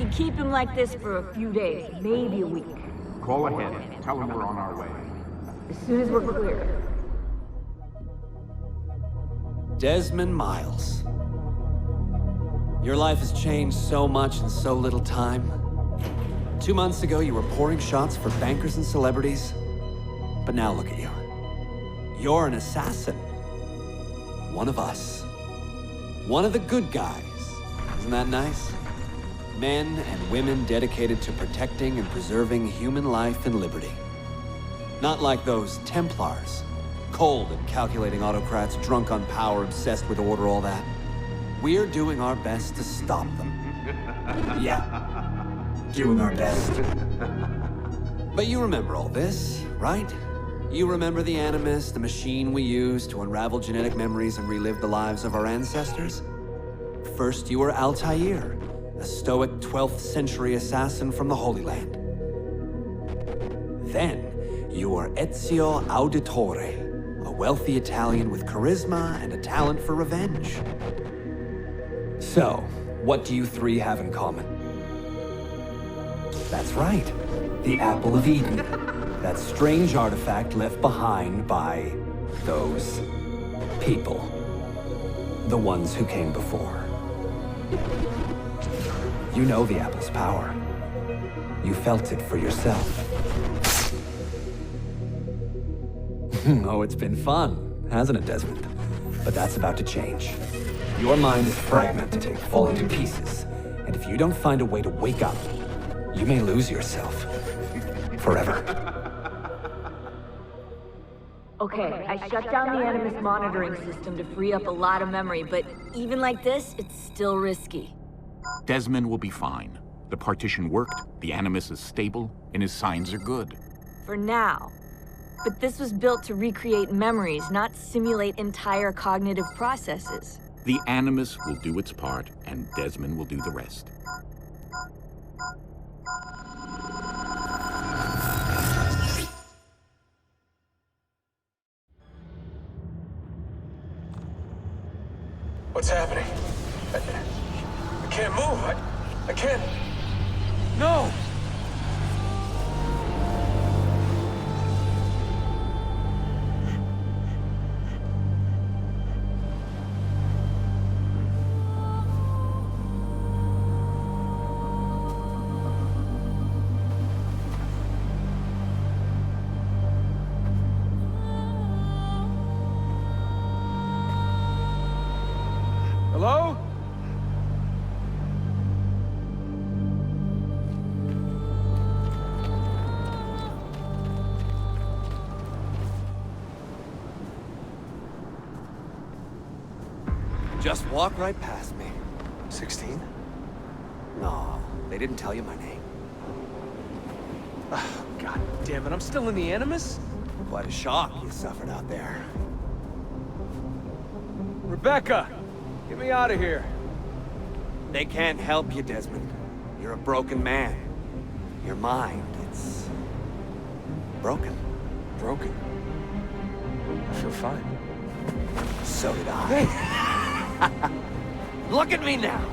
could keep him like this for a few days, maybe a week. Call ahead. Tell him we're on our way. As soon as we're clear. Desmond Miles. Your life has changed so much in so little time. 2 months ago, you were pouring shots for bankers and celebrities. But now look at you. You're an assassin. One of us. One of the good guys. Isn't that nice? Men and women dedicated to protecting and preserving human life and liberty. Not like those Templars. Cold and calculating autocrats, drunk on power, obsessed with order, all that. We're doing our best to stop them. Yeah. Doing our best. But you remember all this, right? You remember the Animus, the machine we used to unravel genetic memories and relive the lives of our ancestors? First, you were Altair, a stoic 12th century assassin from the Holy Land. Then, you were Ezio Auditore, a wealthy Italian with charisma and a talent for revenge. So, what do you three have in common? That's right, the Apple of Eden. That strange artifact left behind by those people. The ones who came before. You know the Apple's power. You felt it for yourself. Oh, it's been fun, hasn't it, Desmond? But that's about to change. Your mind is fragmented and falling to pieces. And if you don't find a way to wake up, you may lose yourself. Forever. Okay, I shut down the Animus monitoring system to free up a lot of memory, but even like this, it's still risky. Desmond will be fine. The partition worked, the Animus is stable, and his signs are good. For now. But this was built to recreate memories, not simulate entire cognitive processes. The Animus will do its part, and Desmond will do the rest. What's happening? I can't move. I can't. No! Hello? Just walk right past me. 16? No, they didn't tell you my name. Oh, God damn it, I'm still in the Animus? Quite a shock you suffered out there. Rebecca! Get me out of here. They can't help you, Desmond. You're a broken man. Your mind, it's broken. Broken. I feel fine. So did I. Look at me now.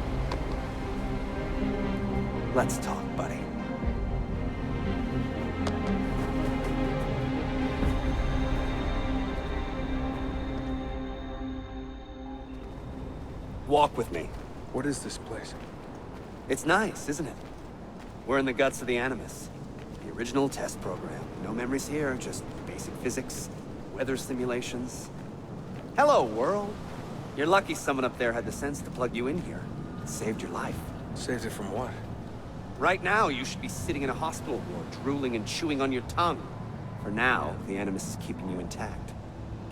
Let's talk, buddy. Walk with me. What is this place? It's nice, isn't it? We're in the guts of the Animus. The original test program. No memories here, just basic physics, weather simulations. Hello, world. You're lucky someone up there had the sense to plug you in here. It saved your life. Saved it from what? Right now, you should be sitting in a hospital ward, drooling and chewing on your tongue. For now, the Animus is keeping you intact.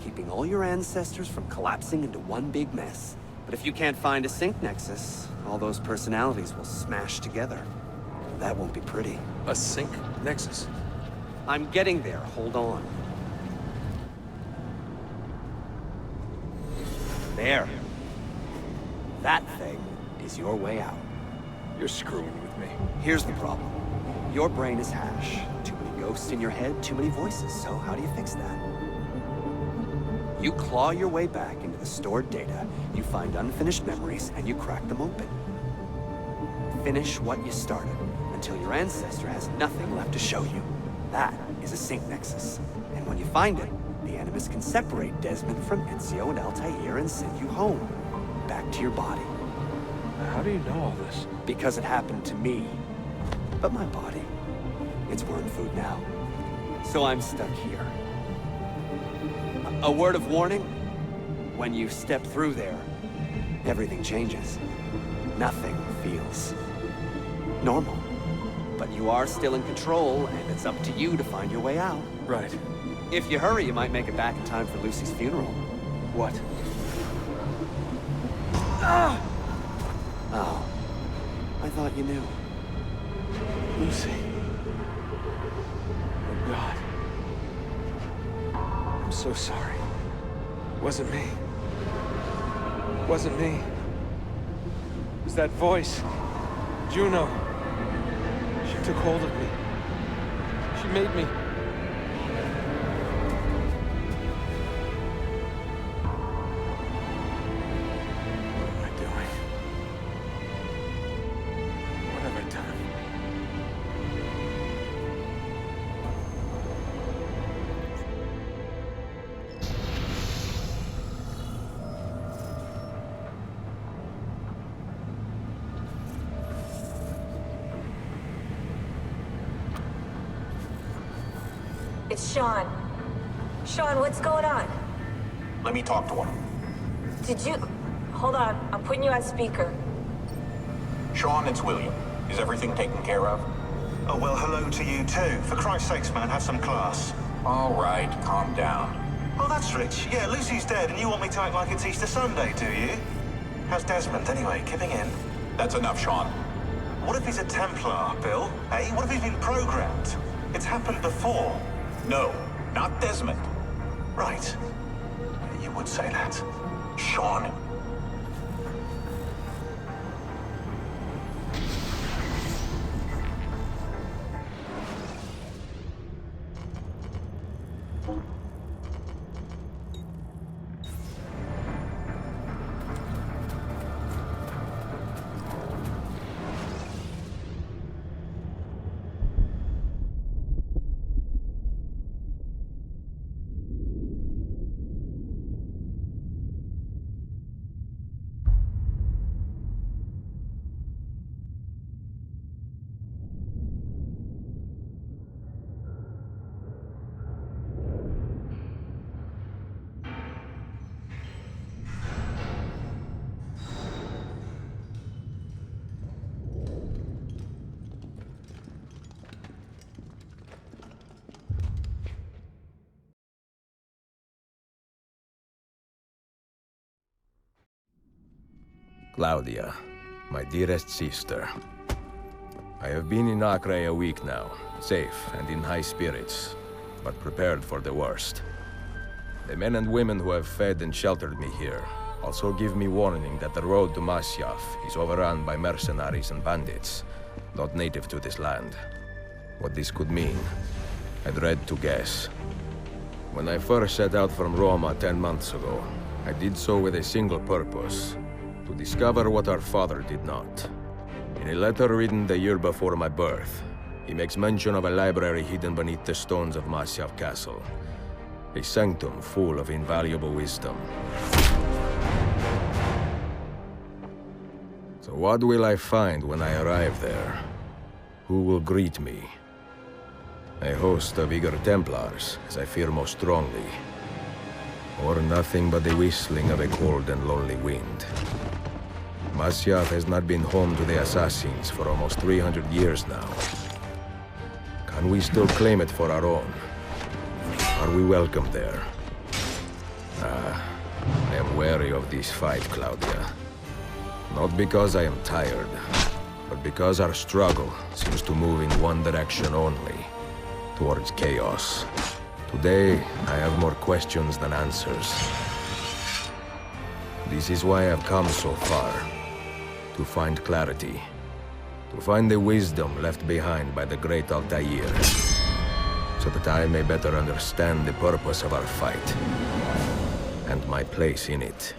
Keeping all your ancestors from collapsing into one big mess. But if you can't find a sync nexus, all those personalities will smash together. That won't be pretty. A sync nexus? I'm getting there, hold on. There. That thing is your way out. You're screwing with me. Here's the problem. Your brain is hash. Too many ghosts in your head, too many voices. So how do you fix that? You claw your way back into the stored data, you find unfinished memories, and you crack them open. finish what you started, until your ancestor has nothing left to show you. That is a sync nexus. And when you find it, the Animus can separate Desmond from Ezio and Altair and send you home. Back to your body. How do you know all this? Because it happened to me. But my body, it's worm food now. So I'm stuck here. A word of warning? When you step through there, everything changes. Nothing feels normal. But you are still in control, and it's up to you to find your way out. Right. If you hurry, you might make it back in time for Lucy's funeral. What? Oh. I thought you knew. Lucy. Oh, God. I'm so sorry. Wasn't me. Wasn't me. It was that voice. Juno. She took hold of me. She made me. What am I doing? What have I done? It's Sean. Sean, what's going on? Let me talk to him. Did you... Hold on, I'm putting you on speaker. Sean, it's William. Is everything taken care of? Oh, well, hello to you too. For Christ's sakes, man, have some class. All right, calm down. Oh, that's rich. Yeah, Lucy's dead, and you want me to act like it's Easter Sunday, do you? How's Desmond, anyway? Giving in? That's enough, Sean. What if he's a Templar, Bill? Eh? What if he's been programmed? It's happened before. No, not Desmond. Right. You would say that. Sean. Claudia, my dearest sister. I have been in Acre a week now, safe and in high spirits, but prepared for the worst. The men and women who have fed and sheltered me here also give me warning that the road to Masyaf is overrun by mercenaries and bandits, not native to this land. What this could mean, I dread to guess. When I first set out from Roma 10 months ago, I did so with a single purpose: to discover what our father did not. In a letter written the year before my birth, he makes mention of a library hidden beneath the stones of Masyaf Castle. A sanctum full of invaluable wisdom. So what will I find when I arrive there? Who will greet me? A host of eager Templars, as I fear most strongly. Or nothing but the whistling of a cold and lonely wind. Masyaf has not been home to the assassins for almost 300 years now. Can we still claim it for our own? Are we welcome there? I am wary of this fight, Claudia. Not because I am tired, but because our struggle seems to move in one direction only, towards chaos. Today, I have more questions than answers. This is why I've come so far. To find clarity. To find the wisdom left behind by the great Altair. So that I may better understand the purpose of our fight. And my place in it.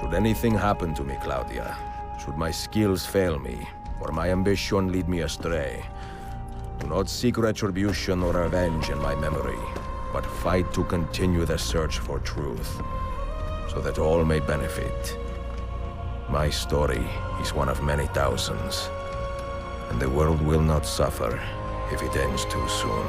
Should anything happen to me, Claudia, should my skills fail me, or my ambition lead me astray, do not seek retribution or revenge in my memory, but fight to continue the search for truth, so that all may benefit. My story is one of many thousands, and the world will not suffer if it ends too soon.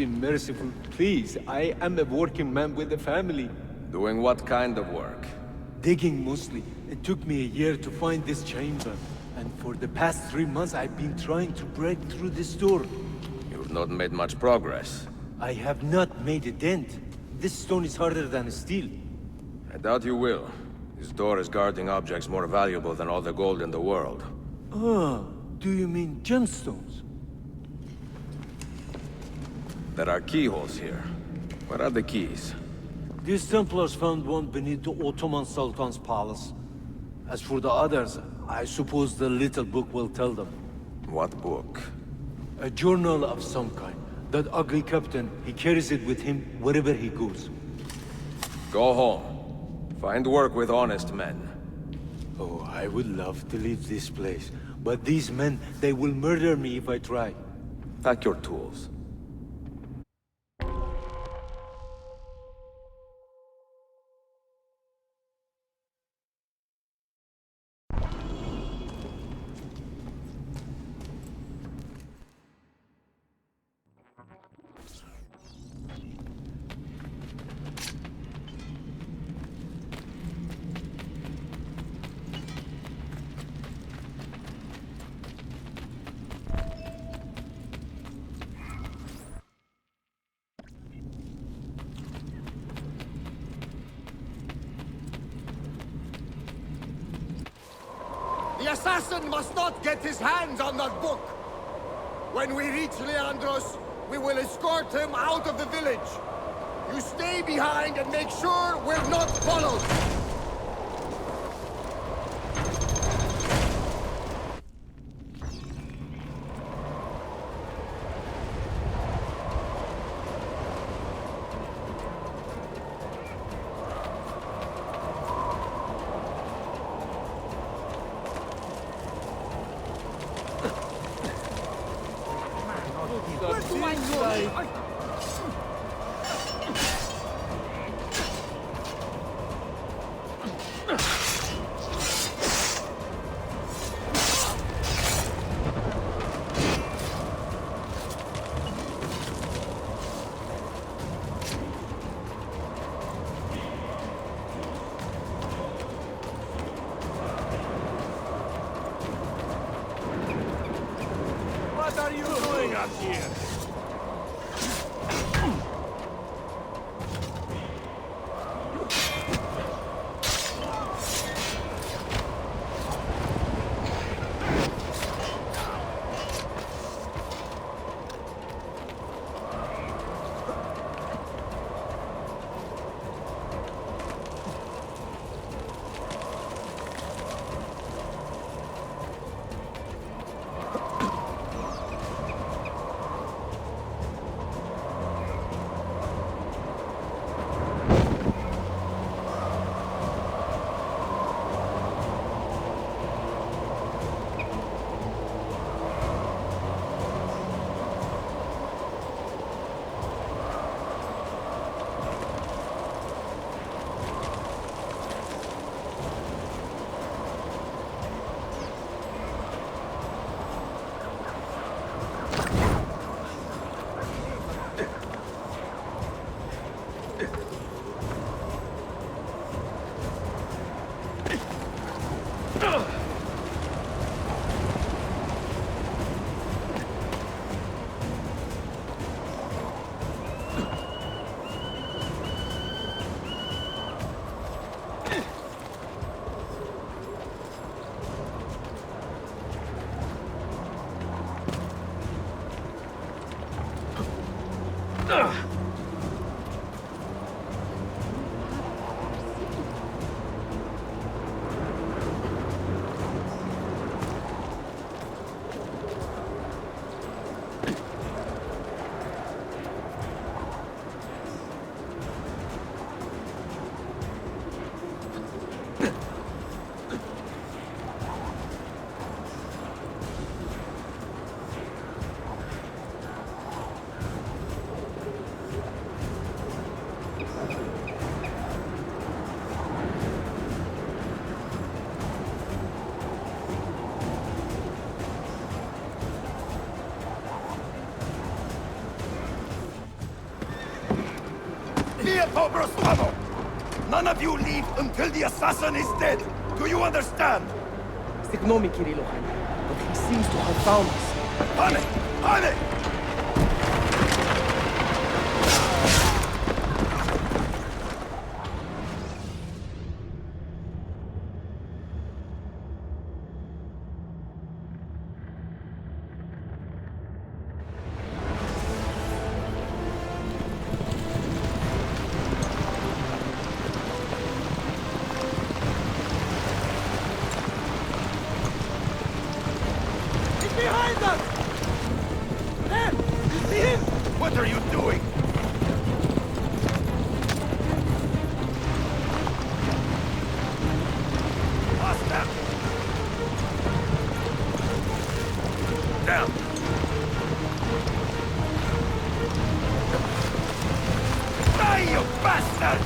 be merciful, please. I am a working man with a family. Doing what kind of work? Digging mostly. It took me a year to find this chamber. And for the past 3 months, I've been trying to break through this door. You've not made much progress. I have not made a dent. This stone is harder than steel. I doubt you will. This door is guarding objects more valuable than all the gold in the world. Ah, do you mean gemstones? There are keyholes here. Where are the keys? These Templars found one beneath the Ottoman Sultan's palace. As for the others, I suppose the little book will tell them. What book? A journal of some kind. That ugly captain, he carries it with him wherever he goes. Go home. Find work with honest men. Oh, I would love to leave this place. But these men, they will murder me if I try. Pack your tools. The assassin must not get his hands on that book! When we reach Leandros, we will escort him out of the village. You stay behind and make sure we're not followed! What are you doing up here? Cobra Stavo! None of you leave until the assassin is dead! Do you understand? Ignore me, Kirilo. But he seems to have found us. Honey! Honey! Behind us! There! You see him? What are you doing? Faster! Down! Die, you bastard!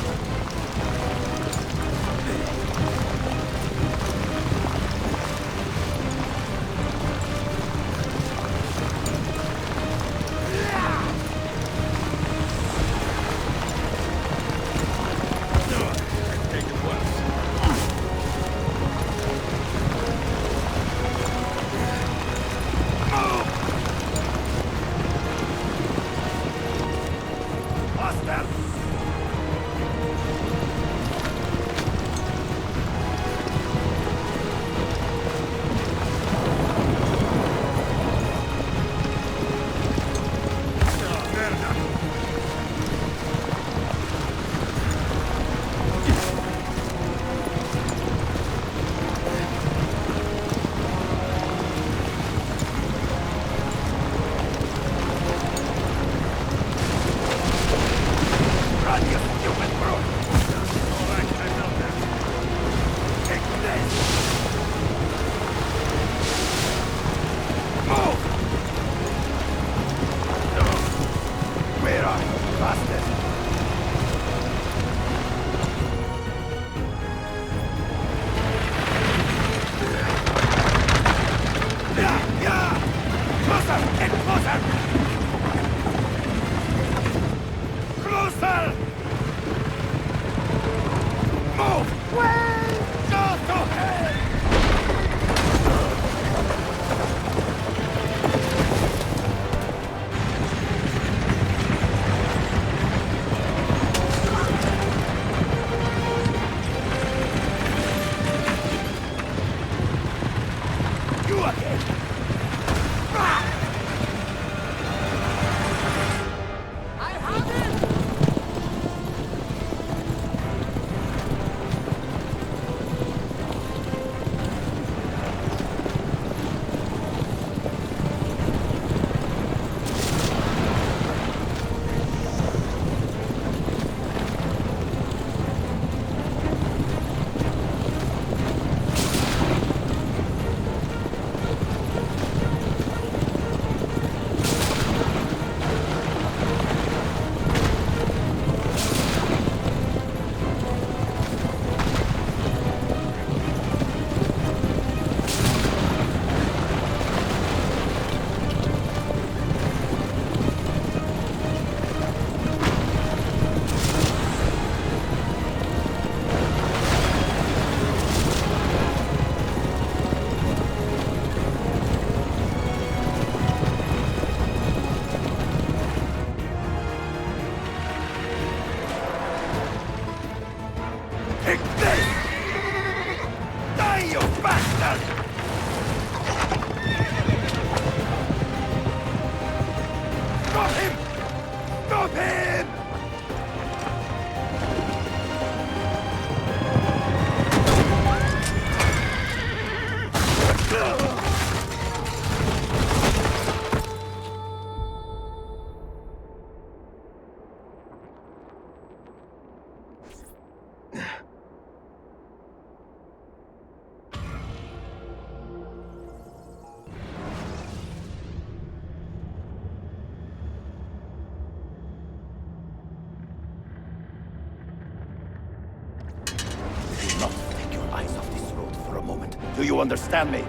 Do you understand me?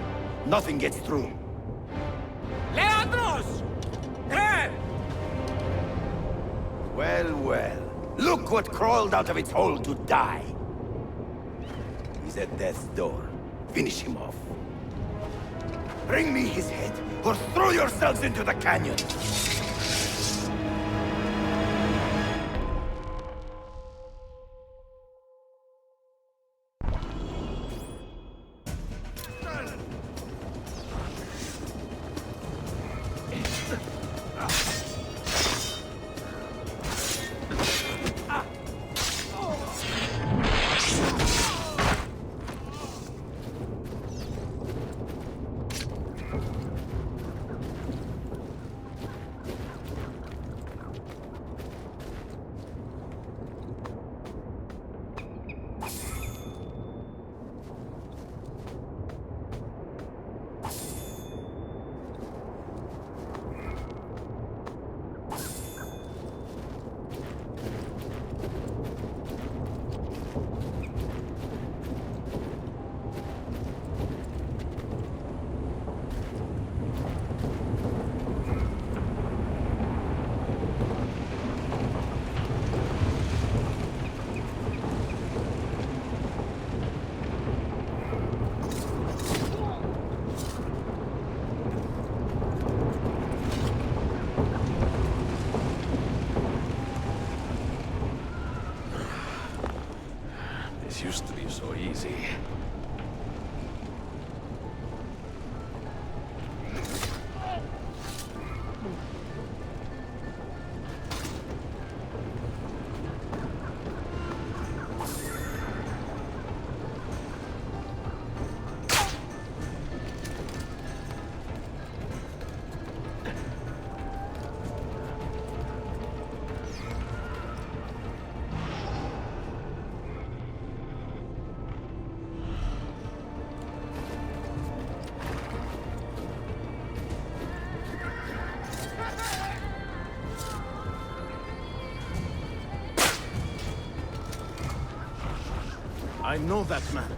Nothing gets through. Leandros! There! Well, well. Look what crawled out of its hole to die. He's at death's door. Finish him off. Bring me his head, or throw yourselves into the canyon! This used to be so easy. I know that man.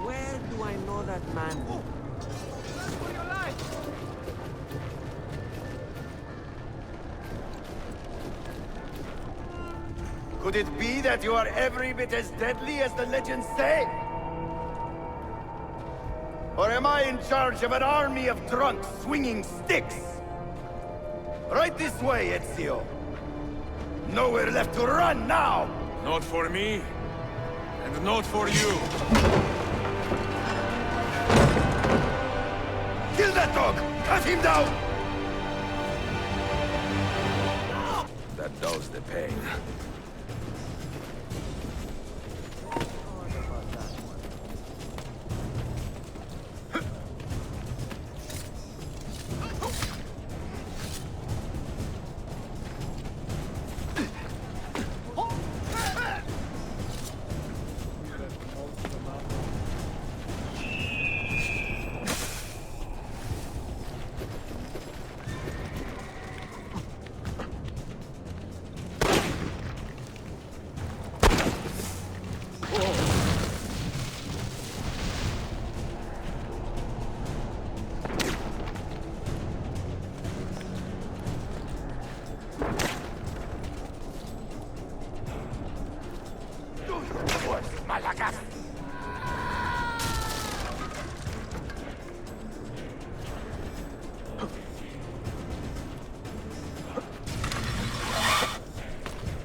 Where do I know that man? Could it be that you are every bit as deadly as the legends say? Or am I in charge of an army of drunks swinging sticks? Right this way, Ezio. Nowhere left to run now! Not for me, and not for you. Kill that dog! Cut him down! That dulls the pain.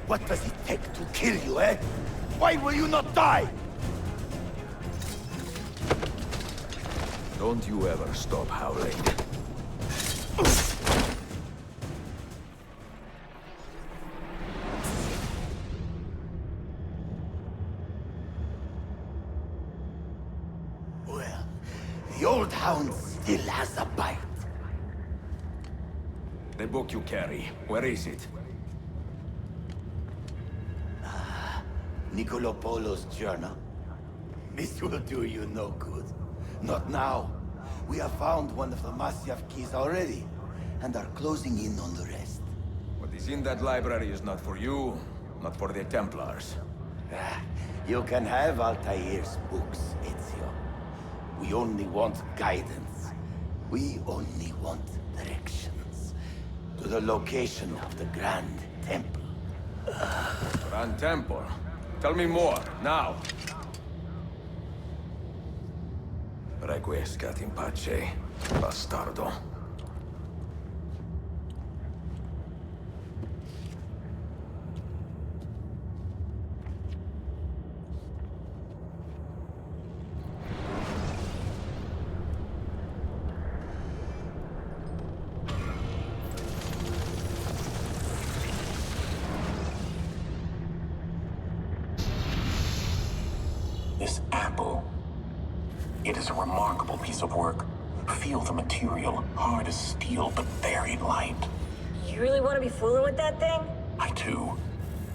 What does it take to kill you, eh? Why will you not die? Don't you ever stop howling. Well, the old hound still has a bite. The book you carry, where is it? Niccolo Polo's journal. This will do you no good. Not now. We have found one of the Masyaf keys already, and are closing in on the rest. What is in that library is not for you, not for the Templars. You can have Altair's books, Ezio. We only want guidance. We only want directions. To the location of the Grand Temple. Grand Temple? Tell me more, now! Requiescat in pace, bastardo. This apple. It is a remarkable piece of work. Feel the material, hard as steel, but very light. You really want to be fooling with that thing? I do.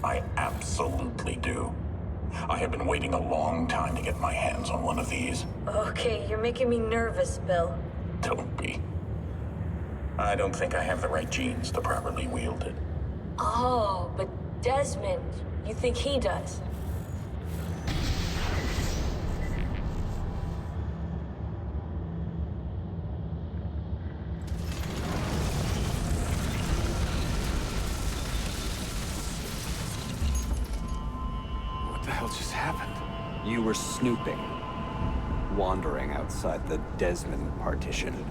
I absolutely do. I have been waiting a long time to get my hands on one of these. Okay, you're making me nervous, Bill. Don't be. I don't think I have the right genes to properly wield it. Oh, but Desmond, you think he does? What the hell just happened? You were snooping. Wandering outside the Desmond partition.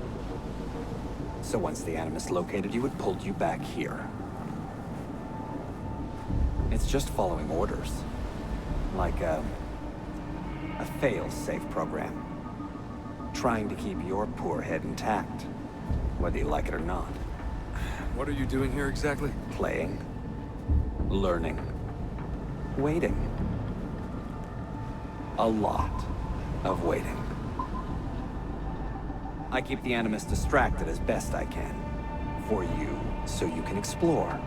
So once the Animus located you, it pulled you back here. It's just following orders. Like a fail-safe program. Trying to keep your poor head intact, whether you like it or not. What are you doing here exactly? Playing. Learning. Waiting. A lot of waiting. I keep the Animus distracted as best I can. For you, so you can explore.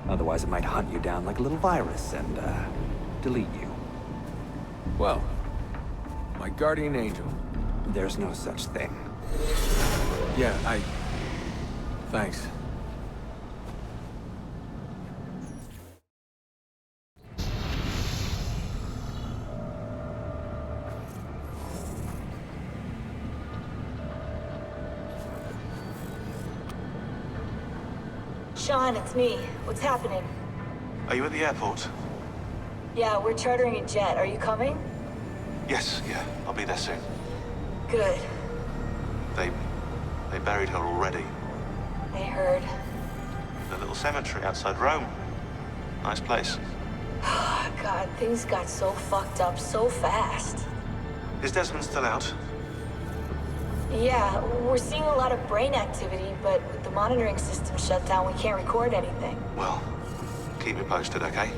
Otherwise it might hunt you down like a little virus and, delete you. Well, my guardian angel. There's no such thing. Yeah, Thanks. Sean, it's me. What's happening? Are you at the airport? Yeah, we're chartering a jet. Are you coming? Yes, yeah. I'll be there soon. Good. They buried her already. I heard. The little cemetery outside Rome. Nice place. God, things got so fucked up so fast. Is Desmond still out? Yeah, we're seeing a lot of brain activity, but with the monitoring system shut down, we can't record anything. Well, keep me posted, okay?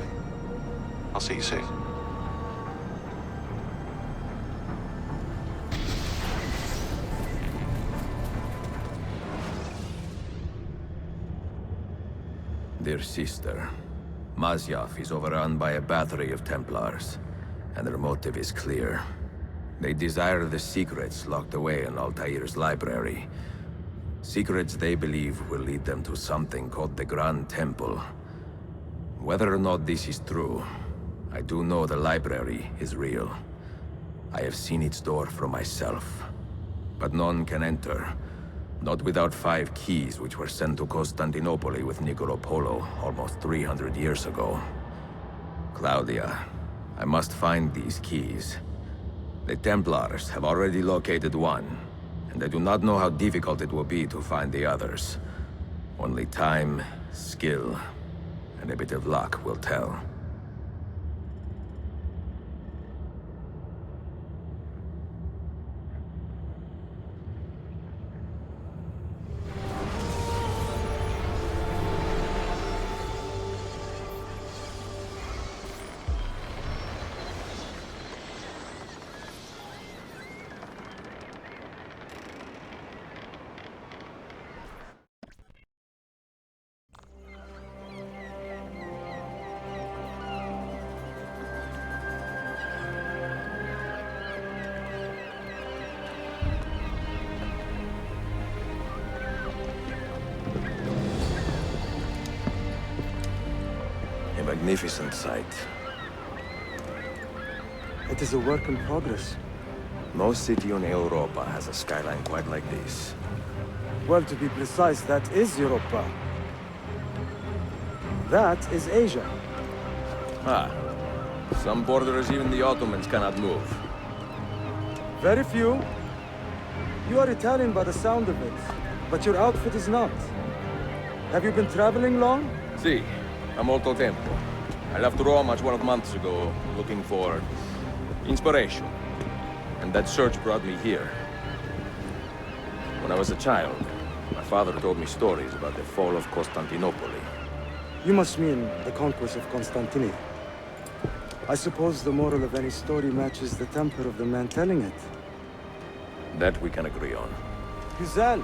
I'll see you soon. Dear sister, Masyaf is overrun by a battery of Templars, and their motive is clear. They desire the secrets locked away in Altair's library. Secrets they believe will lead them to something called the Grand Temple. Whether or not this is true, I do know the library is real. I have seen its door for myself. But none can enter. Not without 5 keys which were sent to Constantinople with Niccolo Polo almost 300 years ago. Claudia, I must find these keys. The Templars have already located one, and I do not know how difficult it will be to find the others. Only time, skill, and a bit of luck will tell. A magnificent sight. It is a work in progress. No city in Europa has a skyline quite like this. Well, to be precise, that is Europa. That is Asia. Ah. Some borders even the Ottomans cannot move. Very few. You are Italian by the sound of it, but your outfit is not. Have you been traveling long? Si, a molto tempo. I left Rome 12 months ago, looking for inspiration. And that search brought me here. When I was a child, my father told me stories about the fall of Constantinople. You must mean the conquest of Constantinople. I suppose the moral of any story matches the temper of the man telling it. That we can agree on. Güzel.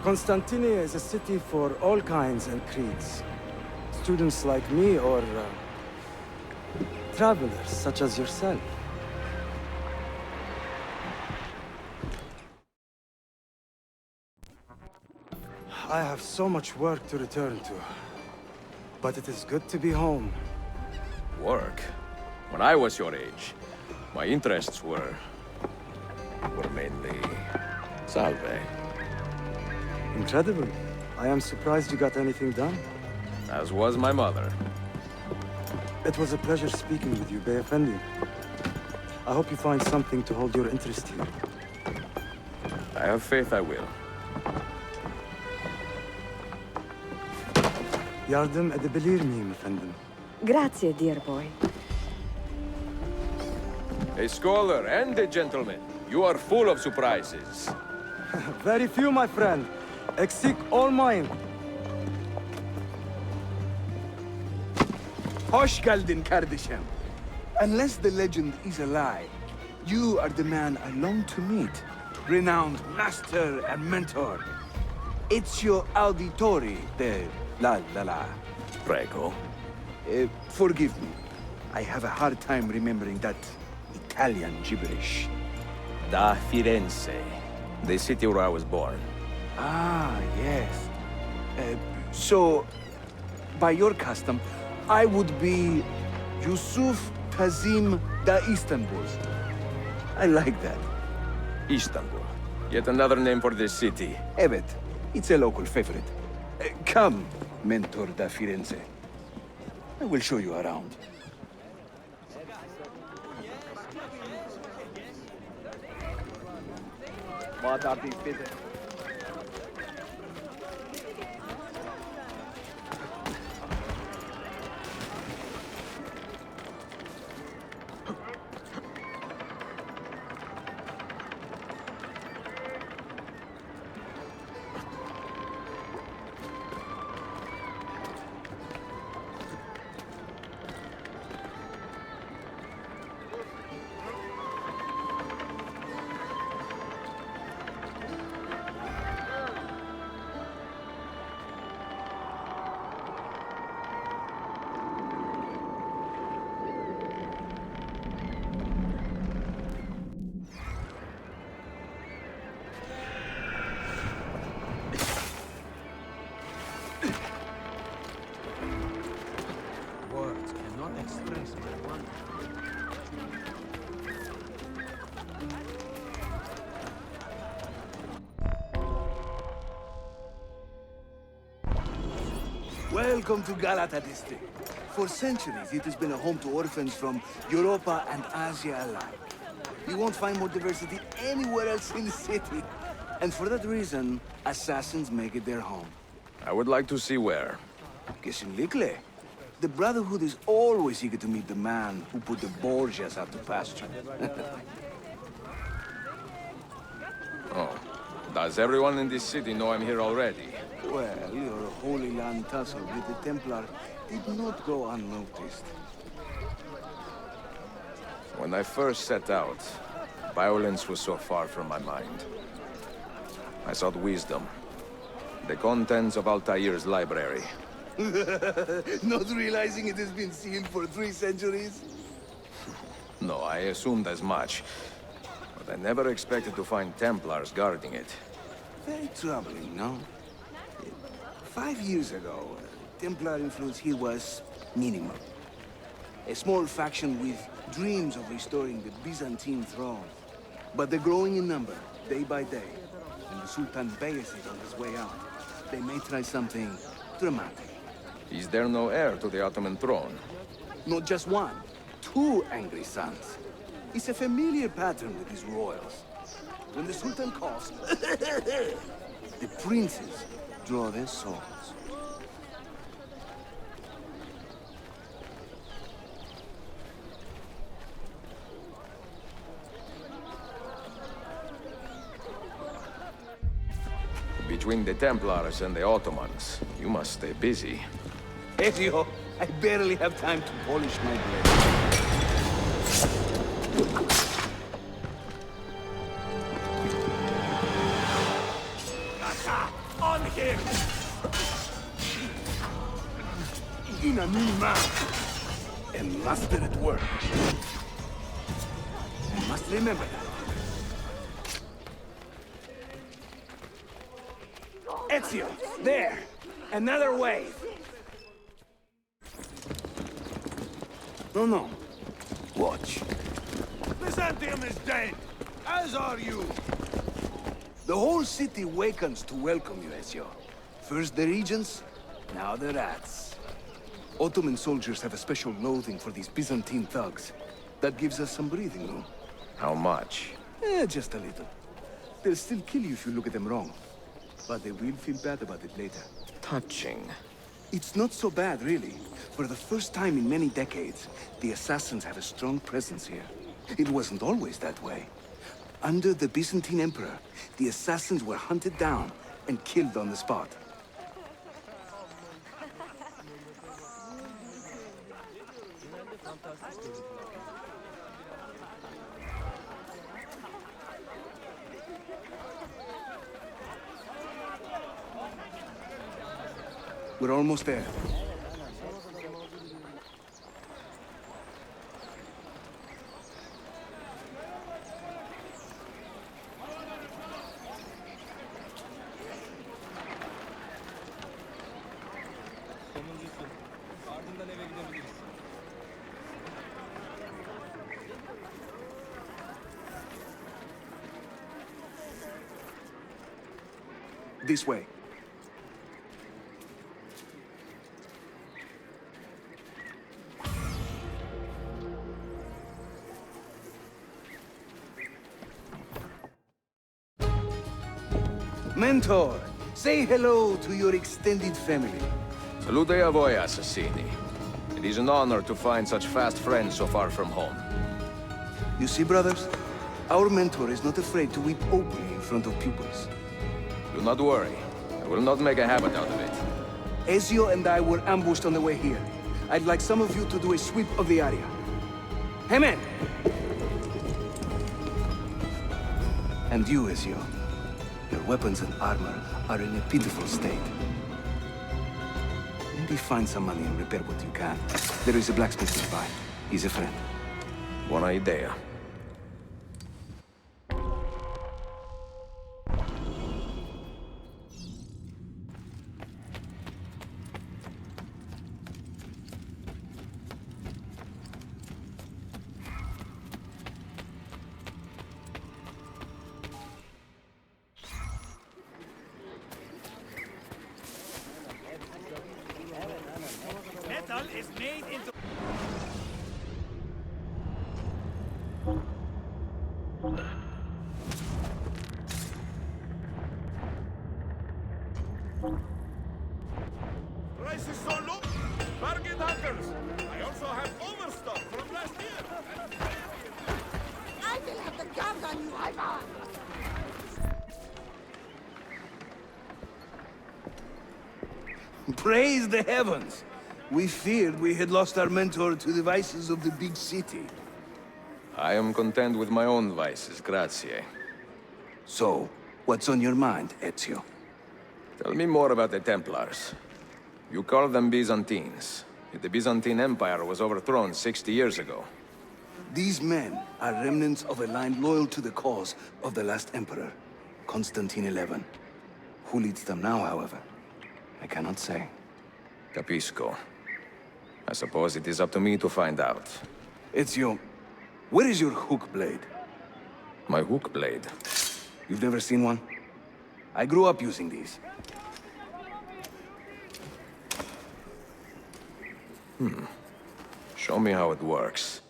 Constantinople is a city for all kinds and creeds. Students like me or travelers such as yourself. I have so much work to return to. But it is good to be home. Work? When I was your age, my interests were mainly salve. Incredible. I am surprised you got anything done. As was my mother. It was a pleasure speaking with you, Bey Effendi. I hope you find something to hold your interest here. I have faith I will. Yardım edebilir miyim efendim? Grazie, dear boy. A scholar and a gentleman. You are full of surprises. Very few, my friend. Eksik olmayın. Hoş geldin kardeşim. Unless the legend is a lie, you are the man I long to meet. Renowned master and mentor. Ezio Auditore de la. Prego. Forgive me. I have a hard time remembering that Italian gibberish. Da Firenze, the city where I was born. Ah, yes. So, by your custom, I would be Yusuf Kazim da Istanbul. I like that. Istanbul. Yet another name for this city. Evet, it's a local favorite. Come, Mentor da Firenze. I will show you around. What are these visits? Welcome to Galata district. For centuries, it has been a home to orphans from Europa and Asia alike. You won't find more diversity anywhere else in the city. And for that reason, assassins make it their home. I would like to see where. Guessing likely. The Brotherhood is always eager to meet the man who put the Borgias out to pasture. Oh. Does everyone in this city know I'm here already? Well, your Holy Land tussle with the Templar did not go unnoticed. When I first set out, violence was so far from my mind. I sought wisdom. The contents of Altair's library. Not realizing it has been sealed for 3 centuries? No, I assumed as much. But I never expected to find Templars guarding it. Very troubling, no? 5 years ago, Templar influence here was minimal. A small faction with dreams of restoring the Byzantine throne. But they're growing in number, day by day. And the Sultan Beyaz is on his way out. They may try something dramatic. Is there no heir to the Ottoman throne? Not just one, 2 angry sons. It's a familiar pattern with these royals. When the Sultan calls, the princes draw their swords. Between the Templars and the Ottomans, you must stay busy. Ezio, I barely have time to polish my blade. On him! In a new man. And master at work. I must remember that. Ezio, there! Another wave! No. Watch. Byzantium is dead, as are you. The whole city wakens to welcome you, Ezio. First the regents, now the rats. Ottoman soldiers have a special loathing for these Byzantine thugs. That gives us some breathing room. How much? Just a little. They'll still kill you if you look at them wrong. But they will feel bad about it later. Touching. It's not so bad, really. For the first time in many decades, the assassins have a strong presence here. It wasn't always that way. Under the Byzantine Emperor, the assassins were hunted down and killed on the spot. We're almost there. This way. Mentor, say hello to your extended family. Salute a voi, assassini. It is an honor to find such fast friends so far from home. You see, brothers? Our mentor is not afraid to weep openly in front of pupils. Do not worry. I will not make a habit out of it. Ezio and I were ambushed on the way here. I'd like some of you to do a sweep of the area. Hey, men! And you, Ezio. Your weapons and armor are in a pitiful state. Maybe find some money and repair what you can. There is a blacksmith nearby. He's a friend. Buona idea. Metal is made into... Crisis on Praise the heavens! We feared we had lost our mentor to the vices of the big city. I am content with my own vices, grazie. So, what's on your mind, Ezio? Tell me more about the Templars. You call them Byzantines. Yet the Byzantine Empire was overthrown 60 years ago. These men are remnants of a line loyal to the cause of the last emperor, Constantine XI. Who leads them now, however? I cannot say. Capisco. I suppose it is up to me to find out. Ezio, where is your hook blade? My hook blade? You've never seen one? I grew up using these. Show me how it works.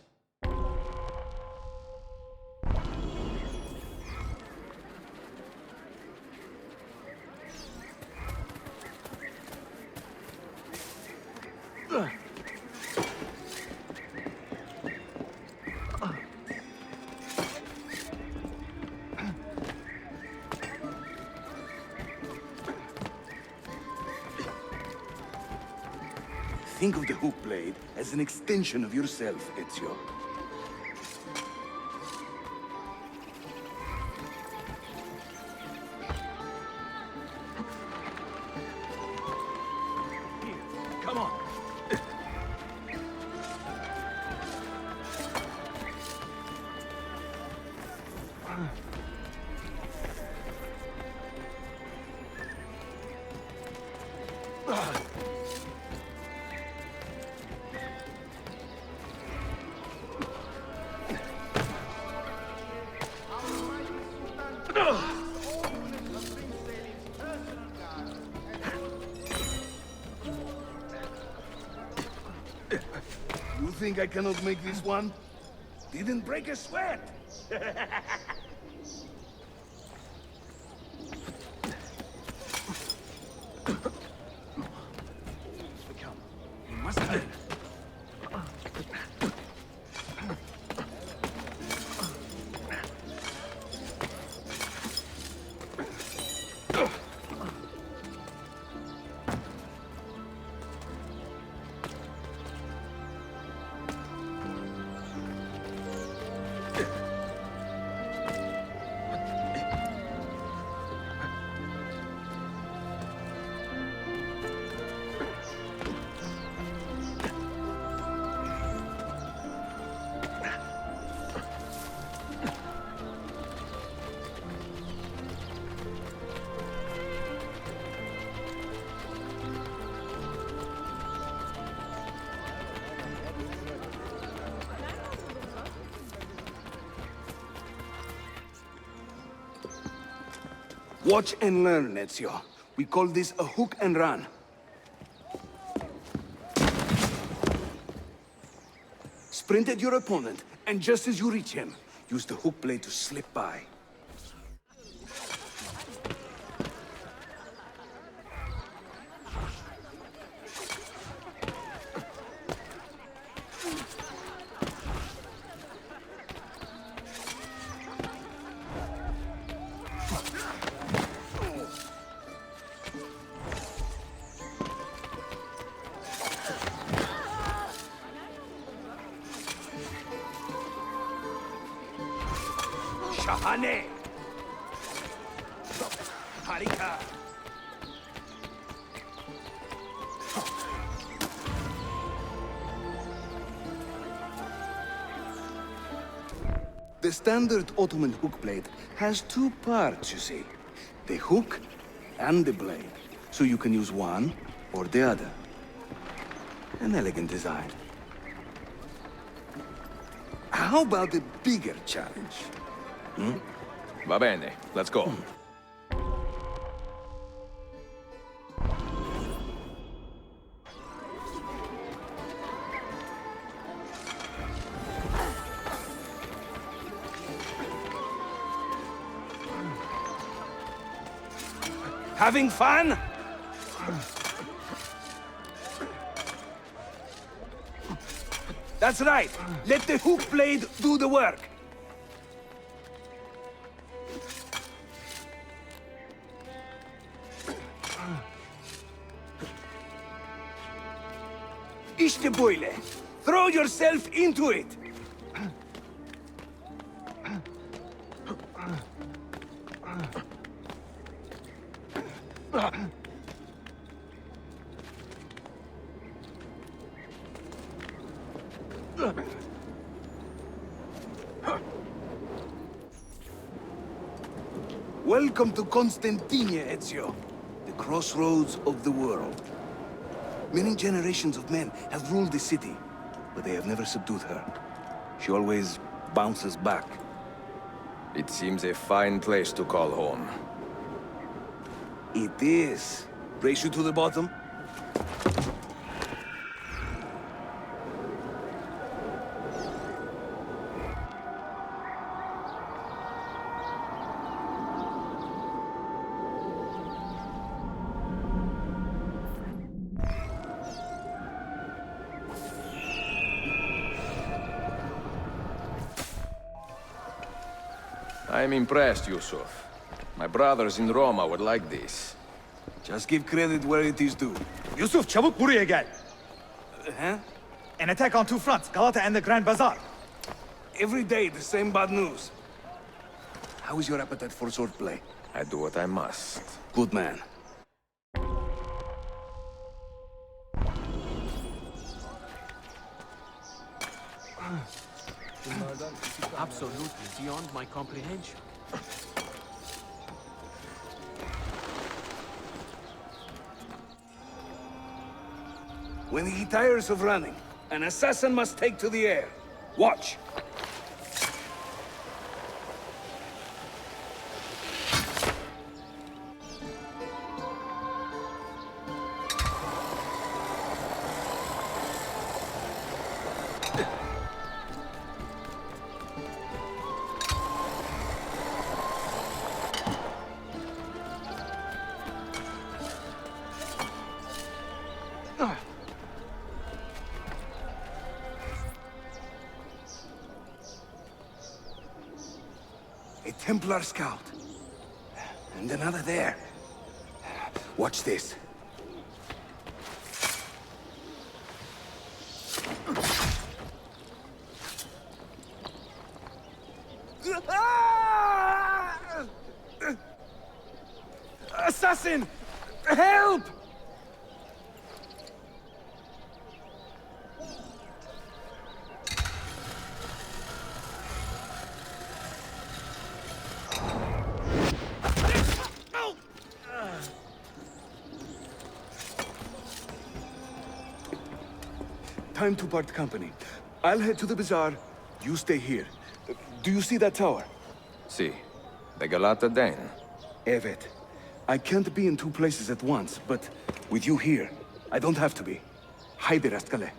Think of the hook blade as an extension of yourself, Ezio. Come on. You think I cannot make this one? Didn't break a sweat! Come, you must learn. Watch and learn, Ezio. We call this a hook and run. Sprint at your opponent, and just as you reach him, use the hook blade to slip by. Shahane! Harika! The standard Ottoman hook blade has two parts, you see. The hook and the blade. So you can use one or the other. An elegant design. How about the bigger challenge? Va bene, let's go. Having fun? That's right. Let the hook blade do the work. Throw yourself into it! Welcome to Constantinia, Ezio. The crossroads of the world. Many generations of men have ruled the city, but they have never subdued her. She always bounces back. It seems a fine place to call home. It is. Race you to the bottom? I'm impressed, Yusuf. My brothers in Roma would like this. Just give credit where it is due. Yusuf, çabuk buraya gel. Huh? An attack on two fronts, Galata and the Grand Bazaar. Every day, the same bad news. How is your appetite for swordplay? I do what I must. Good man. Absolutely beyond my comprehension. When he tires of running, an assassin must take to the air. Watch. A Templar scout. And another there. Watch this. Assassin! Help! Time to part company. I'll head to the bazaar. You stay here. Do you see that tower? See. The Galata Dane. Evet. I can't be in two places at once, but with you here, I don't have to be. Haydi rastgele.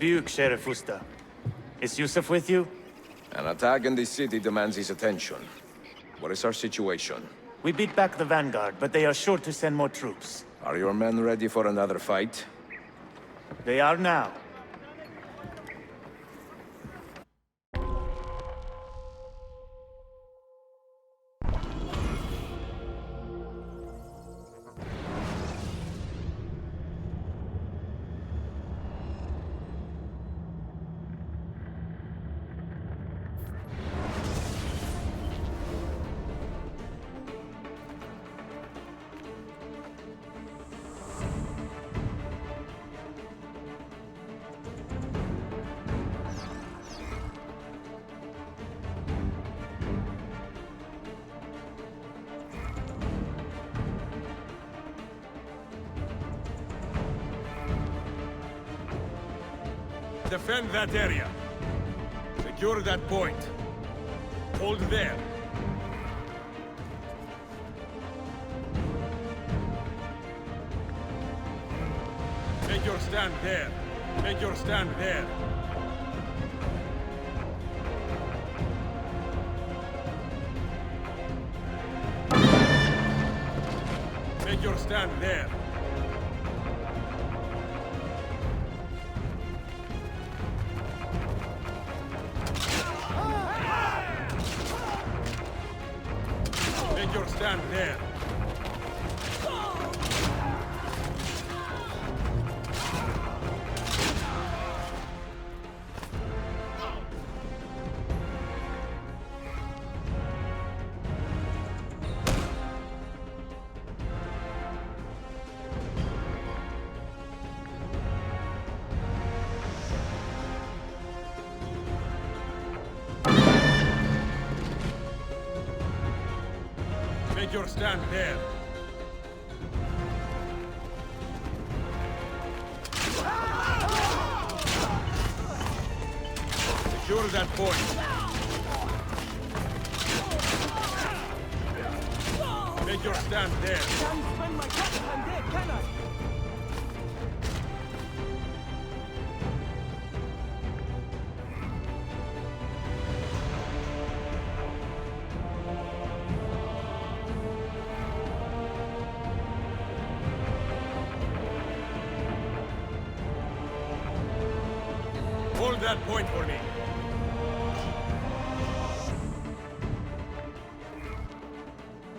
Büyük, Sheriff Usta. Is Yusuf with you? An attack in this city demands his attention. What is our situation? We beat back the Vanguard, but they are sure to send more troops. Are your men ready for another fight? They are now. Defend that area. Secure that point. Hold there. Make your stand there. Make your stand there. Make your stand there. Make your stand there. Make your stand there. Secure that point. Make your stand there. Hold that point for me.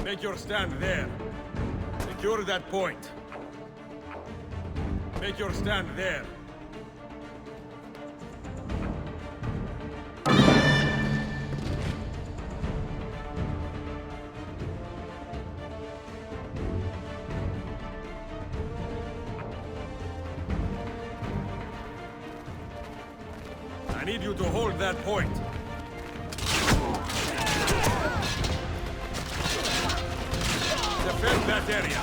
Make your stand there. Secure that point. Make your stand there. I need you to hold that point. Defend that area.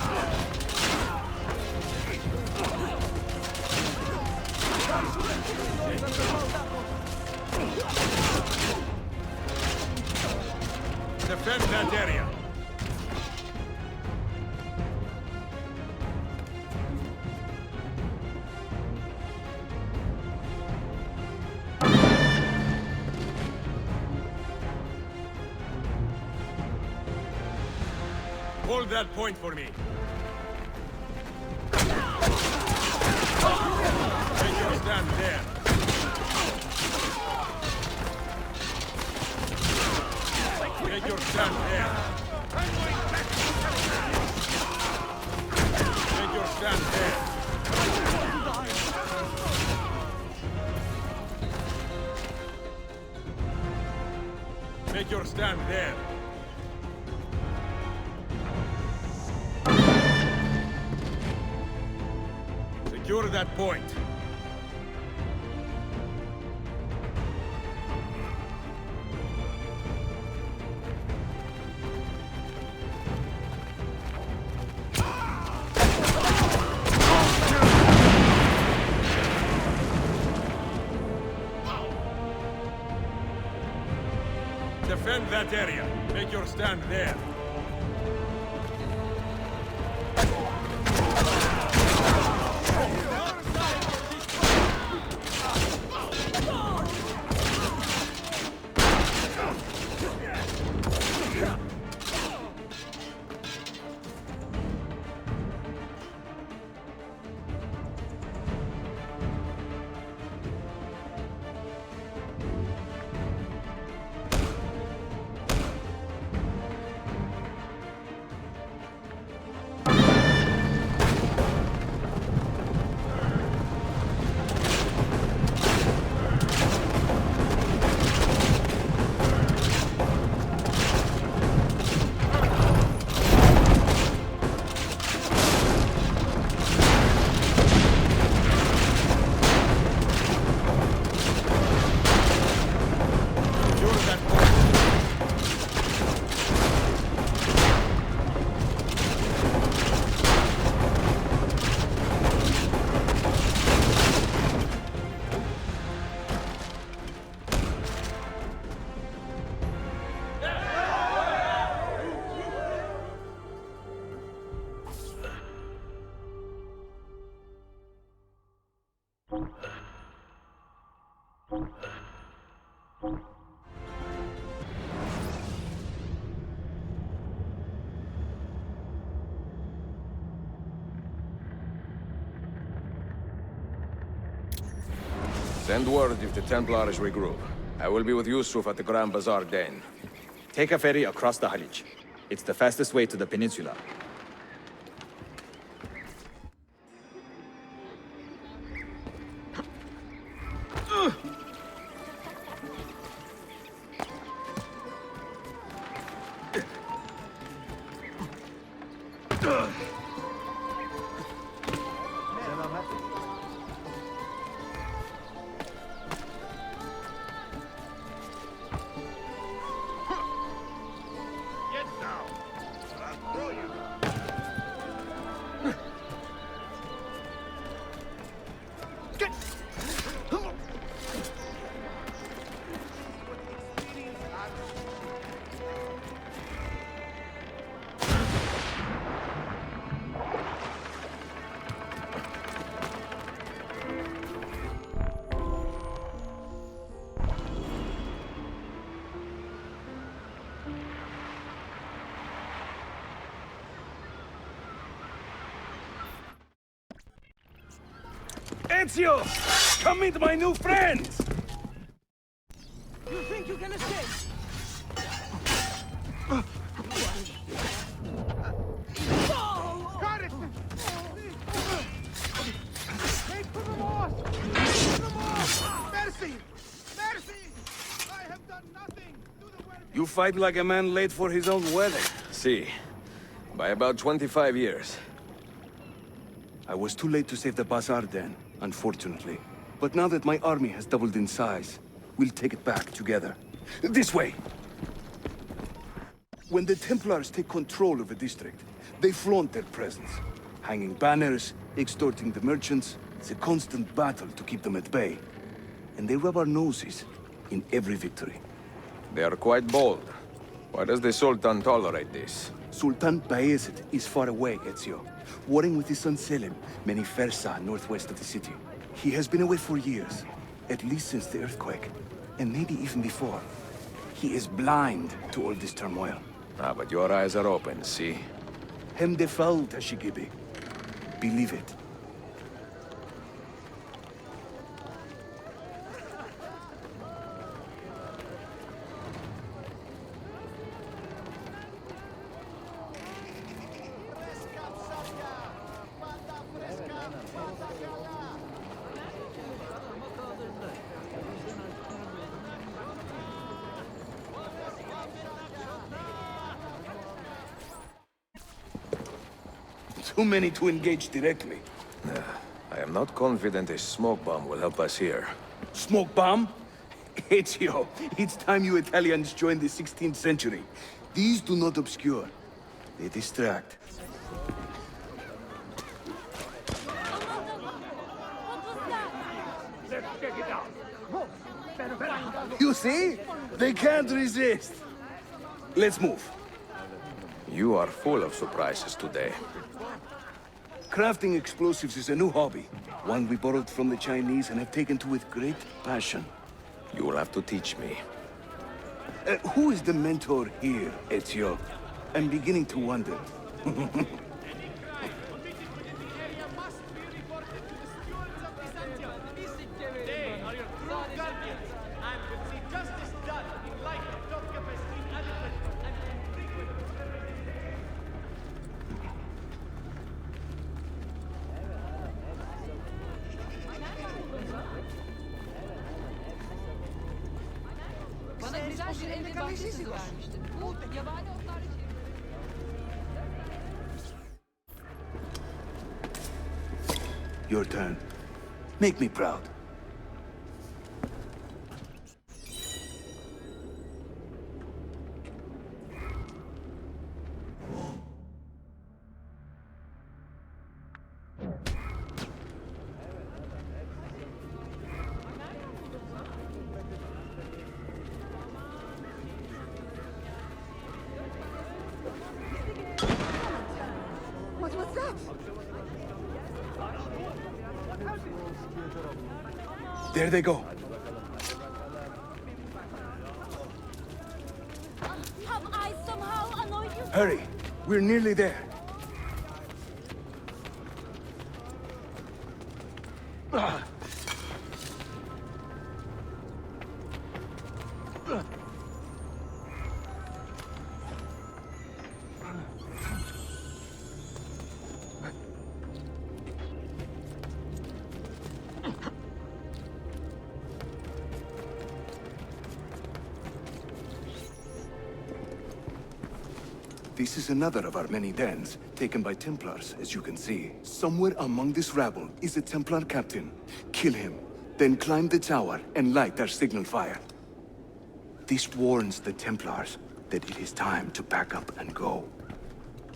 Defend that area. Hold that point for me. Make your stand there. Make your stand there. Make your stand there. Make your stand there. Secure that point. Defend that area. Make your stand there. Send word if the Templars regroup. I will be with Yusuf at the Grand Bazaar Den. Take a ferry across the Halij. It's the fastest way to the peninsula. Ezio! Come meet my new friends! You think you can escape? Got it! Wait for the boss! Wait for the boss! Mercy! Mercy! I have done nothing! Do the work! You fight like a man late for his own wedding. See, by about 25 years. I was too late to save the Bazaar then, unfortunately. But now that my army has doubled in size, we'll take it back together. This way! When the Templars take control of a district, they flaunt their presence. Hanging banners, extorting the merchants. It's a constant battle to keep them at bay. And they rub our noses in every victory. They are quite bold. Why does the Sultan tolerate this? Sultan Bayezid is far away, Ezio. Warring with his son Selim, many Fersa northwest of the city. He has been away for years, at least since the earthquake, and maybe even before. He is blind to all this turmoil. Ah, but your eyes are open, see? Hem defal, Tashigibi. Believe it. Too many to engage directly. I am not confident a smoke bomb will help us here. Smoke bomb? Ezio, it's time you Italians joined the 16th century. These do not obscure. They distract. You see? They can't resist. Let's move. You are full of surprises today. Crafting explosives is a new hobby. One we borrowed from the Chinese and have taken to with great passion. You will have to teach me. Who is the mentor here, Ezio? I'm beginning to wonder. Bana güzel bir evde bahçesi vermişti. Bu yabani otlarla Your turn. Make me proud. What was that? There they go. Have I somehow annoyed you? Hurry. We're nearly there. This is another of our many dens, taken by Templars, as you can see. Somewhere among this rabble is a Templar captain. Kill him, then climb the tower and light our signal fire. This warns the Templars that it is time to pack up and go.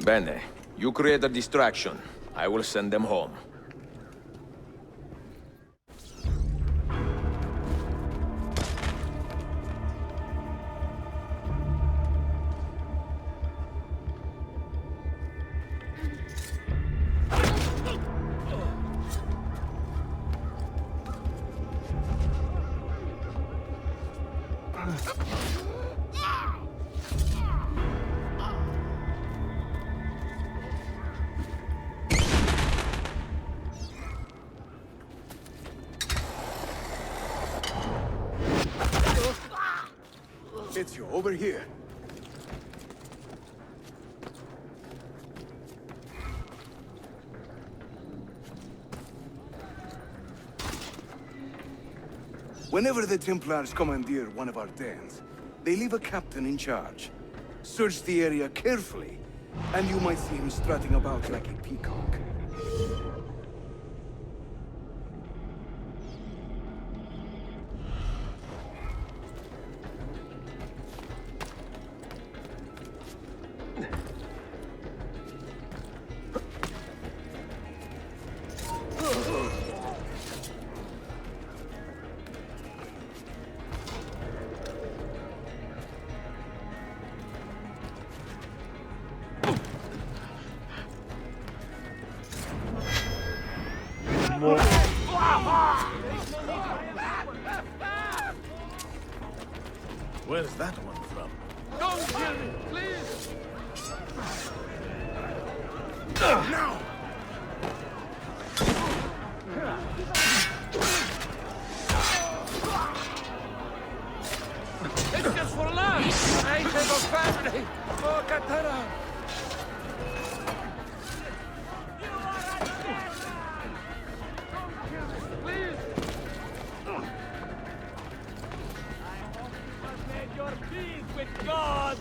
Bene, you create a distraction. I will send them home. Ezio, over here. Whenever the Templars commandeer one of our dens, they leave a captain in charge. Search the area carefully, and you might see him strutting about like a peacock. Where's that one from? Don't kill me, please! No! It's just for laughs! I have a family! Oh, Katara! God!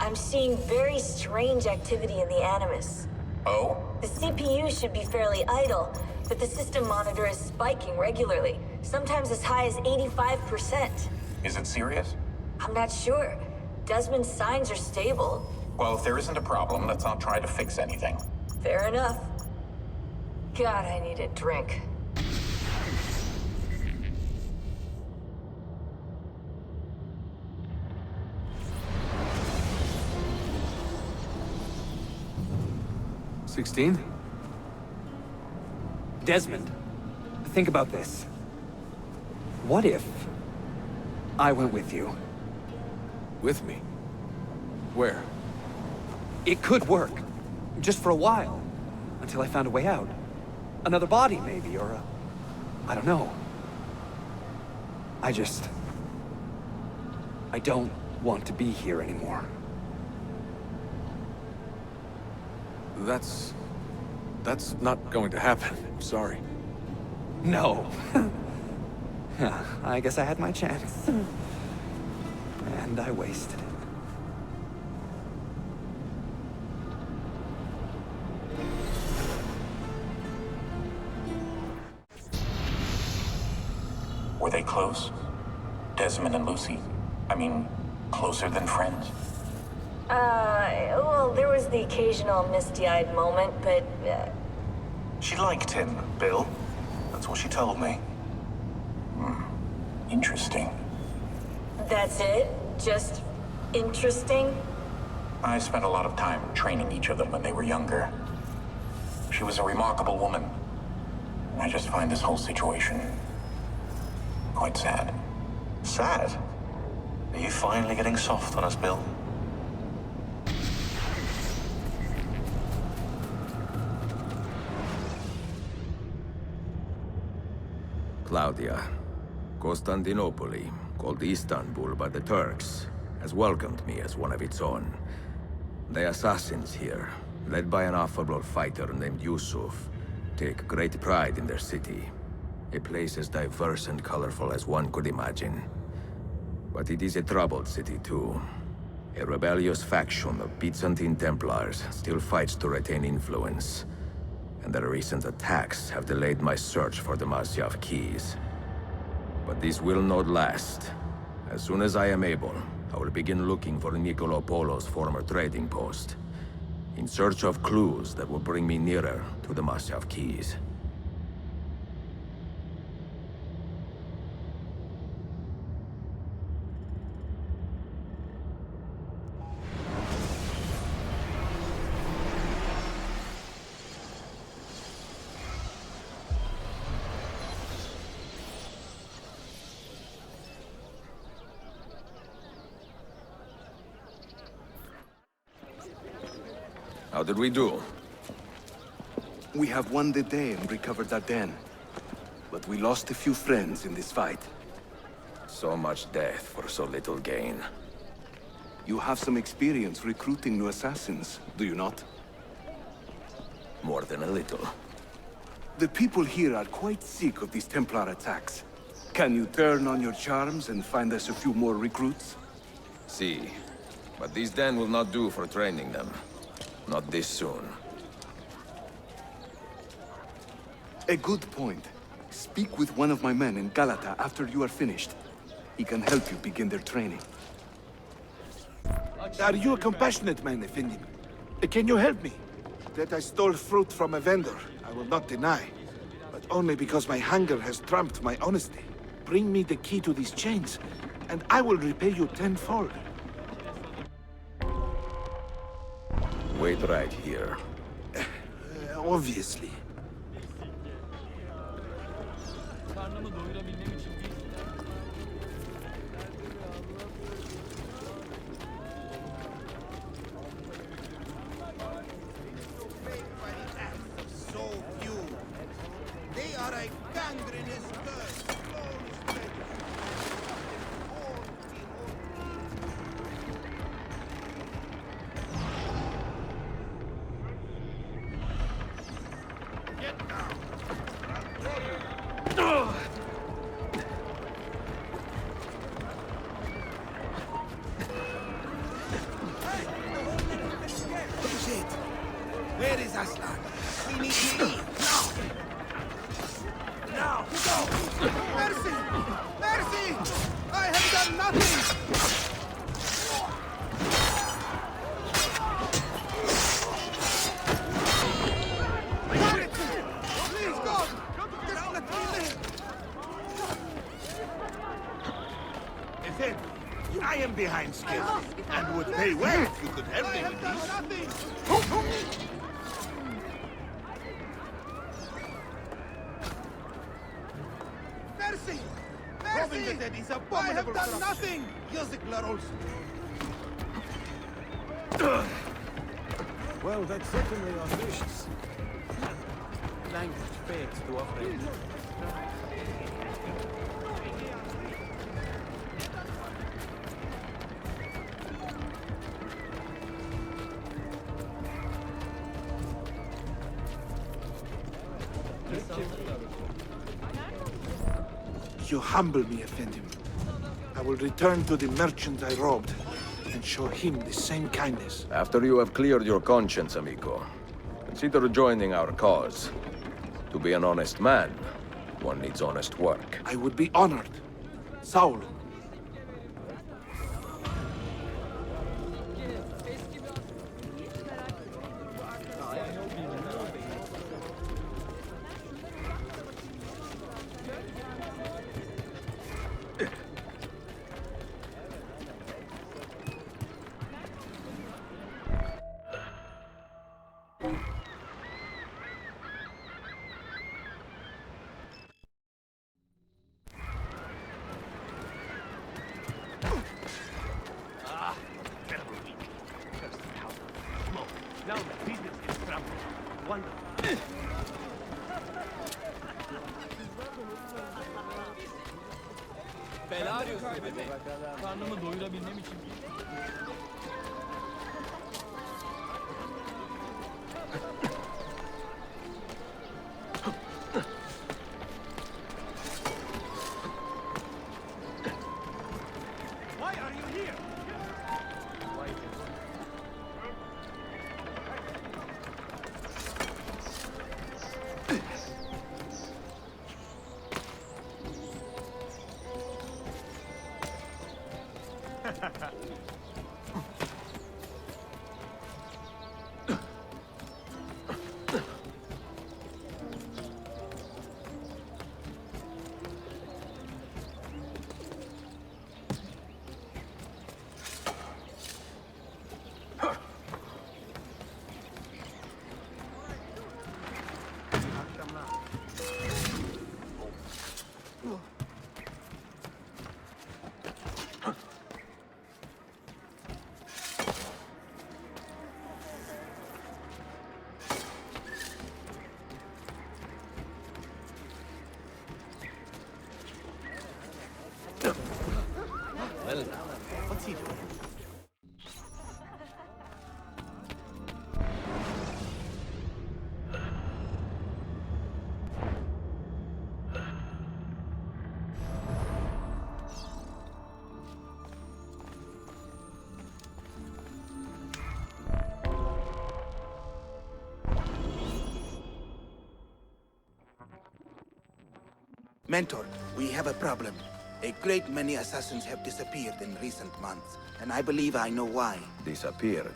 I'm seeing very strange activity in the Animus. Oh? The CPU should be fairly idle, but the system monitor is spiking regularly, sometimes as high as 85%. Is it serious? I'm not sure. Desmond's signs are stable. Well, if there isn't a problem, let's not try to fix anything. Fair enough. God, I need a drink. Desmond, think about this. What if I went with you? With me? Where? It could work. Just for a while. Until I found a way out. Another body, maybe, or a... I don't know. I don't want to be here anymore. That's not going to happen. I'm sorry. No. I guess I had my chance. And I wasted it. Were they close? Desmond and Lucy? I mean, closer than friends? Well, there was the occasional misty-eyed moment, but, She liked him, Bill. That's what she told me. Interesting. that's it? Just interesting? I spent a lot of time training each of them when they were younger. She was a remarkable woman. And I just find this whole situation quite sad. Sad? Are you finally getting soft on us, Bill? Claudia, Constantinople, called Istanbul by the Turks, has welcomed me as one of its own. The assassins here, led by an affable fighter named Yusuf, take great pride in their city. A place as diverse and colorful as one could imagine. But it is a troubled city too. A rebellious faction of Byzantine Templars still fights to retain influence. And the recent attacks have delayed my search for the Masyaf keys. But this will not last. As soon as I am able, I will begin looking for Nicolo Polo's former trading post, in search of clues that will bring me nearer to the Masyaf keys. How did we do? We have won the day and recovered Aden. But we lost a few friends in this fight. So much death for so little gain. You have some experience recruiting new assassins, do you not? More than a little. The people here are quite sick of these Templar attacks. Can you turn on your charms and find us a few more recruits? See, but these den will not do for training them. Not this soon. A good point. Speak with one of my men in Galata after you are finished. He can help you begin their training. Are you a compassionate man, Effendim? Can you help me? That I stole fruit from a vendor, I will not deny. But only because my hunger has trumped my honesty. Bring me the key to these chains, and I will repay you tenfold. Wait right here. Obviously. So few. They are a gangrenous curse. Where is Aslan? We need to leave now. Now, go! Mercy! Mercy! I have done nothing! Please, God! Just let me live! Ethan, I am behind schedule, and would pay well if you could help me with this. Mercy! Mercy! That is I have done nothing! Yazıklar olsun. Well, that's certainly audacious. Language fails to operate. You humble me, Effendim. I will return to the merchant I robbed and show him the same kindness. After you have cleared your conscience, amigo, consider joining our cause. To be an honest man, one needs honest work. I would be honored. Saul. Now the business is crumbling. Wonderful. Bela arıyorsun bebe. Karnımı doyurabilmem için. Why are you here? Well, what's he doing? Mentor, we have a problem. A great many assassins have disappeared in recent months, and I believe I know why. Disappeared?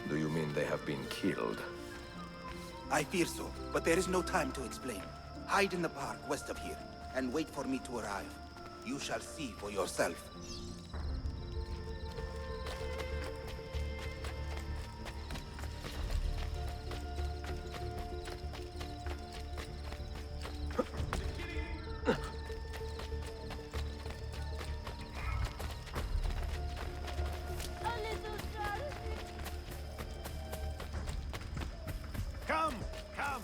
Do you mean they have been killed? I fear so, but there is no time to explain. Hide in the park west of here, and wait for me to arrive. You shall see for yourself. Come! Come!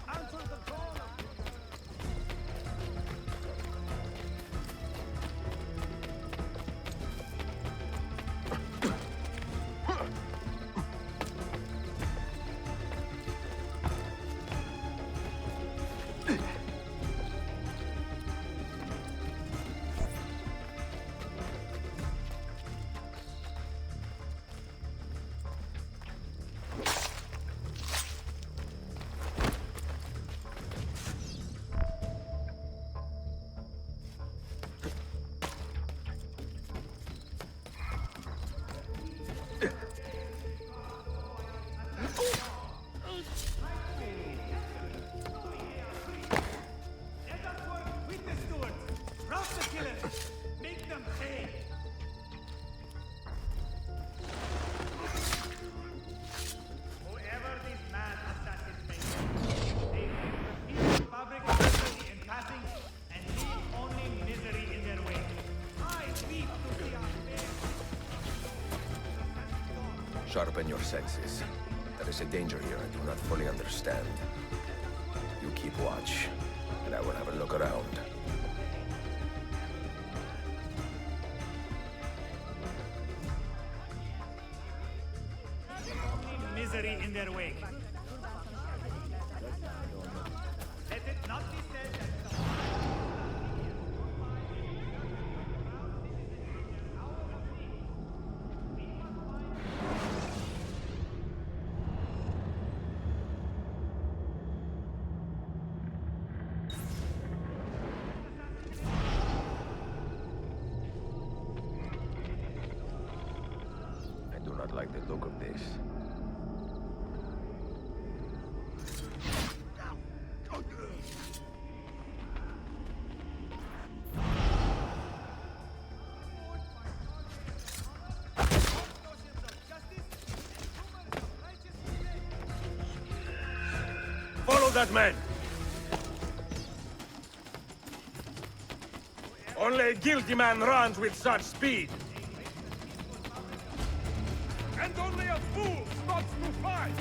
Answer the call! Sharpen your senses. There is a danger here I do not fully understand. You keep watch, and I will have a look around. Misery in their wake. Let it I do not like the look of this. Follow that man! Only a guilty man runs with such speed! And only a fool stops to fight!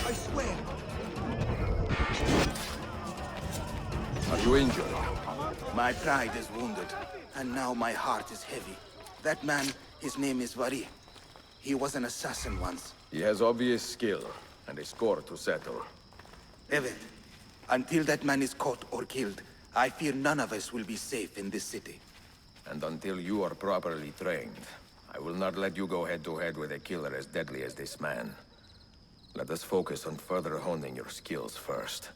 I swear. Are you injured? My pride is wounded, and now my heart is heavy. That man, his name is Vari. He was an assassin once. He has obvious skill, and a score to settle. Evet, until that man is caught or killed, I fear none of us will be safe in this city. And until you are properly trained, I will not let you go head-to-head with a killer as deadly as this man. Let us focus on further honing your skills first.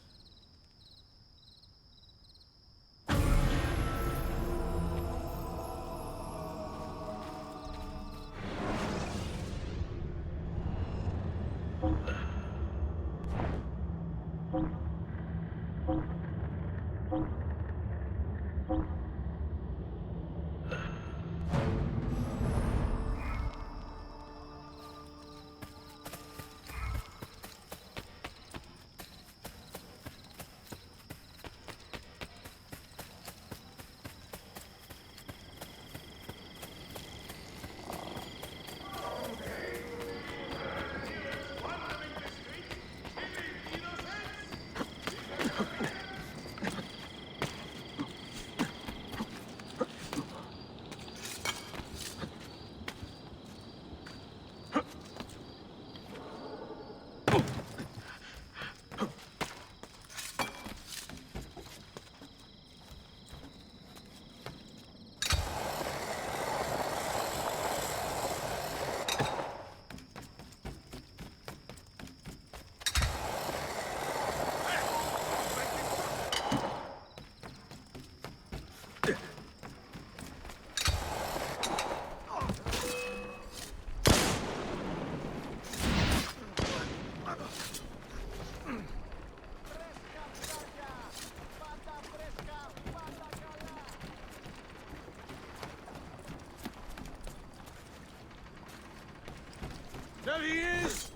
There he is!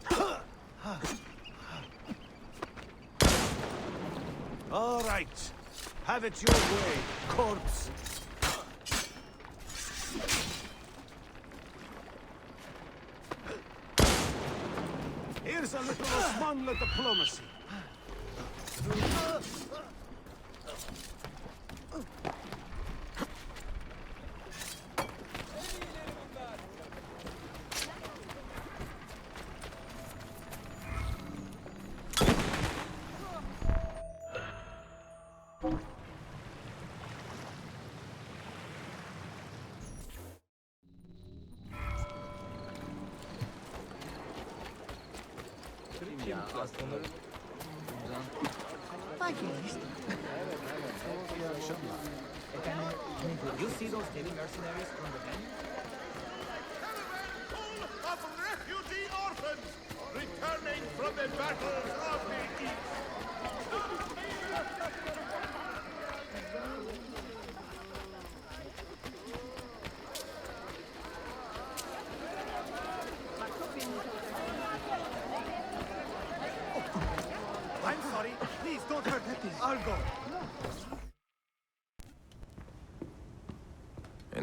All right. Have it your way, corpse. Here's a little Osmanlı diplomacy. You see those heavy mercenaries from the bank? Full of refugee orphans returning from the battles of the East. I'm sorry. Please don't hurt me. I'll go.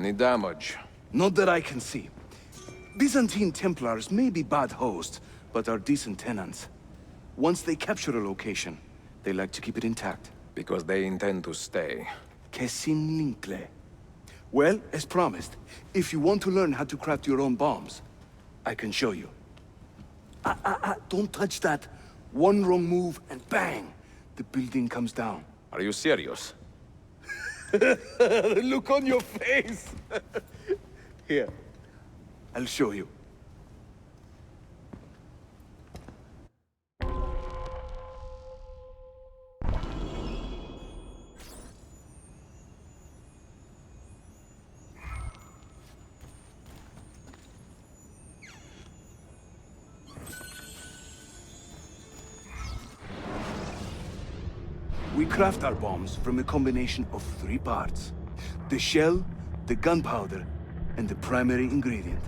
Any damage? Not that I can see. Byzantine Templars may be bad hosts, but are decent tenants. Once they capture a location, they like to keep it intact. Because they intend to stay. Kesin Linkle. Well, as promised, if you want to learn how to craft your own bombs, I can show you. Don't touch that. One wrong move and bang! The building comes down. Are you serious? The look on your face! Here, I'll show you. We craft our bombs from a combination of 3 parts. The shell, the gunpowder, and the primary ingredient.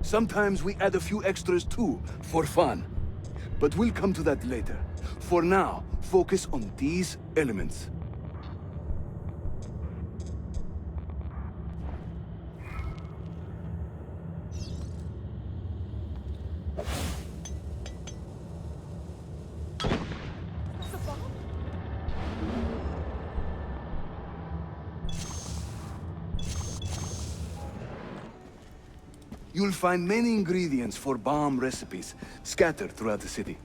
Sometimes we add a few extras too, for fun. But we'll come to that later. For now, focus on these elements. You'll find many ingredients for bomb recipes scattered throughout the city.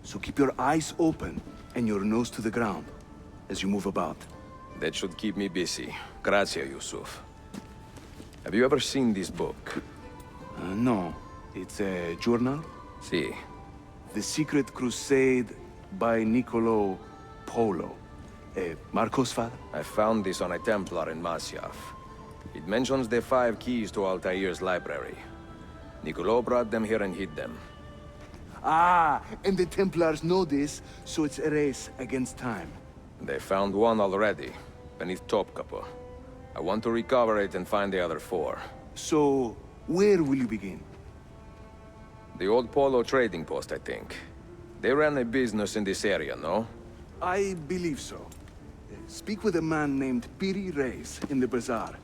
So keep your eyes open and your nose to the ground as you move about. That should keep me busy. Grazie, Yusuf. Have you ever seen this book? No. It's a journal? Si. The Secret Crusade by Niccolo Polo. Marco's father? I found this on a Templar in Masyaf. It mentions the 5 keys to Altair's library. Niccolo brought them here and hid them. Ah, and the Templars know this, so it's a race against time. They found one already, beneath Topkapi. I want to recover it and find the other 4. So, where will you begin? The old Polo trading post, I think. They ran a business in this area, no? I believe so. Speak with a man named Piri Reis in the bazaar.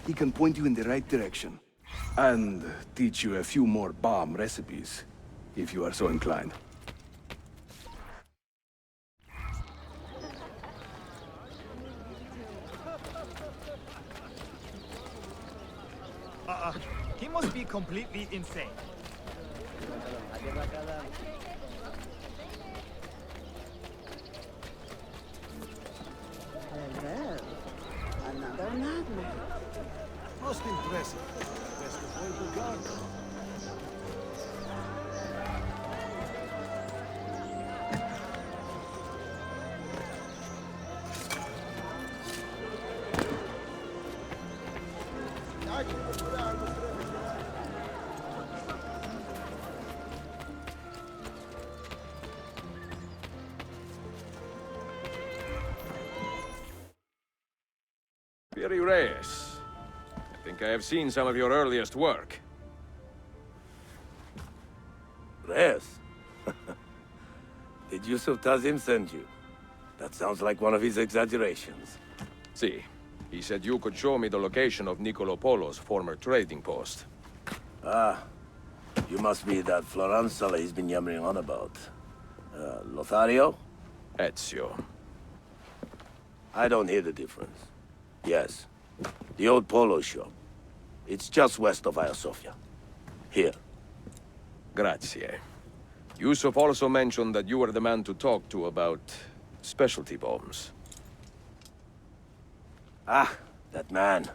He can point you in the right direction. And teach you a few more bomb recipes, if you are so inclined. He must be completely insane. Well, another madman. Most impressive. Best of all the guards. Piri Reis. I think I have seen some of your earliest work. Reyes? Did Yusuf Tazim send you? That sounds like one of his exaggerations. See, he said you could show me the location of Niccolo Polo's former trading post. Ah, you must be that Floranzala he's been yammering on about. Lothario? Ezio. I don't hear the difference. Yes, the old Polo shop. It's just west of Hagia Sophia. Here. Grazie. Yusuf also mentioned that you were the man to talk to about specialty bombs. Ah, that man.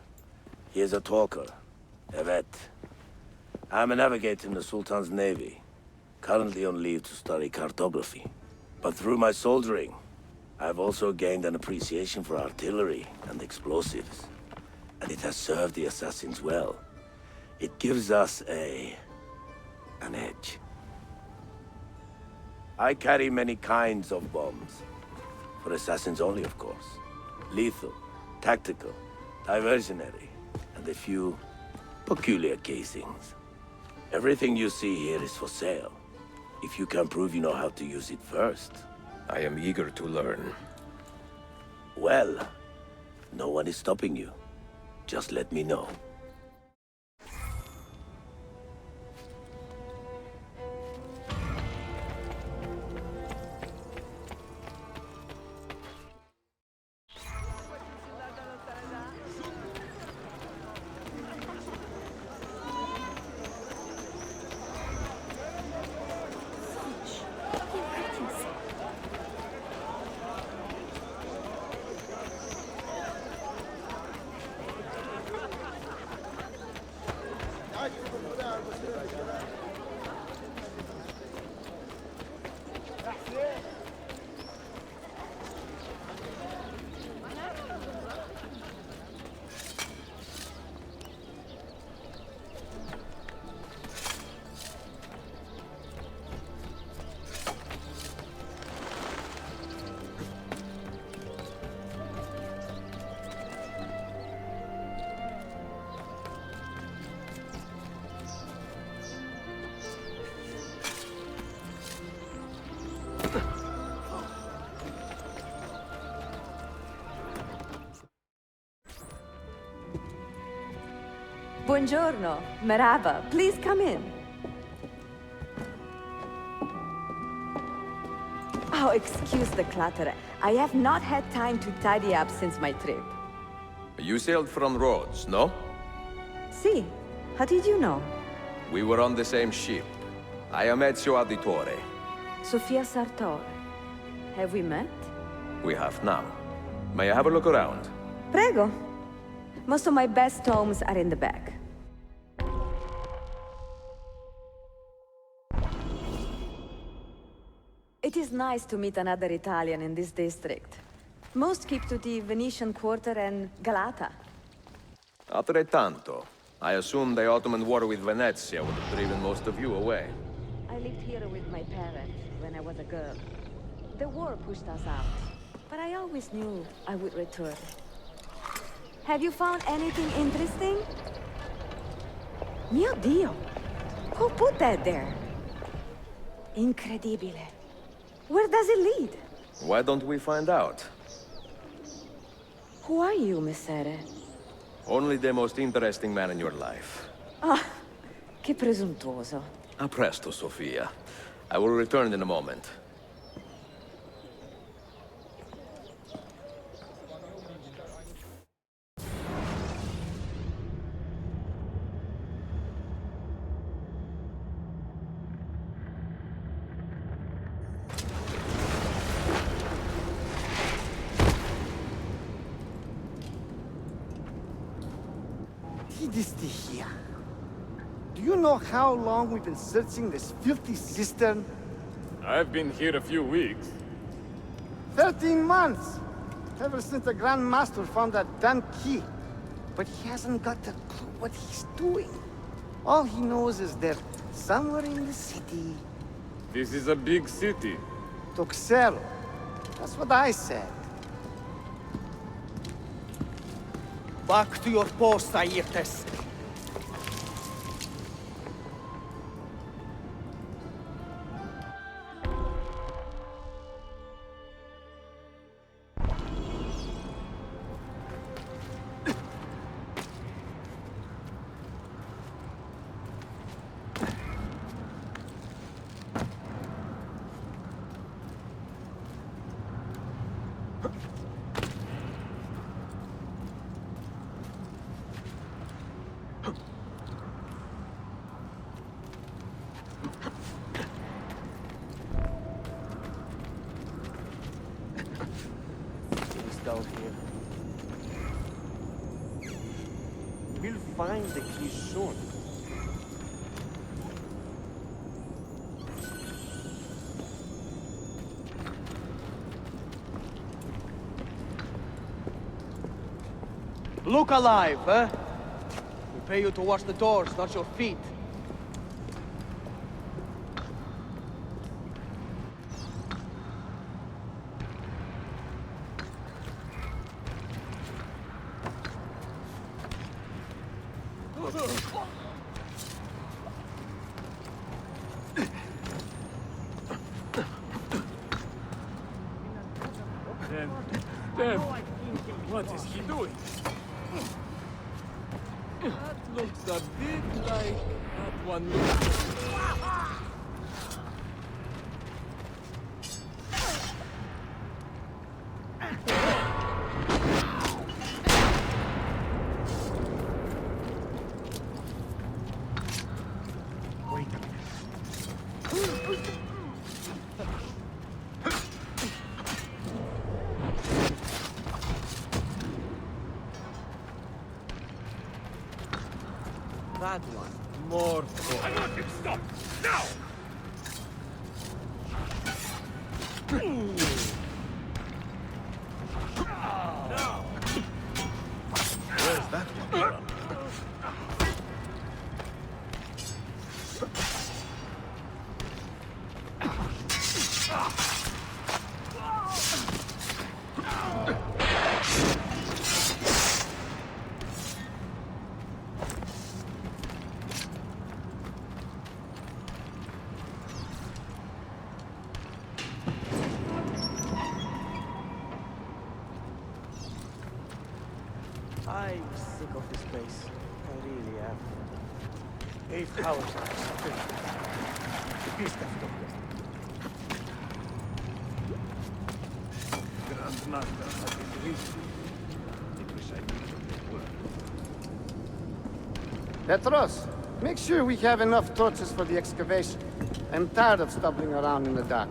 He is a talker. A vet. I'm a navigator in the Sultan's navy. Currently on leave to study cartography. But through my soldiering, I've also gained an appreciation for artillery and explosives. And it has served the assassins well. It gives us an edge. I carry many kinds of bombs. For assassins only, of course. Lethal, tactical, diversionary, and a few peculiar casings. Everything you see here is for sale. If you can prove you know how to use it first. I am eager to learn. Well, No one is stopping you. Just let me know. Buongiorno, merhaba. Please come in. Oh, excuse the clutter. I have not had time to tidy up since my trip. You sailed from Rhodes, no? See, how did you know? We were on the same ship. I am Ezio Auditore. Sofia Sartor. Have we met? We have now. May I have a look around? Prego. Most of my best tomes are in the back. It is nice to meet another Italian in this district. Most keep to the Venetian Quarter and Galata. Altrettanto. I assume the Ottoman war with Venezia would have driven most of you away. I lived here with my parents when I was a girl. The war pushed us out, but I always knew I would return. Have you found anything interesting? Mio Dio! Who put that there? Incredibile. Where does it lead? Why don't we find out? Who are you, Messere? Only the most interesting man in your life. Ah, che presuntuoso. A presto, Sofia. I will return in a moment. Here. Do you know how long we've been searching this filthy cistern? I've been here a few weeks. 13 months! Ever since the Grand Master found that damn key. But he hasn't got a clue what he's doing. All he knows is they're somewhere in the city. This is a big city. Toxero. That's what I said. Back to your post, Aietes. Down here. We'll find the key soon. Look alive, huh? We pay you to watch the doors, not your feet. Dad, what is she doing? That looked a bit like that one looked. That one. More. I want him stopped! Now! Now! Where's that one? I'm sick of this place. I really am. 8 hours of Peace Grandmaster has been reason. I wish I knew the word. Petros, make sure we have enough torches for the excavation. I'm tired of stumbling around in the dark.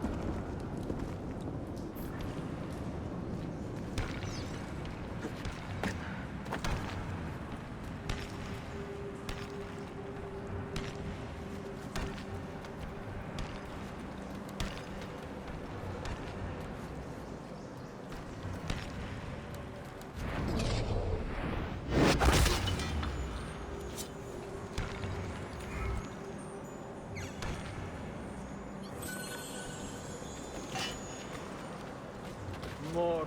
more.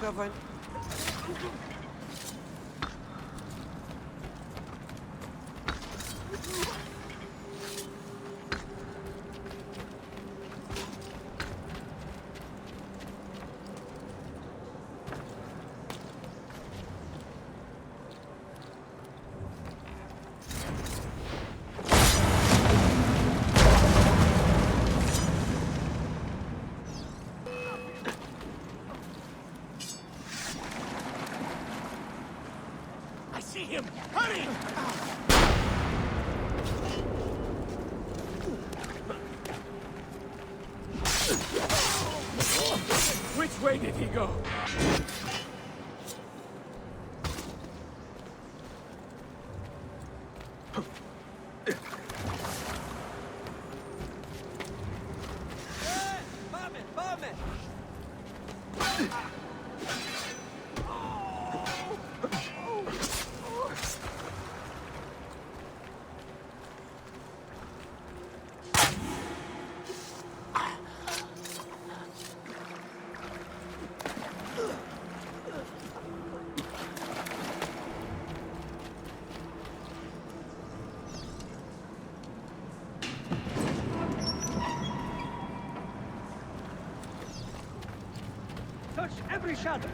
Have See him! Hurry! Which way did he go? Touch every shadow.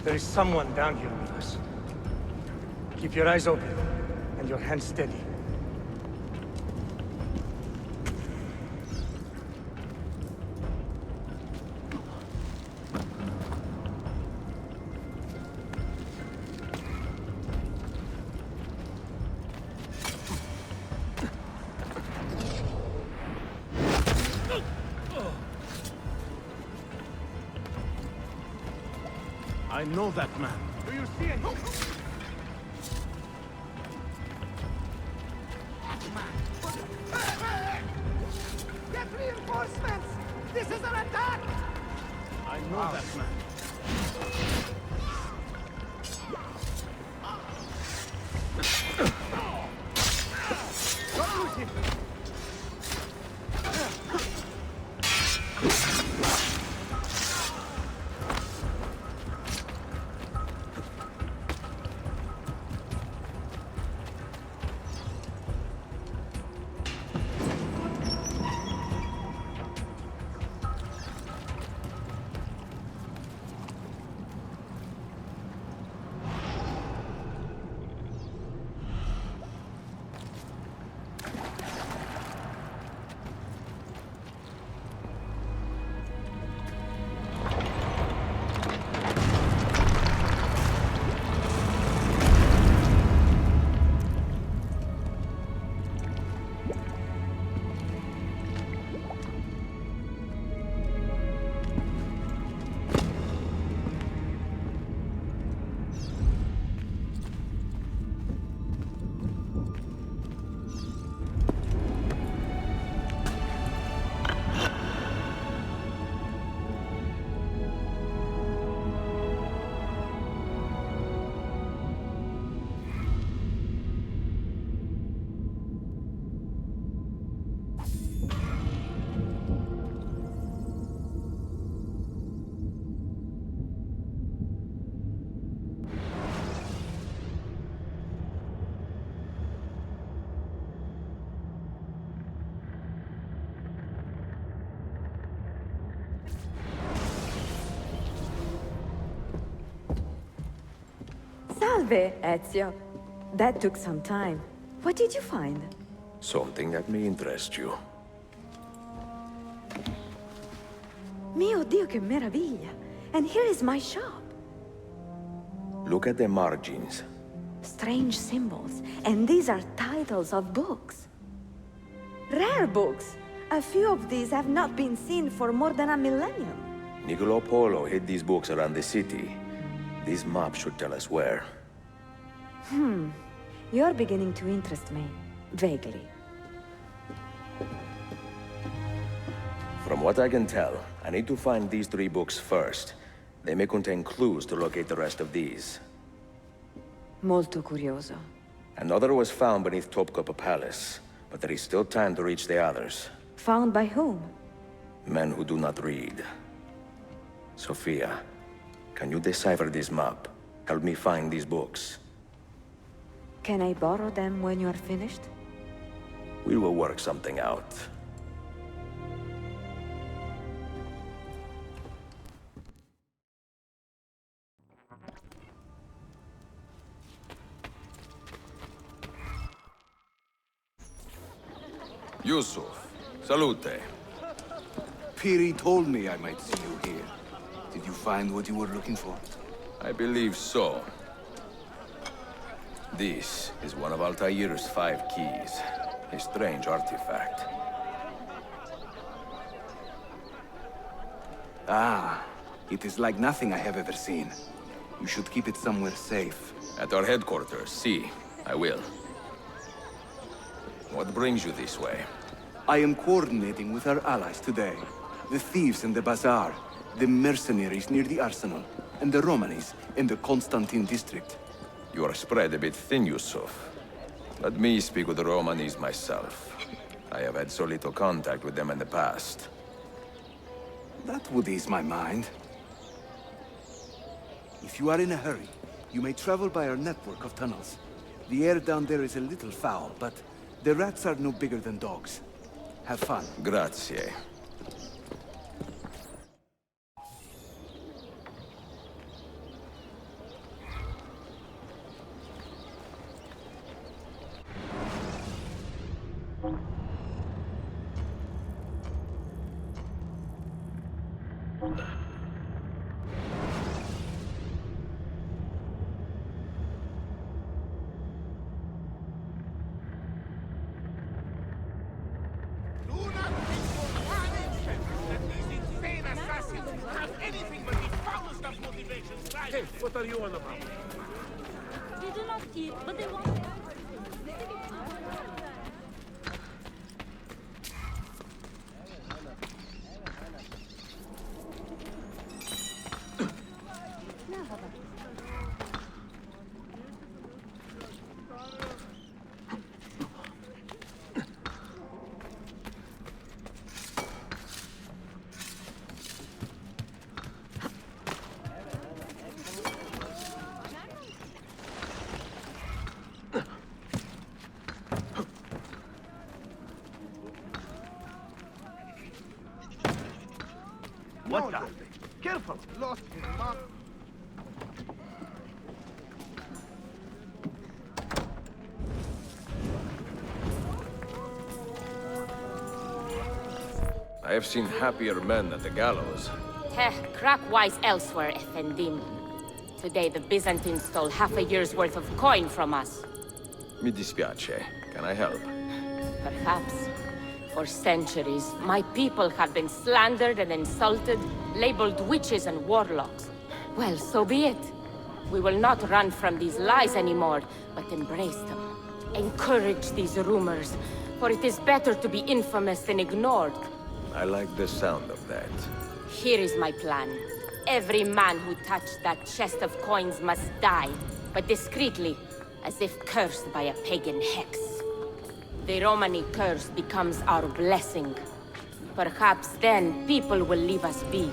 There is someone down here with us. Keep your eyes open and your hands steady. I know that man. Do you see it? Get reinforcements! This is an attack! I know that man. Don't lose him! Salve, Ezio. That took some time. What did you find? Something that may interest you. Mio Dio, che meraviglia! And here is my shop. Look at the margins. Strange symbols, and these are titles of books. Rare books. A few of these have not been seen for more than a millennium. Niccolo Polo hid these books around the city. This map should tell us where. You're beginning to interest me. Vaguely. From what I can tell, I need to find these 3 books first. They may contain clues to locate the rest of these. Molto curioso. Another was found beneath Topkapi Palace, but there is still time to reach the others. Found by whom? Men who do not read. Sophia, can you decipher this map? Help me find these books. Can I borrow them when you're finished? We will work something out. Yusuf, salute. Piri told me I might see you here. Did you find what you were looking for? I believe so. This is one of Altair's 5 keys. A strange artifact. Ah, it is like nothing I have ever seen. You should keep it somewhere safe. At our headquarters, see. I will. What brings you this way? I am coordinating with our allies today. The thieves in the bazaar, the mercenaries near the arsenal, and the Romanis in the Constantine district. You are spread a bit thin, Yusuf. Let me speak with the Romanis myself. I have had so little contact with them in the past. That would ease my mind. If you are in a hurry, you may travel by our network of tunnels. The air down there is a little foul, but the rats are no bigger than dogs. Have fun. Grazie. Have anything but be followers stuff motivations, right? Hey, what are you on about? They do not eat, but they want... What the? Careful! Lost his mark. I have seen happier men at the gallows. Heh, crack wise elsewhere, Effendim. Today the Byzantines stole half a year's worth of coin from us. Mi dispiace. Can I help? Perhaps. For centuries, my people have been slandered and insulted, labeled witches and warlocks. Well, so be it. We will not run from these lies anymore, but embrace them. Encourage these rumors, for it is better to be infamous than ignored. I like the sound of that. Here is my plan. Every man who touched that chest of coins must die, but discreetly, as if cursed by a pagan hex. The Romani curse becomes our blessing. Perhaps then people will leave us be.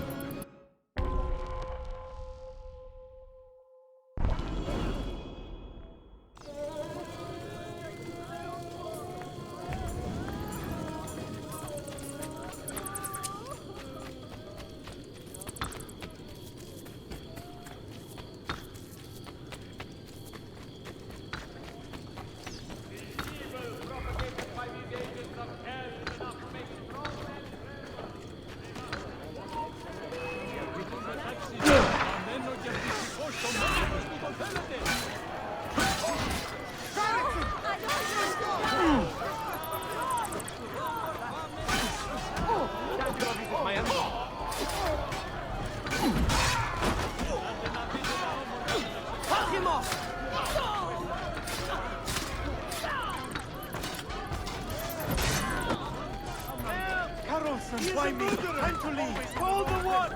Why me? Time to leave! Call the watch!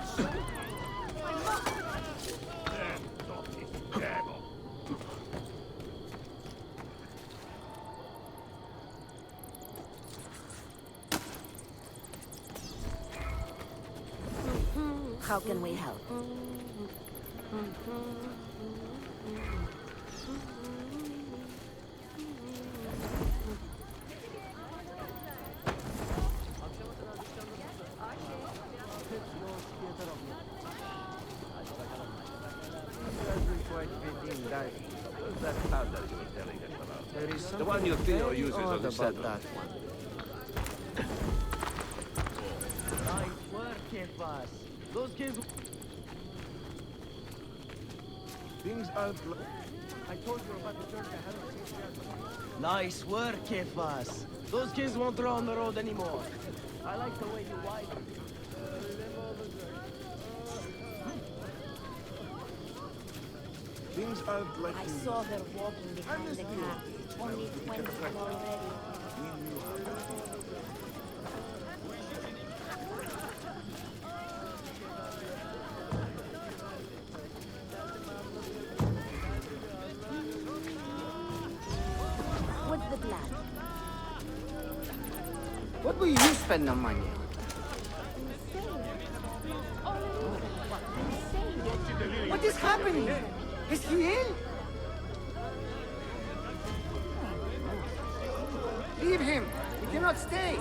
How can we help? The one your Theo uses on the saddle. Nice work, Kefas. Those kids... Things are... I told you about the church ahead of... Nice work, Kefas. Those kids won't throw on the road anymore. I like the way you widen. Things are like... I saw her walking behind the car. Only 20 already. What's the plan? What will you spend the money on? What is happening? Is he ill? Leave him. He cannot stay.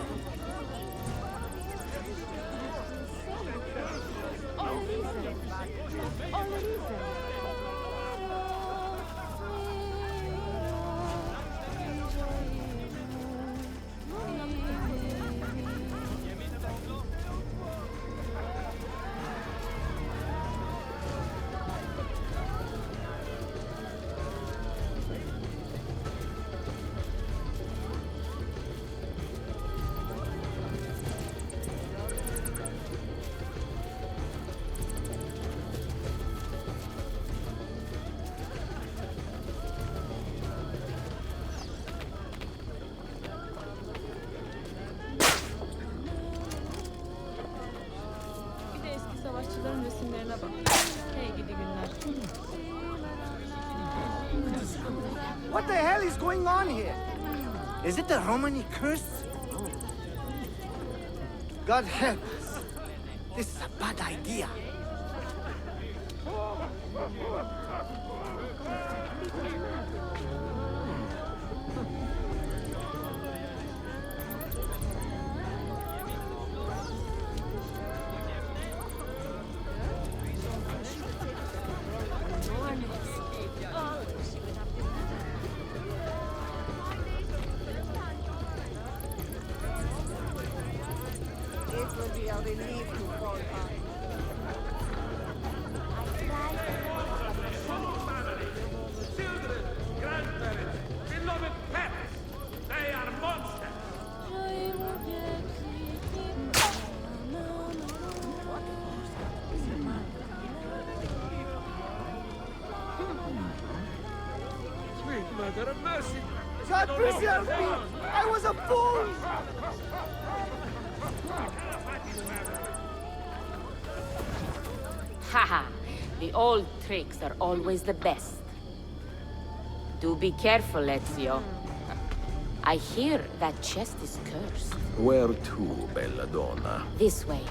What the hell is going on here? Is it the Romani curse? God help us. This is a bad idea. It will be a relief to fall back. Children, grandparents, beloved pets, they are monsters. Sweet Mother of Mercy. God preserve me! I was a fool! Haha, the old tricks are always the best. Do be careful, Ezio. I hear that chest is cursed. Where to, Belladonna? This way.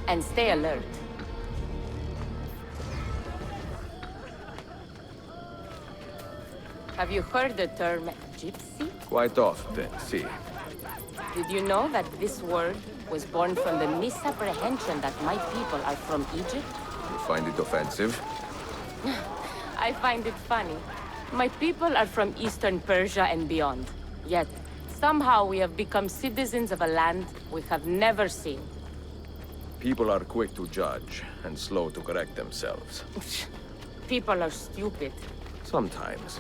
And stay alert. Have you heard the term gypsy? Quite often, see. Did you know that this word was born from the misapprehension that my people are from Egypt? You find it offensive? I find it funny. My people are from Eastern Persia and beyond. Yet, somehow we have become citizens of a land we have never seen. People are quick to judge and slow to correct themselves. People are stupid. Sometimes.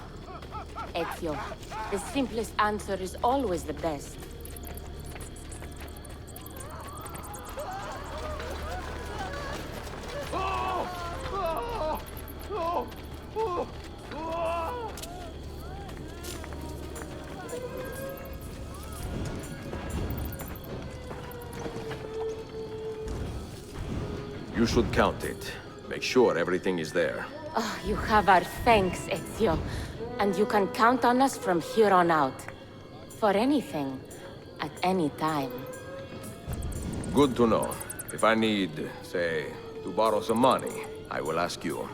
Ezio, the simplest answer is always the best. You should count it. Make sure everything is there. Oh, you have our thanks, Ezio. And you can count on us from here on out. For anything. At any time. Good to know. If I need, say, to borrow some money, I will ask you.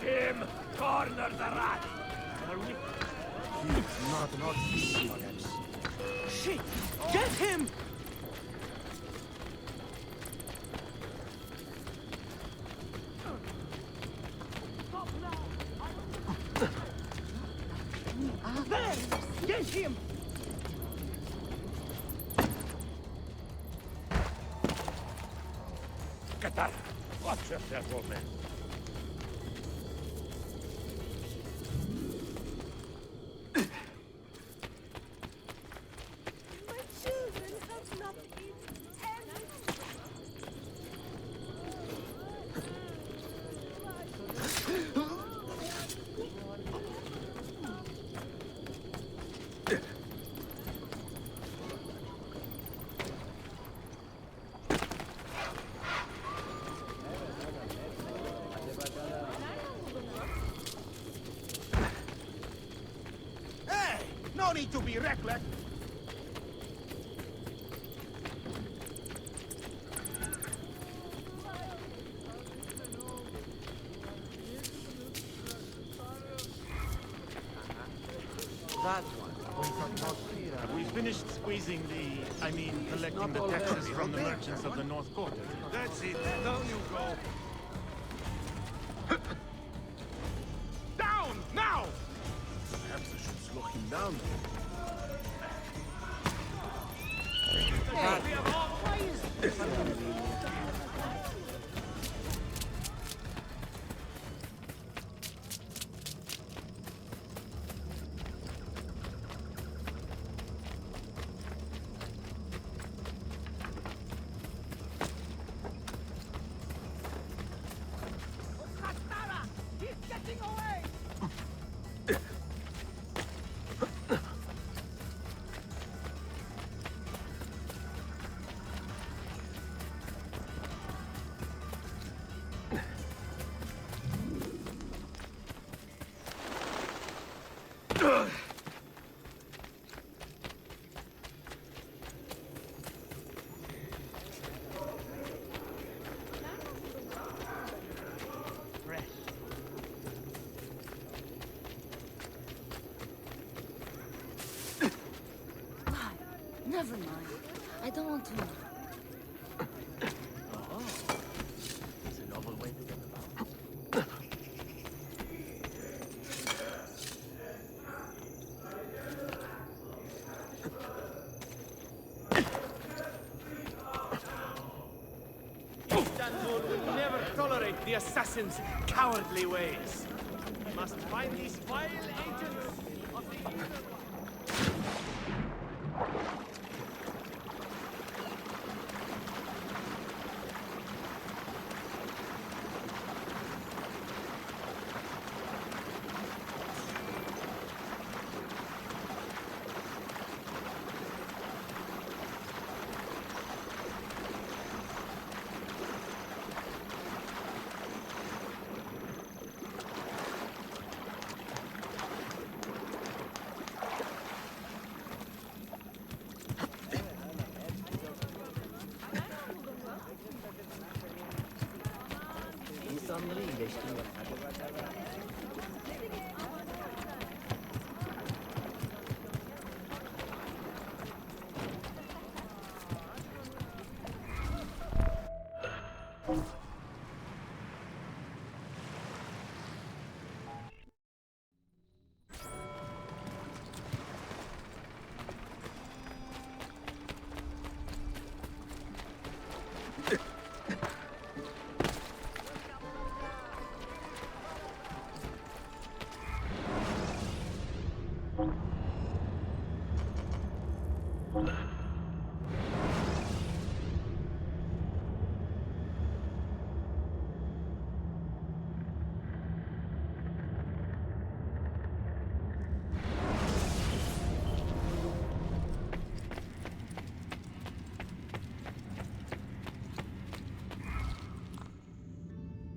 Him! Corner the rat! Not idiots. Shit! Get him! There! Get him! Qatar, watch yourself, old man. No need to be reckless. That one. We from North Korea. finished squeezing collecting the taxes from the merchants of the North Quarter. That's it. Down you go. Down! Now! Perhaps I should slow him down. He's getting away! Never mind. I don't want to. Oh, it's a novel way to get about. Istanbul will never tolerate the assassins' cowardly ways. We must find these vile agents of the Eastern... İnsanları iyileştirmek.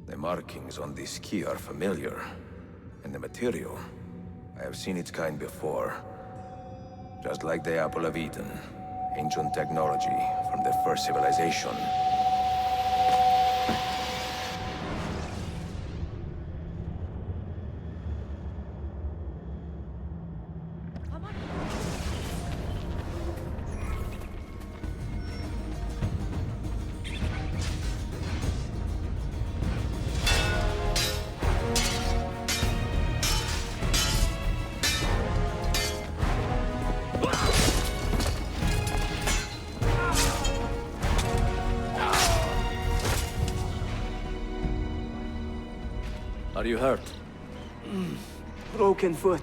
The markings on this key are familiar. And the material, I have seen its kind before. Just like the Apple of Eden, ancient technology from the first civilization. Are you hurt? Broken foot.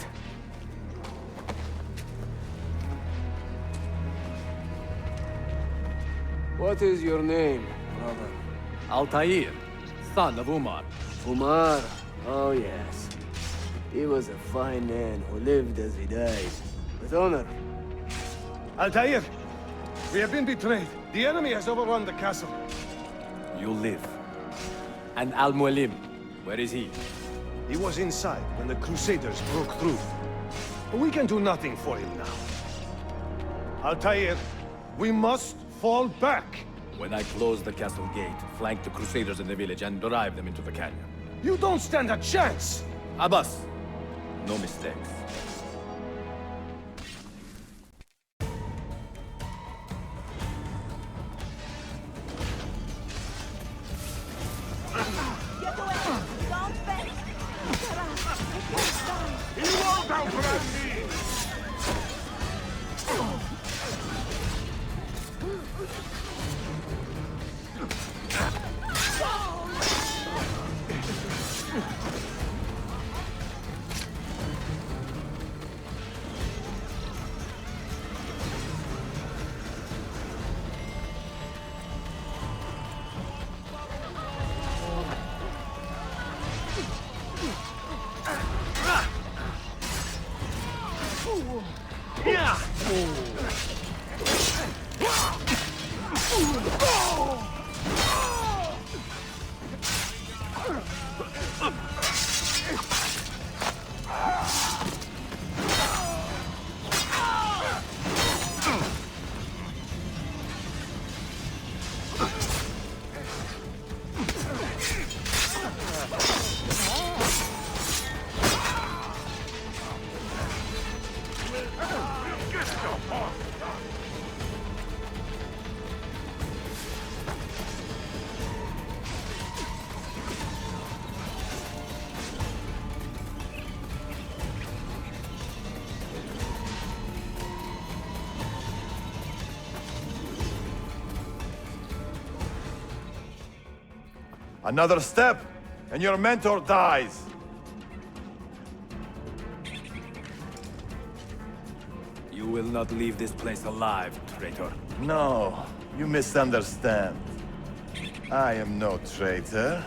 What is your name, brother? Altair, son of Umar. Umar? Oh, yes. He was a fine man who lived as he died. With honor. Altair! We have been betrayed. The enemy has overrun the castle. You live. And Al-Mualim, where is he? He was inside when the Crusaders broke through. But we can do nothing for him now. Altair, we must fall back. When I close the castle gate, flank the Crusaders in the village and drive them into the canyon. You don't stand a chance! Abbas, no mistakes. Another step, and your mentor dies. You will not leave this place alive, traitor. No, you misunderstand. I am no traitor.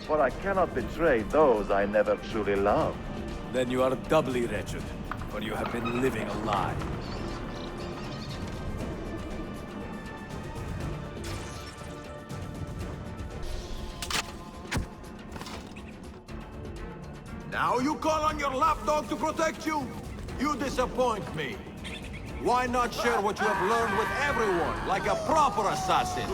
For I cannot betray those I never truly loved. Then you are doubly wretched, for you have been living a lie. Now you call on your lapdog to protect you? You disappoint me. Why not share what you have learned with everyone, like a proper assassin?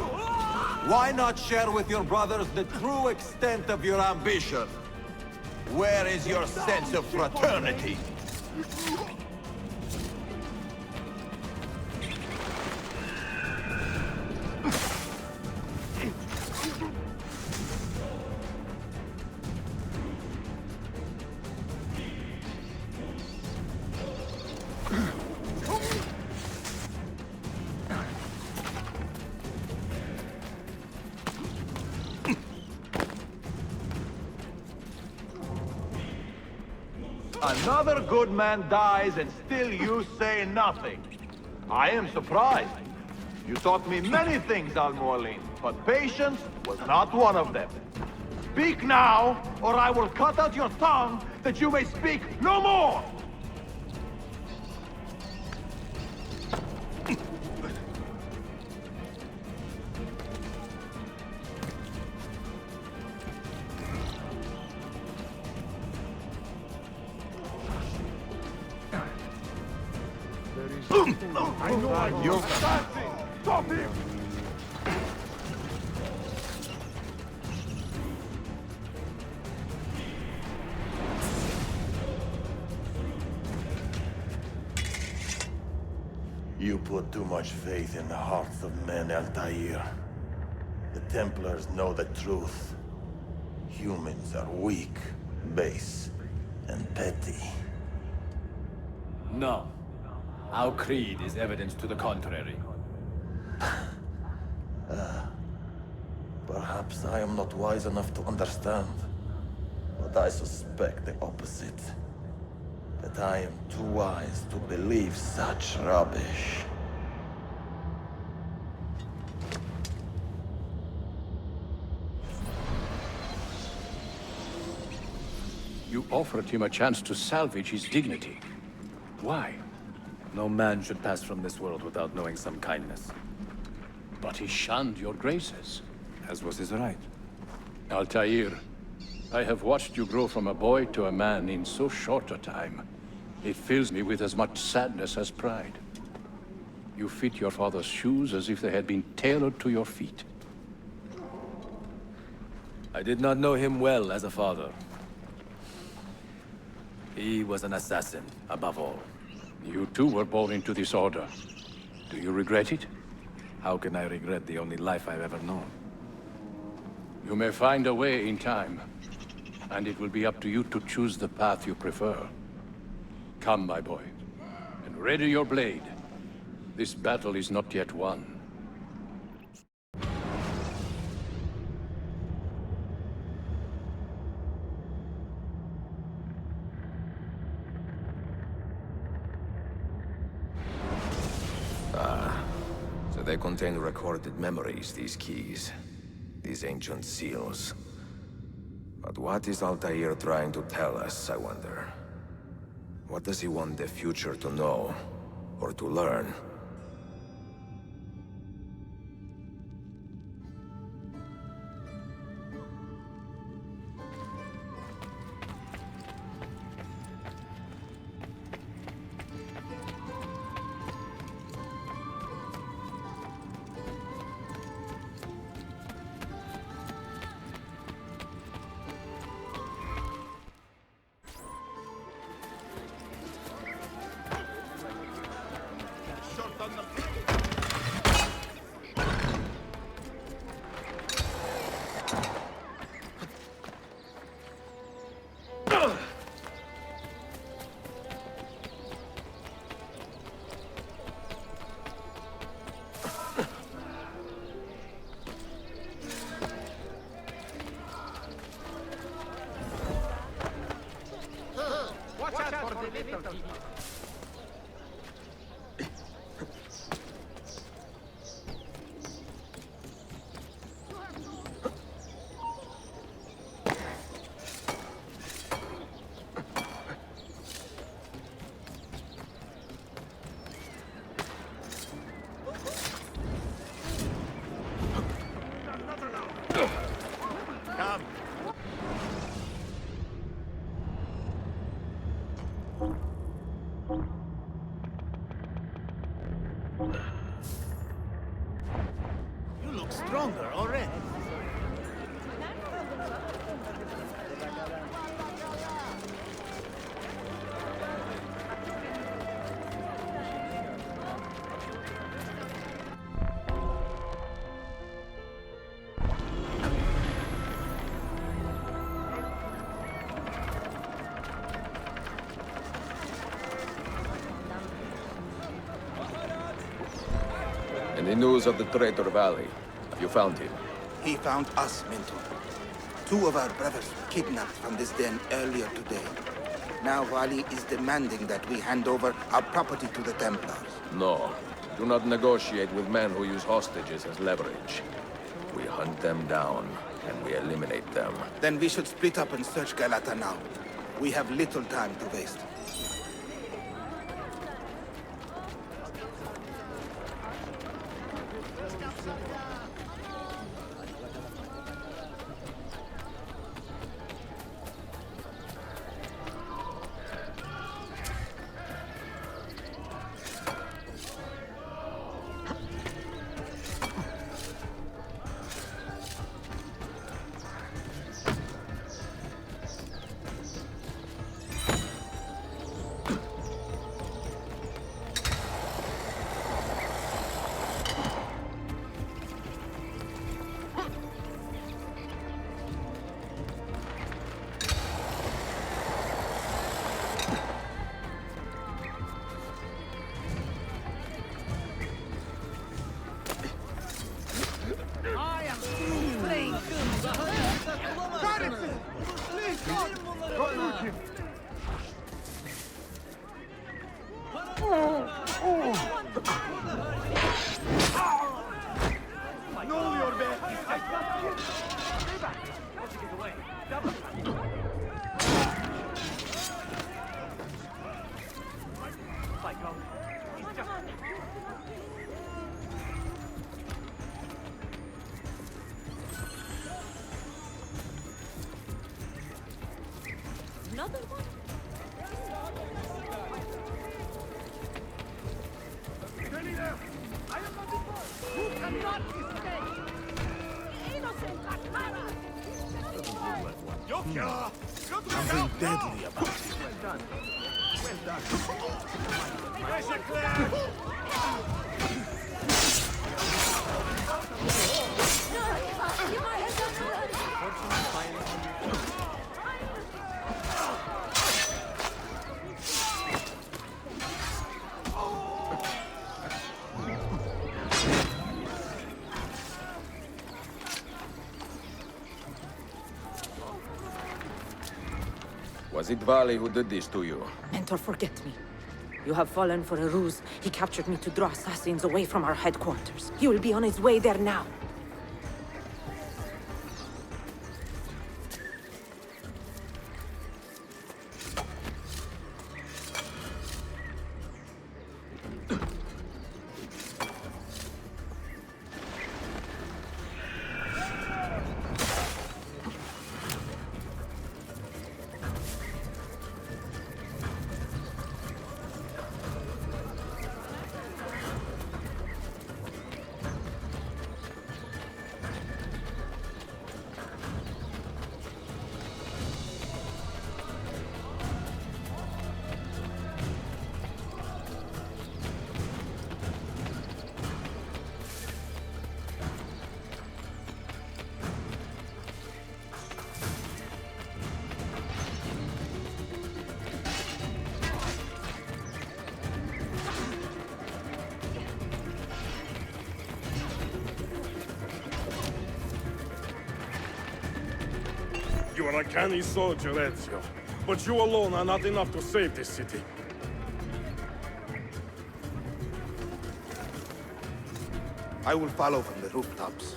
Why not share with your brothers the true extent of your ambition? Where is your sense of fraternity? Another good man dies and still you say nothing. I am surprised. You taught me many things, Al-Mualim, but patience was not one of them. Speak now, or I will cut out your tongue that you may speak no more! I know I Stop him! You put too much faith in the hearts of men, Altair. The Templars know the truth. Humans are weak, base, and petty. No. Our creed is evidence to the contrary. Perhaps I am not wise enough to understand, but I suspect the opposite. That I am too wise to believe such rubbish. You offered him a chance to salvage his dignity. Why? No man should pass from this world without knowing some kindness. But he shunned your graces, as was his right. Altair, I have watched you grow from a boy to a man in so short a time. It fills me with as much sadness as pride. You fit your father's shoes as if they had been tailored to your feet. I did not know him well as a father. He was an assassin, above all. You too were born into this order. Do you regret it? How can I regret the only life I've ever known? You may find a way in time, and it will be up to you to choose the path you prefer. Come, my boy, and ready your blade. This battle is not yet won. So they contain recorded memories, these keys. These ancient seals. But what is Altair trying to tell us, I wonder? What does he want the future to know, or to learn? You look stronger already. Any news of the traitor Valley? Have you found him? He found us, Mentor. 2 of our brothers were kidnapped from this den earlier today. Now Vali is demanding that we hand over our property to the Templars. No. Do not negotiate with men who use hostages as leverage. We hunt them down, and we eliminate them. Then we should split up and search Galata now. We have little time to waste. Another one? You cannot escape! Innocent Katara! Something deadly about it. Well done. Well done. Pressure clear! Was it Vali who did this to you? Mentor, forget me. You have fallen for a ruse. He captured me to draw assassins away from our headquarters. He will be on his way there now. You are a canny soldier, Ezio. But you alone are not enough to save this city. I will follow from the rooftops.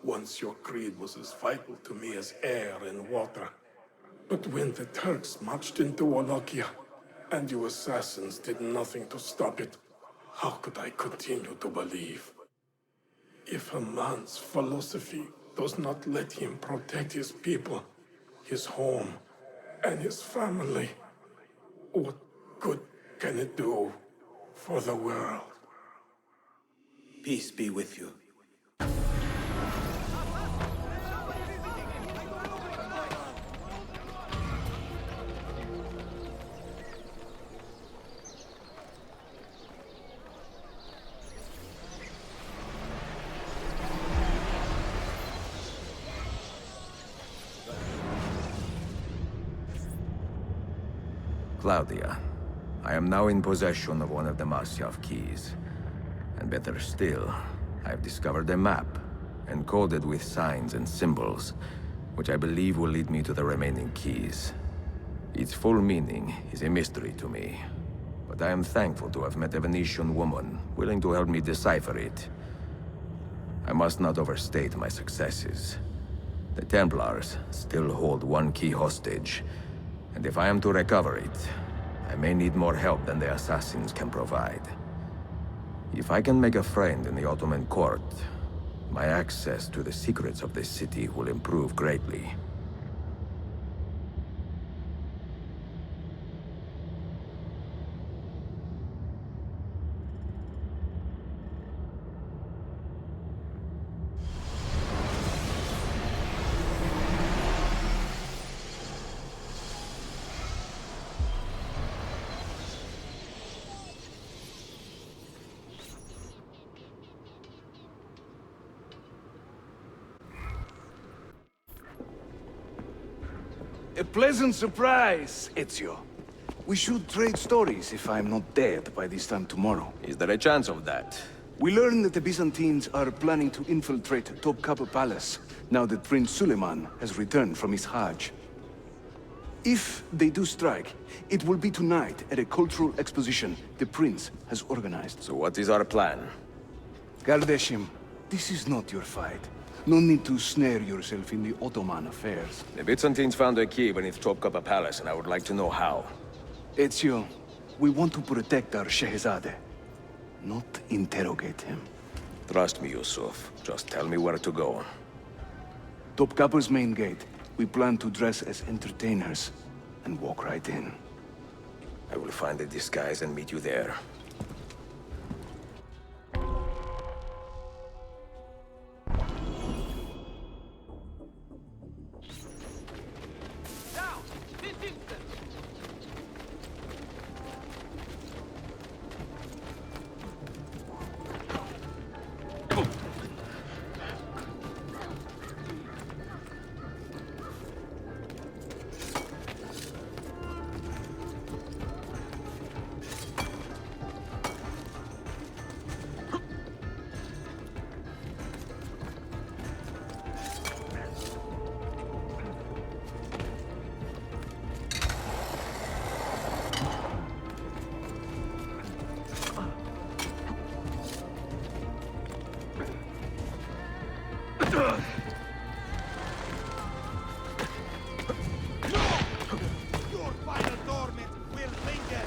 Once your creed was as vital to me as air and water. But when the Turks marched into Wallachia, and you assassins did nothing to stop it, how could I continue to believe? If a man's philosophy does not let him protect his people, his home, and his family, what good can it do for the world? Peace be with you. Claudia, I am now in possession of one of the Masyaf keys. And better still, I've discovered a map, encoded with signs and symbols, which I believe will lead me to the remaining keys. Its full meaning is a mystery to me, but I am thankful to have met a Venetian woman willing to help me decipher it. I must not overstate my successes. The Templars still hold one key hostage, and if I am to recover it, I may need more help than the assassins can provide. If I can make a friend in the Ottoman court, my access to the secrets of this city will improve greatly. A pleasant surprise, Ezio. We should trade stories if I'm not dead by this time tomorrow. Is there a chance of that? We learn that the Byzantines are planning to infiltrate Topkapi Palace, now that Prince Suleiman has returned from his Hajj. If they do strike, it will be tonight at a cultural exposition the prince has organized. So what is our plan? Gardeshim, this is not your fight. No need to snare yourself in the Ottoman affairs. The Byzantines found a key beneath Topkapi Palace, and I would like to know how. Ezio, we want to protect our Shehzade, not interrogate him. Trust me, Yusuf. Just tell me where to go. Topkapi's main gate. We plan to dress as entertainers and walk right in. I will find a disguise and meet you there. Your final torment will linger.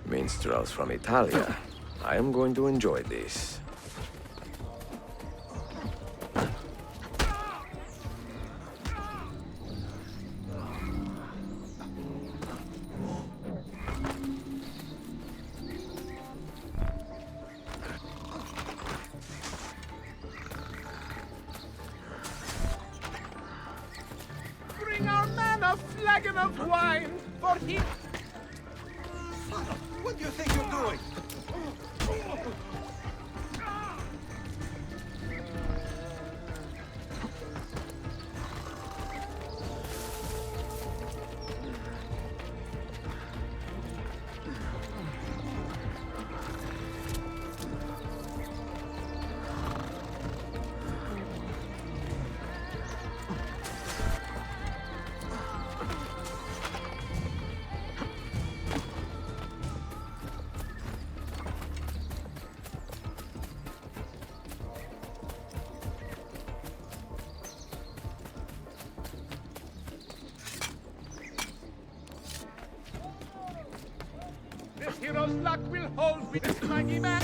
Minstrels from Italia. I am going to enjoy this. flagon of wine for him. Father, what do you think you're doing? This hero's luck will hold with this mighty man.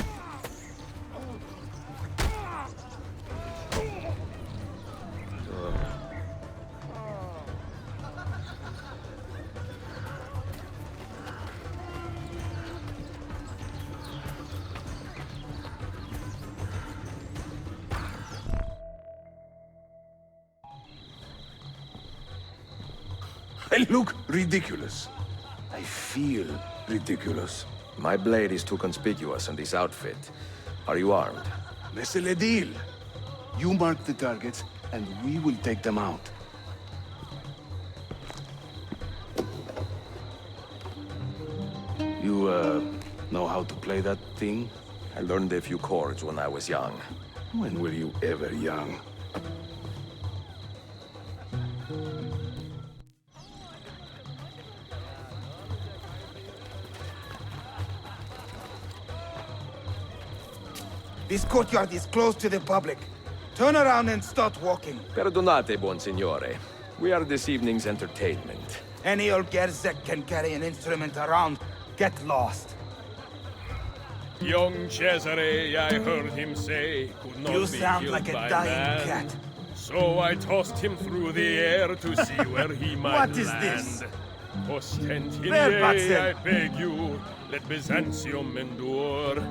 I look ridiculous. I feel ridiculous. My blade is too conspicuous in this outfit. Are you armed? C'est le deal. You mark the targets, and we will take them out. You, know how to play that thing? I learned a few chords when I was young. When were you ever young? This courtyard is closed to the public. Turn around and start walking. Perdonate, buon signore. We are this evening's entertainment. Any old Gerzek can carry an instrument around. Get lost. Young Cesare, I heard him say, could not You be sound killed like a by dying man. cat. So I tossed him through the air to see where he might What is land. this? Ostentinie, Verpatzen. I beg you, let Byzantium endure.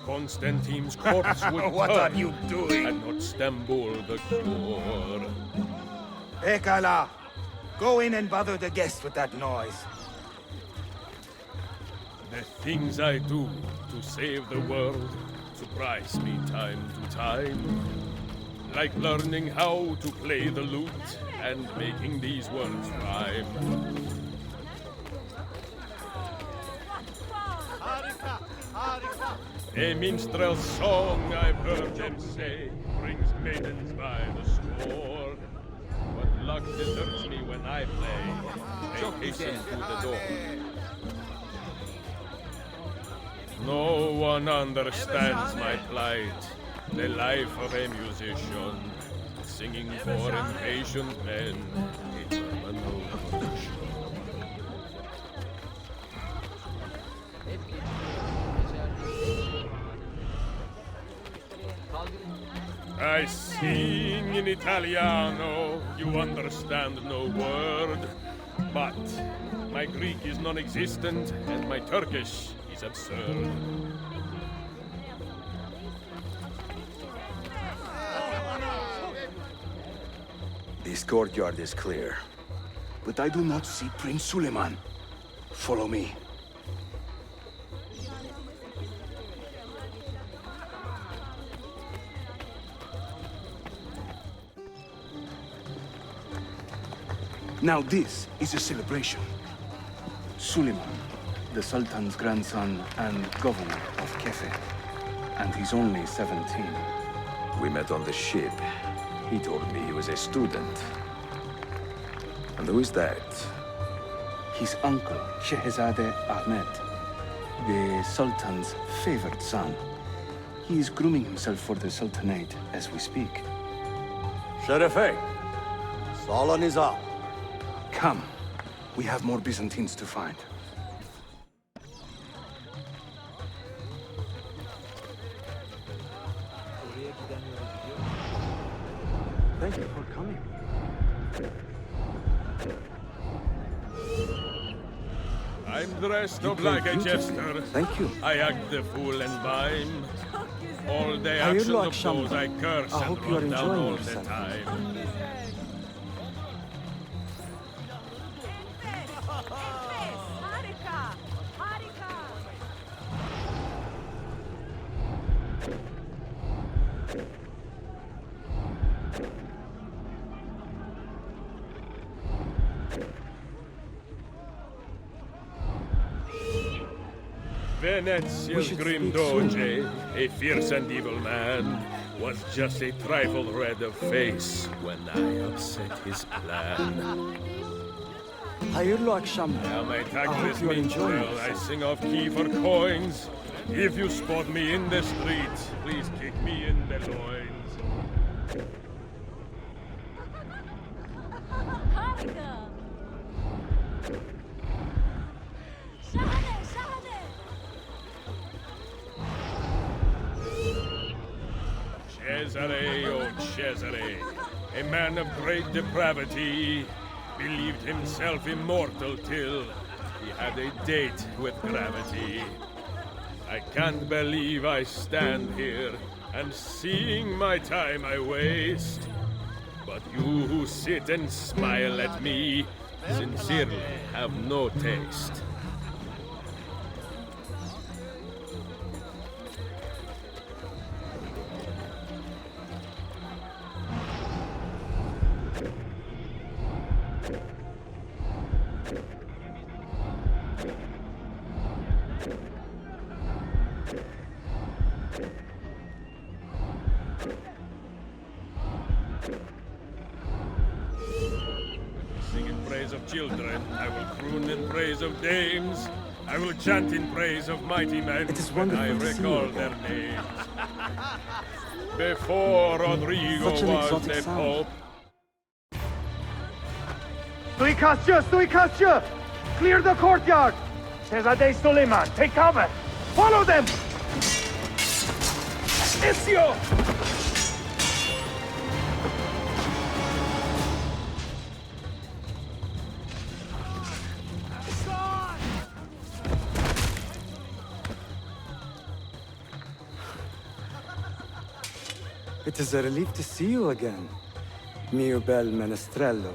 Constantine's corpse would What turn, are you doing? and not Stambul the cure. Pekala, go in and bother the guests with that noise. The things I do to save the world surprise me time to time. Like learning how to play the lute and making these words rhyme. A minstrel's song, I've heard them say, brings maidens by the score. But luck deserts me when I play. They hasten to the door. No one understands my plight, the life of a musician, singing for impatient men, a terminal condition. I sing in Italiano, you understand no word, but my Greek is non-existent and my Turkish is absurd. This courtyard is clear. But I do not see Prince Suleiman. Follow me. Now this is a celebration. Suleiman, the Sultan's grandson and governor of Kefe. And he's only 17. We met on the ship. He told me he was a student. And who is that? His uncle, Shehzade Ahmed, the Sultan's favored son. He is grooming himself for the Sultanate as we speak. Sherife, Sala Nizam. Come. We have more Byzantines to find. Thank you for coming. I'm dressed up like a jester. Thank you. I act the fool and mime. All the Hayırlı actions of akşamlar. those I curse I and hope you are run down enjoying all the yourself. time. Venezia's should grim speak soon. doge, a fierce and evil man, was just a trifle red of face when I upset his plan. Hayırlı akşamlar. Now my I hope tactless you are enjoying minstrel, I yourself. sing off key for coins. If you spot me in the street, please kick me in the loins. Harika. Şahane, şahane. Cesare, oh Cesare, a man of great depravity, believed himself immortal till he had a date with gravity. I can't believe I stand here and seeing my time I waste. But you who sit and smile at me sincerely have no taste. Sing in praise of children, I will croon in praise of dames, I will chant in praise of mighty men It is when I wonderful to see recall you their again. names. Before Rodrigo Such an was exotic the sound. Pope, Suikastya! Clear the courtyard! Cesade Suleiman, take cover! Follow them! Ezio! It is a relief to see you again, mio bel menestrello.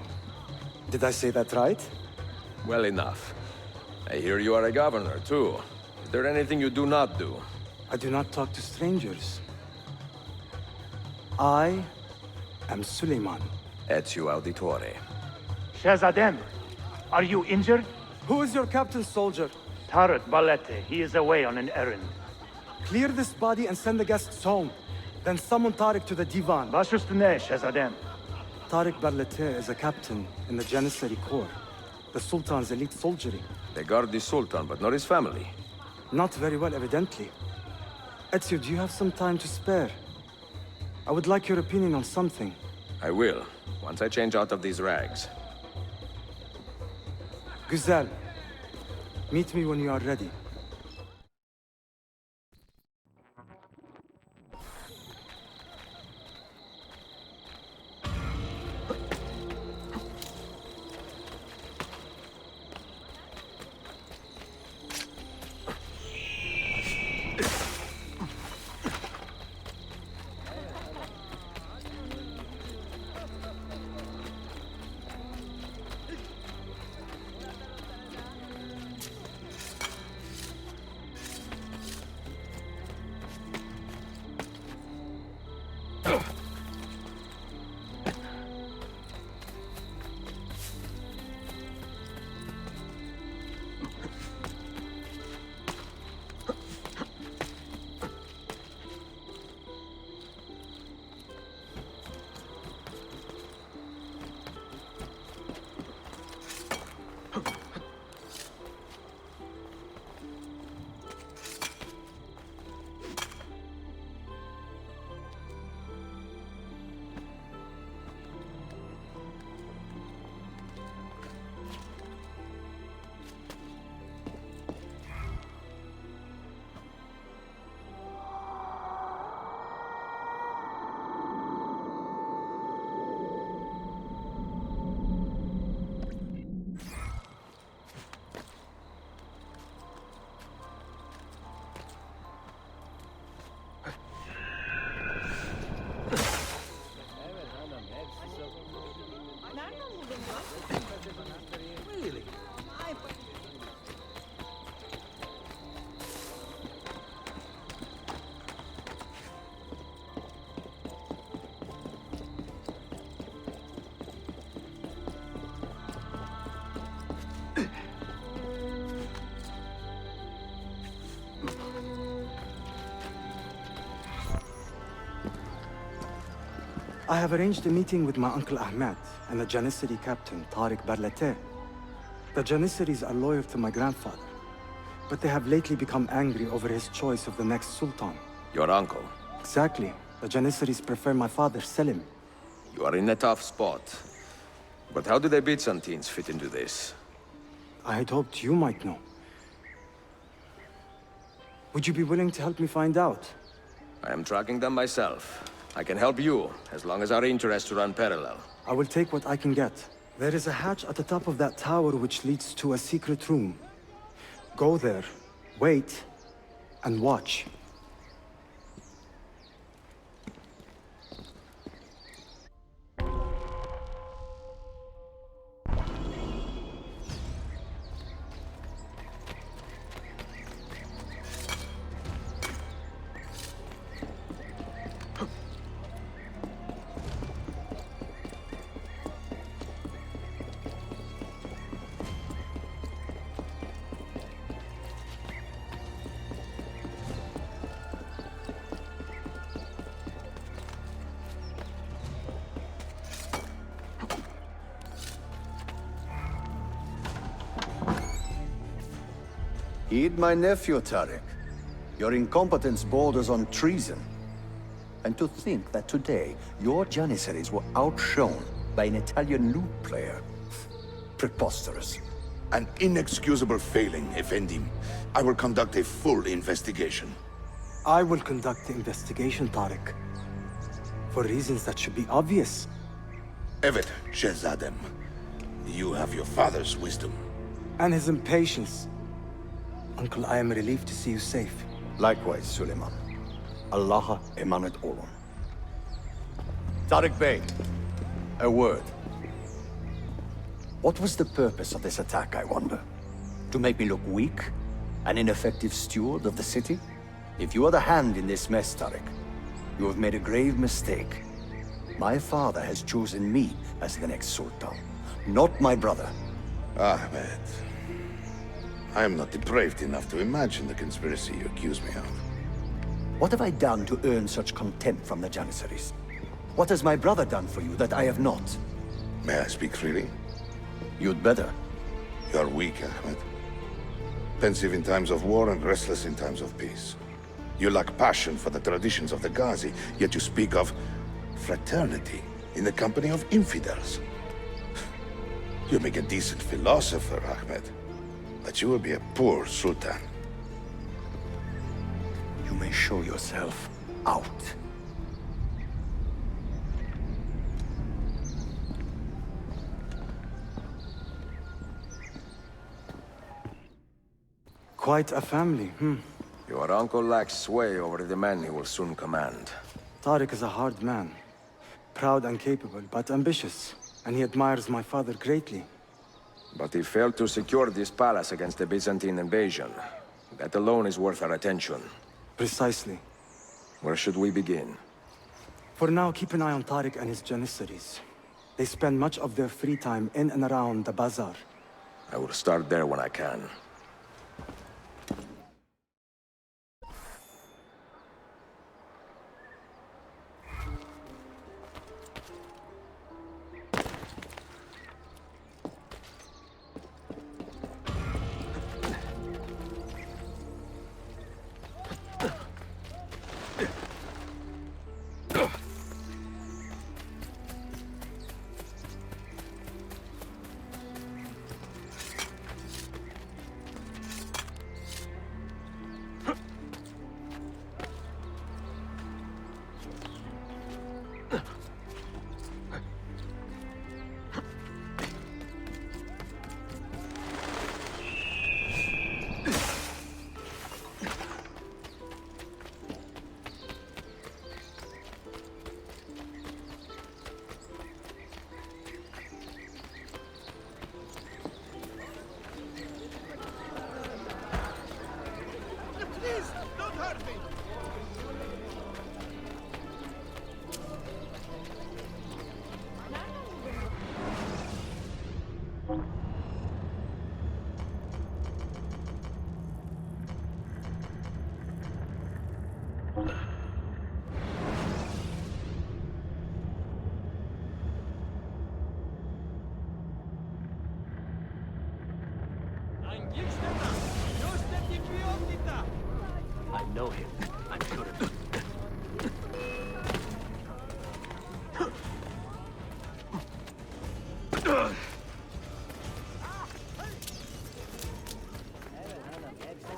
Did I say that right? Well enough. I hear you are a governor, too. Is there anything you do not do? I do not talk to strangers. I am Suleiman. Ezio Auditore. Shahzadem, are you injured? Who is your captain, soldier? Tarat Balete, he is away on an errand. Clear this body and send the guests home. Then summon Tariq to the divan. Bashustane, Shahzadem. Tariq Barlete is a captain in the Janissary Corps, the Sultan's elite soldiery. They guard the Sultan, but not his family. Not very well, evidently. Ezio, do you have some time to spare? I would like your opinion on something. I will, once I change out of these rags. Güzel. Meet me when you are ready. I have arranged a meeting with my Uncle Ahmed and the Janissary captain, Tariq Barlate. The Janissaries are loyal to my grandfather, but they have lately become angry over his choice of the next Sultan. Your uncle? Exactly. The Janissaries prefer my father, Selim. You are in a tough spot. But how do the Byzantines fit into this? I had hoped you might know. Would you be willing to help me find out? I am tracking them myself. I can help you, as long as our interests run parallel. I will take what I can get. There is a hatch at the top of that tower which leads to a secret room. Go there, wait, and watch. Heed my nephew, Tariq. Your incompetence borders on treason. And to think that today, your Janissaries were outshone by an Italian lute player. Preposterous. An inexcusable failing, Effendim. I will conduct a full investigation. I will conduct the investigation, Tariq. For reasons that should be obvious. Evet, Shehzadem. You have your father's wisdom. And his impatience. Uncle, I am relieved to see you safe. Likewise, Suleiman. Allah emanet olun. Tariq Bey, a word. What was the purpose of this attack, I wonder? To make me look weak? An ineffective steward of the city? If you are the hand in this mess, Tariq, you have made a grave mistake. My father has chosen me as the next Sultan, not my brother. Ahmed. I am not depraved enough to imagine the conspiracy you accuse me of. What have I done to earn such contempt from the Janissaries? What has my brother done for you that I have not? May I speak freely? You'd better. You are weak, Ahmed. Pensive in times of war and restless in times of peace. You lack passion for the traditions of the Ghazi, yet you speak of fraternity in the company of infidels. You make a decent philosopher, Ahmed. But you will be a poor Sultan. You may show yourself out. Quite a family, Your uncle lacks sway over the men he will soon command. Tariq is a hard man. Proud and capable, but ambitious. And he admires my father greatly. But he failed to secure this palace against the Byzantine invasion. That alone is worth our attention. Precisely. Where should we begin? For now, keep an eye on Tariq and his Janissaries. They spend much of their free time in and around the bazaar. I will start there when I can. I know him. I'm sure of it.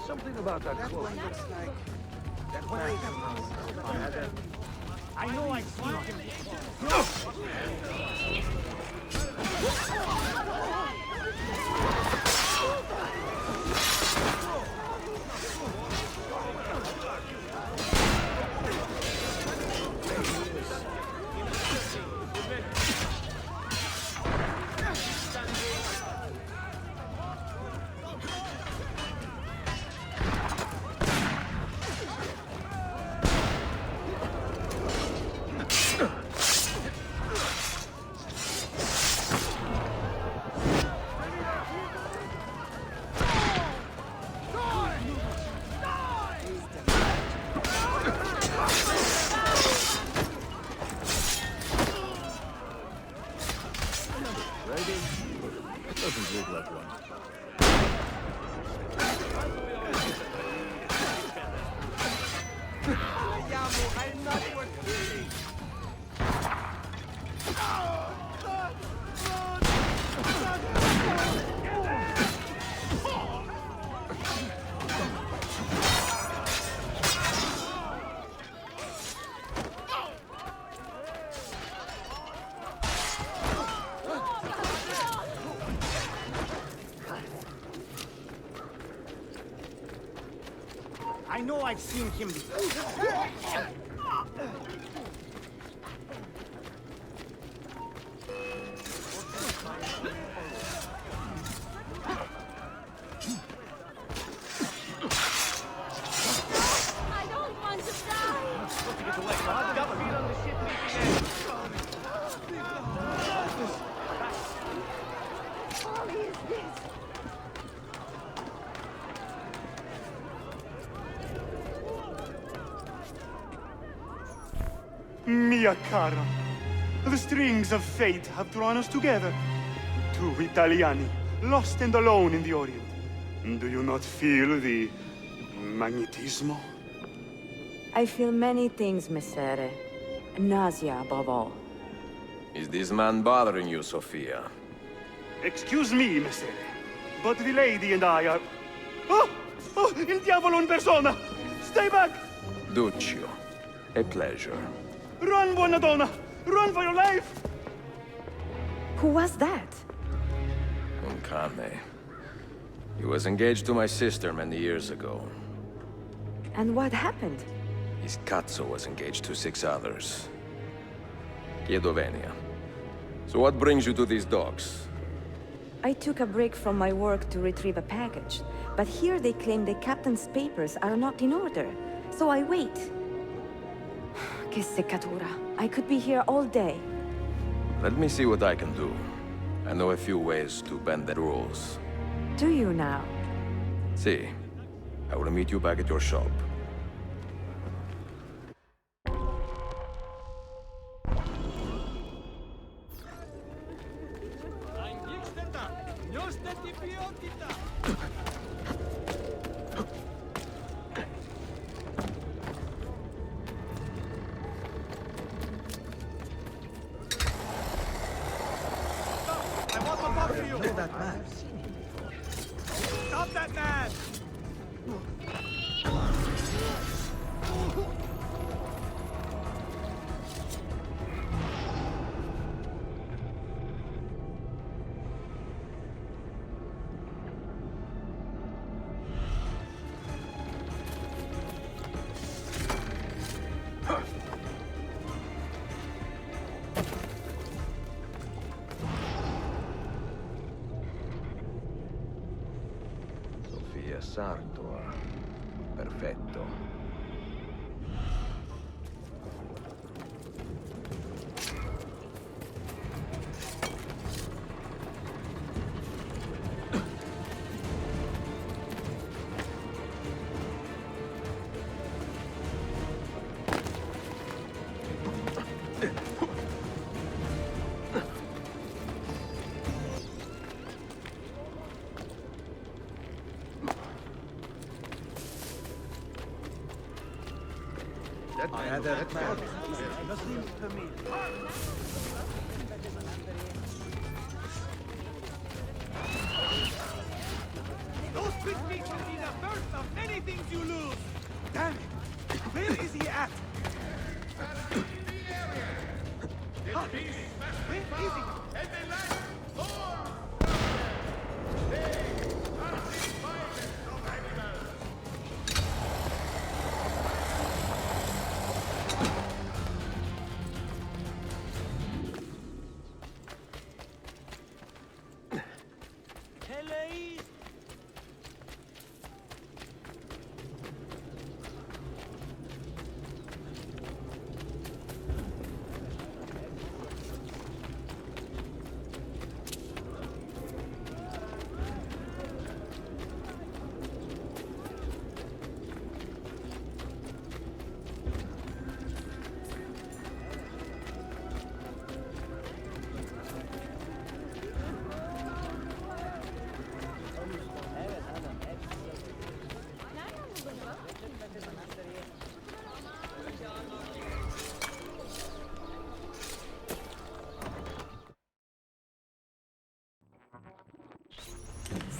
Something about that cloak. One looks like... That one I know I saw him. Doesn't look like one. I'm not worth killing. I know I've seen him before. I don't want to die! Supposed to get away. I've got feet on the ship leaking in. What is this? Mia cara, the strings of fate have drawn us together. Two Italiani, lost and alone in the Orient. Do you not feel the magnetismo? I feel many things, Messere. Nausea above all. Is this man bothering you, Sophia? Excuse me, Messere, but the lady and I are... Oh! Oh, il diavolo in persona! Stay back! Duccio, a pleasure. Run, buona donna! Run for your life! Who was that? Uncane. He was engaged to my sister many years ago. And what happened? His Cazzo was engaged to 6 others. Chiedovenia. So what brings you to these docks? I took a break from my work to retrieve a package, but here they claim the captain's papers are not in order, so I wait. Che seccatura. I could be here all day. Let me see what I can do. I know a few ways to bend the rules. Do you now? See, I will meet you back at your shop. That man. Stop that man! Sartor. Perfetto. Those picnics will be the first of many things you lose! Damn it! Where is he at? Huh? Where is he?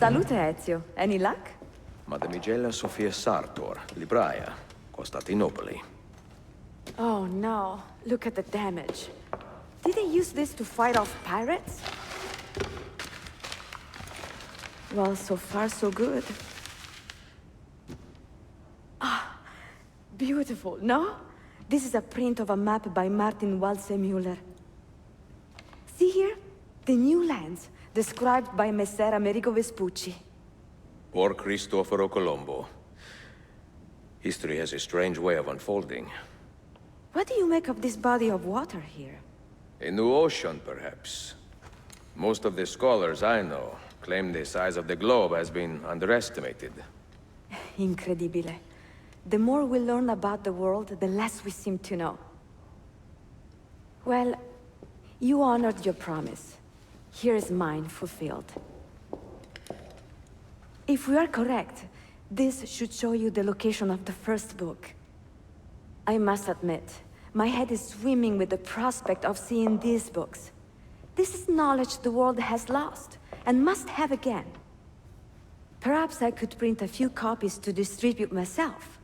Salute, Ezio. Any luck? Mademoiselle Sophia Sartor, Libraia, Costantinopoli. Oh no, look at the damage. Did they use this to fight off pirates? Well, so far so good. Ah, beautiful, no? This is a print of a map by Martin Waldseemüller. See here? The new lands, described by Messer Amerigo Vespucci. Or Cristoforo Colombo. History has a strange way of unfolding. What do you make of this body of water here? A new ocean, perhaps. Most of the scholars I know claim the size of the globe has been underestimated. Incredibile. The more we learn about the world, the less we seem to know. Well, you honored your promise. Here is mine fulfilled. If we are correct, this should show you the location of the first book. I must admit, my head is swimming with the prospect of seeing these books. This is knowledge the world has lost, and must have again. Perhaps I could print a few copies to distribute myself.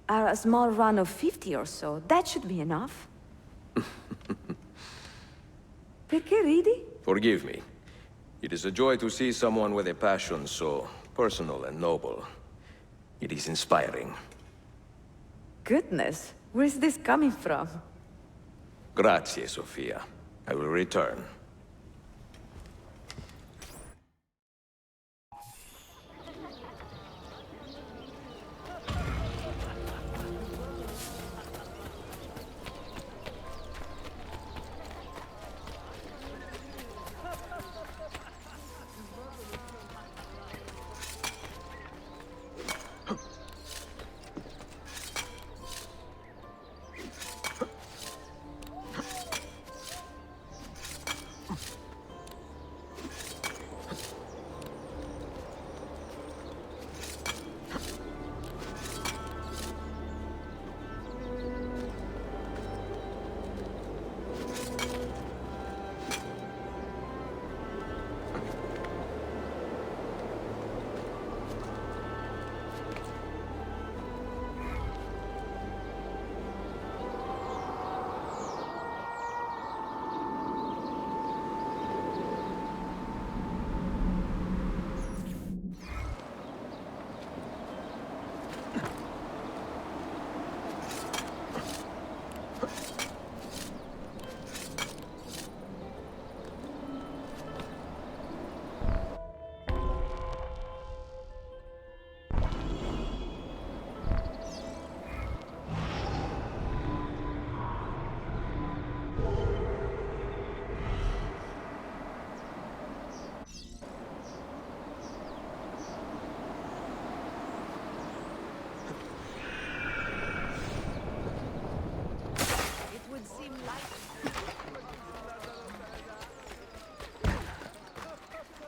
A small run of 50 or so, that should be enough. Perché ridi? Forgive me. It is a joy to see someone with a passion so personal and noble. It is inspiring. Goodness, where is this coming from? Grazie, Sophia. I will return.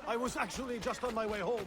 I was actually just on my way home.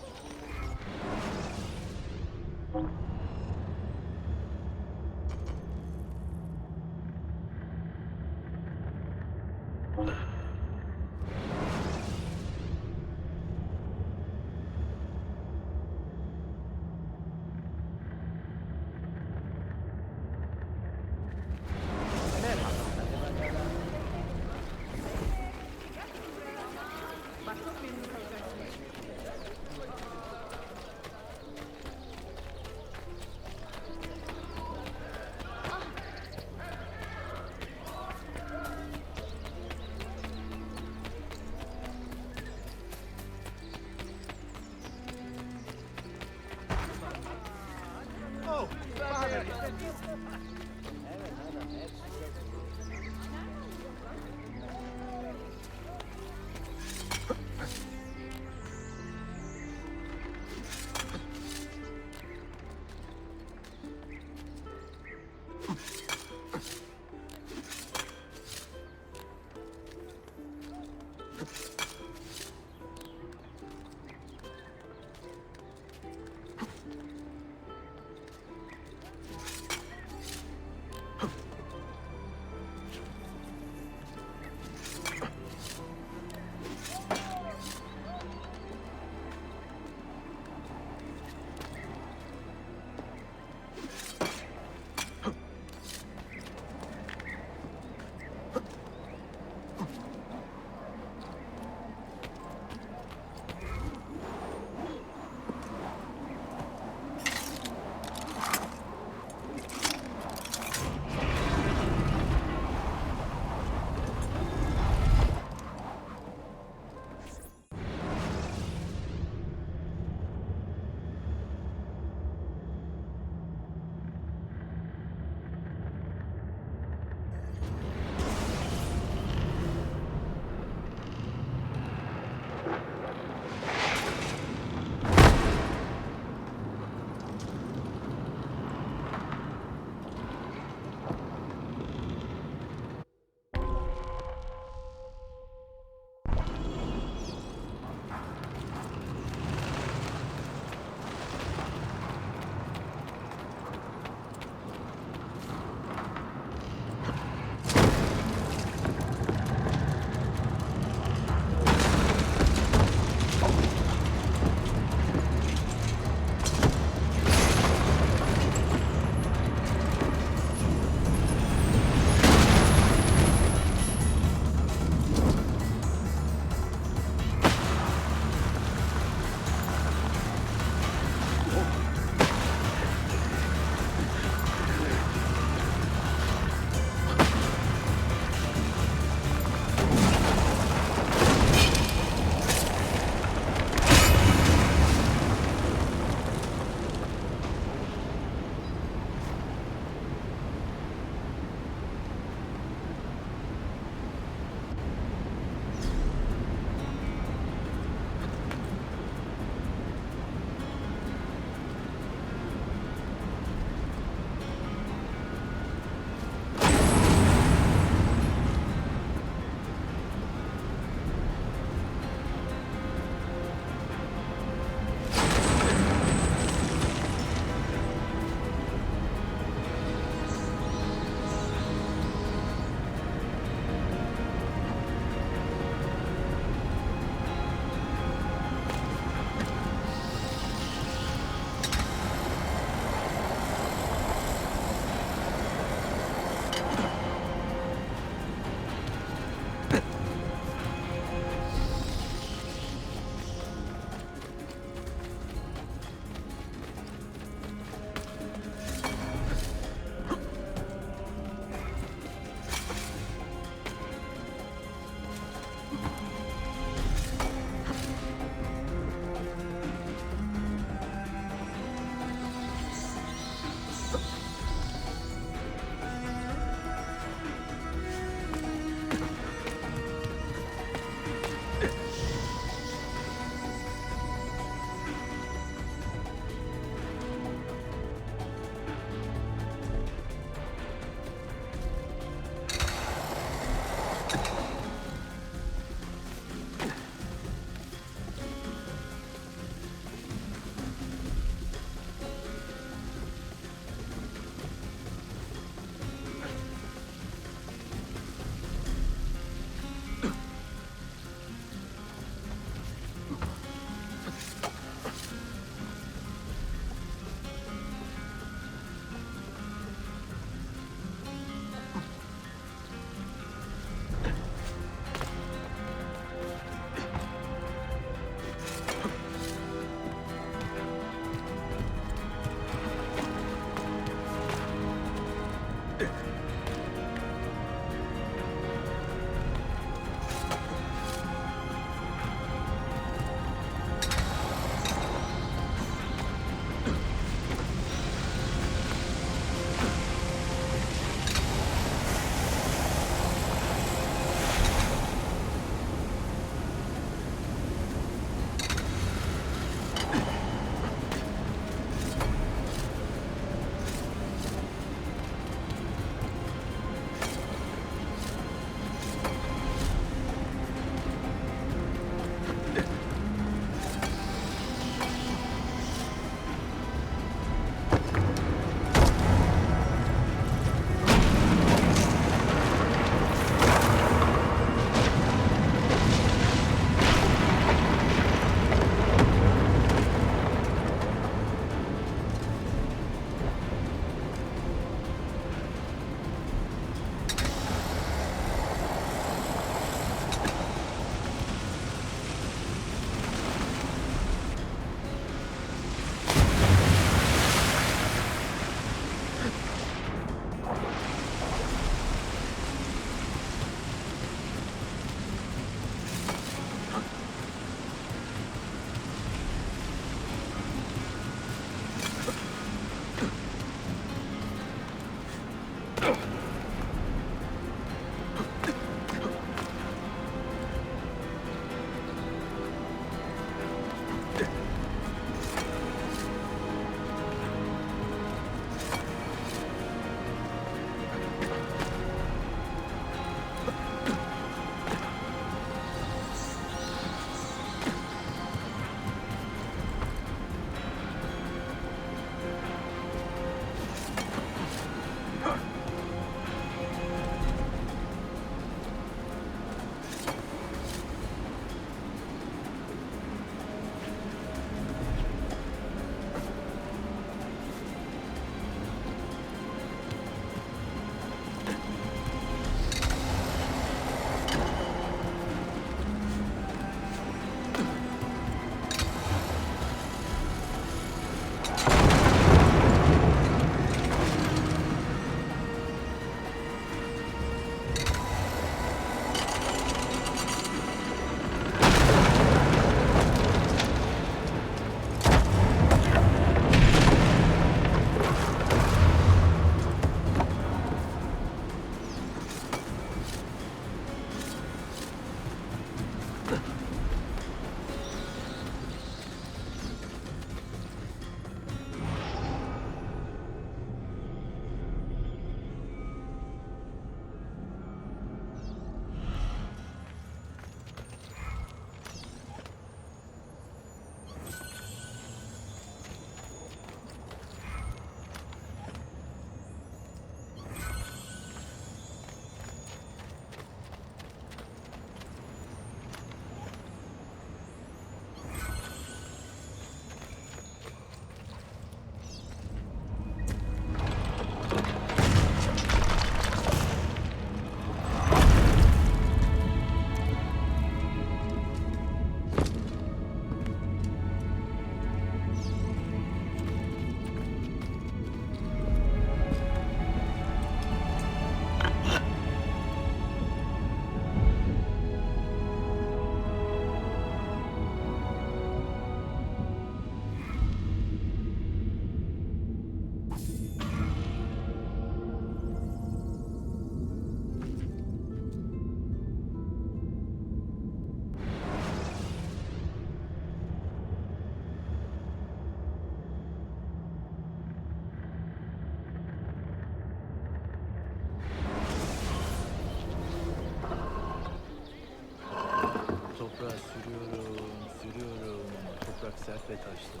sert ve taşlı.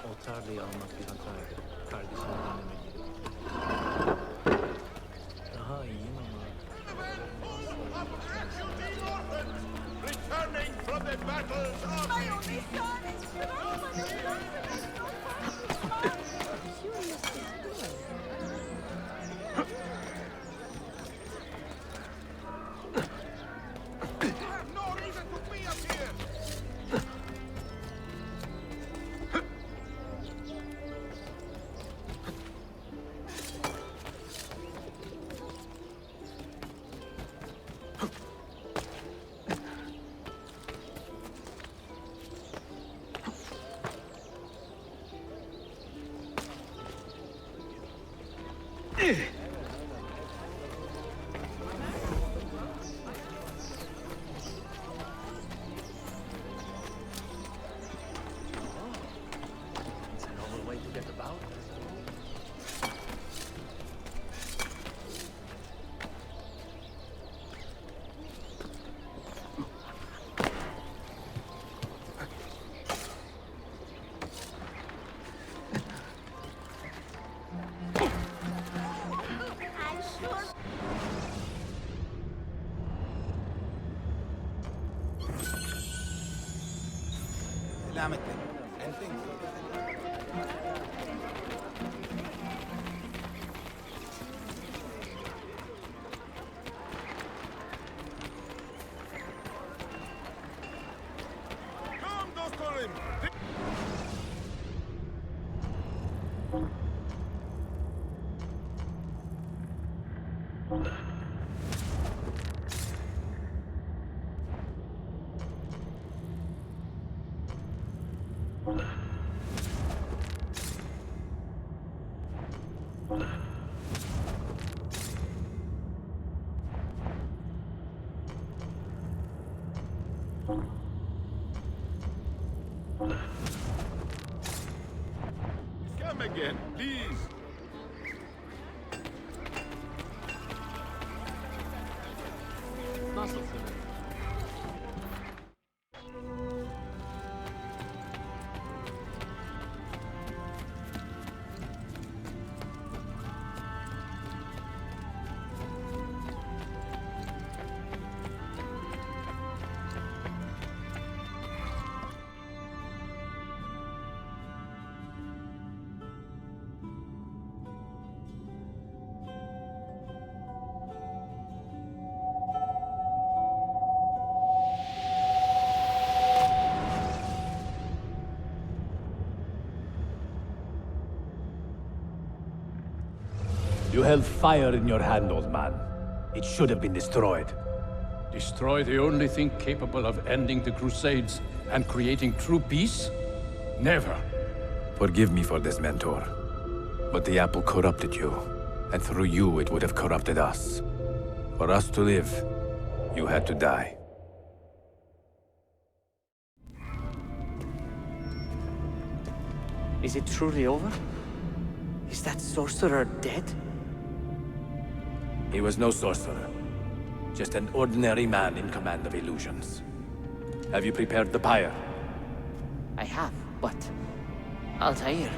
O tarlayı almak bir hataydı. Kardeşimi dinlemeliydim. Daha iyiyim ama... Returning from the battles of سلامتك. Come again, please. Nasılsın? You held fire in your hand, old man. It should have been destroyed. Destroy the only thing capable of ending the Crusades and creating true peace? Never. Forgive me for this, Mentor. But the apple corrupted you, and through you it would have corrupted us. For us to live, you had to die. Is it truly over? Is that sorcerer dead? He was no sorcerer. Just an ordinary man in command of illusions. Have you prepared the pyre? I have, but... Altair,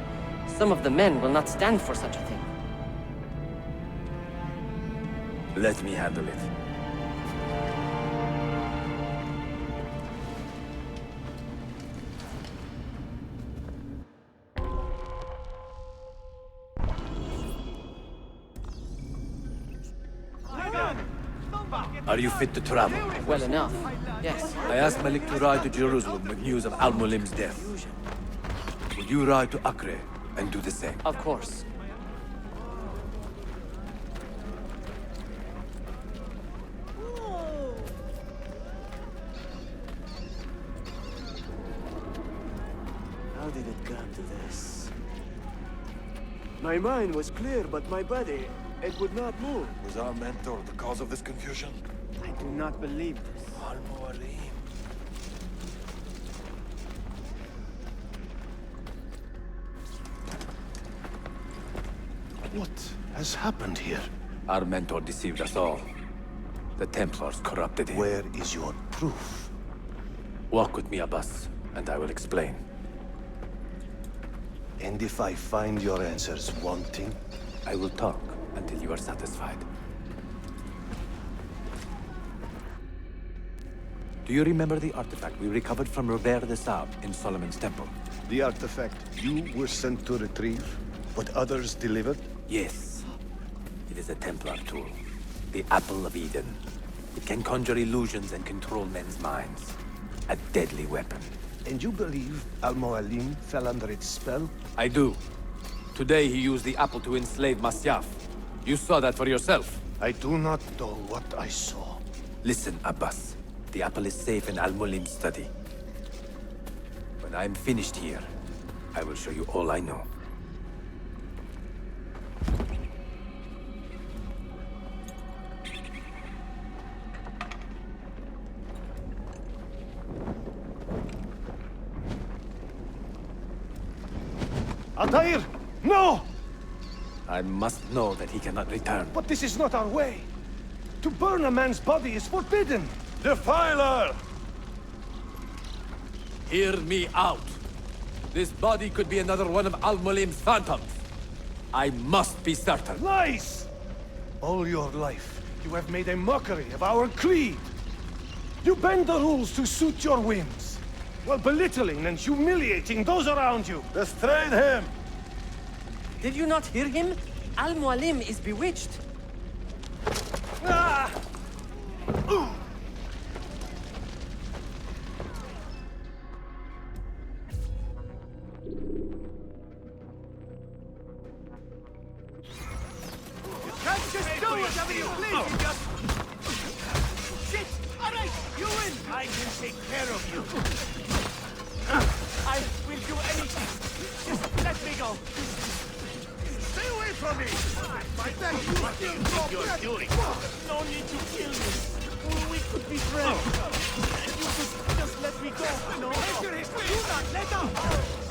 some of the men will not stand for such a thing. Let me handle it. Are you fit to travel? Well enough, yes. I asked Malik to ride to Jerusalem with news of Al-Mulim's death. Will you ride to Acre and do the same? Of course. How did it come to this? My mind was clear, but my body, it would not move. Was our mentor the cause of this confusion? I do not believe this. Al-Mualim. What has happened here? Our mentor deceived us all. The Templars corrupted him. Where is your proof? Walk with me, Abbas, and I will explain. And if I find your answers wanting? I will talk until you are satisfied. Do you remember the artifact we recovered from Robert de Sable in Solomon's temple? The artifact you were sent to retrieve, but others delivered? Yes. It is a Templar tool. The Apple of Eden. It can conjure illusions and control men's minds. A deadly weapon. And you believe Al-Mualim fell under its spell? I do. Today he used the apple to enslave Masyaf. You saw that for yourself. I do not know what I saw. Listen, Abbas. The apple is safe in Al-Mualim's study. When I'm finished here, I will show you all I know. Altair! No! I must know that he cannot return. But this is not our way. To burn a man's body is forbidden. Defiler! Hear me out. This body could be another one of Al-Mualim's phantoms. I must be certain. Lies! All your life, you have made a mockery of our creed. You bend the rules to suit your whims, while belittling and humiliating those around you. Restrain him! Did you not hear him? Al-Mualim is bewitched. Ah! Can't just do whatever you please, you just... Shit! Alright, you win! I can take care of you. I will do anything. Just let me go. Stay away from me! My back, what you're doing. No need to kill me. We could be friends. And you could just let me go. No, do not let up!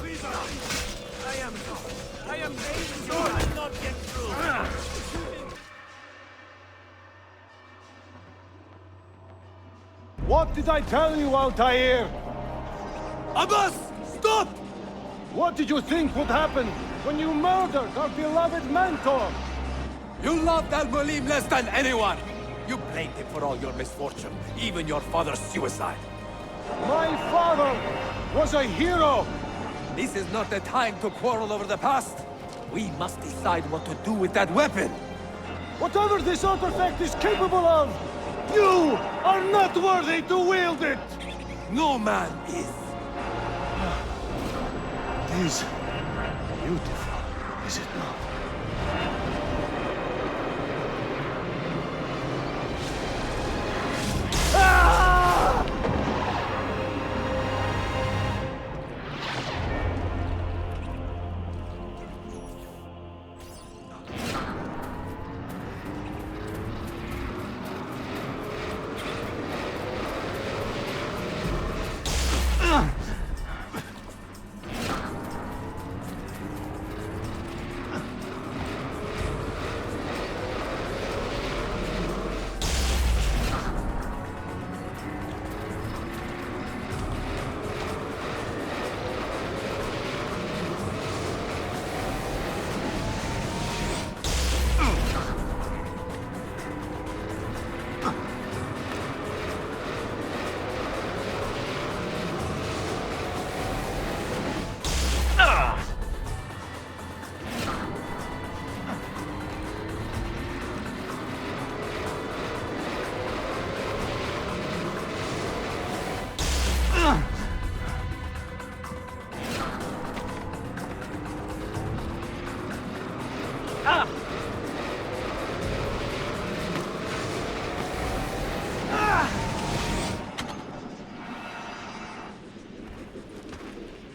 Please, I am made. You will not get through. What did I tell you, Altair? Abbas! Stop! What did you think would happen when you murdered our beloved mentor? You loved Al-Mualim less than anyone! You blamed him for all your misfortune, even your father's suicide. My father was a hero! This is not the time to quarrel over the past. We must decide what to do with that weapon. Whatever this artifact is capable of, you are not worthy to wield it! No man is. It is beautiful, is it not?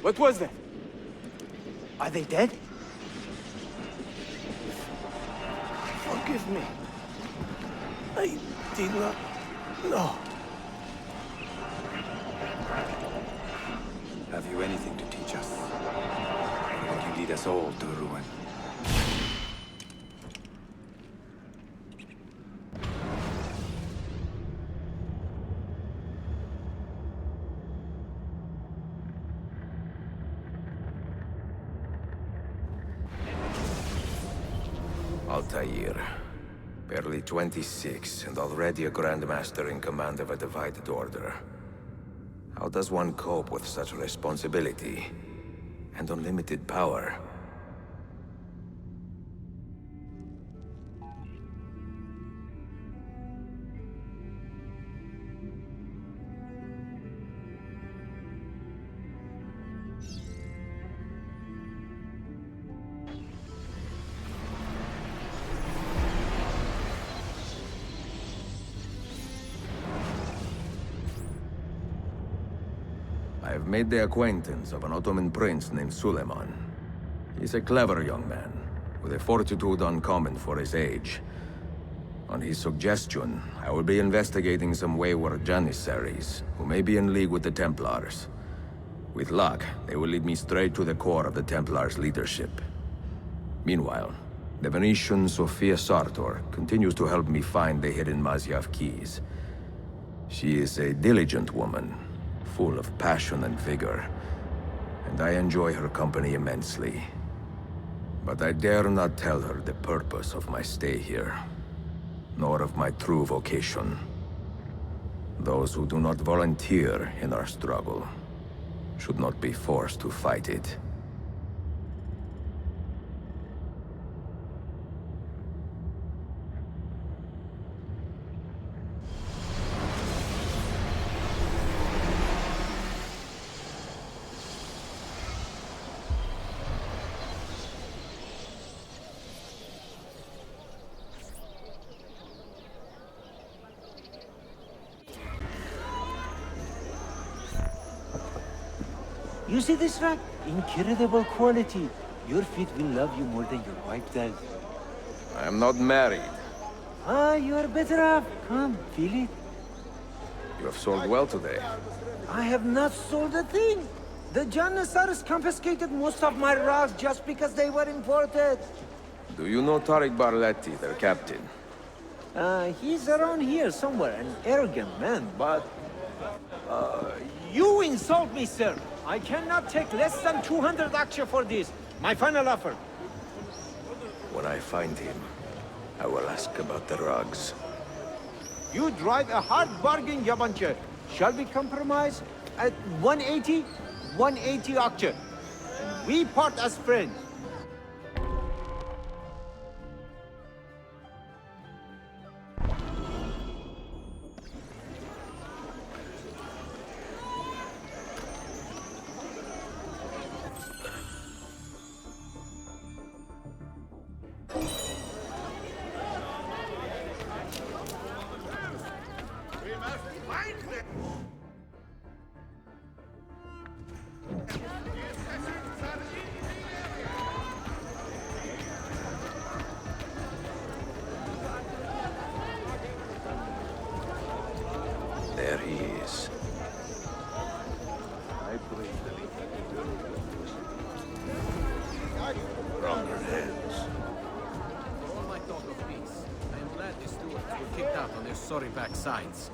What was that? Are they dead? Forgive me. I did not know. Have you anything to teach us? Or will you lead us all to ruin? Altair. Barely 26, and already a Grandmaster in command of a divided order. How does one cope with such responsibility and unlimited power? I have made the acquaintance of an Ottoman prince named Suleiman. He's a clever young man, with a fortitude uncommon for his age. On his suggestion, I will be investigating some wayward Janissaries, who may be in league with the Templars. With luck, they will lead me straight to the core of the Templars' leadership. Meanwhile, the Venetian Sofia Sartor continues to help me find the hidden Masyaf keys. She is a diligent woman, full of passion and vigor, and I enjoy her company immensely. But I dare not tell her the purpose of my stay here, nor of my true vocation. Those who do not volunteer in our struggle should not be forced to fight it. You see this rug? Incredible quality. Your feet will love you more than your wife does. I am not married. Ah, you are better off. Come, feel it. You have sold well today. I have not sold a thing. The Janissaries confiscated most of my rugs just because they were imported. Do you know Tariq Barleti, their captain? He's around here somewhere, an arrogant man, but... you insult me, sir. I cannot take less than 200 aksha for this. My final offer. When I find him, I will ask about the rugs. You drive a hard bargain, Yabanche. Shall we compromise? At 180? 180 aksha. We part as friends. There he is. Stronger hands. For all my talk of peace, I am glad the stewards were kicked out on their sorry backsides.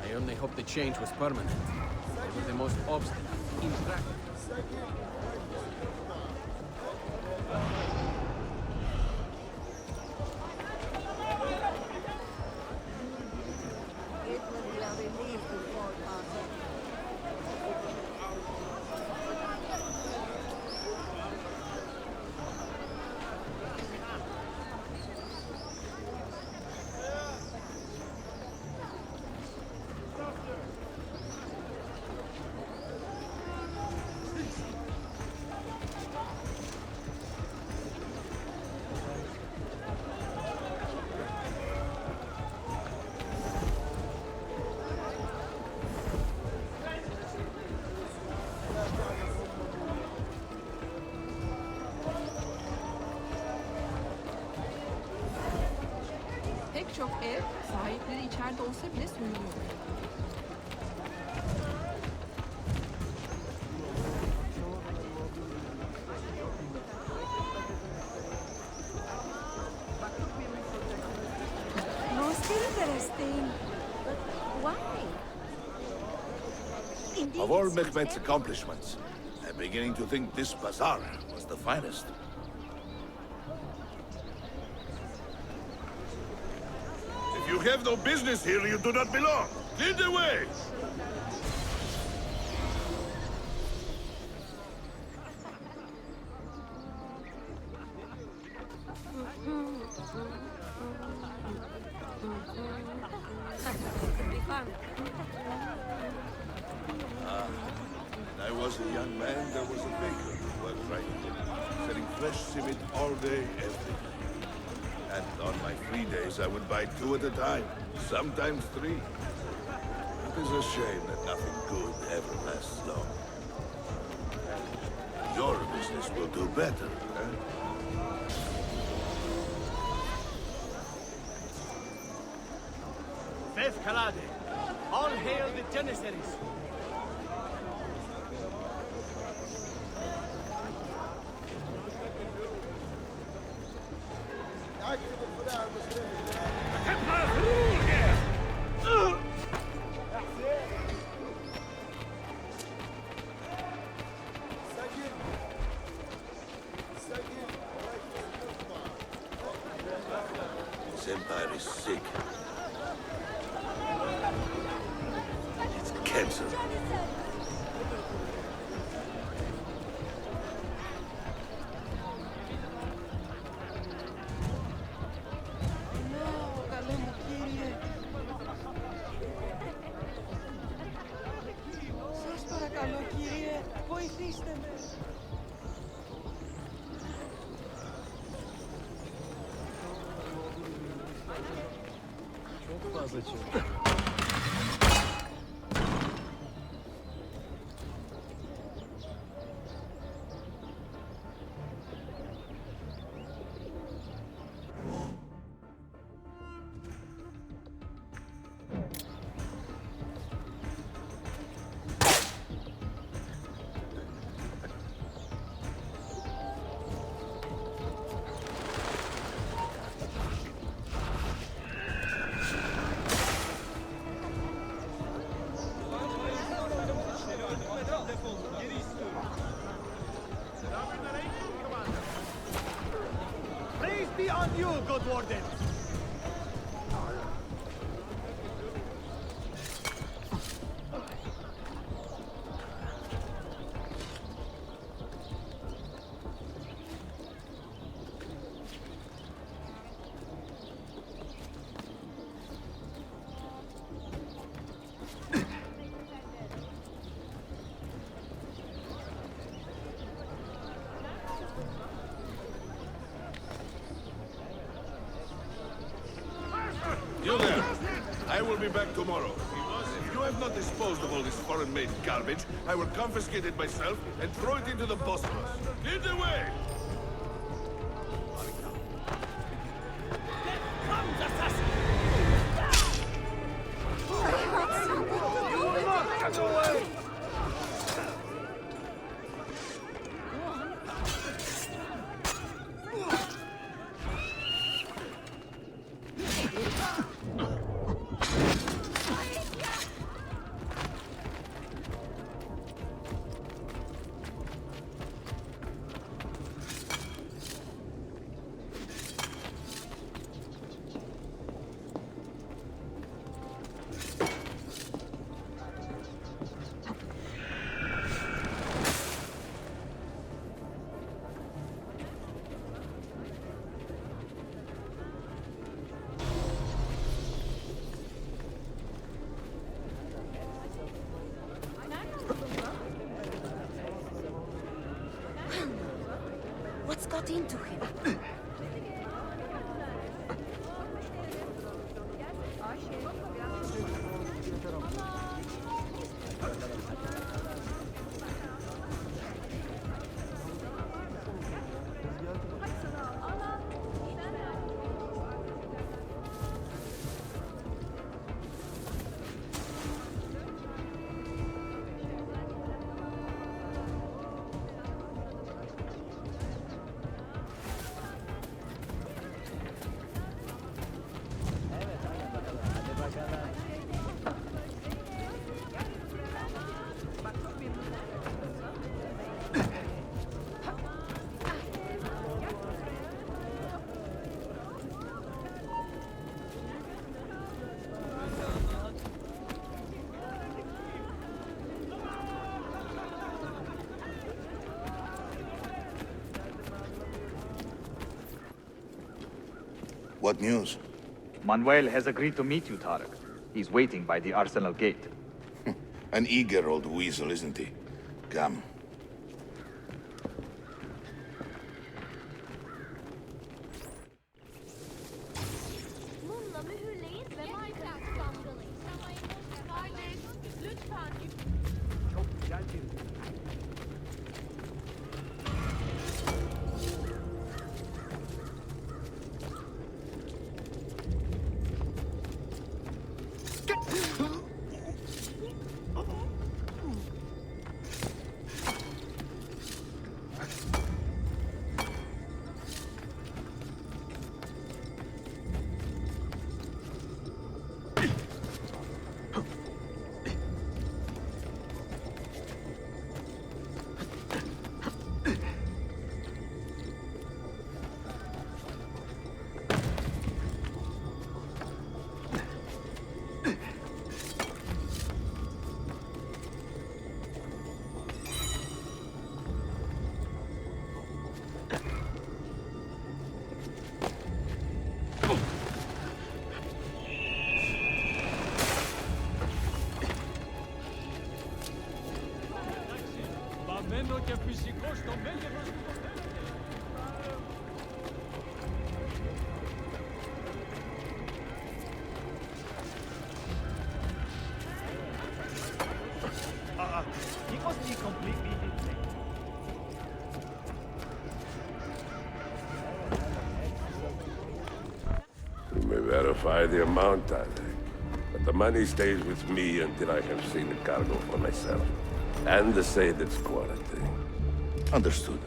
I only hope the change was permanent. They were the most obstinate, impractical. Pek çok ev sahipleri içeride olsa bile söylüyor. No, still interesting. But why? Indeed, Of all it's Mehmet's accomplishments, I'm beginning to think this bazaar was the finest. You have no business here. You do not belong. Lead the way. When I was a young man, there was a baker who worked right here, selling fresh cement all day, every day. And on my free days, I would buy 2 at a time, sometimes 3. It is a shame that nothing good ever lasts long. Your business will do better, eh? Faith Kalade, all hail the Janissaries. This empire is sick. It's cancer. Σας παρακαλώ, κύριε, βοηθήστε με. Çok fazla çığlık. Praise be on you, good warden. You there! I will be back tomorrow. If you have not disposed of all this foreign-made garbage, I will confiscate it myself and throw it into the Bosphorus. Lead the way! What's got into him? What news? Manuel has agreed to meet you, Tarek. He's waiting by the Arsenal gate. An eager old weasel, isn't he? Come. Mumla mühürleyin ve Minecraft damgalayın. Kardeş, lütfen. Çok güzel bir... He must be completely insane. You may verify the amount, I think. But the money stays with me until I have seen the cargo for myself. And the Said's quality. Understood.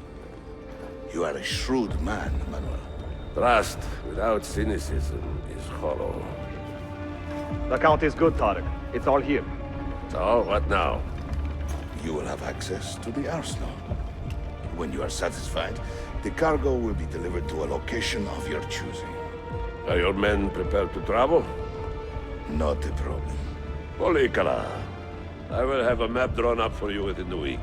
You are a shrewd man, Manuel. Trust without cynicism is hollow. The count is good, Tarek. It's all here. So, what now? You will have access to the arsenal. When you are satisfied, the cargo will be delivered to a location of your choosing. Are your men prepared to travel? Not a problem. Polikala, I will have a map drawn up for you within the week.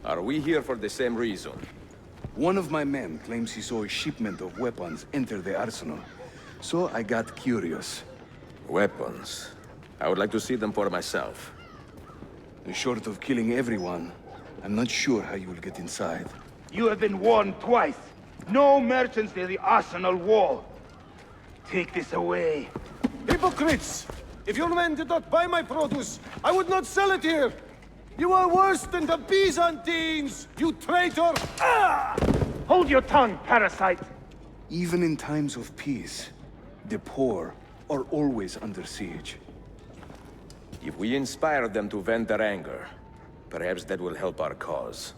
Are we here for the same reason? One of my men claims he saw a shipment of weapons enter the arsenal. So I got curious. Weapons? I would like to see them for myself. Short of killing everyone, I'm not sure how you will get inside. You have been warned twice. No merchants near the arsenal wall. Take this away. Hypocrites! If your men did not buy my produce, I would not sell it here! You are worse than the Byzantines, you traitor! Ah! Hold your tongue, parasite! Even in times of peace, the poor are always under siege. If we inspire them to vent their anger, perhaps that will help our cause.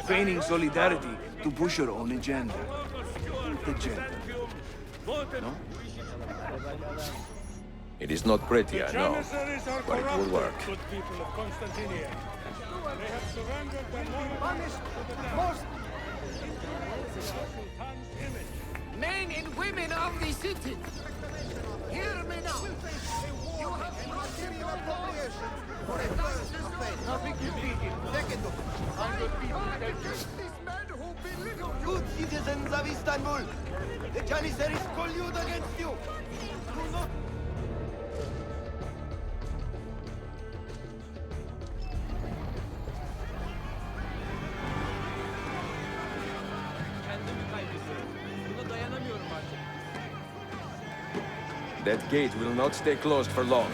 Feigning solidarity to push your own agenda. Agenda. No? It is not pretty, I know, but it will work. Good people of Constantinia. They have surrendered their most Men and women of the city, hear me now. You have broken your obligations for a first offense. Nothing to be in. Second offense. I'm the people that this man who belittled you. Good citizens of Istanbul, the Janissaries collude against you. Do not... That gate will not stay closed for long.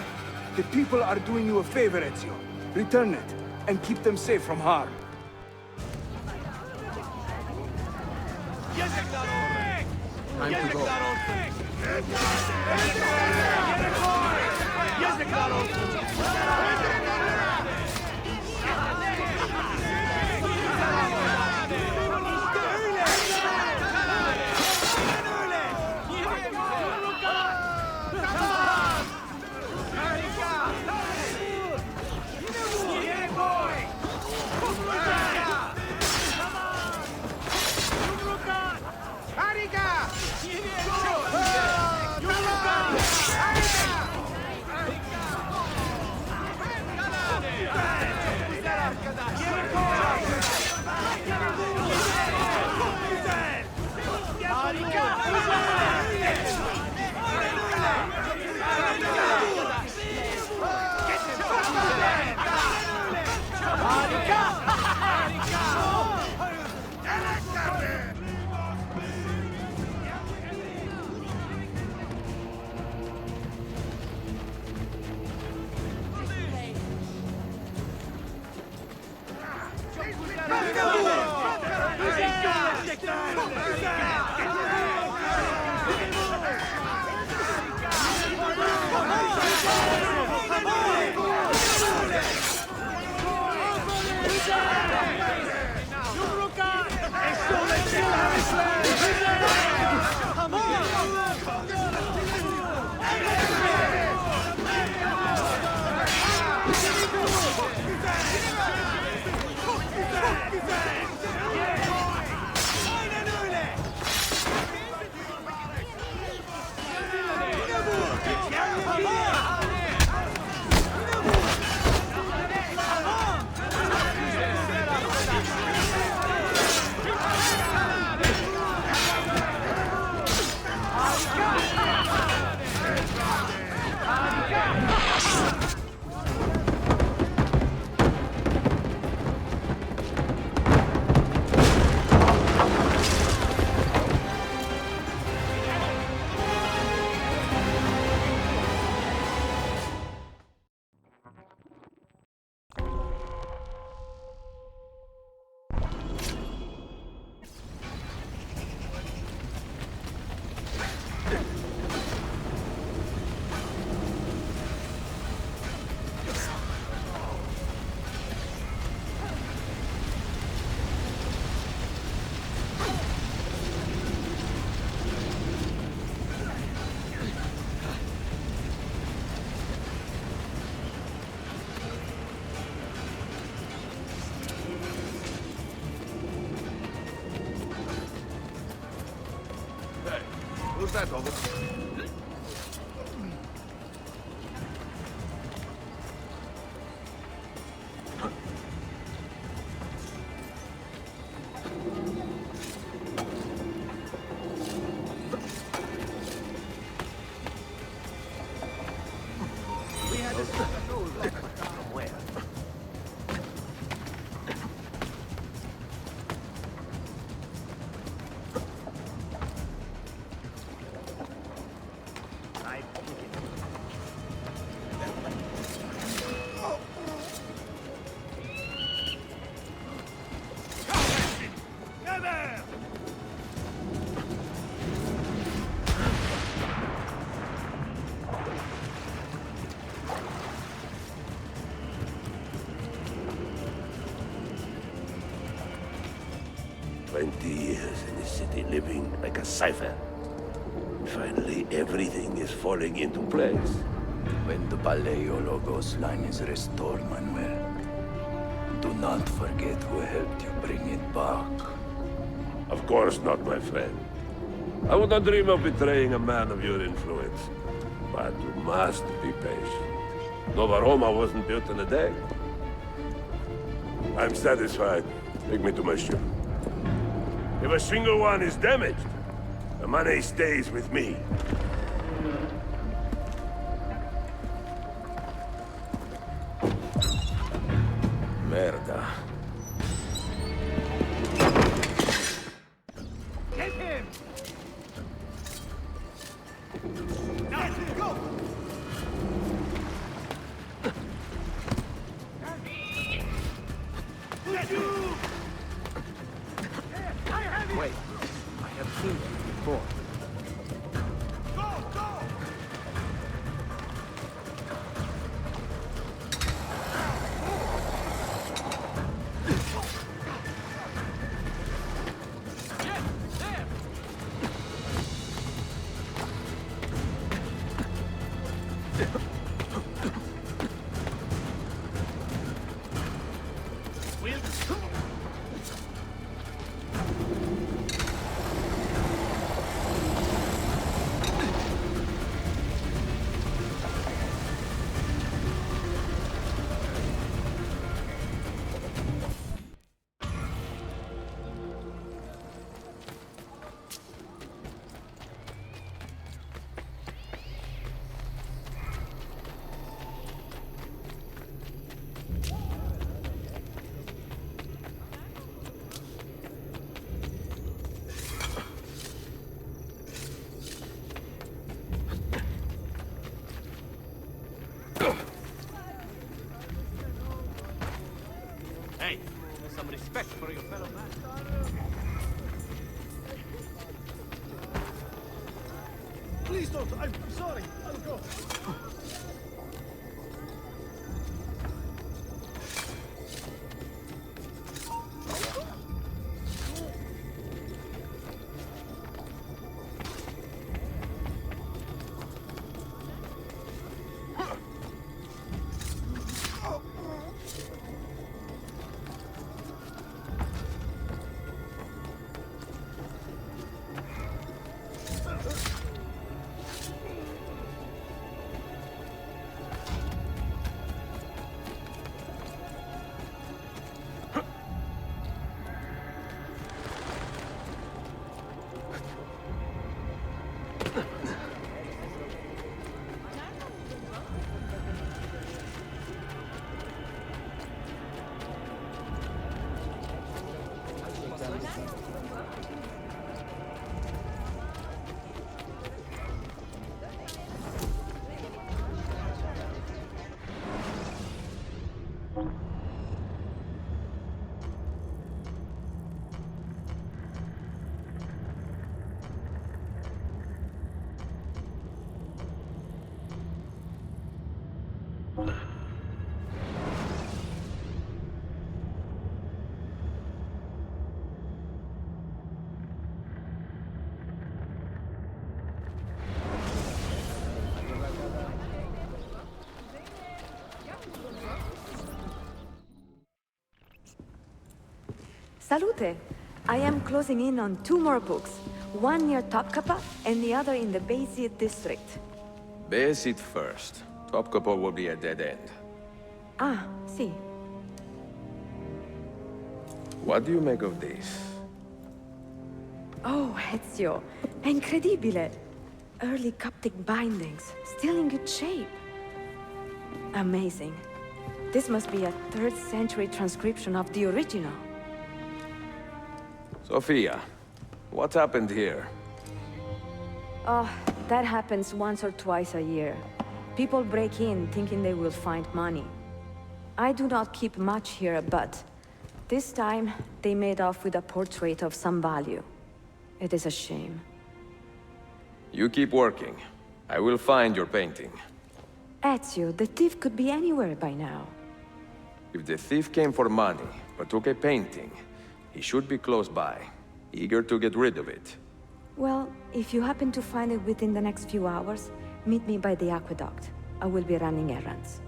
The people are doing you a favor, Ezio. Return it, and keep them safe from harm. Time to go. Who's that over? Years in this city living like a cipher. Finally, everything is falling into place. When the Paleologos line is restored, Manuel, do not forget who helped you bring it back. Of course not, my friend. I would not dream of betraying a man of your influence. But you must be patient. Nova Roma wasn't built in a day. I'm satisfied. Take me to my ship. If a single one is damaged, the money stays with me. Merda. Get him! Now, go! Wait, I have seen you before. respect for your fellow man. Please don't. I'm sorry. I'll go. Salute! I am closing in on 2 more books. One near Topkapi and the other in the Bayezid district. Bayezid first. Topkapi will be a dead end. Ah, see. What do you make of this? Oh, Ezio. Incredibile! Early Coptic bindings, still in good shape. Amazing. This must be a 3rd century transcription of the original. Sophia, what happened here? Oh, that happens once or twice a year. People break in thinking they will find money. I do not keep much here, but this time they made off with a portrait of some value. It is a shame. You keep working. I will find your painting. Ezio, the thief could be anywhere by now. If the thief came for money, but took a painting, he should be close by, eager to get rid of it. Well, if you happen to find it within the next few hours, meet me by the aqueduct. I will be running errands.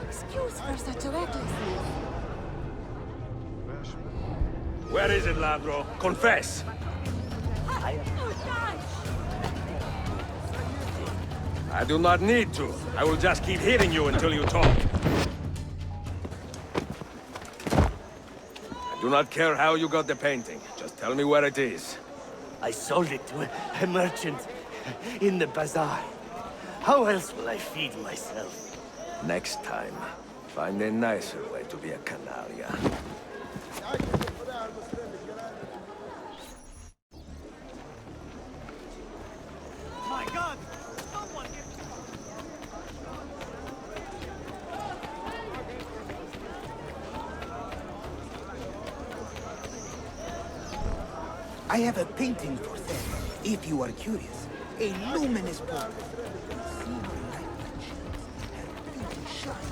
Excuse for such a recklessness. Where is it, Ladro? Confess! I do not need to. I will just keep hitting you until you talk. I do not care how you got the painting. Just tell me where it is. I sold it to a merchant in the bazaar. How else will I feed myself? Next time, find a nicer way to be a canaglia. My God! Someone get... I have a painting for sale, if you are curious. A luminous portrait. See the light that shines, her beauty shines.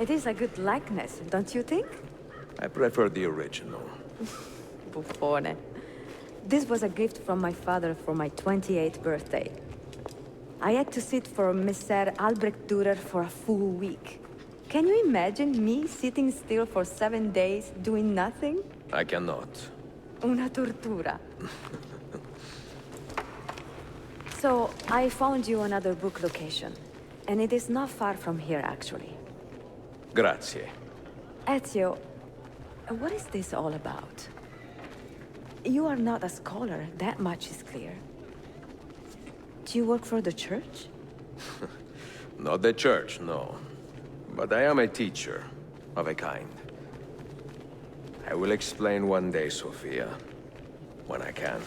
It is a good likeness, don't you think? I prefer the original. Buffone. This was a gift from my father for my 28th birthday. I had to sit for Messer Albrecht Dürer for a full week. Can you imagine me sitting still for 7 days, doing nothing? I cannot. Una tortura. So, I found you another book location. And it is not far from here, actually. Grazie. Ezio, what is this all about? You are not a scholar, that much is clear. Do you work for the church? Not the church, no. But I am a teacher, of a kind. I will explain one day, Sophia. When I can.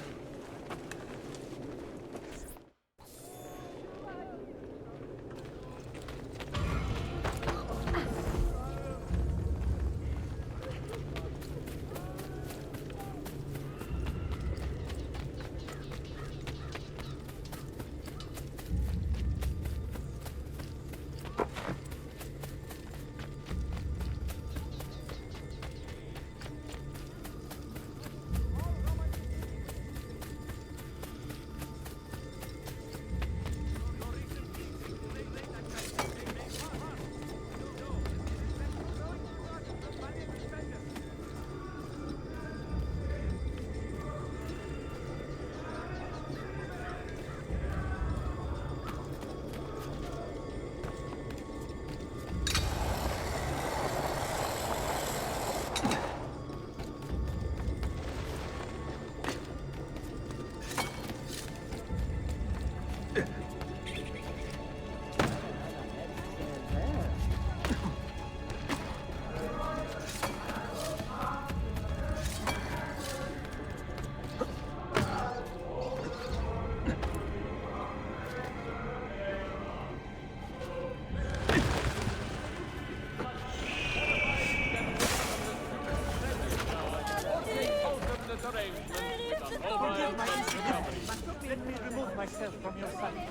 Let me remove myself from your sight.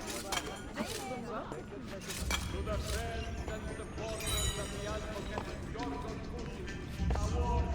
To the friends and supporters of the advocate Giorgos Kouchis, award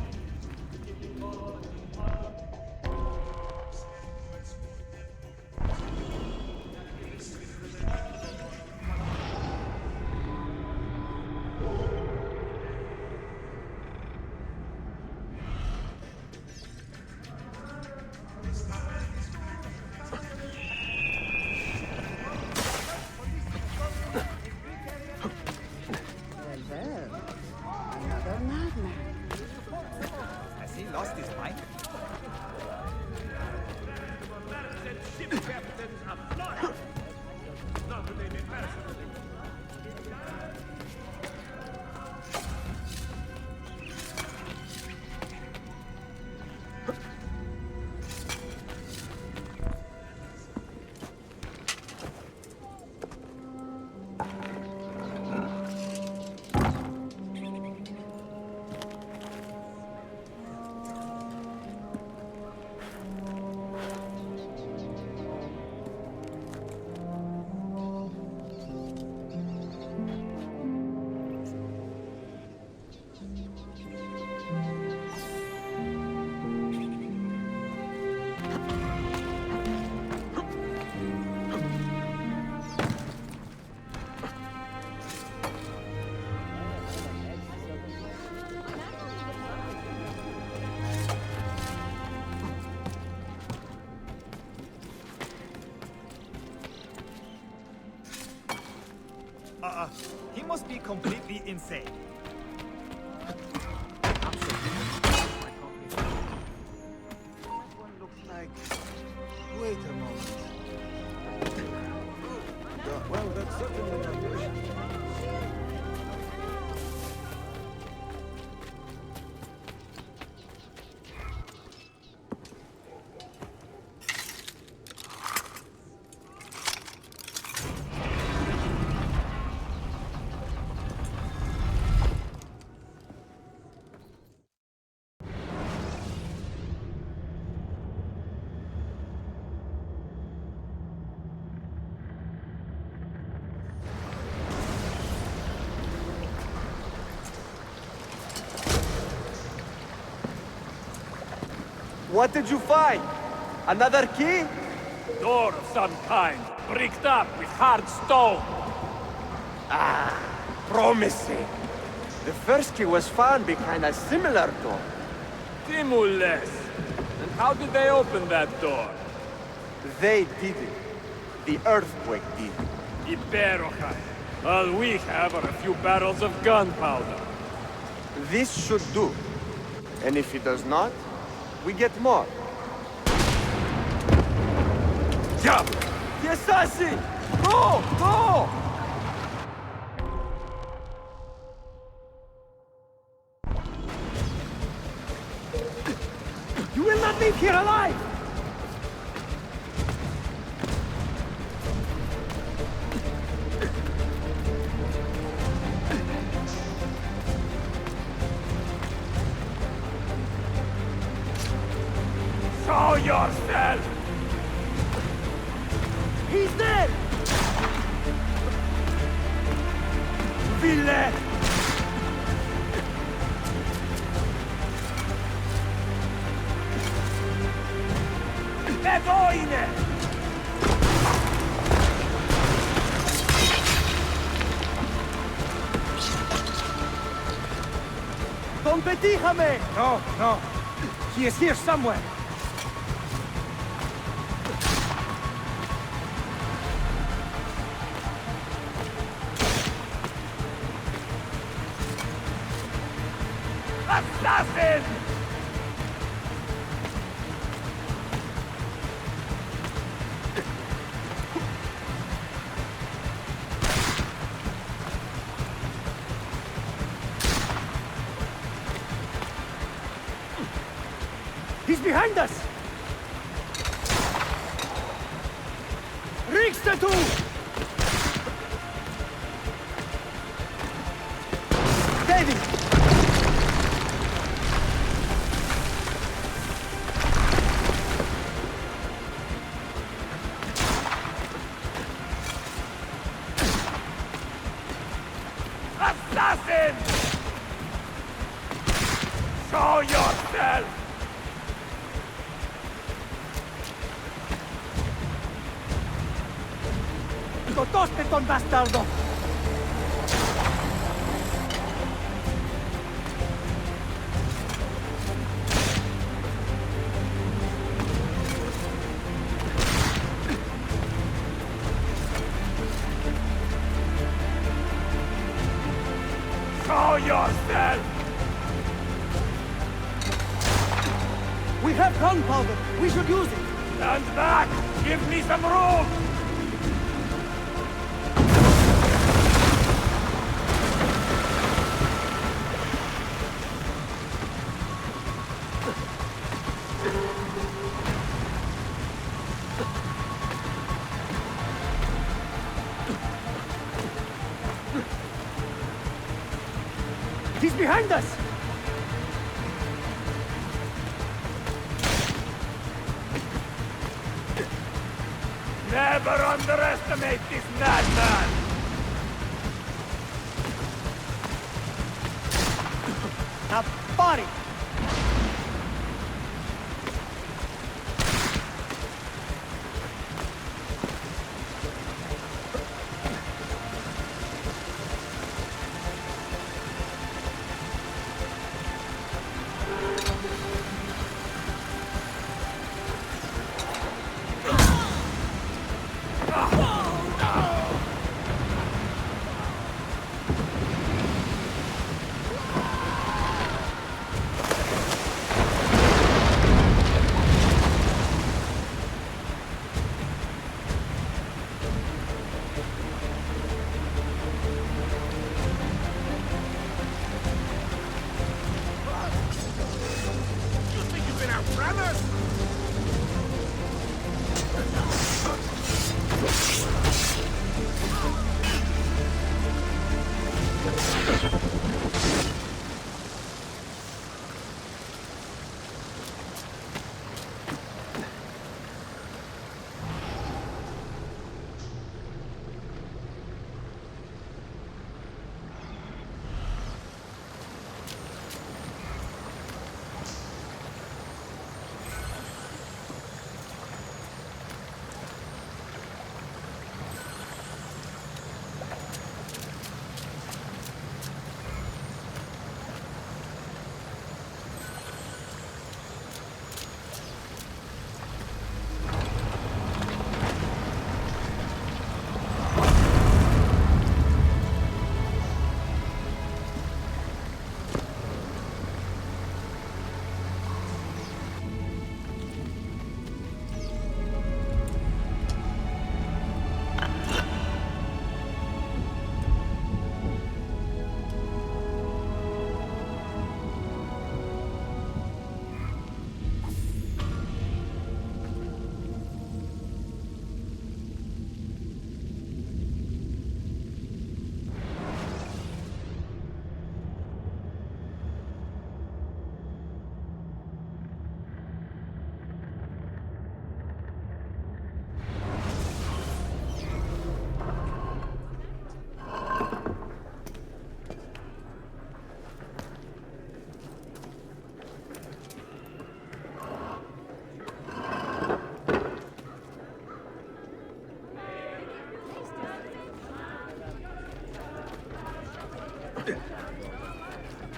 He must be completely insane. One looks like... Wait a moment. Well, that's certainly not good. What did you find? Another key? Door of some kind, bricked up with hard stone. Ah, promising. The first key was found behind a similar door. Timules. And how did they open that door? They did it. The earthquake did. Iberohai. All we have are a few barrels of gunpowder. This should do. And if it does not, we get more. Jump! The assassin! Go! Go! You will not leave here alive! Show yourself! He's dead! Villain! Bedoine! Don Petijame! No, no. He is here somewhere. Assassin! He's behind us! Riksdatu! David! Assassin! Show yourself! ¡Totoste, ton bastardo! Show yourself! We have gunpowder! We should use it! Stand back! Give me some room! He's behind us! Never underestimate this madman! Now, body!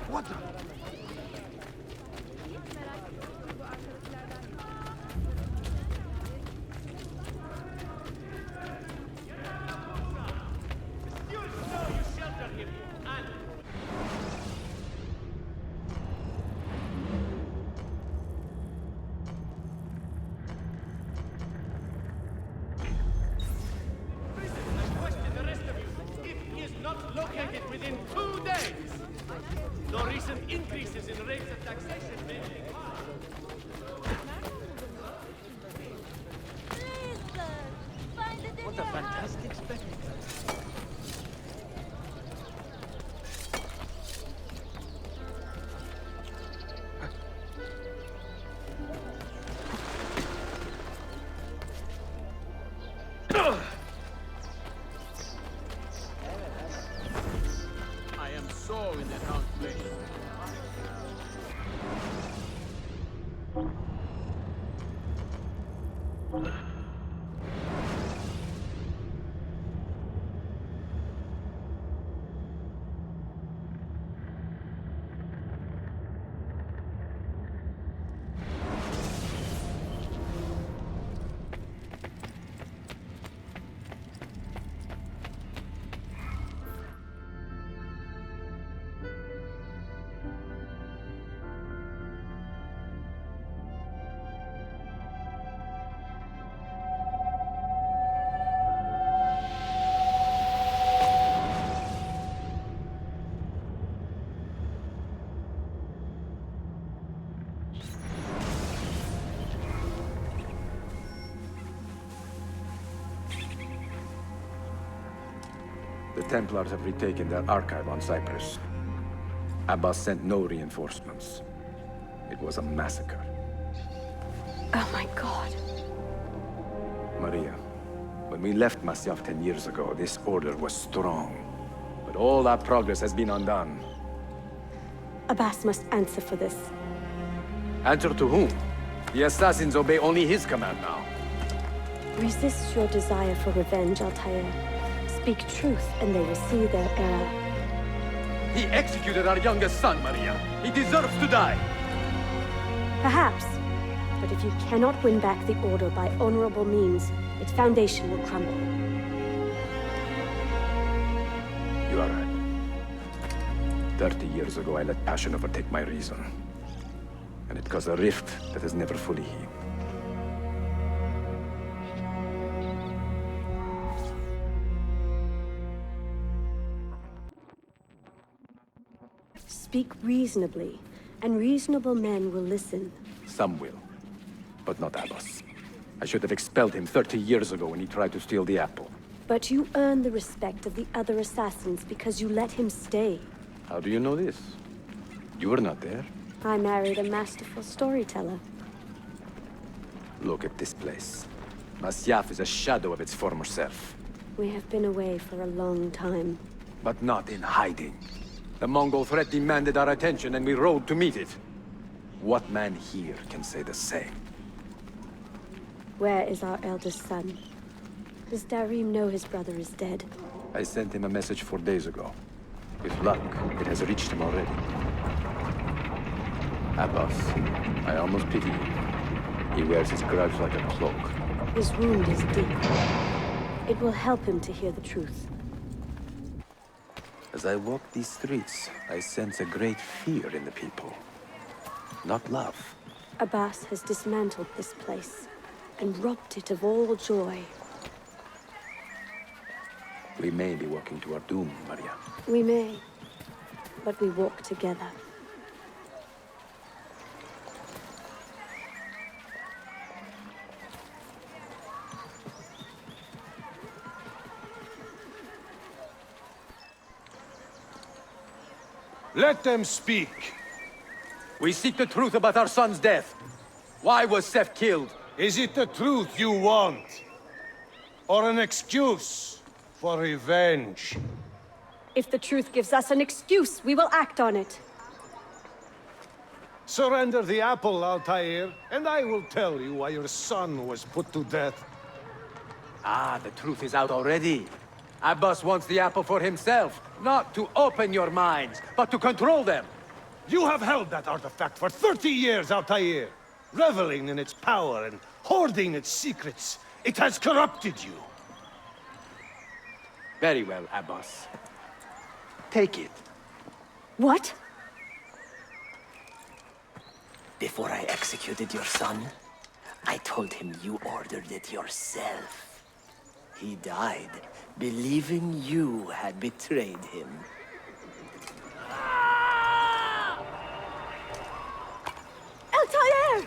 What the? Located within 2 days. The recent increases in rates of taxation may What a fantastic spectacle. I am so in the wrong place. The Templars have retaken their archive on Cyprus. Abbas sent no reinforcements. It was a massacre. Oh my god. Maria, when we left Masyaf 10 years ago, this order was strong. But all our progress has been undone. Abbas must answer for this. Answer to whom? The assassins obey only his command now. Resist your desire for revenge, Altair. Speak truth, and they will see their error. He executed our youngest son, Maria. He deserves to die. Perhaps. But if you cannot win back the Order by honorable means, its foundation will crumble. You are right. 30 years ago, I let passion overtake my reason. And it caused a rift that has never fully healed. Speak reasonably, and reasonable men will listen. Some will, but not Abbas. I should have expelled him 30 years ago when he tried to steal the apple. But you earn the respect of the other assassins because you let him stay. How do you know this? You were not there. I married a masterful storyteller. Look at this place. Masyaf is a shadow of its former self. We have been away for a long time. But not in hiding. The Mongol threat demanded our attention, and we rode to meet it. What man here can say the same? Where is our eldest son? Does Darim know his brother is dead? I sent him a message 4 days ago. With luck, it has reached him already. Abbas, I almost pity him. He wears his grudge like a cloak. His wound is deep. It will help him to hear the truth. As I walk these streets, I sense a great fear in the people. Not love. Abbas has dismantled this place and robbed it of all joy. We may be walking to our doom, Maria. We may, but we walk together. Let them speak. We seek the truth about our son's death. Why was Seth killed? Is it the truth you want? Or an excuse for revenge? If the truth gives us an excuse, we will act on it. Surrender the apple, Altair, and I will tell you why your son was put to death. Ah, the truth is out already. Abbas wants the apple for himself, not to open your minds, but to control them. You have held that artifact for 30 years, Altair, reveling in its power and hoarding its secrets. It has corrupted you. Very well, Abbas. Take it. What? Before I executed your son, I told him you ordered it yourself. He died, believing you had betrayed him. Altair!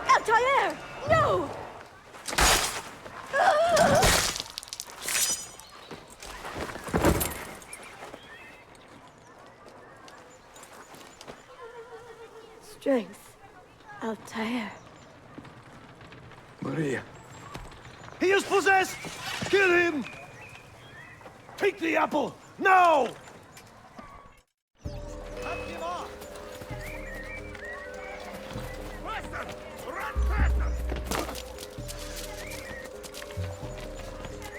Altair! No! Strength. Altair. Maria. He is possessed! Kill him! Take the apple, now!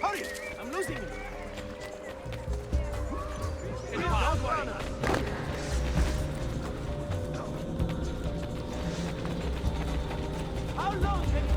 Hurry! I'm losing him! How long can you...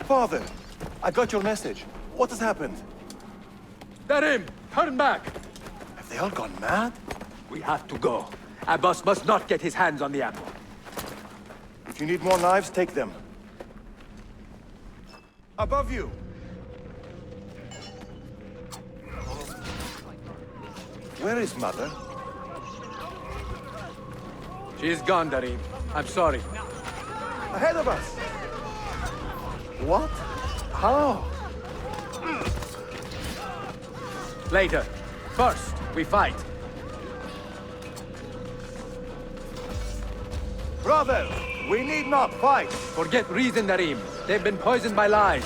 Father, I got your message. What has happened? Darim, turn back! Have they all gone mad? We have to go. Abbas must not get his hands on the apple. If you need more knives, take them. Above you! Where is Mother? She's gone, Darim. I'm sorry. Ahead of us! What? How? Later. First, we fight. Brothers, we need not fight! Forget reason, Darim. They've been poisoned by lies.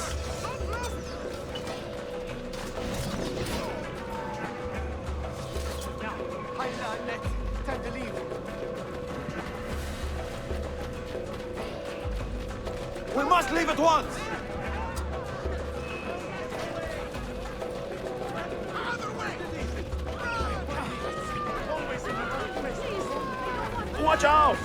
Time to leave. We must leave at once! Watch out!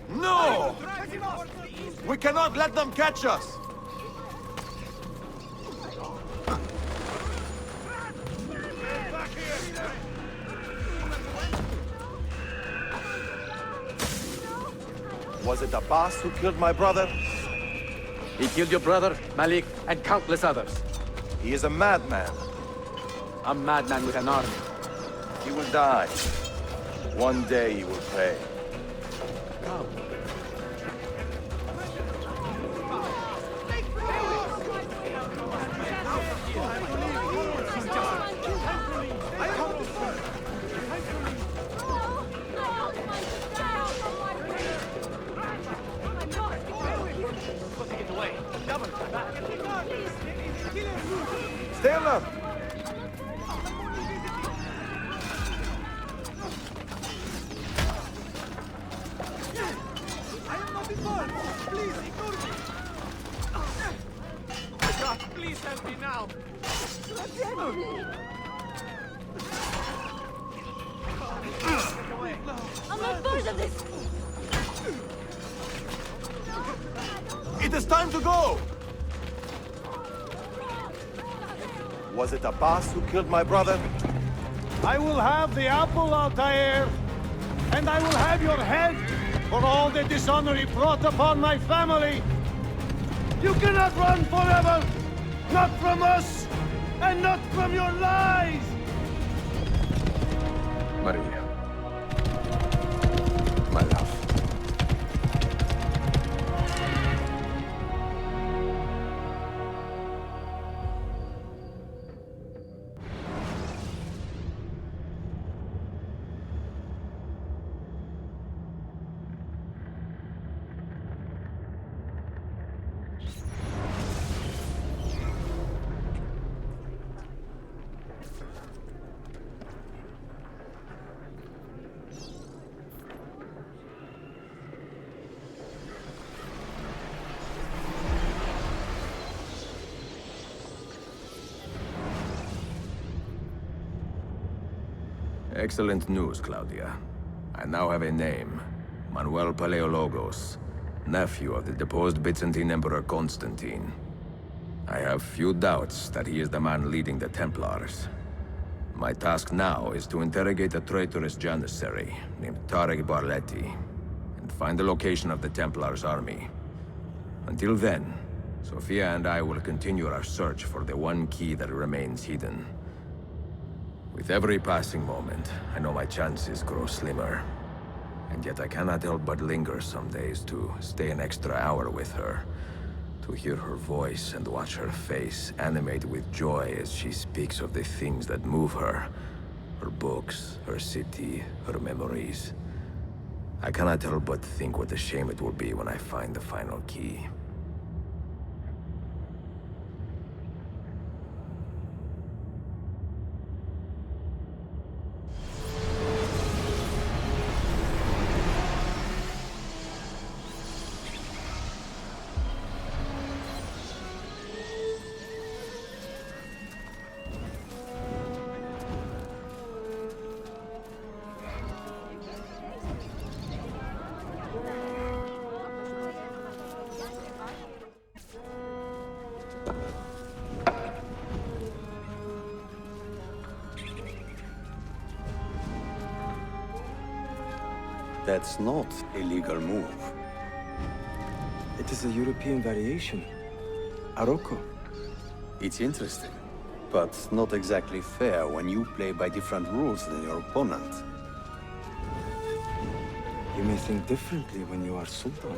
No! We cannot let them catch us! Was it Abbas who killed my brother? He killed your brother, Malik, and countless others. He is a madman. A madman with an army. He will die. One day he will pay. Come. Stay alert! Please, ignore me! God, please help me now! I'm not part of this! It is time to go! Was it Abbas who killed my brother? I will have the apple, Altair, and I will have your head for all the dishonor he brought upon my family. You cannot run forever! Not from us! And not from your lies! Maria. My love. Excellent news, Claudia. I now have a name. Manuel Paleologos, nephew of the deposed Byzantine Emperor Constantine. I have few doubts that he is the man leading the Templars. My task now is to interrogate a traitorous janissary named Tarek Barleti and find the location of the Templars' army. Until then, Sophia and I will continue our search for the one key that remains hidden. With every passing moment, I know my chances grow slimmer. And yet I cannot help but linger some days to stay an extra hour with her. To hear her voice and watch her face animate with joy as she speaks of the things that move her. Her books, her city, her memories. I cannot help but think what a shame it will be when I find the final key. That's not a legal move. It is a European variation. Aroko. It's interesting, but not exactly fair when you play by different rules than your opponent. You may think differently when you are Sultan.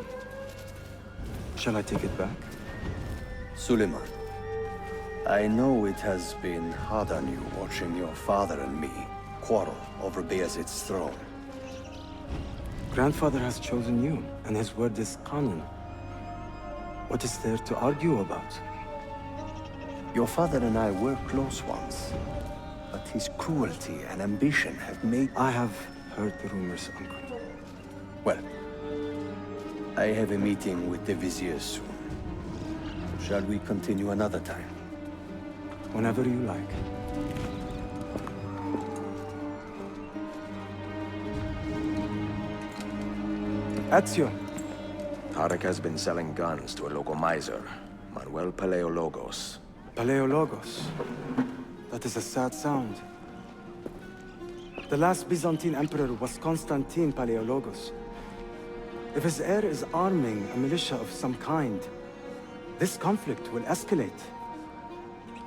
Shall I take it back? Suleiman, I know it has been hard on you watching your father and me quarrel over Bayezid's throne. Grandfather has chosen you, and his word is Qanon. What is there to argue about? Your father and I were close once, but his cruelty and ambition have made... I have heard the rumors, Uncle. Well, I have a meeting with the Vizier soon. Shall we continue another time? Whenever you like. Ezio. Tarek has been selling guns to a local miser, Manuel Paleologos. Paleologos. That is a sad sound. The last Byzantine emperor was Constantine Paleologos. If his heir is arming a militia of some kind, this conflict will escalate.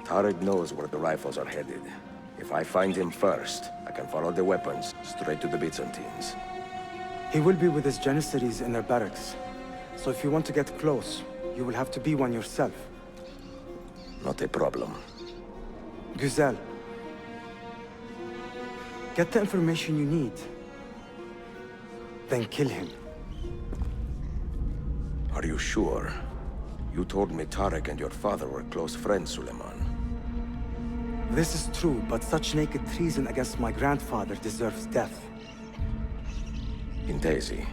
Tarek knows where the rifles are headed. If I find him first, I can follow the weapons straight to the Byzantines. He will be with his janissaries in their barracks. So if you want to get close, you will have to be one yourself. Not a problem. Güzel. Get the information you need. Then kill him. Are you sure? You told me Tarek and your father were close friends, Suleiman. This is true, but such naked treason against my grandfather deserves death. Intesi.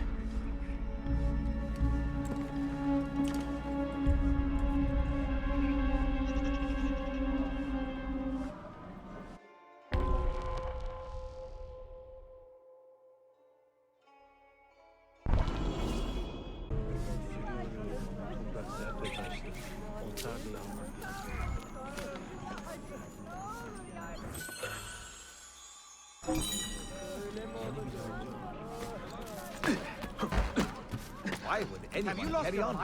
Why would anyone carry on?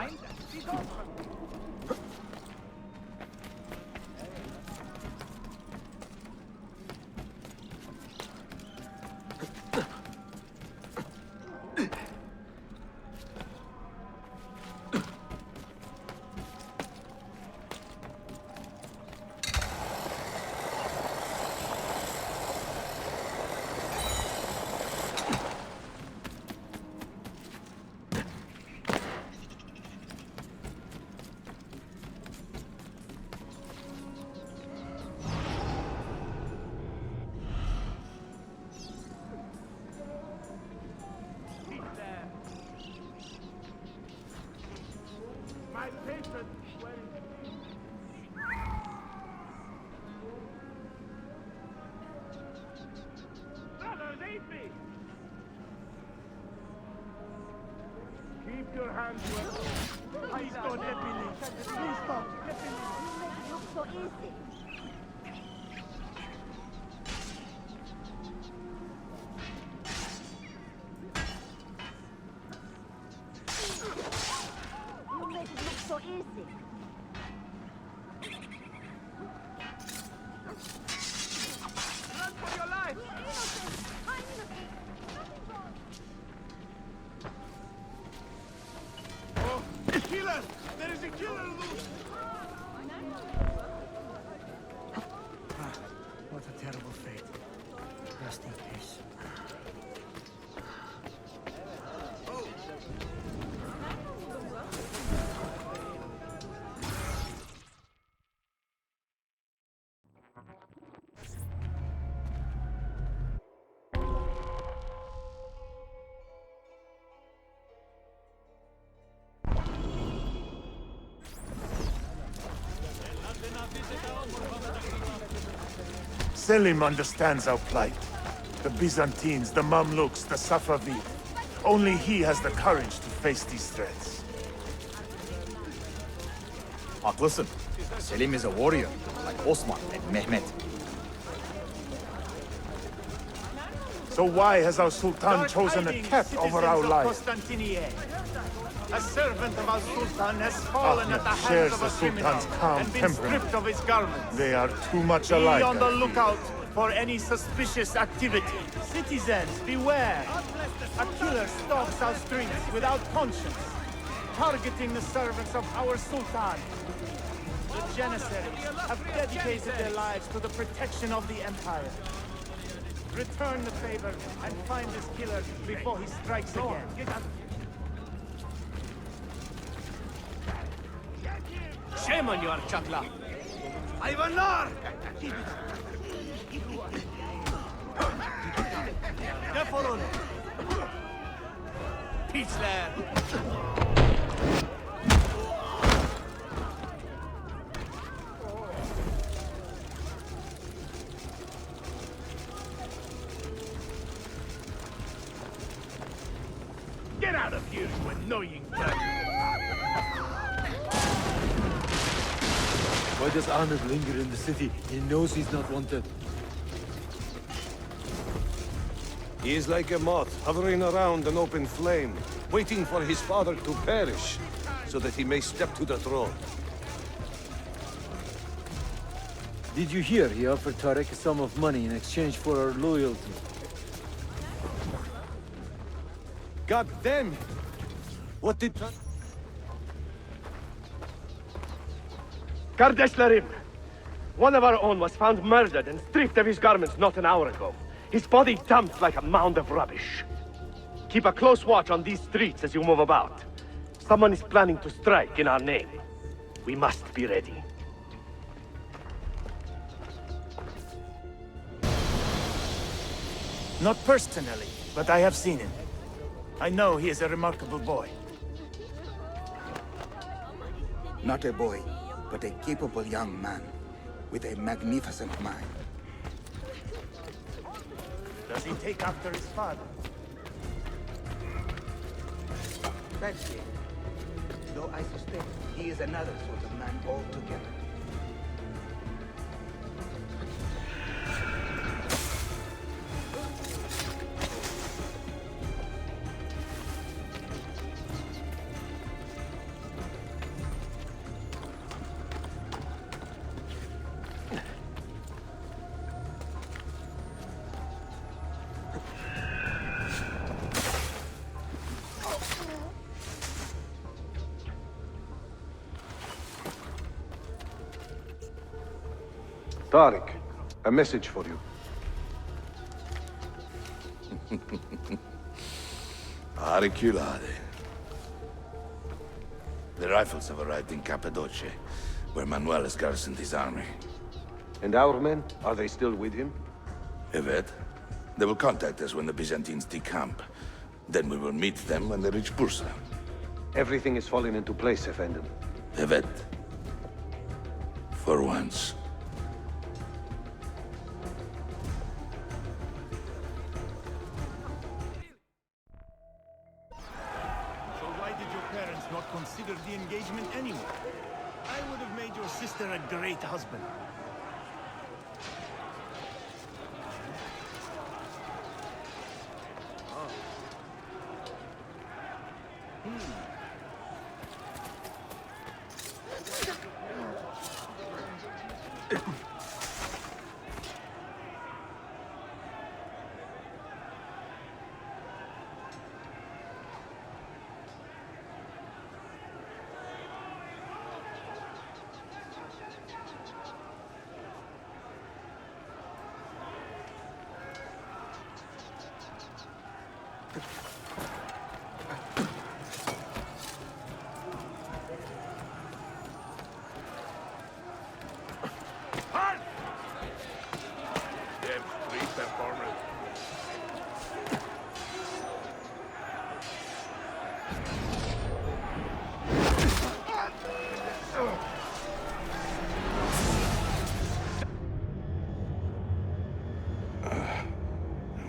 My patron, where is he? Brothers, aid me! Keep your hands well. Please don't let me leave. Please stop. Let me leave. It looks so easy. You make it look so easy. Run for your life! We're innocent. I'm innocent. Nothing wrong. Oh, a killer! There is a killer loose! What a terrible fate. Rest in peace. Selim understands our plight. The Byzantines, the Mamluks, the Safavid. Only he has the courage to face these threats. Haklısın. Selim is a warrior, like Osman and Mehmet. So why has our Sultan chosen a cat over our lives? A servant of Al-Sultan has fallen at the Ahmed hands shares of the a criminal Sultan's calm and been temperament. stripped of his garments. They are too much Be alike. on the I fear. lookout for any suspicious activity. Citizens, beware! A killer stalks our streets without conscience, targeting the servants of our Sultan. The Janissaries have dedicated their lives to the protection of the Empire. Return the favor and find this killer before he strikes again. Get out. Shame on you, Archakla! Hayvanlar! Defolun! Piçler! Get out of here, you annoying cat! Why does Ahmed linger in the city? He knows he's not wanted. He is like a moth, hovering around an open flame, waiting for his father to perish, so that he may step to the throne. Did you hear he offered Tarek a sum of money in exchange for our loyalty? God damn it! What did... Kardeşlerim! One of our own was found murdered and stripped of his garments not an hour ago. His body dumped like a mound of rubbish. Keep a close watch on these streets as you move about. Someone is planning to strike in our name. We must be ready. Not personally, but I have seen him. I know he is a remarkable boy. Not a boy, but a capable young man with a magnificent mind. Does he take after his father? That's it. Though I suspect he is another sort of man altogether. Tariq, a message for you. Auriculade. The rifles have arrived in Cappadocia, where Manuel has garrisoned his army. And our men, are they still with him? Evet. They will contact us when the Byzantines decamp. Then we will meet them when they reach Bursa. Everything is falling into place, Effendim. Evet. For once. So why did your parents not consider the engagement anymore? I would have made your sister a great husband.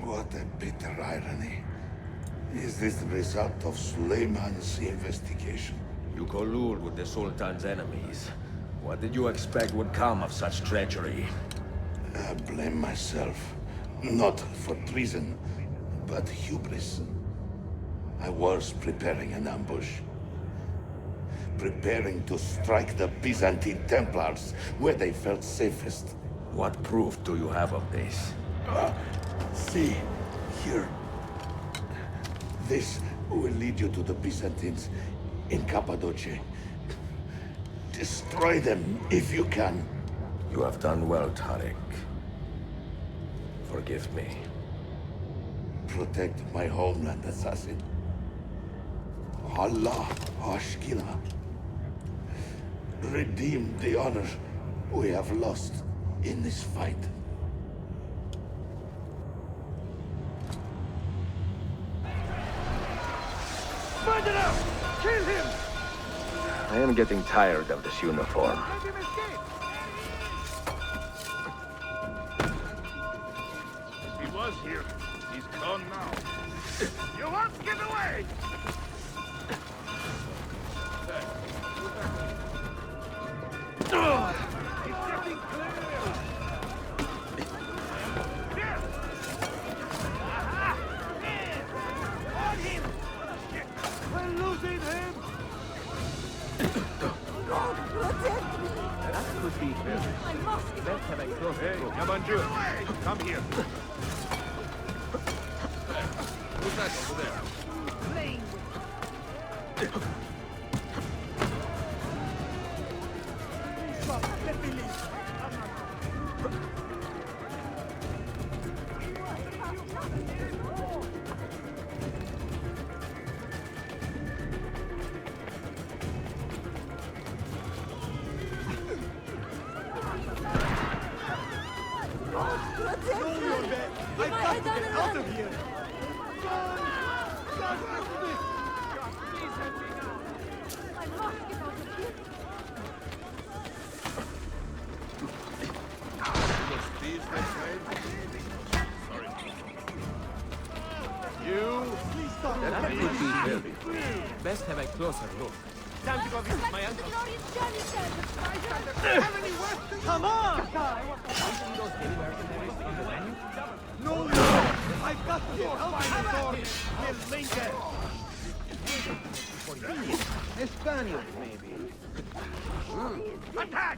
What a bitter irony. Is this the result of Suleiman's investigation? You collude with the Sultan's enemies. What did you expect would come of such treachery? I blame myself. Not for treason, but hubris. I was preparing an ambush. Preparing to strike the Byzantine Templars where they felt safest. What proof do you have of this? See, here. This will lead you to the Byzantines in Cappadocia. Destroy them if you can. You have done well, Tariq. Forgive me. Protect my homeland, assassin. Allah Ashkina. Redeem the honor we have lost in this fight. Murderer! Kill him! I am getting tired of this uniform. Let him escape! He was here. He's gone now. You won't get away! He's getting clear! On him! We're losing him! God, protect me! That could be fair. Let's have a close look. Yamanju, come here. Who's that over there? Let me leave. Protect me! I've got to get out of here! God, help me! I must get out of here! Those thieves they say? Sorry. You? Please stop! That could be heavy. Best have a closer look. Time to go visit my uncle. Come on! No! I've got to get out of here! We'll linger! A Spaniard, maybe. Attack!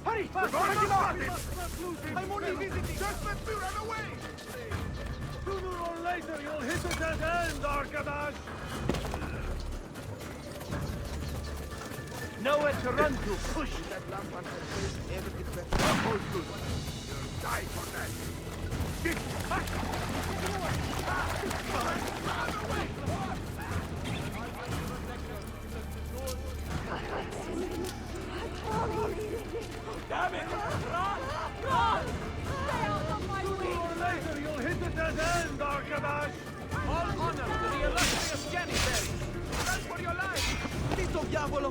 Hurry! We're going to stop him! I'm only visiting! Just let me run away! Sooner or later you'll hit a dead end, Arkadash! Nowhere to run to! Push that lamp on her face, never get better. Hold good. You'll die for that! Run away! Damn it! Run! Run! Stay out of my way! Sooner or later, you'll hit a dead end, Arkabash! All honor to the illustrious Janissaries! Run for your life! Lito diavolo!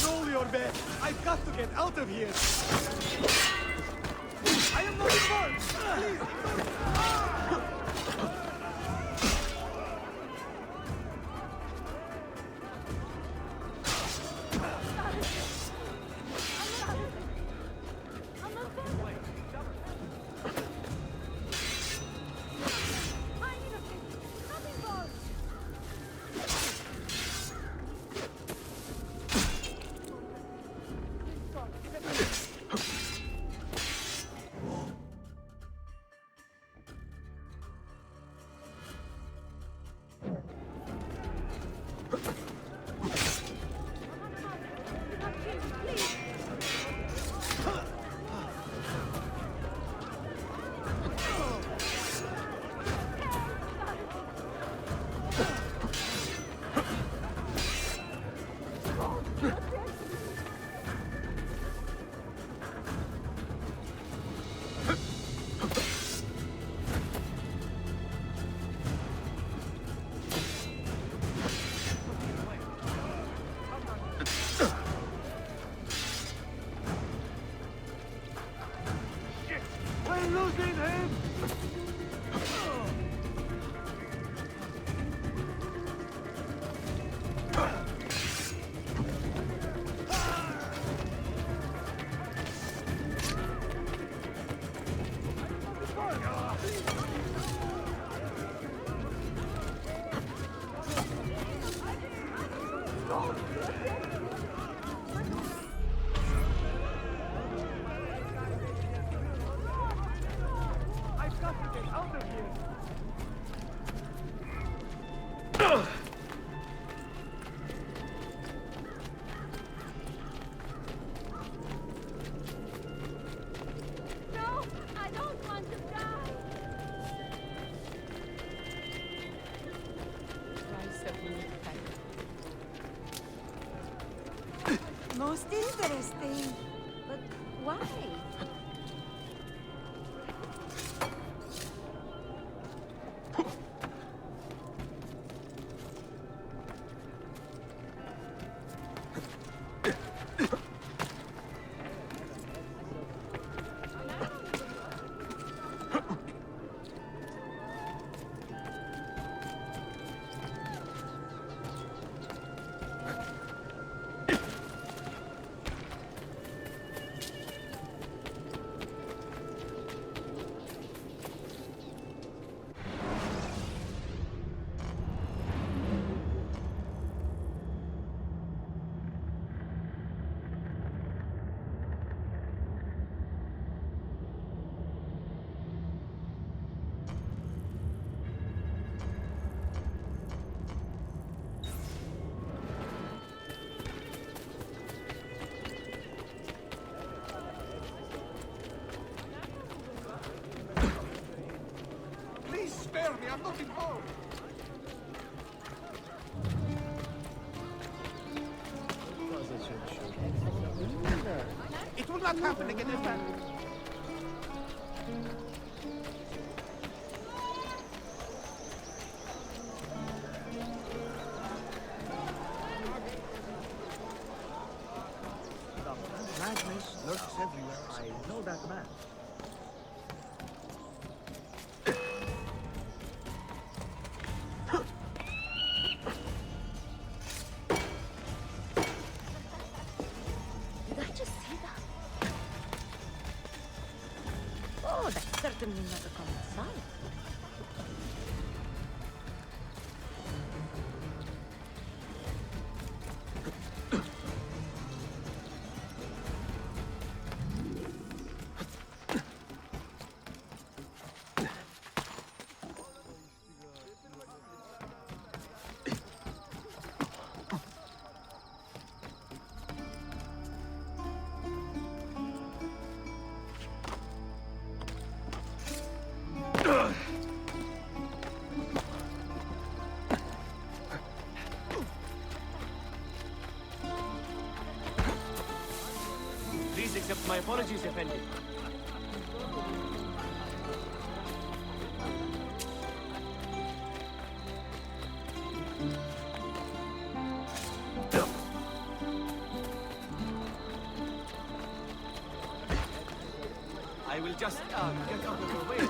Roll your bet! I've got to get out of here! I am not involved! Please! Most interesting. But why? Please spare me, I'm not involved! It will not happen again this time. Madness lurks everywhere. I know that man. Did I just see that? Oh, that's certainly not a common sight. My apologies, Effendi. I will just get out of your way.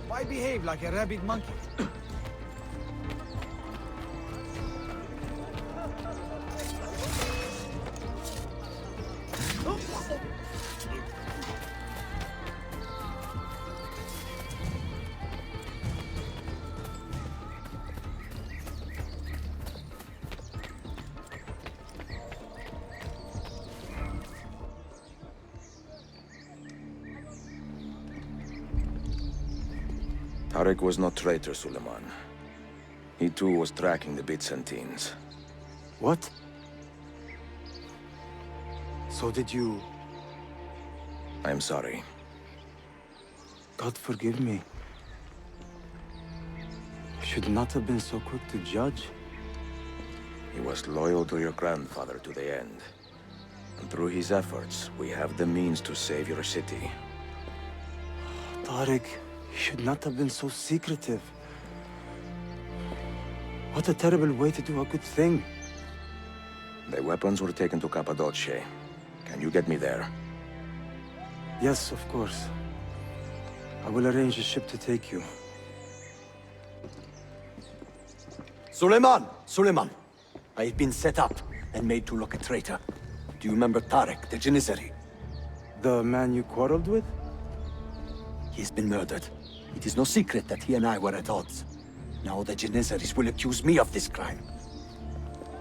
Why behave like a rabid monkey? Tarek was not traitor, Suleiman. He too was tracking the Byzantines. What? So did you... I am sorry. God forgive me. I should not have been so quick to judge. He was loyal to your grandfather to the end. And through his efforts, we have the means to save your city. Tarek, you should not have been so secretive. What a terrible way to do a good thing. The weapons were taken to Cappadocia. Can you get me there? Yes, of course. I will arrange a ship to take you. Suleiman! Suleiman! I've been set up and made to look a traitor. Do you remember Tarek, the Janissary? The man you quarreled with? He's been murdered. It is no secret that he and I were at odds. Now the Janissaries will accuse me of this crime.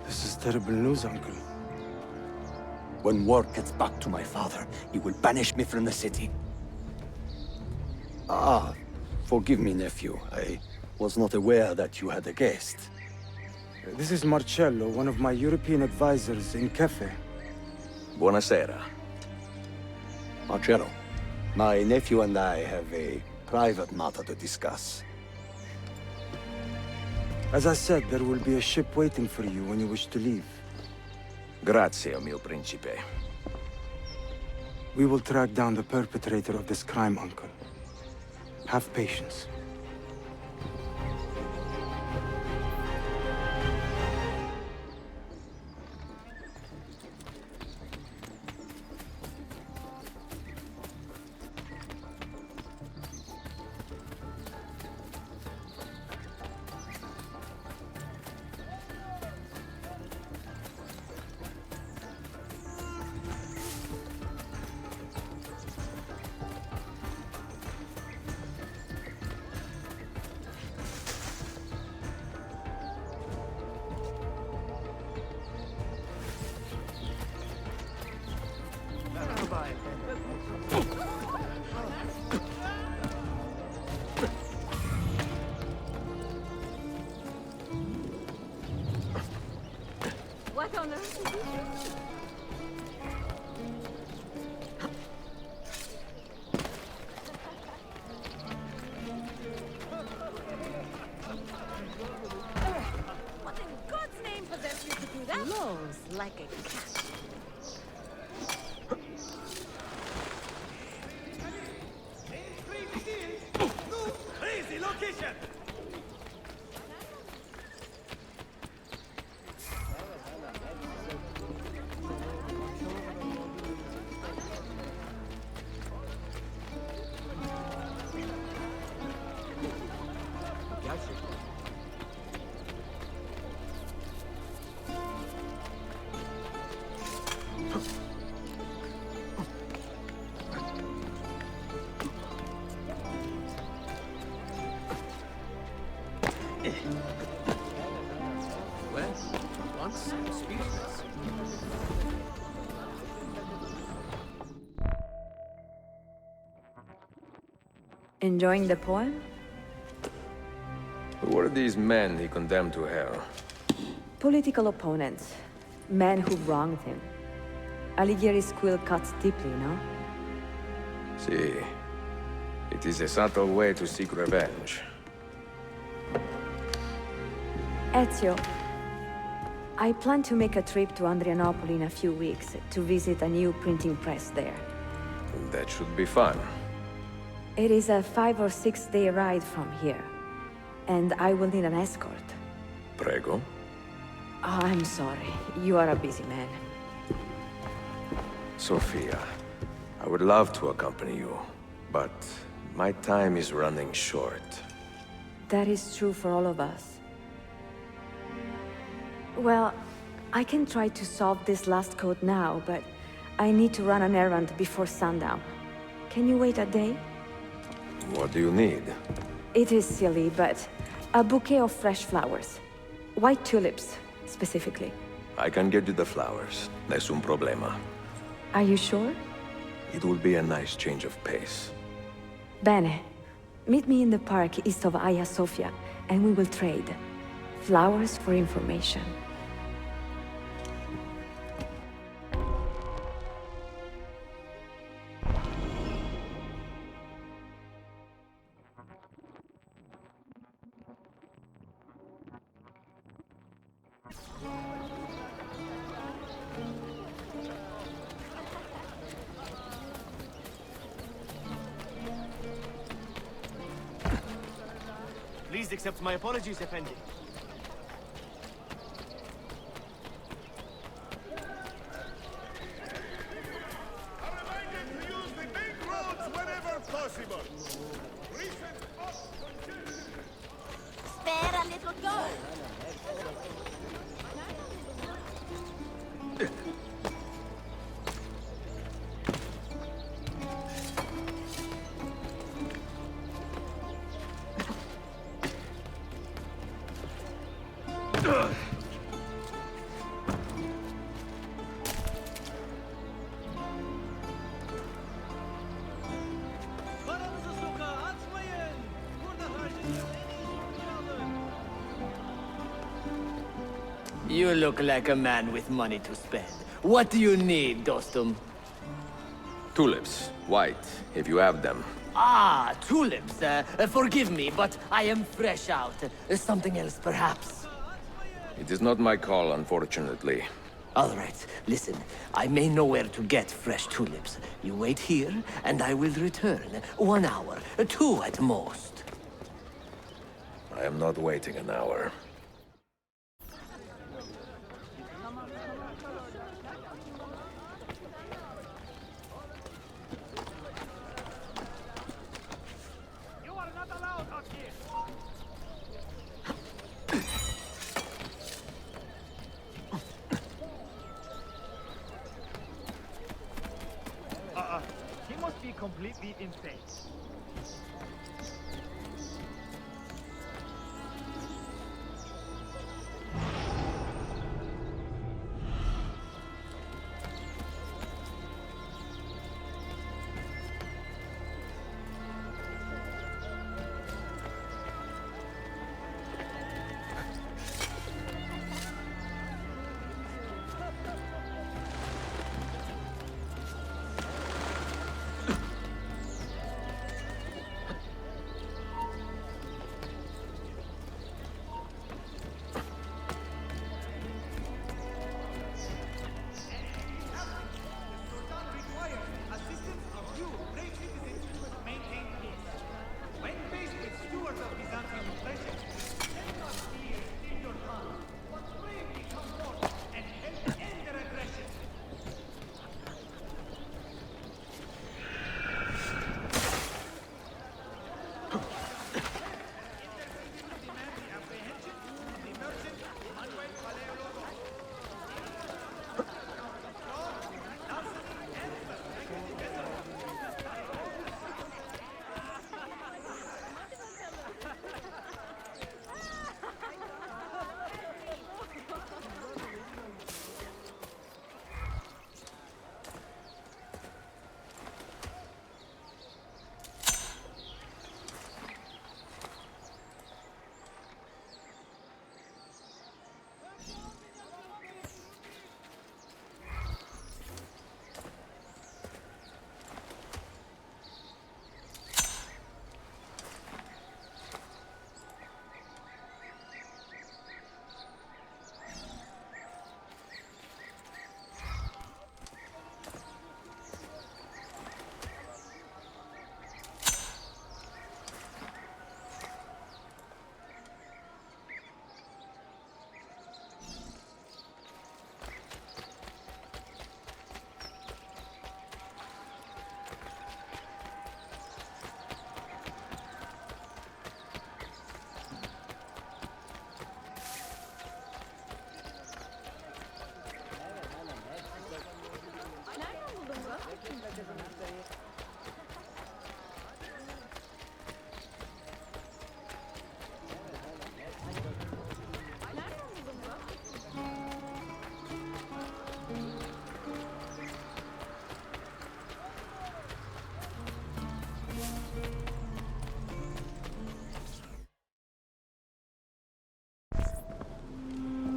This is terrible news, Uncle. When word gets back to my father, he will banish me from the city. Ah, forgive me, nephew. I was not aware that you had a guest. This is Marcello, one of my European advisors in Cafe. Buonasera. Marcello, my nephew and I have a private matter to discuss. As I said, there will be a ship waiting for you when you wish to leave. Grazie, mio principe. We will track down the perpetrator of this crime, Uncle. Have patience. What on earth is this? What in God's name possessed you to do that? Lows like a cat. Crazy location! Huh. Well, once I'm speechless. Enjoying the poem? Who were these men he condemned to hell? Political opponents. Men who wronged him. Alighieri's quill cuts deeply, no? See, it is a subtle way to seek revenge. Ezio, I plan to make a trip to Andrianople in a few weeks to visit a new printing press there. That should be fun. It is a 5 or 6 day ride from here, and I will need an escort. Prego. Oh, I'm sorry. You are a busy man. Sophia, I would love to accompany you, but my time is running short. That is true for all of us. Well, I can try to solve this last code now, but I need to run an errand before sundown. Can you wait a day? What do you need? It is silly, but a bouquet of fresh flowers. White tulips, specifically. I can get you the flowers. Nessun problema. Are you sure? It will be a nice change of pace. Bene. Meet me in the park east of Hagia Sophia, and we will trade. Flowers for information. Please accept my apologies, Effendi. Spare a little girl. You look like a man with money to spend. What do you need, Dostum? Tulips. White, if you have them. Ah, tulips. Forgive me, but I am fresh out. Something else, perhaps? It is not my call, unfortunately. All right, listen. I may know where to get fresh tulips. You wait here, and I will return. 1 hour, 2 at most. I am not waiting an hour. He must be completely insane.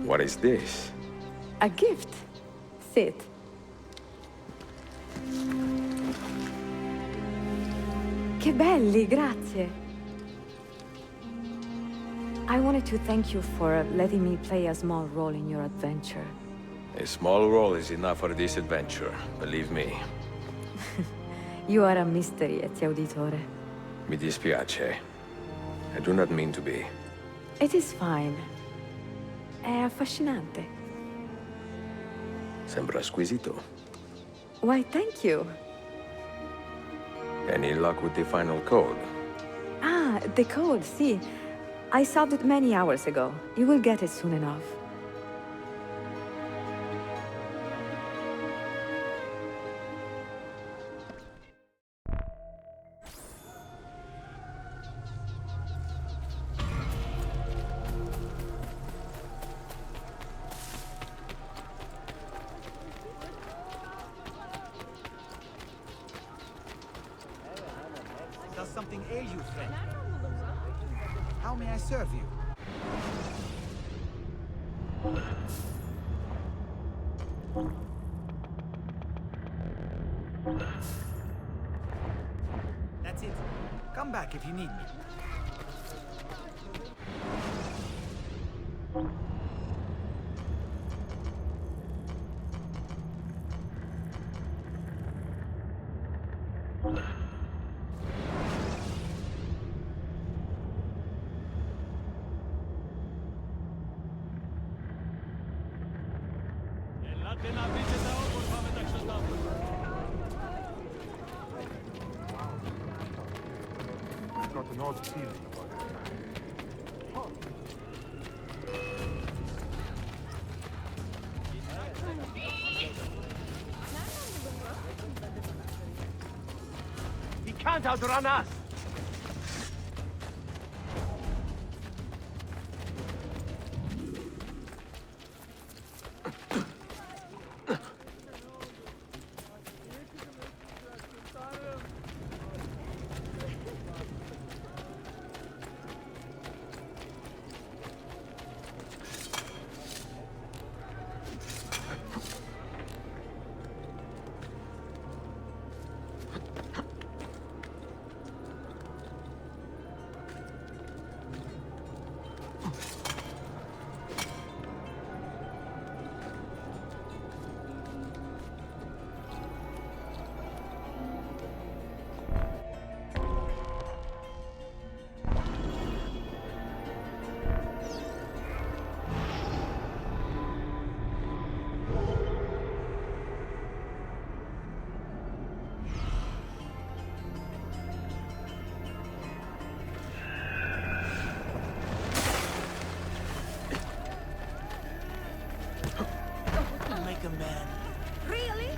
What is this? A gift. Sit. Che belli, grazie. I wanted to thank you for letting me play a small role in your adventure. A small role is enough for this adventure, believe me. You are a mystery, Ezio Auditore. Mi dispiace. I do not mean to be. It is fine. È affascinante. Sembra squisito. Why, thank you. Any luck with the final code? Ah, the code, see. I solved it many hours ago. You will get it soon enough. Does something ail you, friend? How may I serve you? That's it. Come back if you need me. I've got an odd feeling about it. He can't outrun us! Make a man. Really?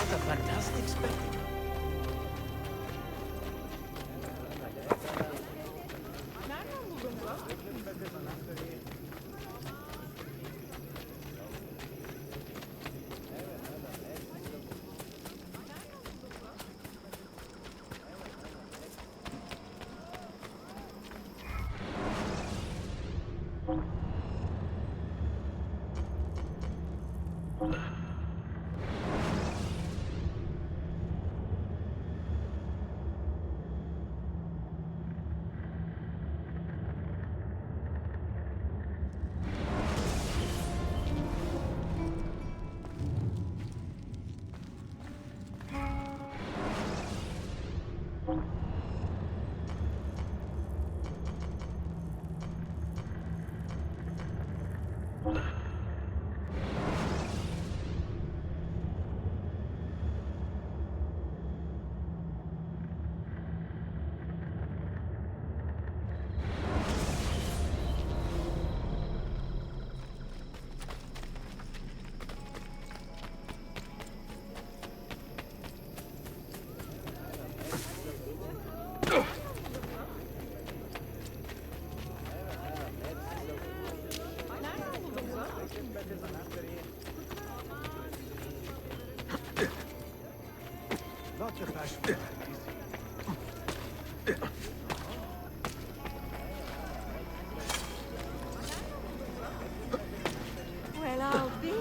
What a fantastic spectacle. such a passion for it. Well, I'll be.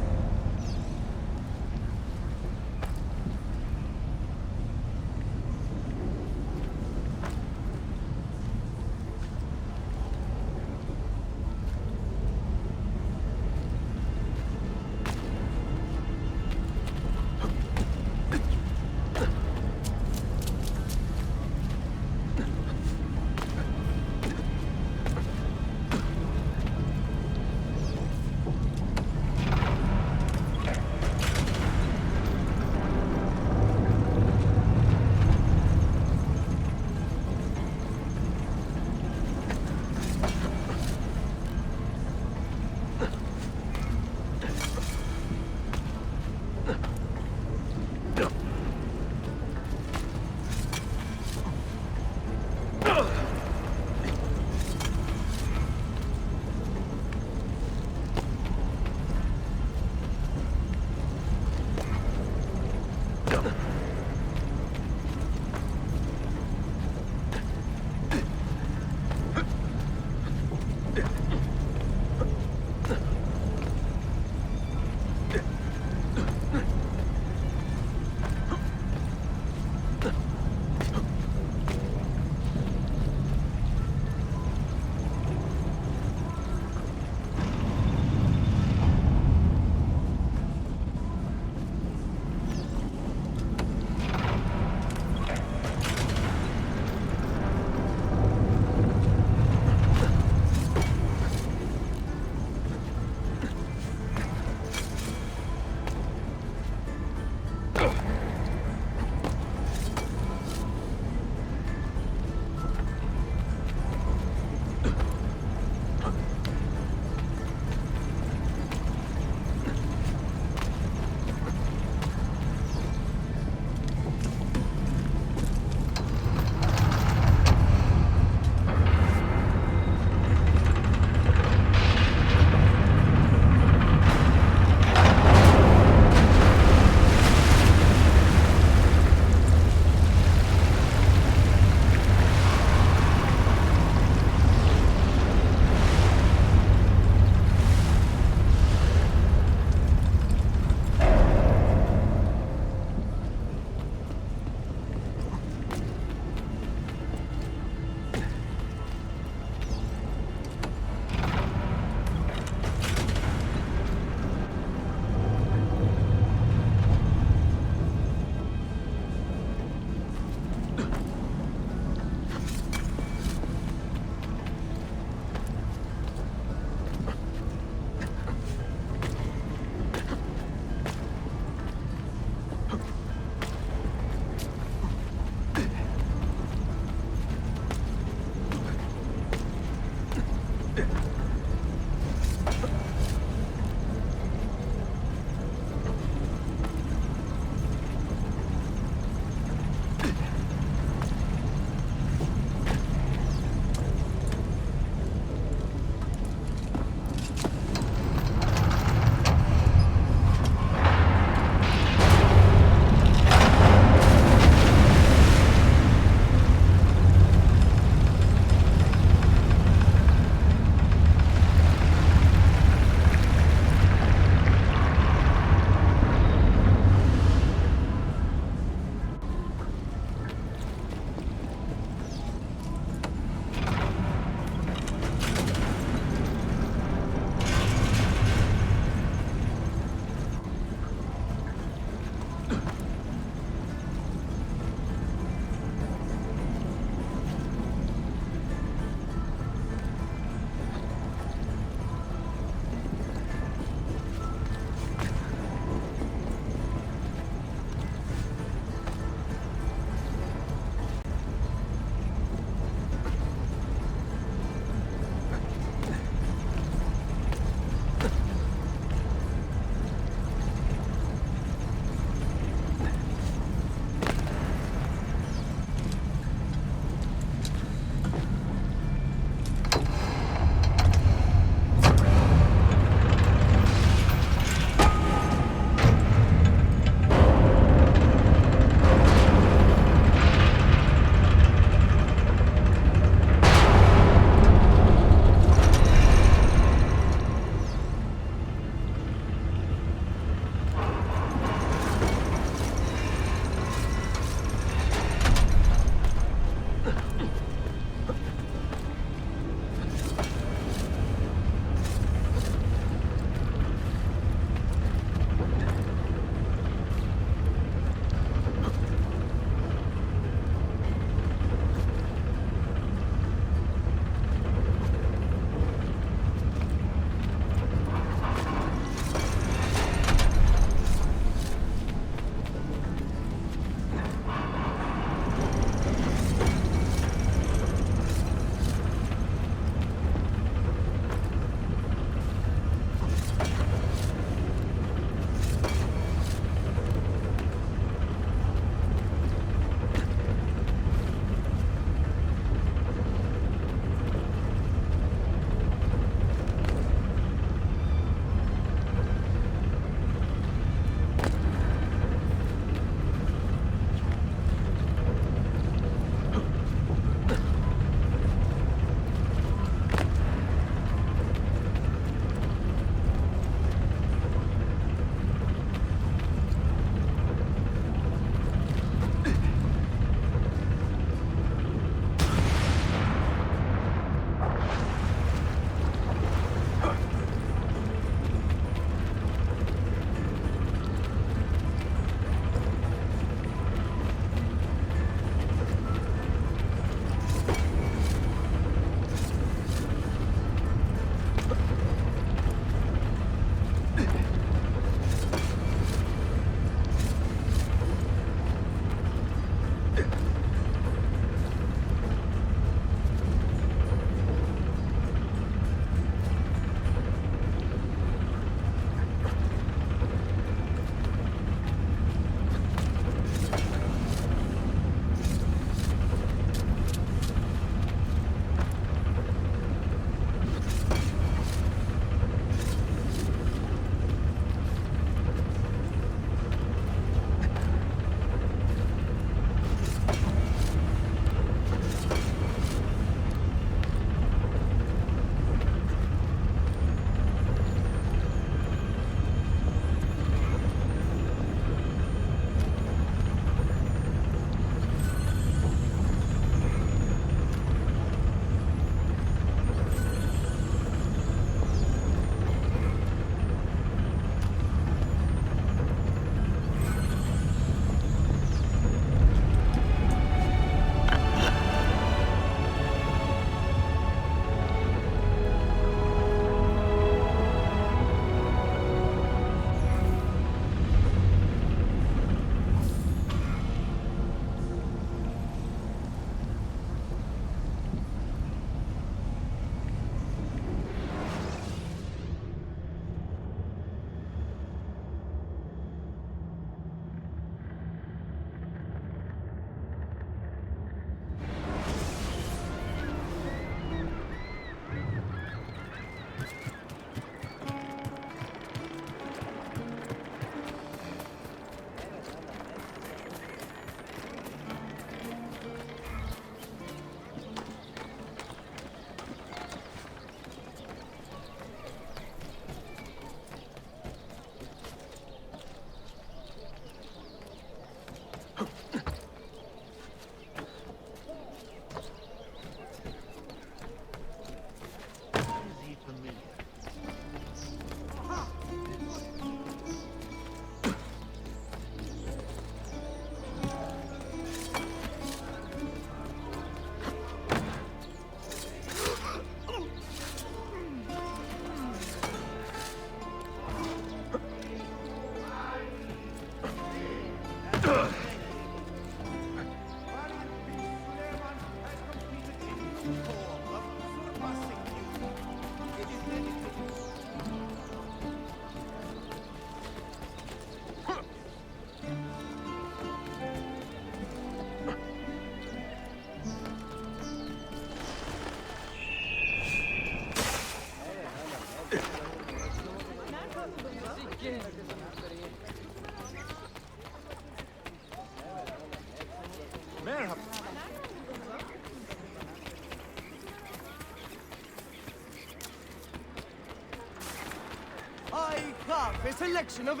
have a selection of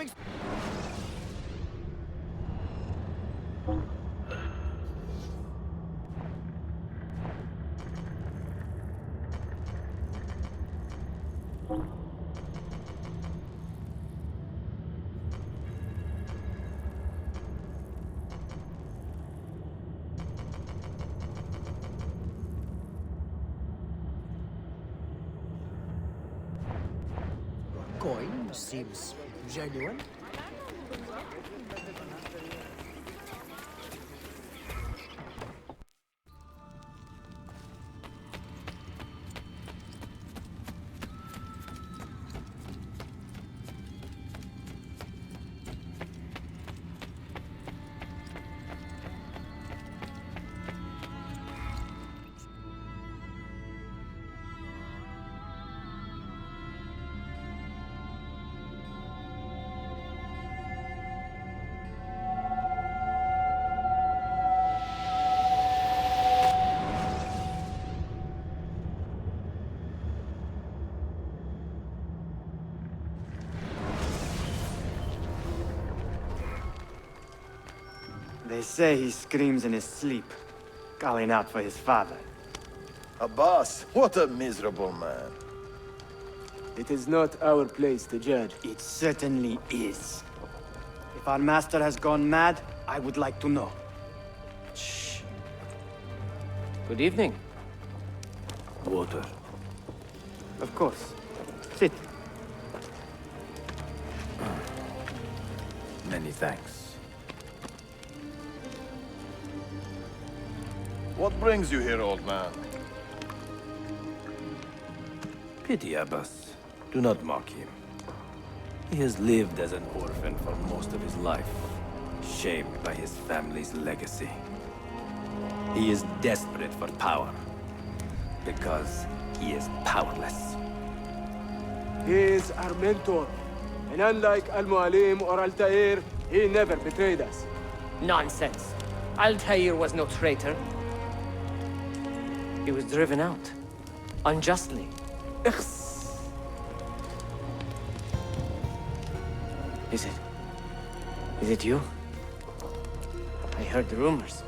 Coin seems genuine. They say he screams in his sleep, calling out for his father. Abbas, what a miserable man. It is not our place to judge. It certainly is. If our master has gone mad, I would like to know. Shh. Good evening. Water. Of course. Sit. Many thanks. What brings you here, old man? Pity Abbas. Do not mock him. He has lived as an orphan for most of his life, shaped by his family's legacy. He is desperate for power, because he is powerless. He is our mentor. And unlike Al-Mualim or Altair, he never betrayed us. Nonsense. Altair was no traitor. He was driven out. Unjustly. Is it you? I heard the rumors,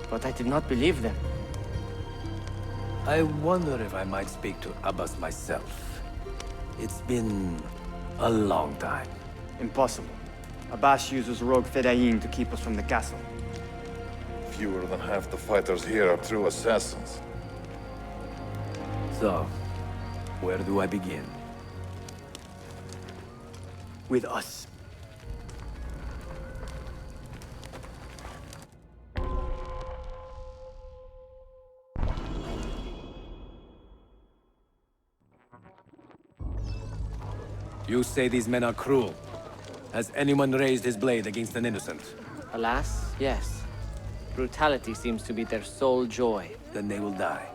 but I did not believe them. I wonder if I might speak to Abbas myself. It's been a long time. Impossible. Abbas uses rogue Fedayeen to keep us from the castle. Fewer than half the fighters here are true assassins. So, where do I begin? With us. You say these men are cruel. Has anyone raised his blade against an innocent? Alas, yes. Brutality seems to be their sole joy. Then they will die,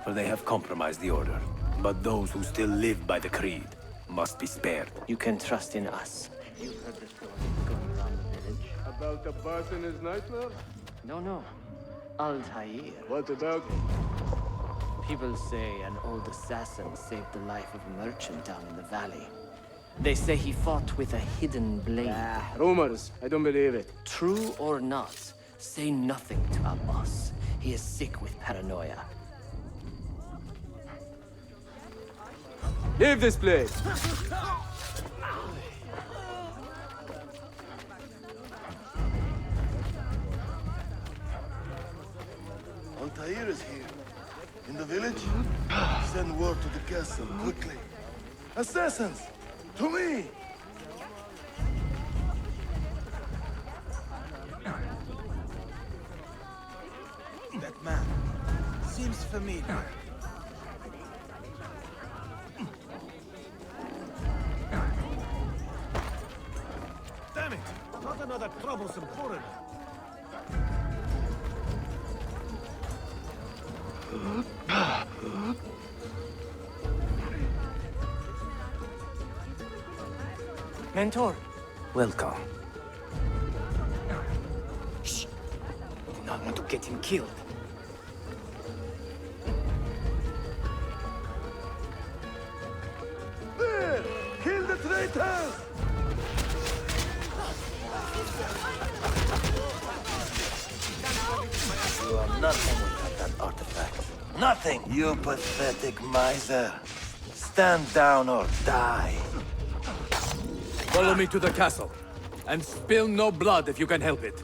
for they have compromised the Order. But those who still live by the Creed must be spared. You can trust in us. You've heard the stories going around the village? About Abbas and his nightmare? No. Altair. What about him? People say an old assassin saved the life of a merchant down in the valley. They say he fought with a hidden blade. Rumors. I don't believe it. True or not, say nothing to Abbas. He is sick with paranoia. Leave this place! Altair is here. In the village? Send word to the castle, quickly. Assassins! To me! That man seems familiar. Damn it! Not another troublesome foreigner. Mentor. Welcome. Shh! I do not want to get him killed. There! Kill the traitors! nothing without that artifact. Nothing! You pathetic miser. Stand down or die. Follow me to the castle. And spill no blood if you can help it.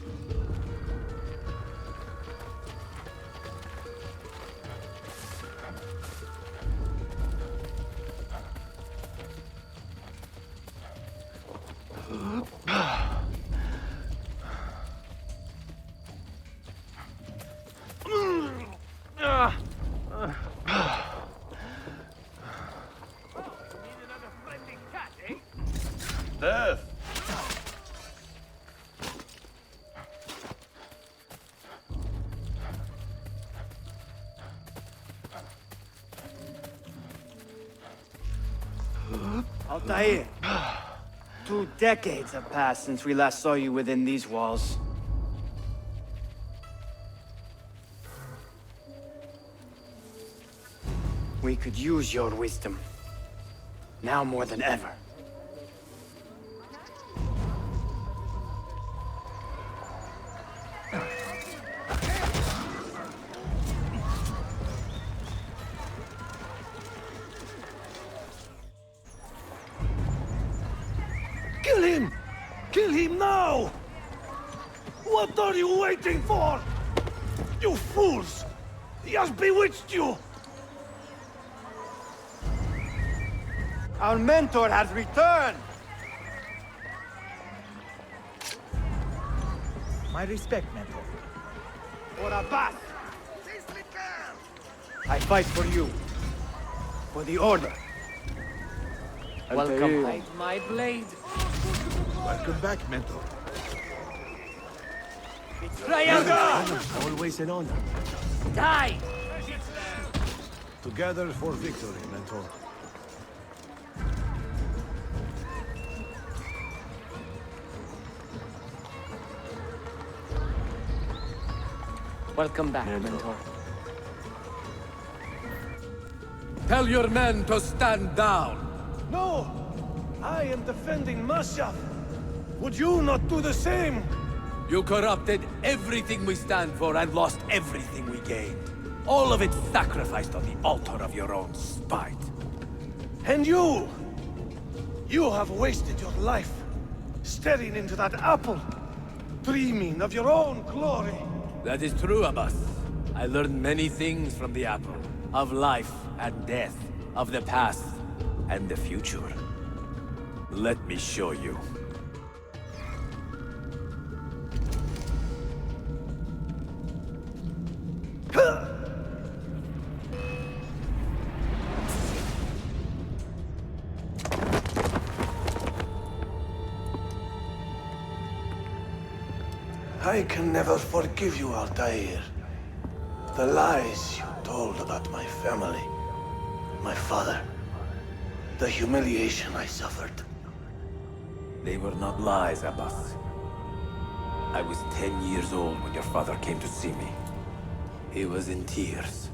Death! Altair, 2 decades have passed since we last saw you within these walls. We could use your wisdom. Now more than ever. Kill him! Kill him now! What are you waiting for? You fools! He has bewitched you! Our mentor has returned! My respect, mentor. For Abbas! I fight for you. For the Order. Welcome. Hide my blade. Welcome back, mentor. Always an honor. Die! Together for victory, mentor. Welcome back, mentor. Tell your men to stand down. No! I am defending Mashaf. Would you not do the same? You corrupted everything we stand for and lost everything we gained. All of it sacrificed on the altar of your own spite. And you! You have wasted your life, staring into that apple, dreaming of your own glory. That is true, Abbas. I learned many things from the apple. Of life and death. Of the past and the future. Let me show you. I can never forgive you, Altair. The lies you told about my family, my father, the humiliation I suffered. They were not lies, Abbas. I was 10 years old when your father came to see me. He was in tears,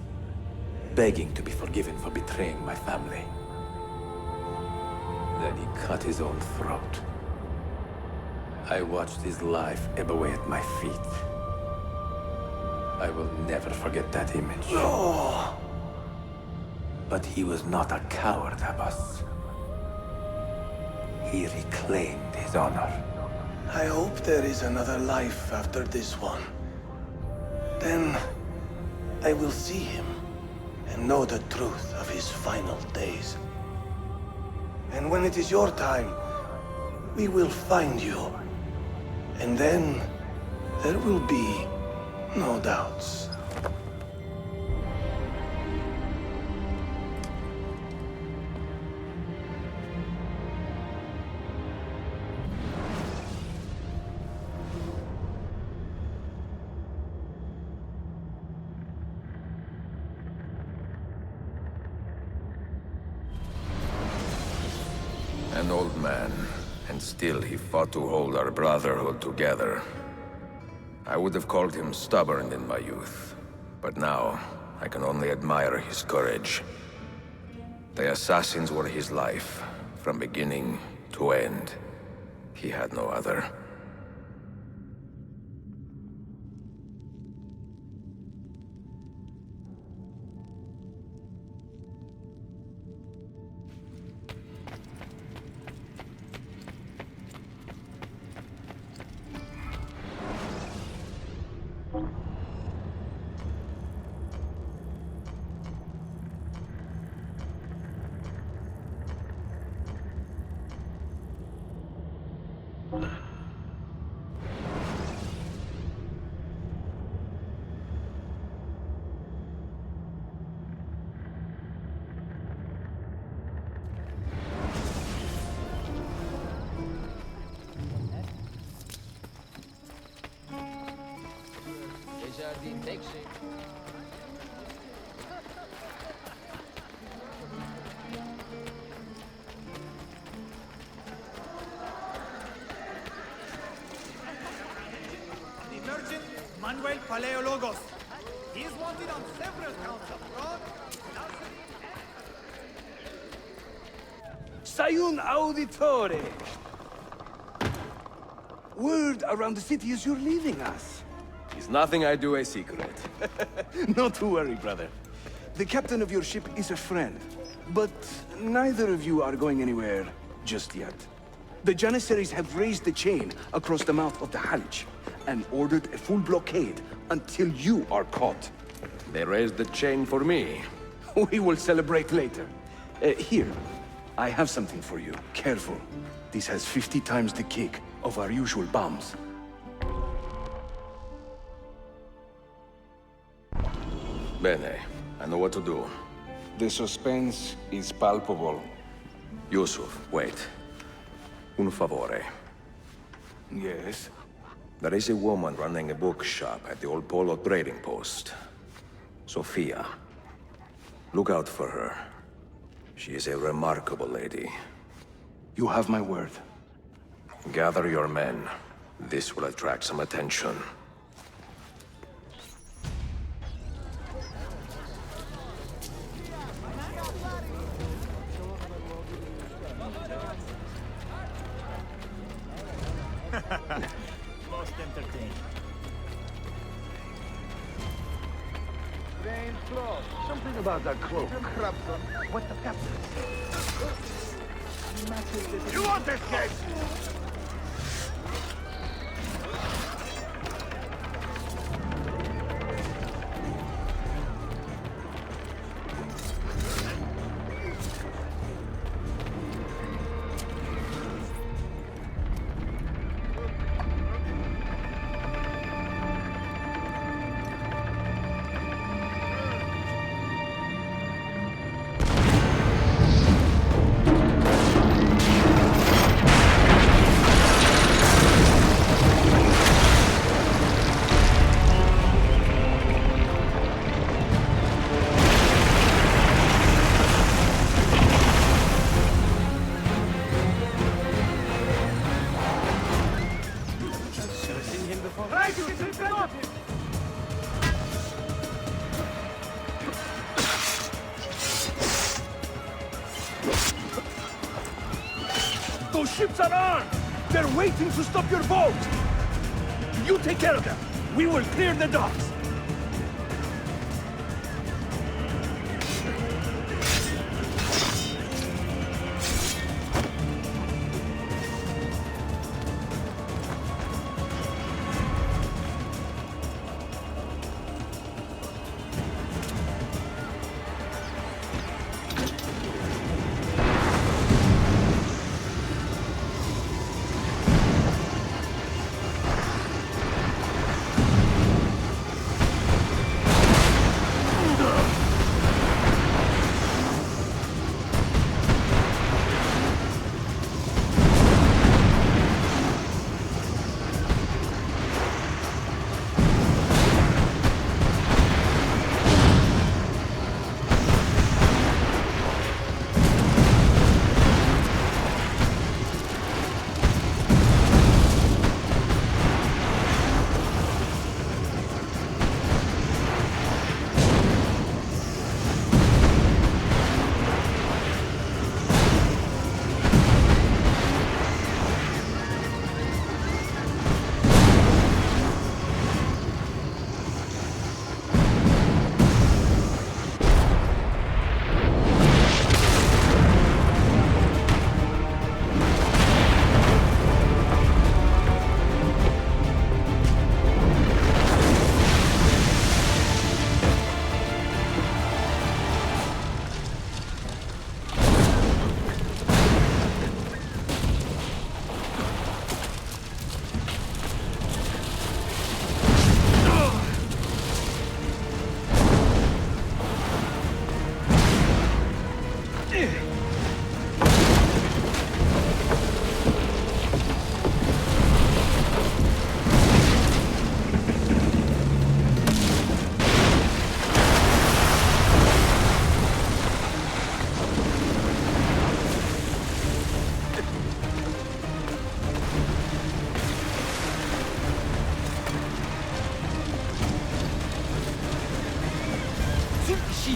begging to be forgiven for betraying my family. Then he cut his own throat. I watched his life ebb away at my feet. I will never forget that image. No! But he was not a coward, Abbas. He reclaimed his honor. I hope there is another life after this one. Then I will see him and know the truth of his final days. And when it is your time, we will find you. And then there will be no doubts. An old man, and still he fought to hold our brotherhood together. I would have called him stubborn in my youth, but now I can only admire his courage. The assassins were his life, from beginning to end. He had no other. The merchant Manuel Paleologos. He is wanted on several counts of fraud, larceny, Sayun Auditore! Word around the city is you're leaving us. Is nothing I do a secret. Not to worry, brother. The captain of your ship is a friend, but neither of you are going anywhere just yet. The Janissaries have raised the chain across the mouth of the Halic and ordered a full blockade until you are caught. They raised the chain for me. We will celebrate later. Here, I have something for you. Careful. This has 50 times the kick of our usual bombs. Bene. I know what to do. The suspense is palpable. Yusuf, wait. Un favore. Yes? There is a woman running a bookshop at the Old Polo trading post. Sophia. Look out for her. She is a remarkable lady. You have my word. Gather your men. This will attract some attention. most entertaining. Strange cloth. Something about that cloak. What the captain? You want this case? Those ships are armed! They're waiting to stop your boat! You take care of them! We will clear the docks!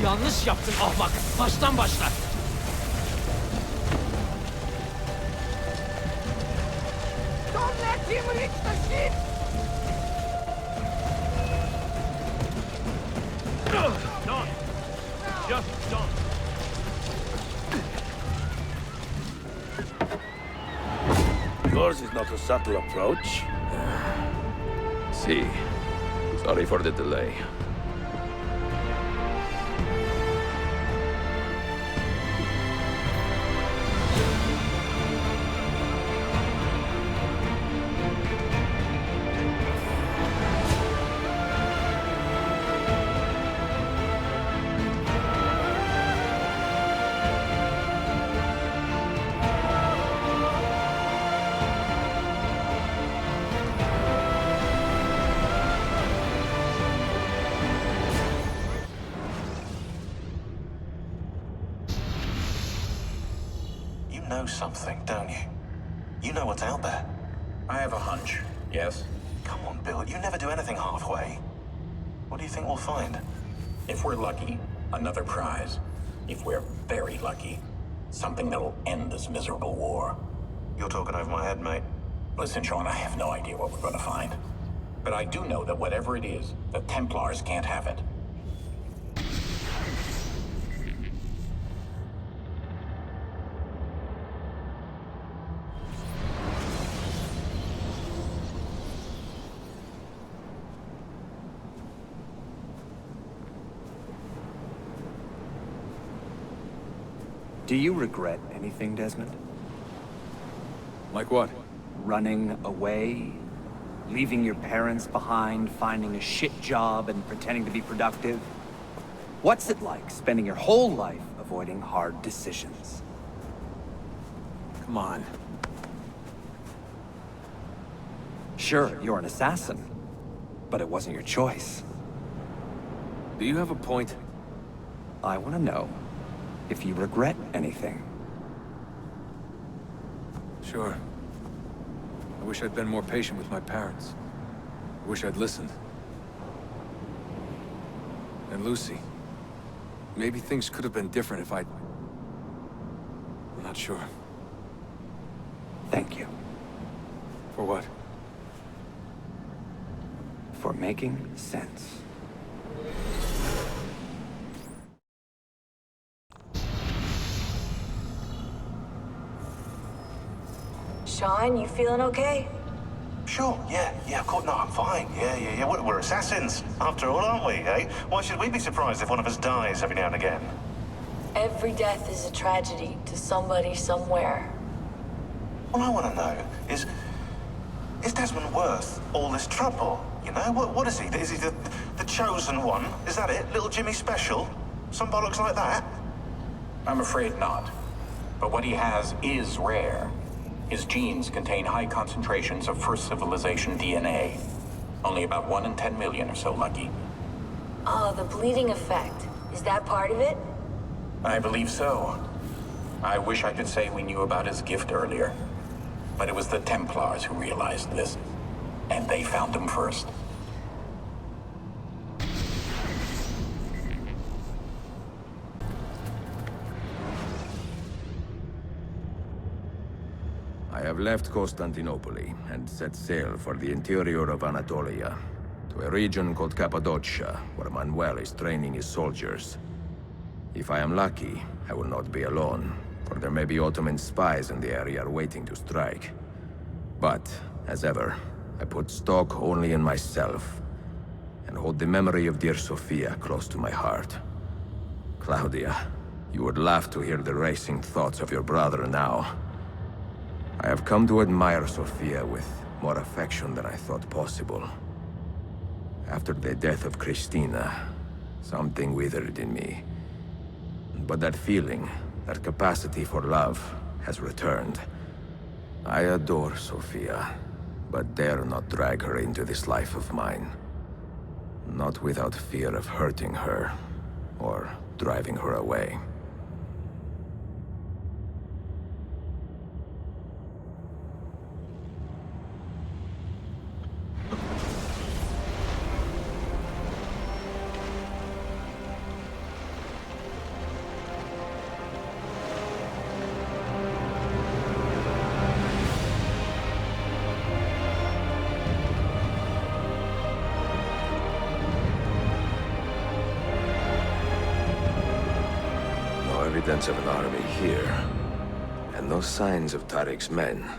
Yanlış yaptın ahmak. Baştan başla. Don't let him reach the ship! Don't! Just don't! Yours is not a subtle approach. See. Sorry for the delay. You know something, don't you? You know what's out there. I have a hunch, yes? Come on, Bill, you never do anything halfway. What do you think we'll find? If we're lucky, another prize. If we're very lucky, something that'll end this miserable war. You're talking over my head, mate. Listen, Sean, I have no idea what we're gonna find. But I do know that whatever it is, the Templars can't have it. Do you regret anything, Desmond? Like what? Running away? Leaving your parents behind, finding a shit job, and pretending to be productive? What's it like spending your whole life avoiding hard decisions? Come on. Sure, you're an assassin, but it wasn't your choice. Do you have a point? I want to know if you regret anything. Sure. I wish I'd been more patient with my parents. I wish I'd listened. And Lucy. Maybe things could have been different if I'd... I'm not sure. Thank you. For what? For making sense. Sean, you feeling okay? Sure, yeah, of course. No, I'm fine. Yeah. We're assassins, after all, aren't we, eh? Why should we be surprised if one of us dies every now and again? Every death is a tragedy to somebody somewhere. What I want to know is Desmond worth all this trouble? You know, what is he? Is he the chosen one? Is that it? Little Jimmy Special? Some bollocks like that? I'm afraid not. But what he has is rare. His genes contain high concentrations of First Civilization DNA. Only about 1 in 10 million are so lucky. Oh, the bleeding effect. Is that part of it? I believe so. I wish I could say we knew about his gift earlier. But it was the Templars who realized this. And they found him first. I have left Constantinople and set sail for the interior of Anatolia, to a region called Cappadocia, where Manuel is training his soldiers. If I am lucky, I will not be alone, for there may be Ottoman spies in the area waiting to strike. But, as ever, I put stock only in myself, and hold the memory of dear Sophia close to my heart. Claudia, you would laugh to hear the racing thoughts of your brother now. I have come to admire Sophia with more affection than I thought possible. After the death of Christina, something withered in me. But that feeling, that capacity for love, has returned. I adore Sophia, but dare not drag her into this life of mine. Not without fear of hurting her, or driving her away. evidence of an army here, and no signs of Tariq's men.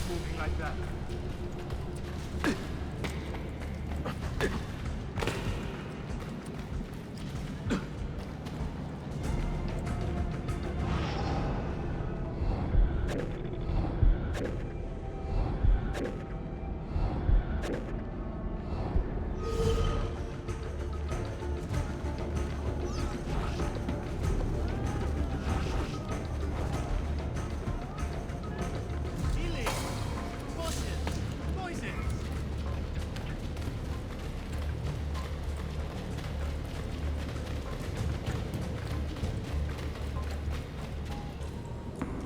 Moving like that.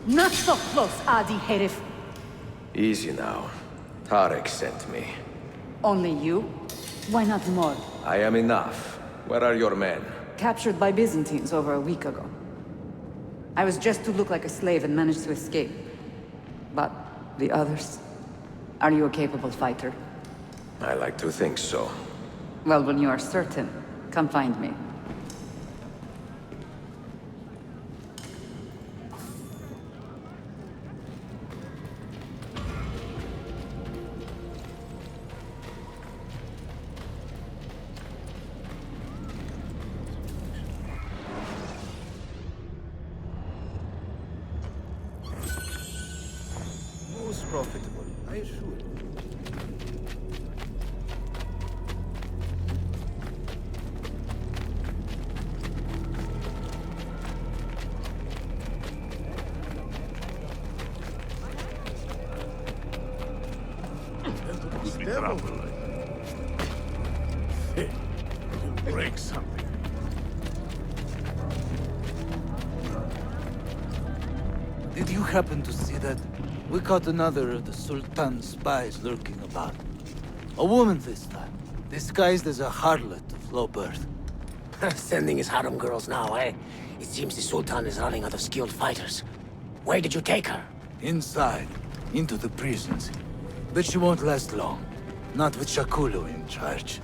Not so close, Adi Herif. Easy now. Tariq sent me. Only you? Why not more? I am enough. Where are your men? Captured by Byzantines over a week ago. I was just to look like a slave and managed to escape. But the others? Are you a capable fighter? I like to think so. Well, when you are certain, come find me. Most profitable, I assure you. Could be trouble. Hey, you'll break something. Did you happen to see that? We caught another of the Sultan's spies lurking about. A woman this time, disguised as a harlot of low birth. Sending his harem girls now, eh? It seems the Sultan is running out of skilled fighters. Where did you take her? Inside, into the prisons. But she won't last long. Not with Shakulu in charge.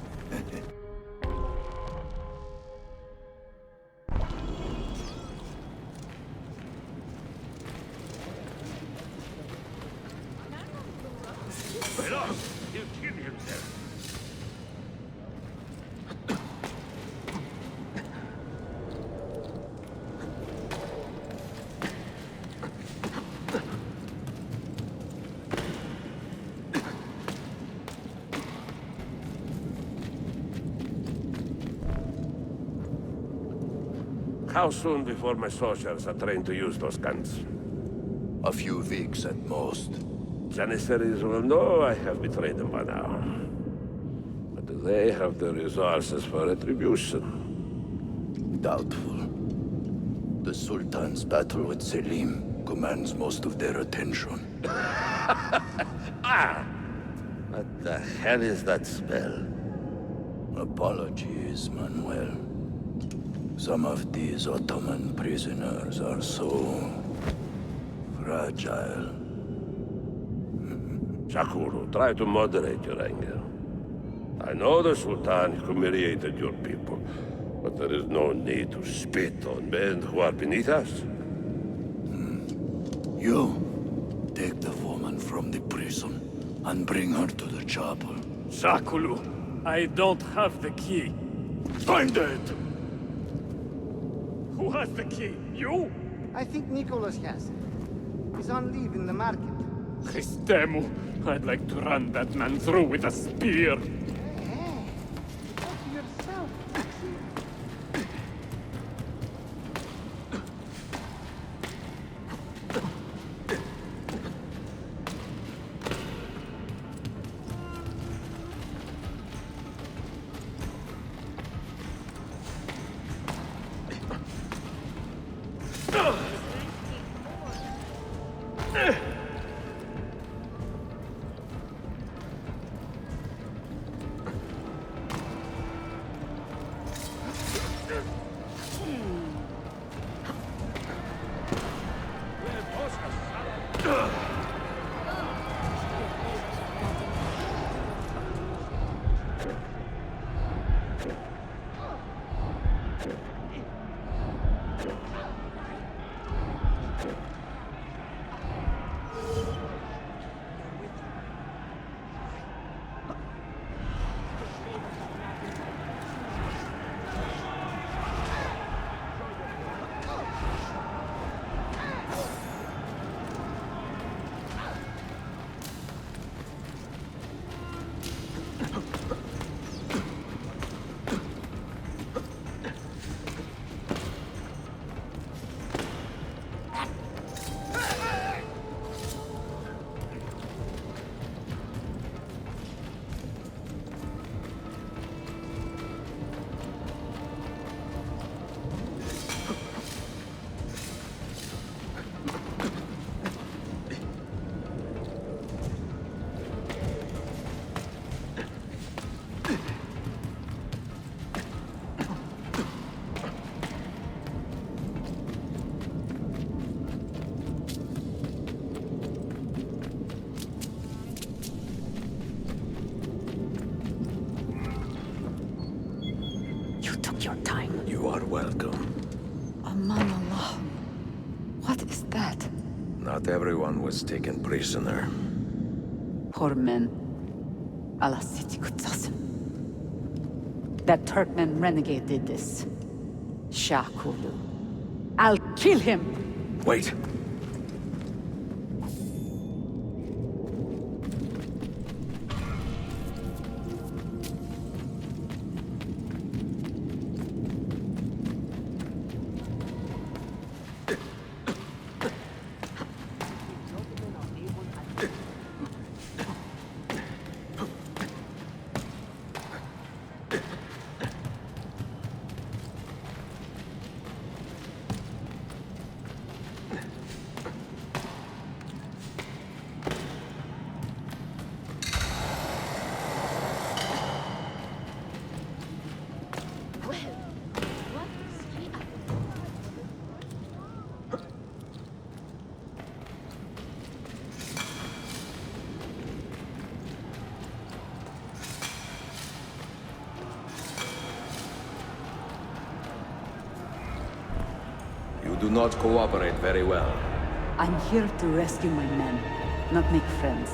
How soon before my soldiers are trained to use those guns? A few weeks at most. Janissaries will know I have betrayed them by now. But do they have the resources for retribution? Doubtful. The Sultan's battle with Selim commands most of their attention. What the hell is that spell? Apologies, Manuel. Some of these Ottoman prisoners are so fragile. Shakuru, try to moderate your anger. I know the Sultan humiliated your people, but there is no need to spit on men who are beneath us. You, take the woman from the prison and bring her to the chapel. Shakulu, I don't have the key. Find it! Who has the key? You? I think Nicholas has it. He's on leave in the market. Christemu, I'd like to run that man through with a spear. Yourself. Your time. You are welcome. Aman Allah. What is that? Not everyone was taken prisoner. Poor men. Allah Siti Kutsasım. That Turkmen renegade did this. Shakulu. I'll kill him! Wait! You do not cooperate very well. I'm here to rescue my men, not make friends.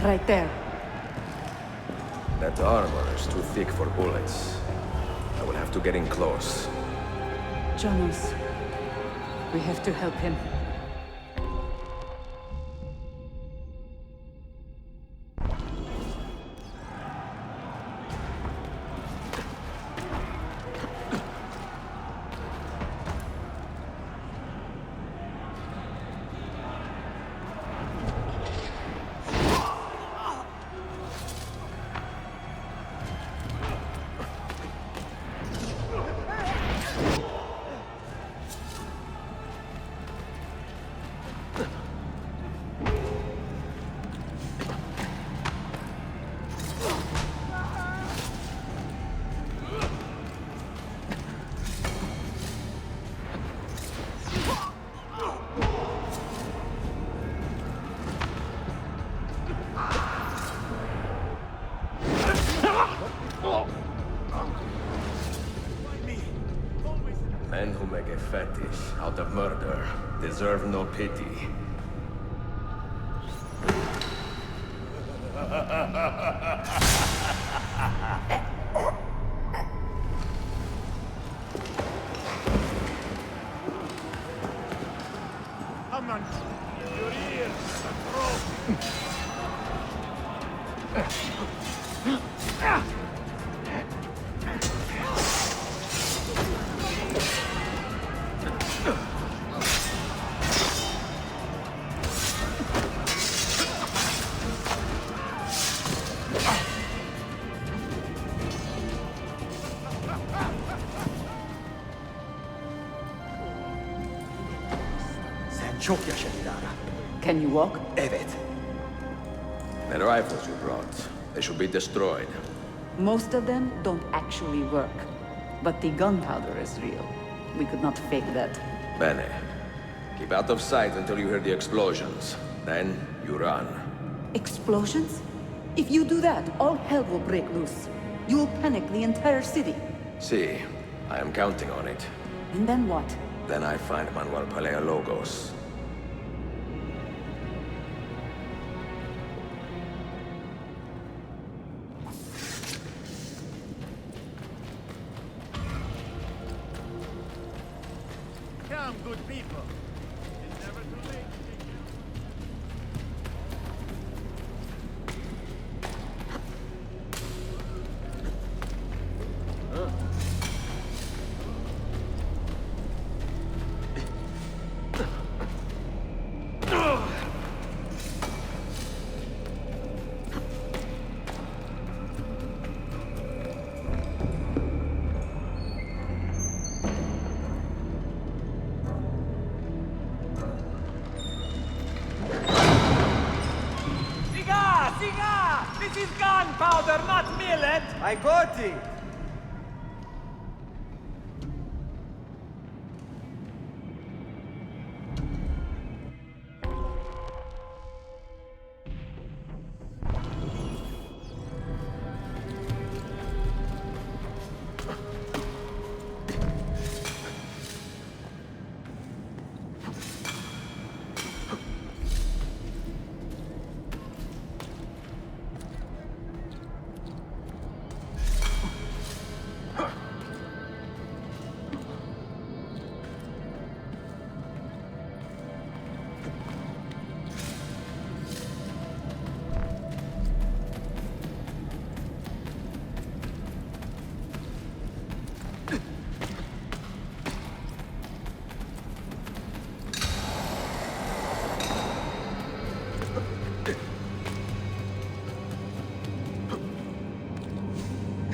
Right there. That armor is too thick for bullets. I will have to get in close. Jonas, we have to help him. Men who make a fetish out of murder deserve no pity. Come on, your ears are broken. Sen çok yaşa Dilara. Can you walk? Evet. The rifles you brought, they should be destroyed. Most of them don't actually work. But the gunpowder is real. We could not fake that. Bene. Keep out of sight until you hear the explosions. Then, you run. Explosions? If you do that, all hell will break loose. You will panic the entire city. See, I am counting on it. And then what? Then I find Manuel Paleologos. Come, good people. It's never too late. Siga! Siga! This is gunpowder, not millet! I got it!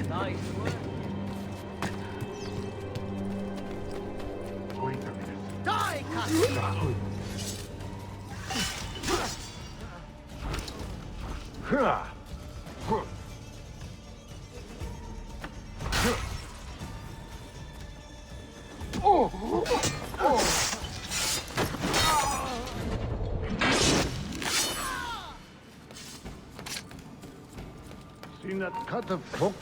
Nice work. Wait a minute. Die, Castillo! Seen that cut of folk?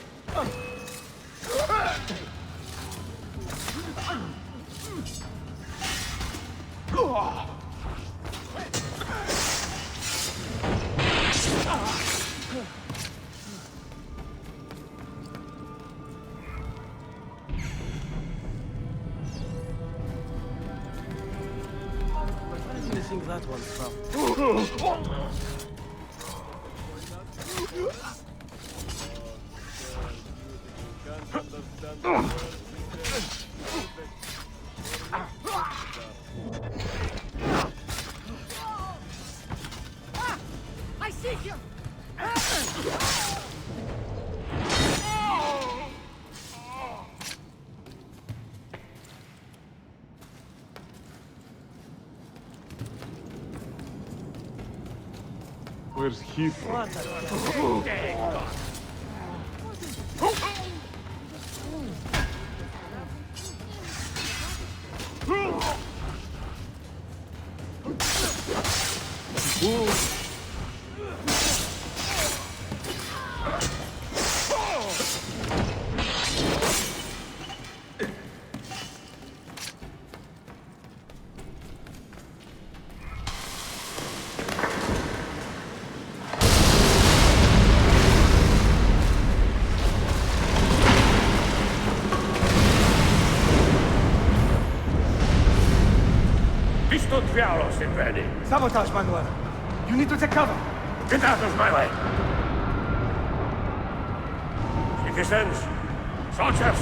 Where is missing that one from? I see him! Where's he from? Stuttvialos in Veni. Sabotage, Manuel. You need to take cover. Get out of my way! Citizens, soldiers,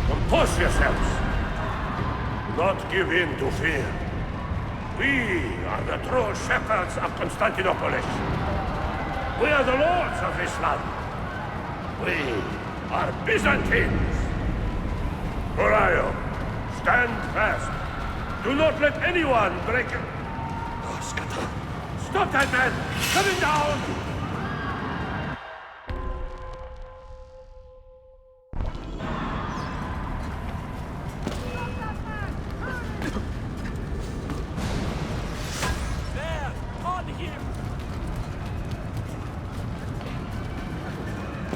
compose yourselves. Do not give in to fear. We are the true shepherds of Constantinopolis. We are the lords of this land. We are Byzantines. Horaio, stand fast. Do not let anyone break it. Stop that man! Coming down! There! On him!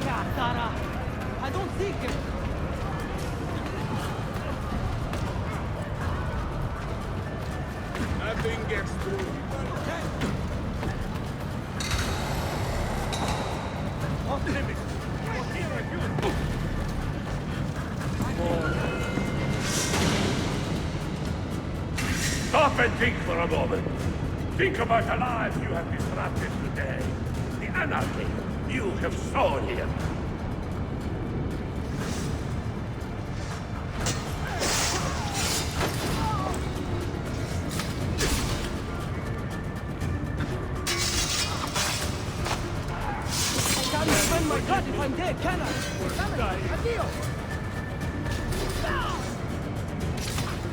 Yeah, Tara! I don't think it... Nothing gets through. Off limit! What's here with you? Stop and think for a moment. Think about the lives you have disrupted today. The anarchy you have sown here. I can't spend my gun if I'm dead, can I? Addio!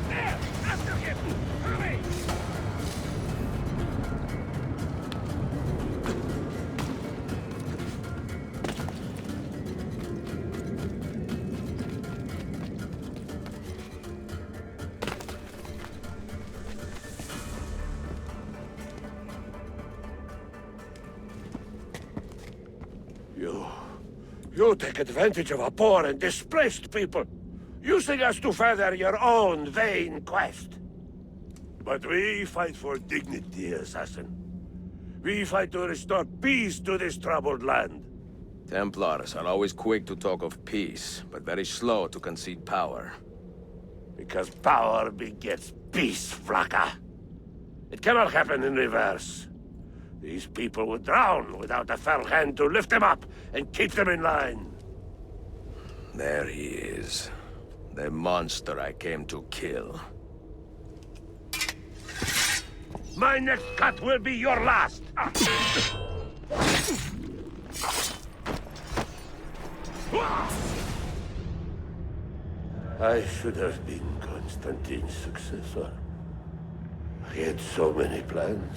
There! After him! Hurry! You take advantage of our poor and displaced people, using us to further your own vain quest. But we fight for dignity, assassin. We fight to restore peace to this troubled land. Templars are always quick to talk of peace, but very slow to concede power. Because power begets peace, Flaka. It cannot happen in reverse. These people would drown without a fair hand to lift them up and keep them in line. There he is. The monster I came to kill. My next cut will be your last. I should have been Constantine's successor. He had so many plans.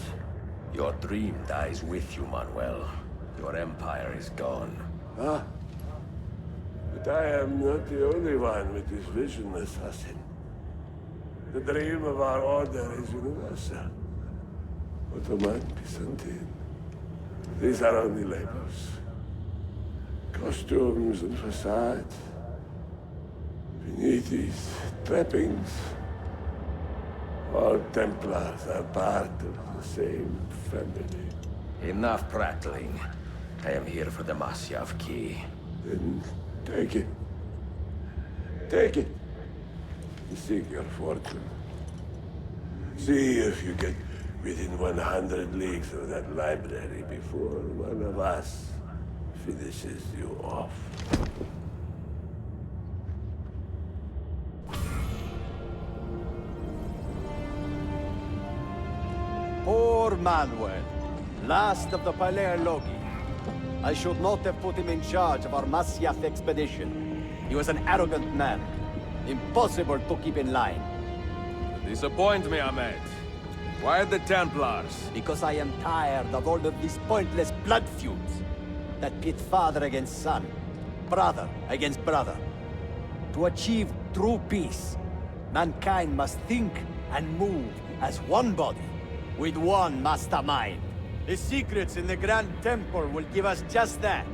Your dream dies with you, Manuel. Your empire is gone. Ah. But I am not the only one with this vision, assassin. The dream of our order is universal. Ottoman, Byzantine. These are only labels. Costumes and facades. Beneath these trappings, all Templars are part of the same family. Enough prattling. I am here for the Masyaf key. Then take it. Take it. And seek your fortune. See if you get within 100 leagues of that library before one of us finishes you off. Poor Manuel, last of the Paleologi. I should not have put him in charge of our Masyaf expedition. He was an arrogant man. Impossible to keep in line. Disappoint me, Ahmed. Why the Templars? Because I am tired of all of these pointless blood feuds that pit father against son, brother against brother. To achieve true peace, mankind must think and move as one body, with one mastermind. The secrets in the Grand Temple will give us just that.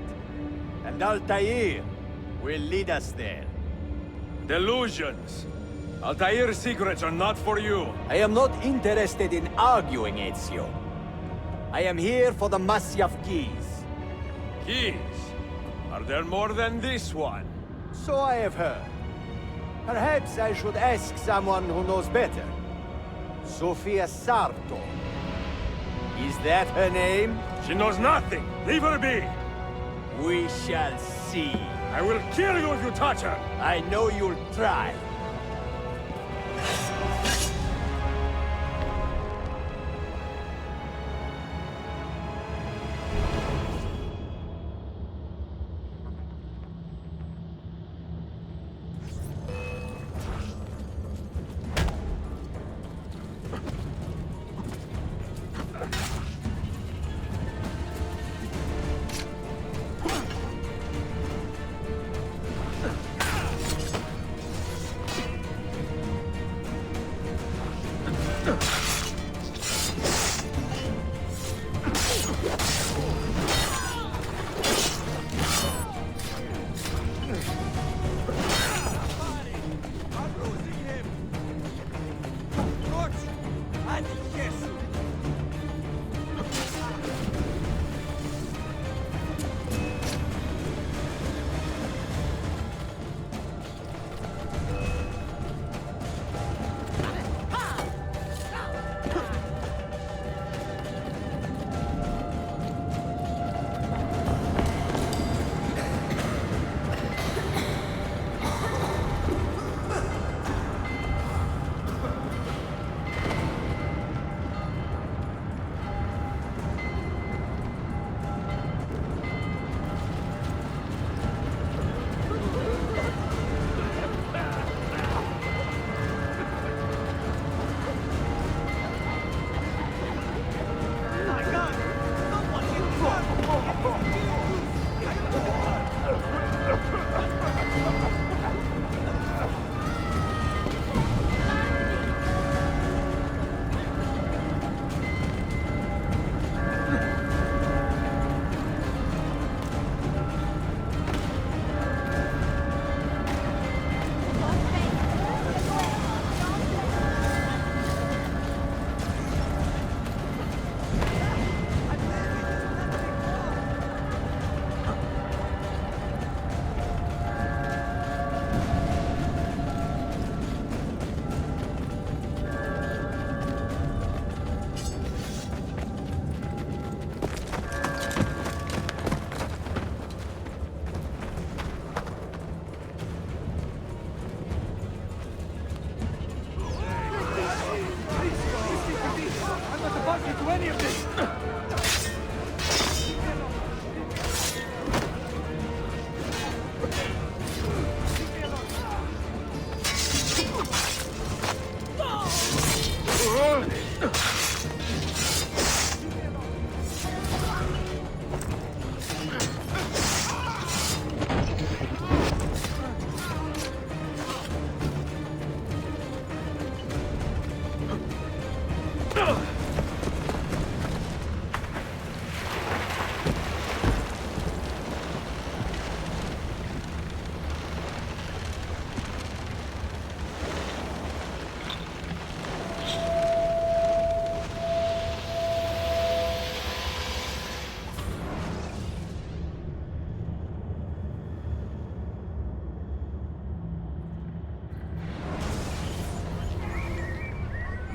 And Altair will lead us there. Delusions! Altair's secrets are not for you. I am not interested in arguing, Ezio. I am here for the Masyaf keys. Keys? Are there more than this one? So I have heard. Perhaps I should ask someone who knows better. Sofia Sarto. Is that her name? She knows nothing. Leave her be. We shall see. I will kill you if you touch her. I know you'll try.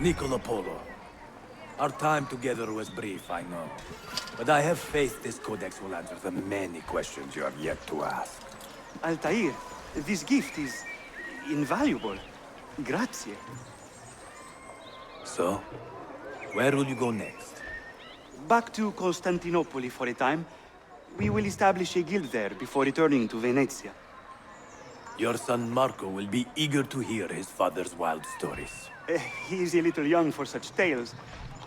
Niccolo Polo. Our time together was brief, I know. But I have faith this codex will answer the many questions you have yet to ask. Altair, this gift is invaluable. Grazie. So, where will you go next? Back to Constantinople for a time. We will establish a guild there before returning to Venezia. Your son Marco will be eager to hear his father's wild stories. He is a little young for such tales,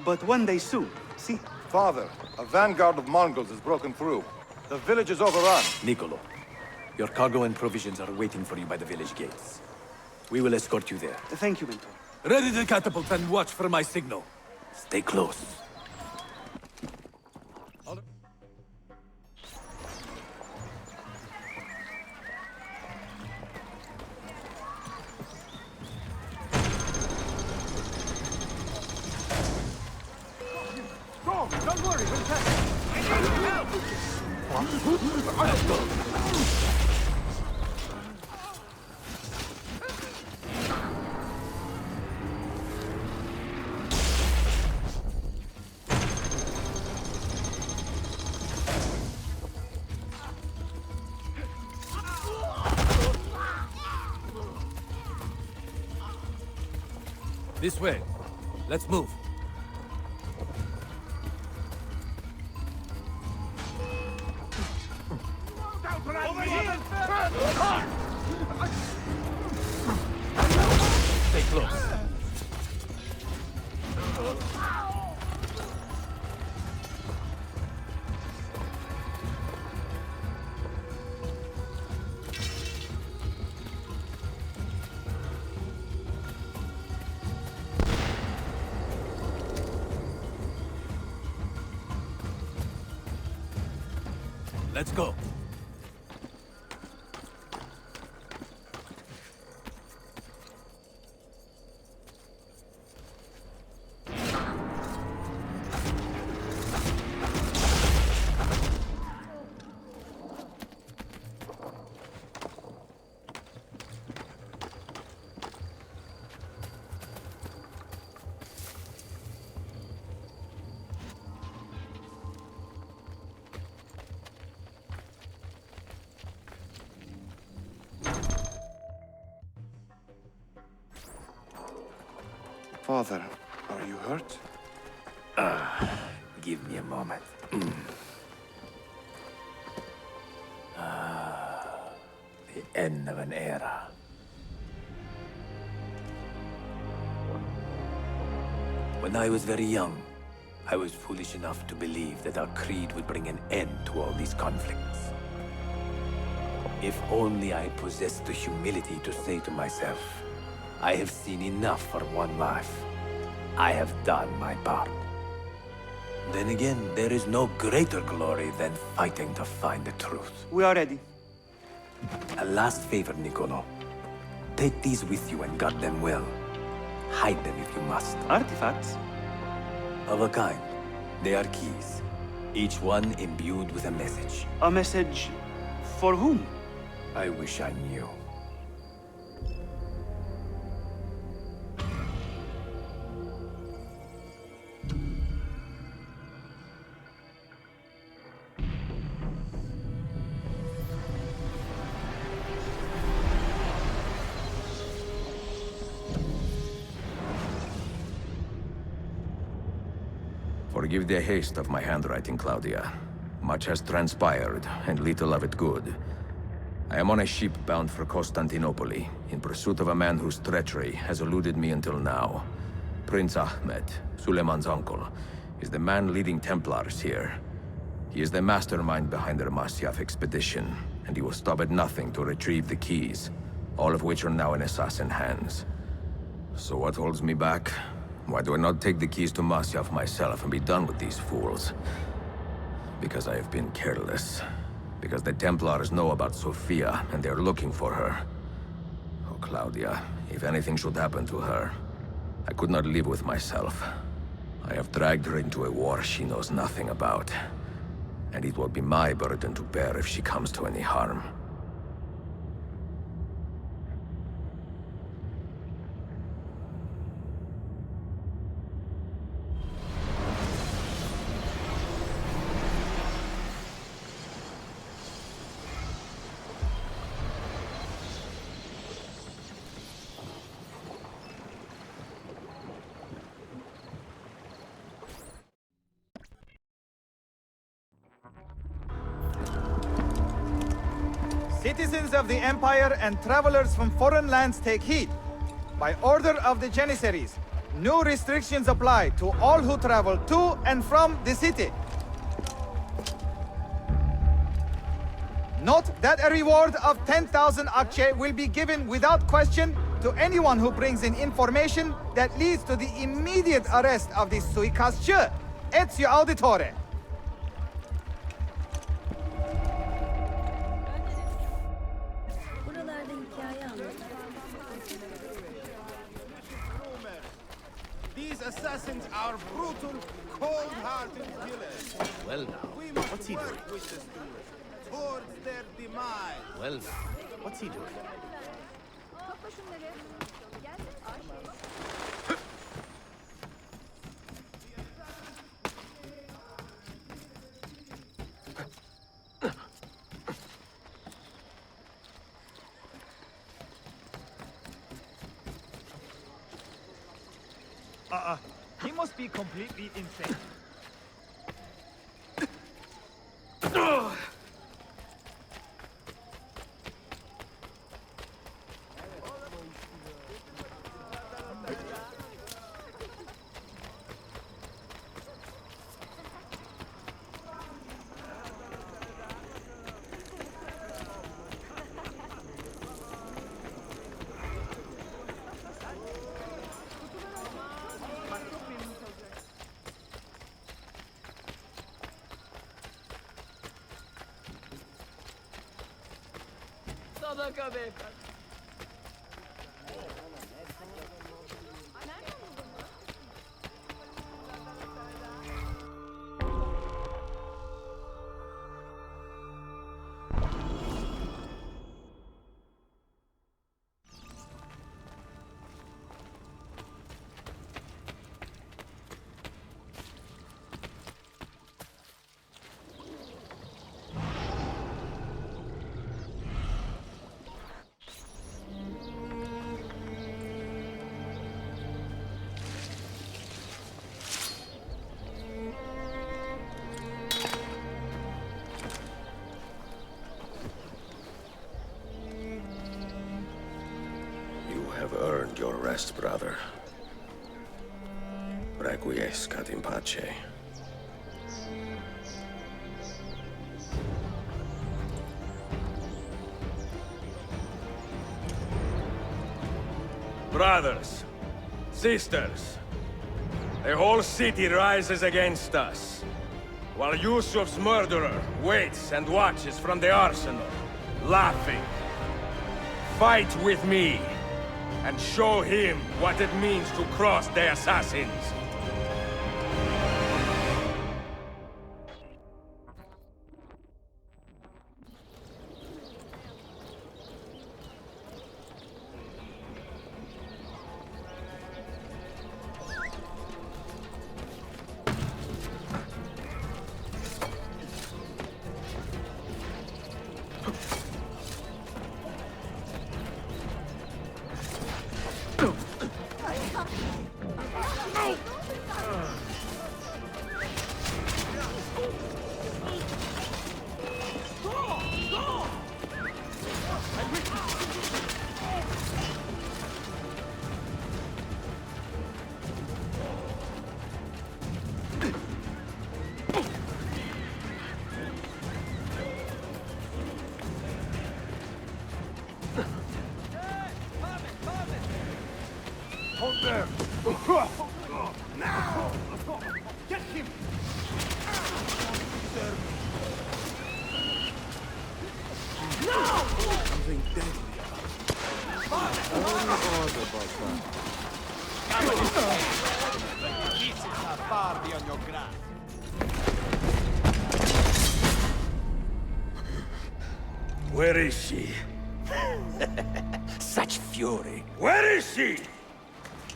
but one day soon, see? Father, a vanguard of Mongols has broken through. The village is overrun. Niccolo, your cargo and provisions are waiting for you by the village gates. We will escort you there. Thank you, Mentor. Ready the catapult and watch for my signal. Stay close. Go! Don't worry, we'll catch it! This way. Let's move. Stay close. Let's go. Father, are you hurt? Give me a moment. The end of an era. When I was very young, I was foolish enough to believe that our creed would bring an end to all these conflicts. If only I possessed the humility to say to myself, I have seen enough for one life. I have done my part. Then again, there is no greater glory than fighting to find the truth. We are ready. A last favor, Nicolo. Take these with you and guard them well. Hide them if you must. Artifacts? Of a kind. They are keys. Each one imbued with a message. A message for whom? I wish I knew. Forgive the haste of my handwriting, Claudia. Much has transpired, and little of it good. I am on a ship bound for Constantinople, in pursuit of a man whose treachery has eluded me until now. Prince Ahmed, Suleiman's uncle, is the man leading Templars here. He is the mastermind behind their Masyaf expedition, and he will stop at nothing to retrieve the keys, all of which are now in assassin hands. So what holds me back? Why do I not take the keys to Masyaf myself and be done with these fools? Because I have been careless. Because the Templars know about Sophia, and they're looking for her. Oh, Claudia, if anything should happen to her, I could not live with myself. I have dragged her into a war she knows nothing about. And it will be my burden to bear if she comes to any harm. Citizens of the Empire and travelers from foreign lands take heed. By order of the Janissaries, new restrictions apply to all who travel to and from the city. Note that a reward of 10,000 akçe will be given without question to anyone who brings in information that leads to the immediate arrest of the suikastçı, Ezio Auditore. These assassins are brutal, cold-hearted killers. Well now, We must what's he work doing? with the stewards towards their demise. Well now, what's he doing? He must be completely insane. You have earned your rest, brother. Requiescat in pace. Brothers, sisters, the whole city rises against us, while Yusuf's murderer waits and watches from the arsenal, laughing. Fight with me, and show him what it means to cross the assassins. Hold there! Now! Get him! No! Something deadly far beyond your grasp. Where is she? Such fury. Where is she?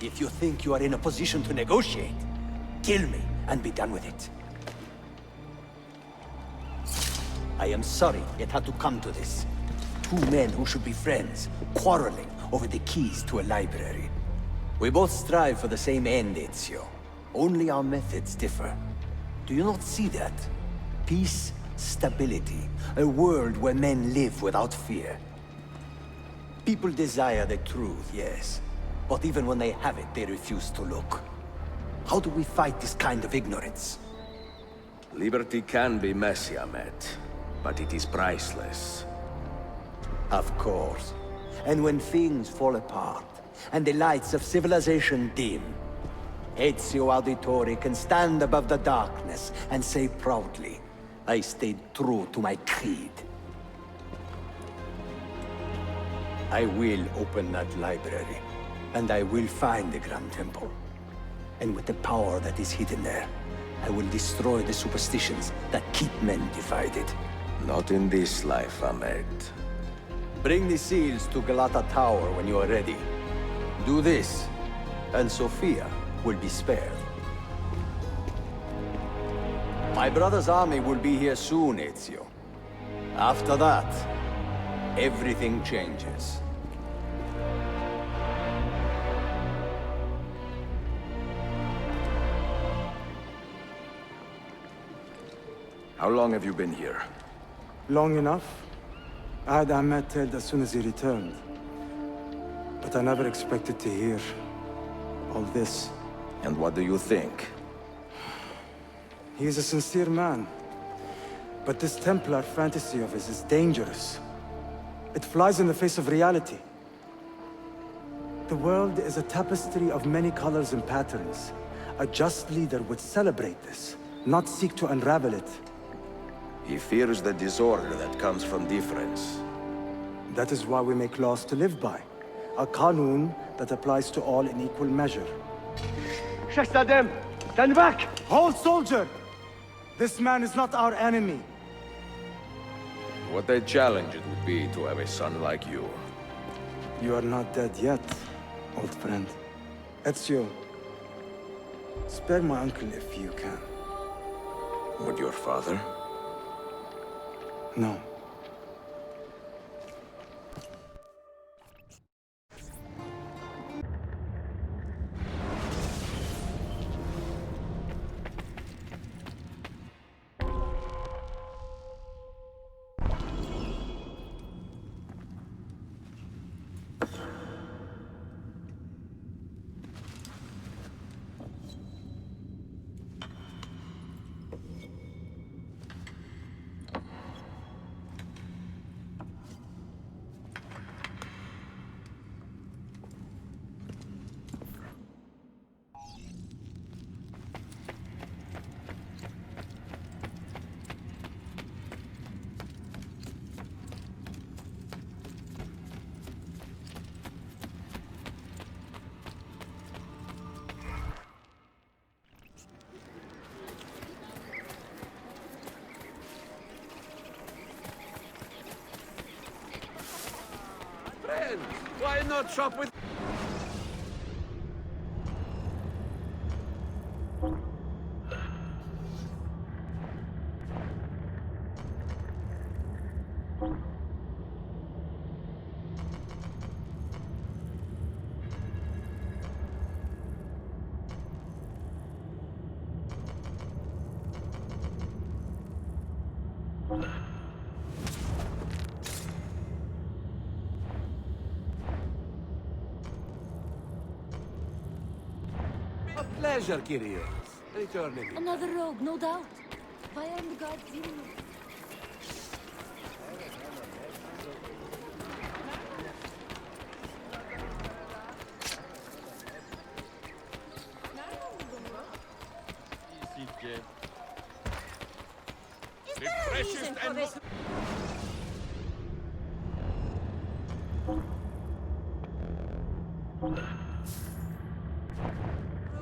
If you think you are in a position to negotiate, kill me and be done with it. I am sorry it had to come to this. Two men who should be friends, quarreling over the keys to a library. We both strive for the same end, Ezio. Only our methods differ. Do you not see that? Peace, stability, a world where men live without fear. People desire the truth, yes. But even when they have it, they refuse to look. How do we fight this kind of ignorance? Liberty can be messy, Ahmed, but it is priceless. Of course. And when things fall apart, and the lights of civilization dim, Ezio Auditore can stand above the darkness and say proudly, I stayed true to my creed. I will open that library, and I will find the Grand Temple. And with the power that is hidden there, I will destroy the superstitions that keep men divided. Not in this life, Ahmed. Bring the seals to Galata Tower when you are ready. Do this, and Sofia will be spared. My brother's army will be here soon, Ezio. After that, everything changes. How long have you been here? Long enough. I had Ahmed killed as soon as he returned. But I never expected to hear all this. And what do you think? He is a sincere man. But this Templar fantasy of his is dangerous. It flies in the face of reality. The world is a tapestry of many colors and patterns. A just leader would celebrate this, not seek to unravel it. He fears the disorder that comes from difference. That is why we make laws to live by. A Qanun that applies to all in equal measure. Shahzadem, stand back! Hold, soldier! This man is not our enemy. What a challenge it would be to have a son like you. You are not dead yet, old friend. Ezio, spare my uncle if you can. Would your father? No. Why not shop with... A pleasure, Kyrios. Returning. Another rogue, no doubt. Why aren't the guards dealing with it? Is there a reason for this?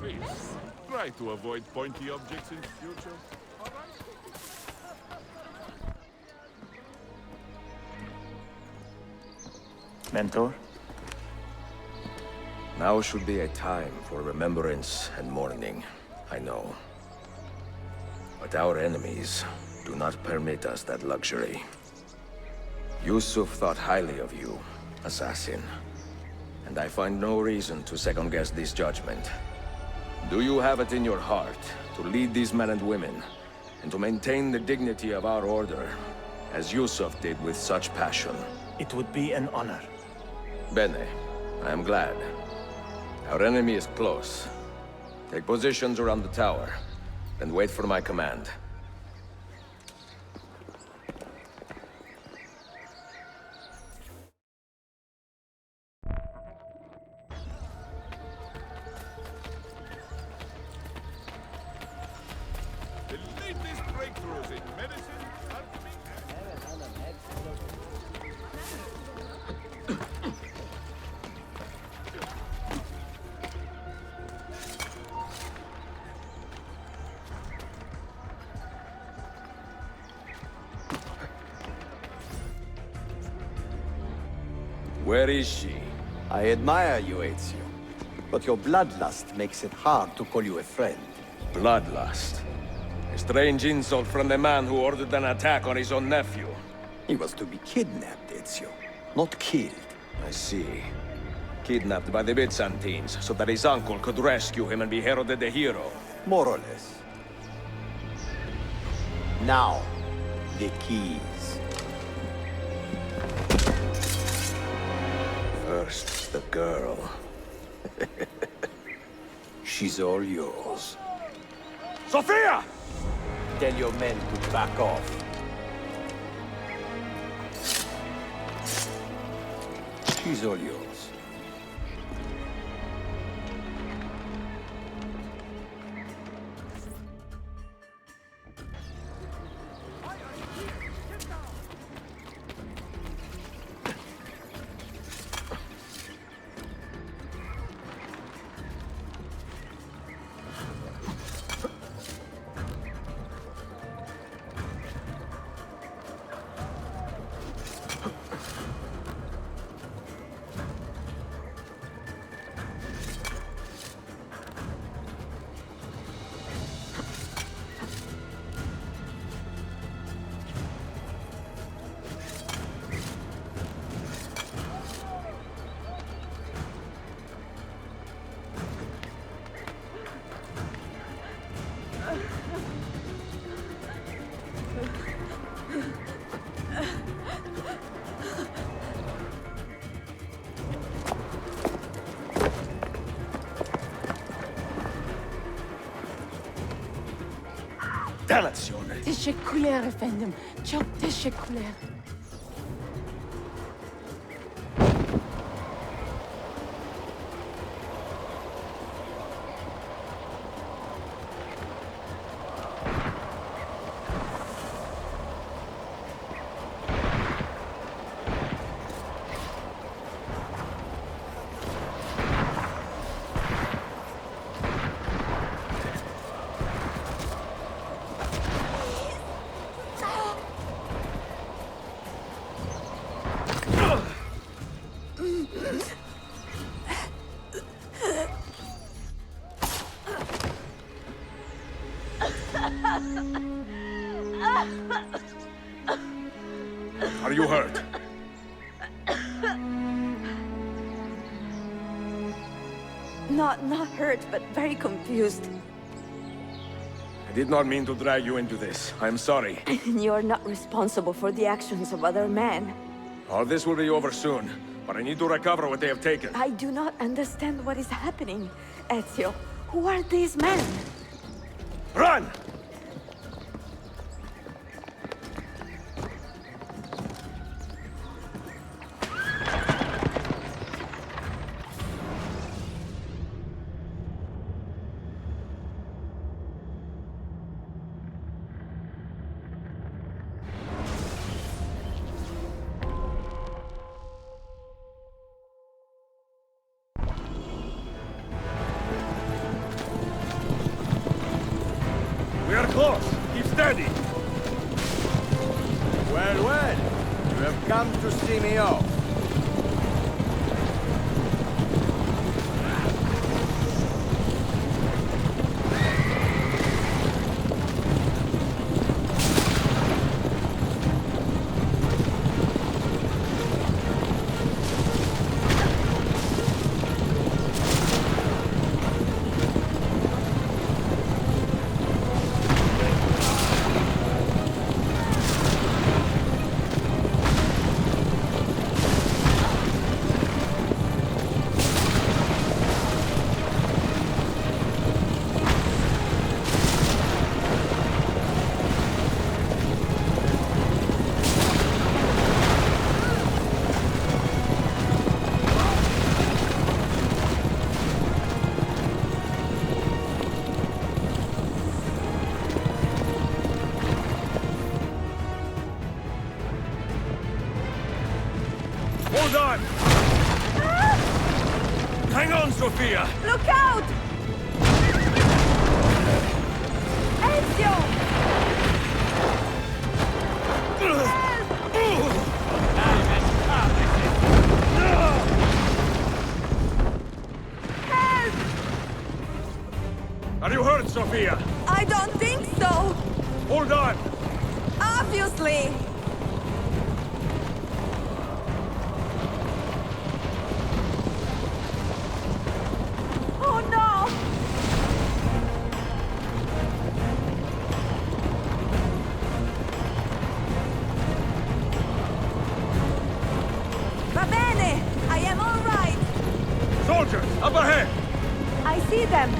Please, try to avoid pointy objects in future. Mentor? Now should be a time for remembrance and mourning, I know. But our enemies do not permit us that luxury. Yusuf thought highly of you, assassin. And I find no reason to second-guess this judgment. Do you have it in your heart to lead these men and women, and to maintain the dignity of our order, as Yusuf did with such passion? It would be an honor. Bene, I am glad. Our enemy is close. Take positions around the tower, and wait for my command. The latest breakthroughs in medicine, alchemy, Where is she? I admire you, Ezio. But your bloodlust makes it hard to call you a friend. Bloodlust. A strange insult from the man who ordered an attack on his own nephew. He was to be kidnapped, Ezio, not killed. I see. Kidnapped by the Byzantines, so that his uncle could rescue him and be heralded a hero. More or less. Now, the keys. First, the girl. She's all yours. Sophia! Tell your men to back off. She's all yours. Delazione. Teşekkürler efendim. Çok teşekkürler. Are you hurt? Not hurt, but very confused. I did not mean to drag you into this. I'm sorry. You're not responsible for the actions of other men. All this will be over soon, but I need to recover what they have taken. I do not understand what is happening. Ezio, who are these men? Run! We are close. Keep steady. Well, well. You have come to see me off. Hold on! Hang on, Sophia! Look out! Ezio! Are you hurt, Sophia? I don't think so. Hold on! Obviously. Oh no! soldiers! Up ahead! I see them!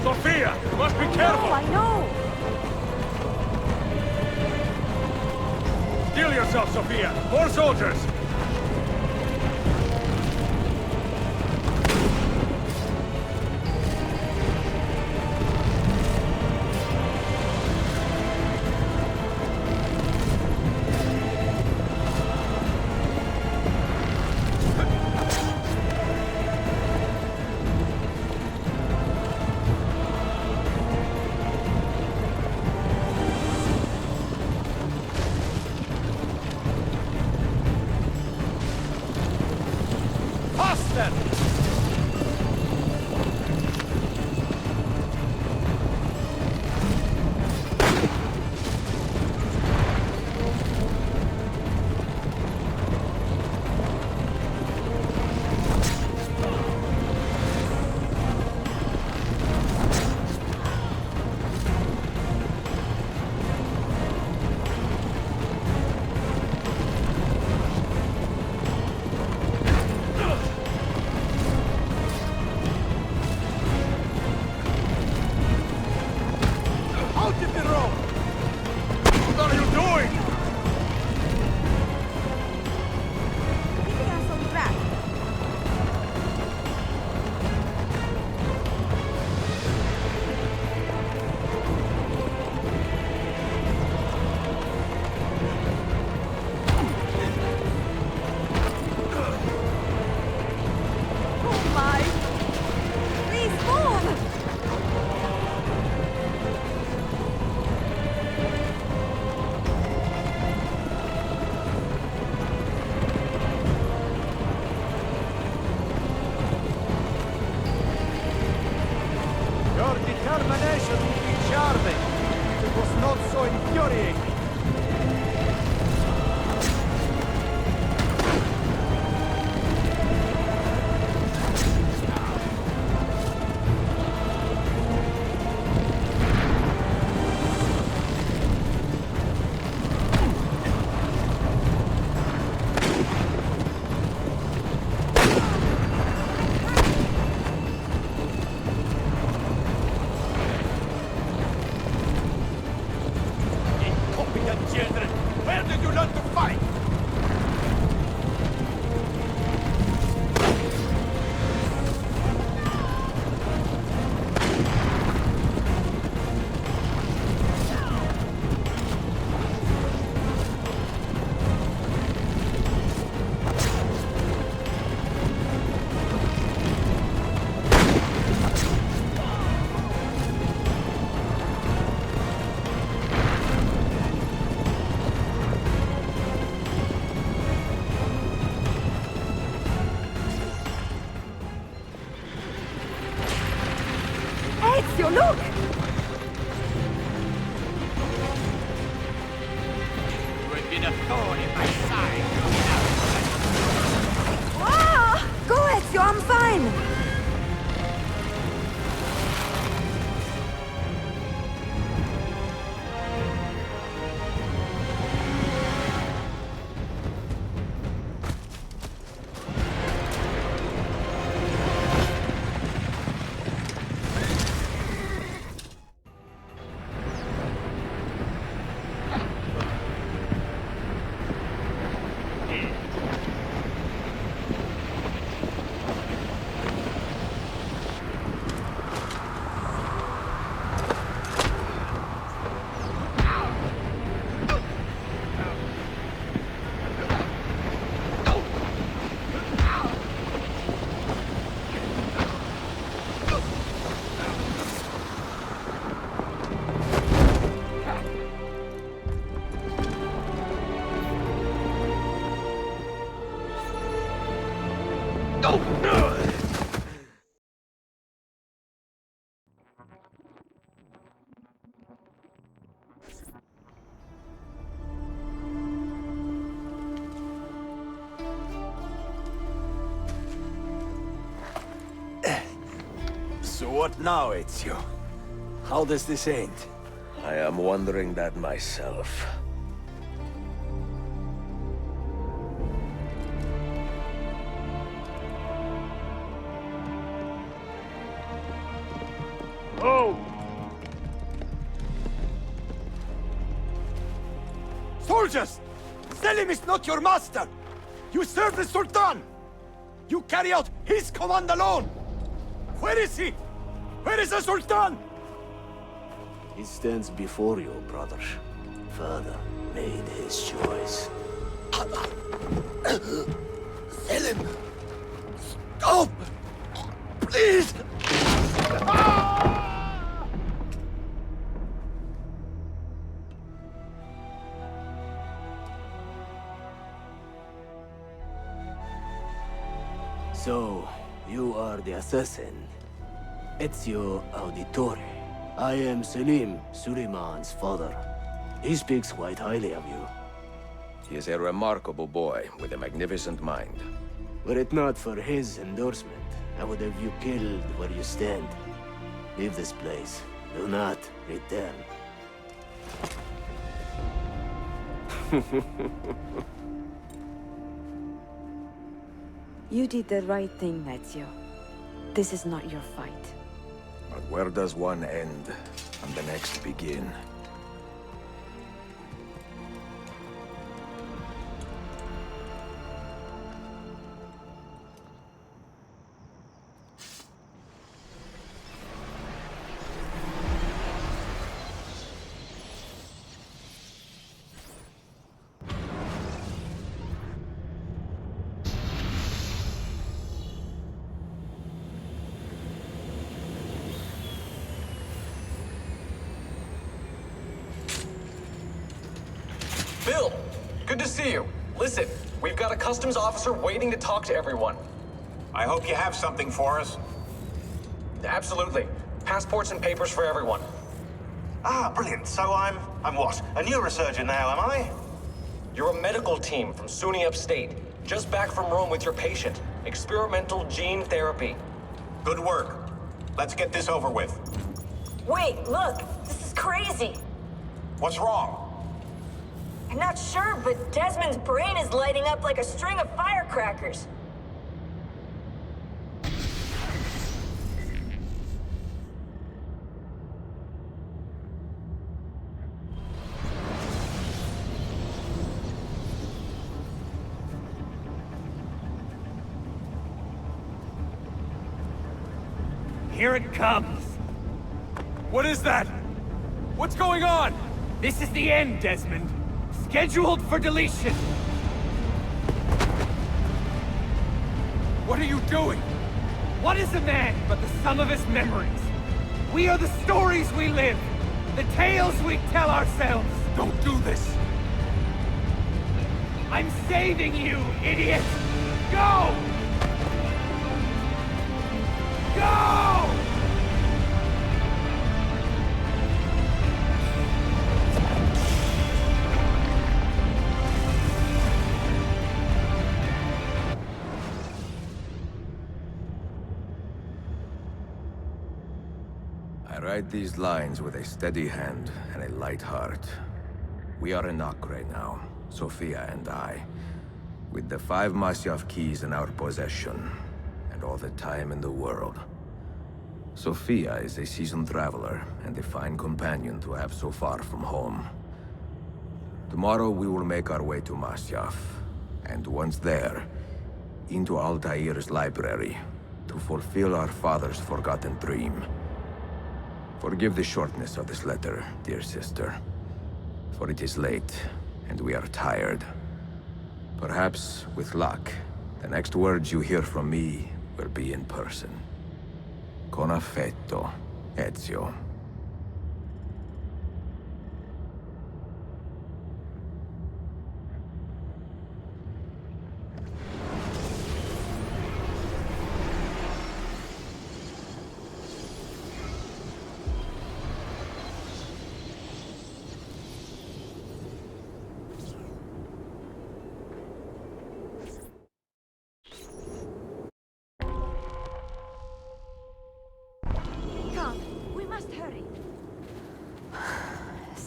Sophia, you must be careful! No, I know! Steel yourself, Sophia! More soldiers! Your determination would be charming. It was not so infuriating. Children, where did you learn to fight? Ezio, look! You had been a thorn in my side. Ah! Go, Ezio, I'm fine! So what now, Ezio? How does this end? I am wondering that myself. Oh! Soldiers! Selim is not your master! You serve the Sultan! You carry out his command alone! Where is he? Where is the Sultan? He stands before you, brother. Father made his choice. Selim! Stop! Please! So, you are the assassin. Ezio Auditore. I am Selim, Suleiman's father. He speaks quite highly of you. He is a remarkable boy with a magnificent mind. Were it not for his endorsement, I would have you killed where you stand. Leave this place. Do not return. You did the right thing, Ezio. This is not your fight. But where does one end and the next begin? Bill, good to see you. Listen, we've got a customs officer waiting to talk to everyone. I hope you have something for us. Absolutely. Passports and papers for everyone. Ah, brilliant. So I'm what? A neurosurgeon now, am I? You're a medical team from SUNY Upstate. Just back from Rome with your patient. Experimental gene therapy. Good work. Let's get this over with. Wait, look! This is crazy! What's wrong? I'm not sure, but Desmond's brain is lighting up like a string of firecrackers. Here it comes! What is that? What's going on? This is the end, Desmond. Scheduled for deletion. What are you doing? What is a man but the sum of his memories? We are the stories we live, the tales we tell ourselves. Don't do this! I'm saving you, idiot! Go! Go! I write these lines with a steady hand and a light heart. We are in Acre now, Sofia and I, with the 5 Masyaf keys in our possession, and all the time in the world. Sofia is a seasoned traveler, and a fine companion to have so far from home. Tomorrow we will make our way to Masyaf, and once there, into Altair's library, to fulfill our father's forgotten dream. Forgive the shortness of this letter, dear sister, for it is late, and we are tired. Perhaps, with luck, the next words you hear from me will be in person. Con affetto, Ezio.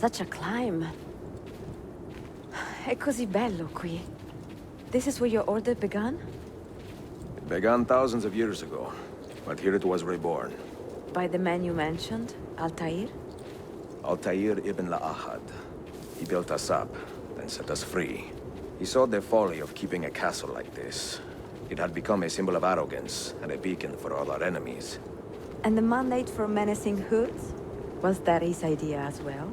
Such a climb. È così bello qui. This is where your order began? It began thousands of years ago, but here it was reborn. By the man you mentioned, Altair? Altair ibn La'ahad. He built us up, then set us free. He saw the folly of keeping a castle like this. It had become a symbol of arrogance and a beacon for all our enemies. And the mandate for menacing hoods? Was that his idea as well?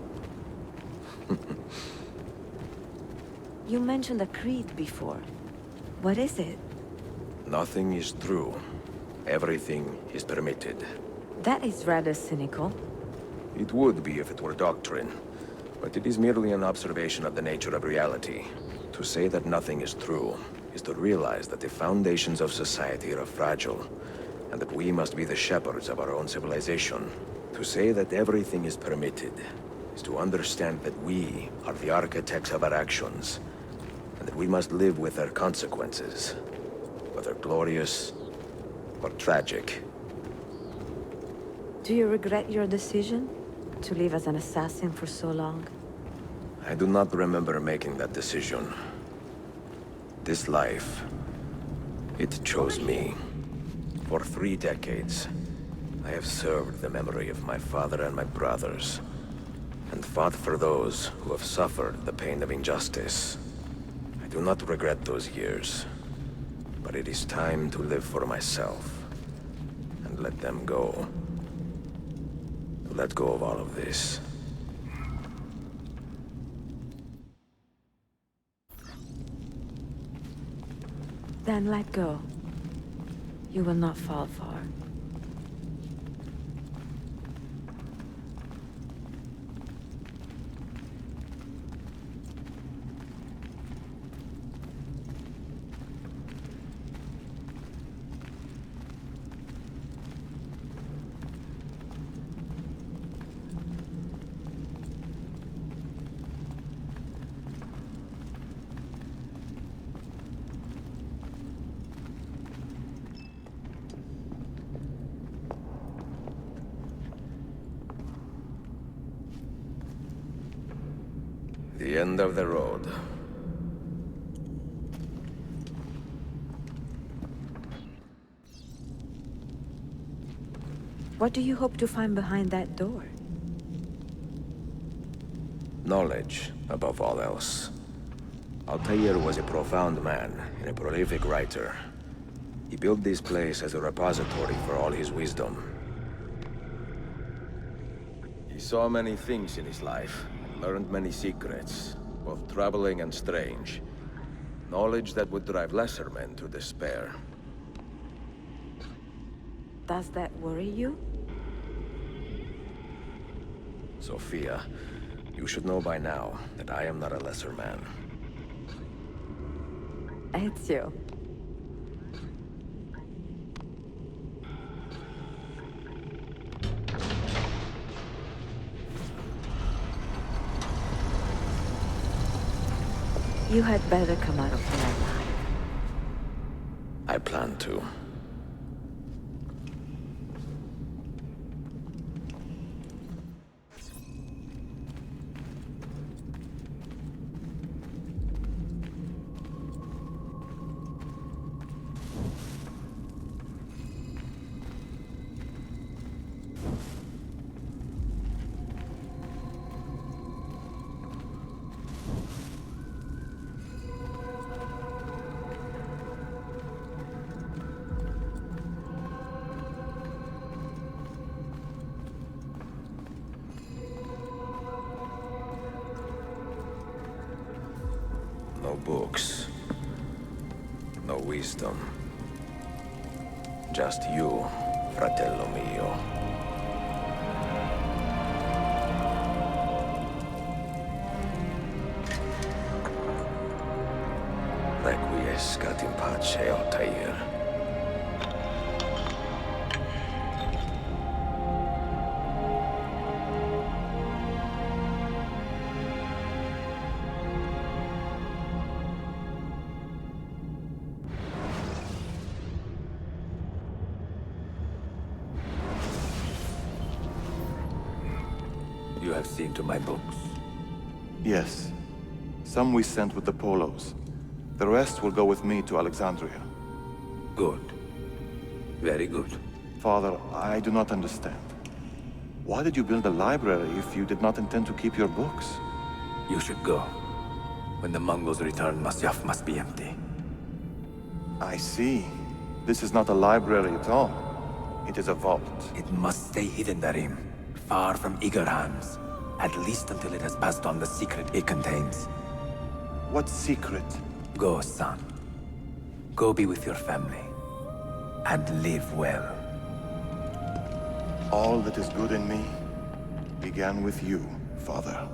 You mentioned a creed before. What is it? Nothing is true. Everything is permitted. That is rather cynical. It would be if it were doctrine, but it is merely an observation of the nature of reality. To say that nothing is true is to realize that the foundations of society are fragile, and that we must be the shepherds of our own civilization. To say that everything is permitted is to understand that we are the architects of our actions, and that we must live with their consequences, whether glorious or tragic. Do you regret your decision to live as an assassin for so long? I do not remember making that decision. This life, it chose me. For 3 decades, I have served the memory of my father and my brothers, and fought for those who have suffered the pain of injustice. I do not regret those years, but it is time to live for myself, and let them go. To let go of all of this. Then let go. You will not fall far. The end of the road. What do you hope to find behind that door? Knowledge, above all else. Altair was a profound man and a prolific writer. He built this place as a repository for all his wisdom. He saw many things in his life, and learned many secrets, both troubling and strange. Knowledge that would drive lesser men to despair. Does that worry you? Sophia, you should know by now that I am not a lesser man. Ezio. You had better come out of here alive. I plan to. No books. No wisdom. Just you, fratello mio. Requiescat in pace, Altair. You have seen to my books. Yes. Some we sent with the Polos. The rest will go with me to Alexandria. Good. Very good. Father, I do not understand. Why did you build a library if you did not intend to keep your books? You should go. When the Mongols return, Masyaf must be empty. I see. This is not a library at all. It is a vault. It must stay hidden, Darim. Far from eager hands. At least until it has passed on the secret it contains. What secret? Go, son. Go be with your family. And live well. All that is good in me began with you, Father.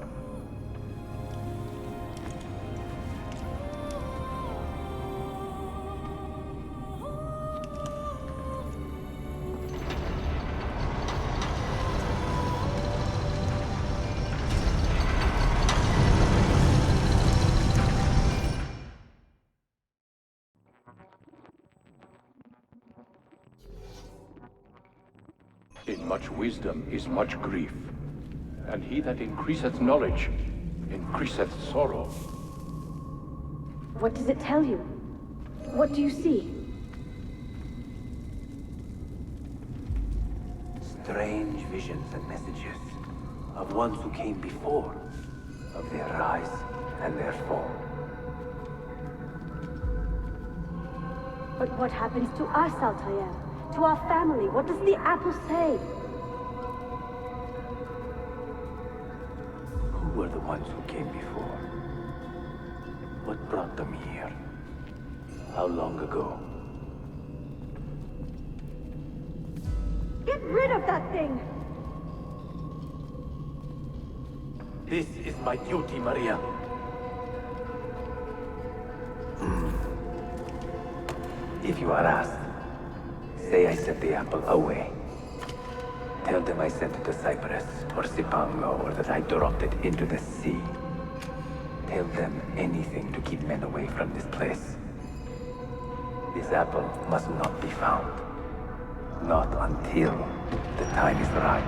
In much wisdom is much grief, and he that increaseth knowledge increaseth sorrow. What does it tell you? What do you see? Strange visions and messages of ones who came before, of their rise and their fall. But what happens to us, Altair? To our family? What does the apple say? Who were the ones who came before? What brought them here? How long ago? Get rid of that thing! This is my duty, Maria. If you are asked, say I sent the apple away. Tell them I sent it to Cyprus, or Cipango, or that I dropped it into the sea. Tell them anything to keep men away from this place. This apple must not be found. Not until the time is right.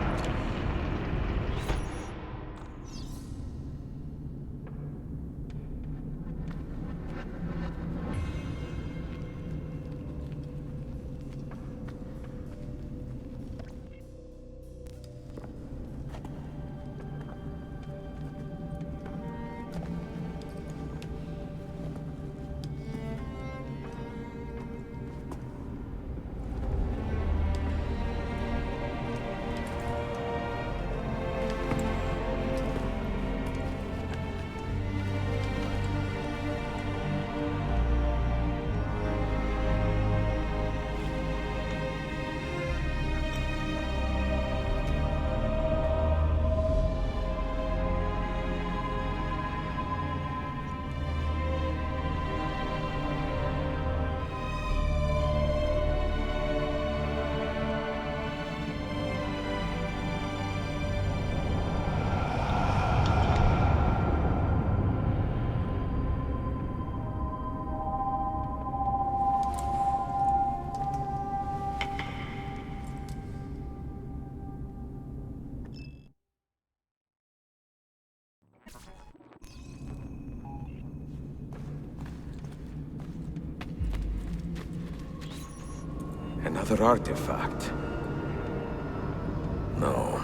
Another artifact. No.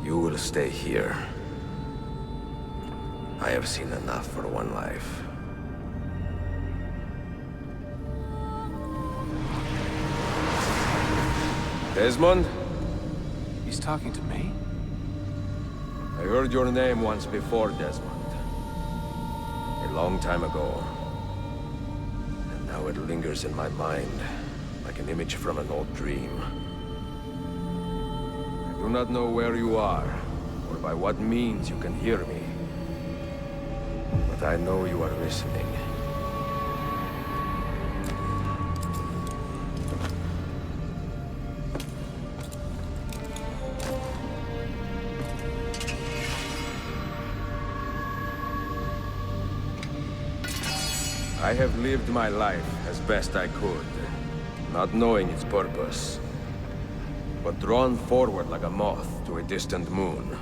You will stay here. I have seen enough for one life. Desmond? He's talking to me? I heard your name once before, Desmond. A long time ago. And now it lingers in my mind, like an image from an old dream. I do not know where you are, or by what means you can hear me. But I know you are listening. I have lived my life as best I could, not knowing its purpose, but drawn forward like a moth to a distant moon.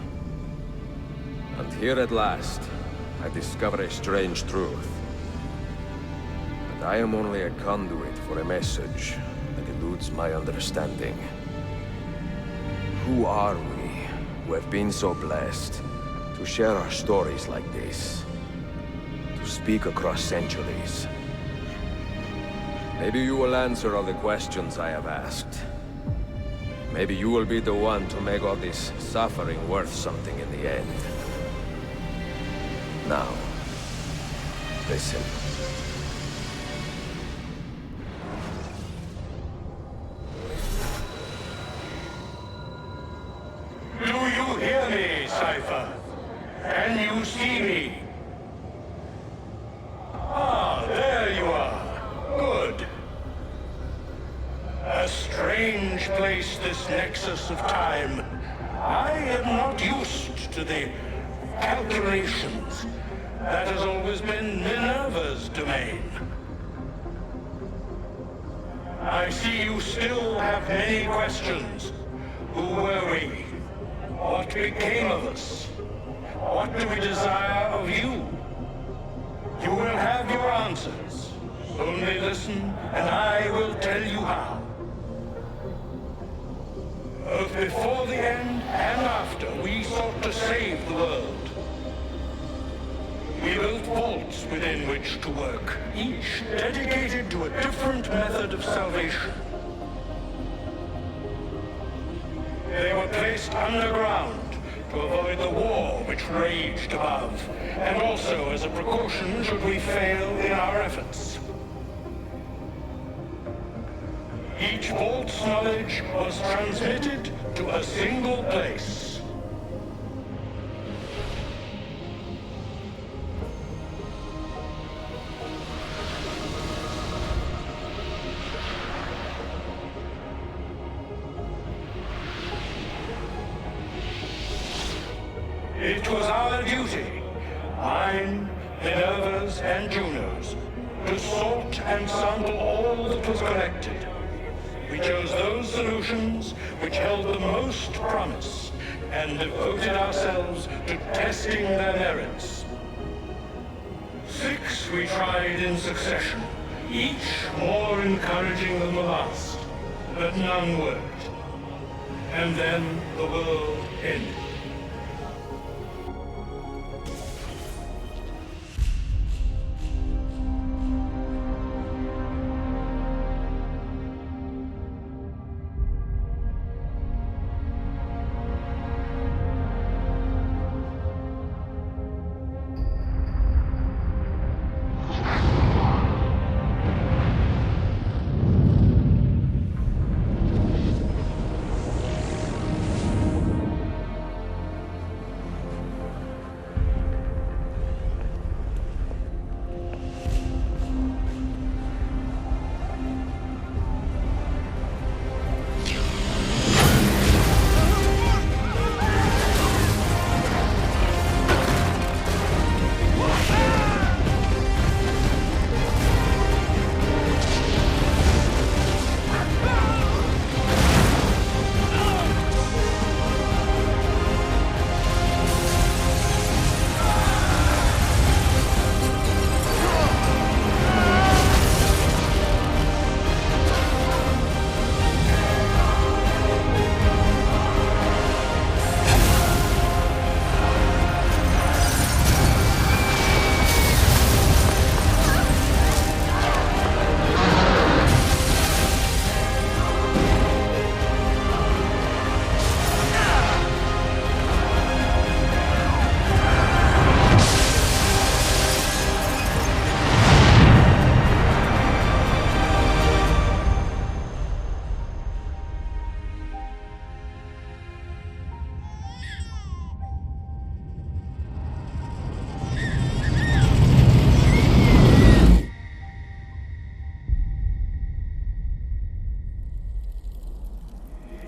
And here at last, I discover a strange truth. That I am only a conduit for a message that eludes my understanding. Who are we, who have been so blessed, to share our stories like this? To speak across centuries? Maybe you will answer all the questions I have asked. Maybe you will be the one to make all this suffering worth something in the end. Now, listen. Do you hear me, Cypher? Can you see me? Ah, there you are. Good. A strange place, this nexus of time. I am not used to the calculations. That has always been Minerva's domain. I see you still have many questions. Who were we? What became of us? What do we desire of you? You will have your answers. Only listen, and I will tell you how. Both before the end and after, we sought to save the world. We built vaults within which to work, each dedicated to a different method of salvation. They were placed underground to avoid the war which raged above, and also as a precaution should we fail in our efforts. Each vault's knowledge was transmitted to a single place. It was our duty, mine, Minerva's, and Juno's, to sort and sample all that was collected. We chose those solutions which held the most promise, and devoted ourselves to testing their merits. 6 we tried in succession, each more encouraging than the last, but none worked. And then the world ended.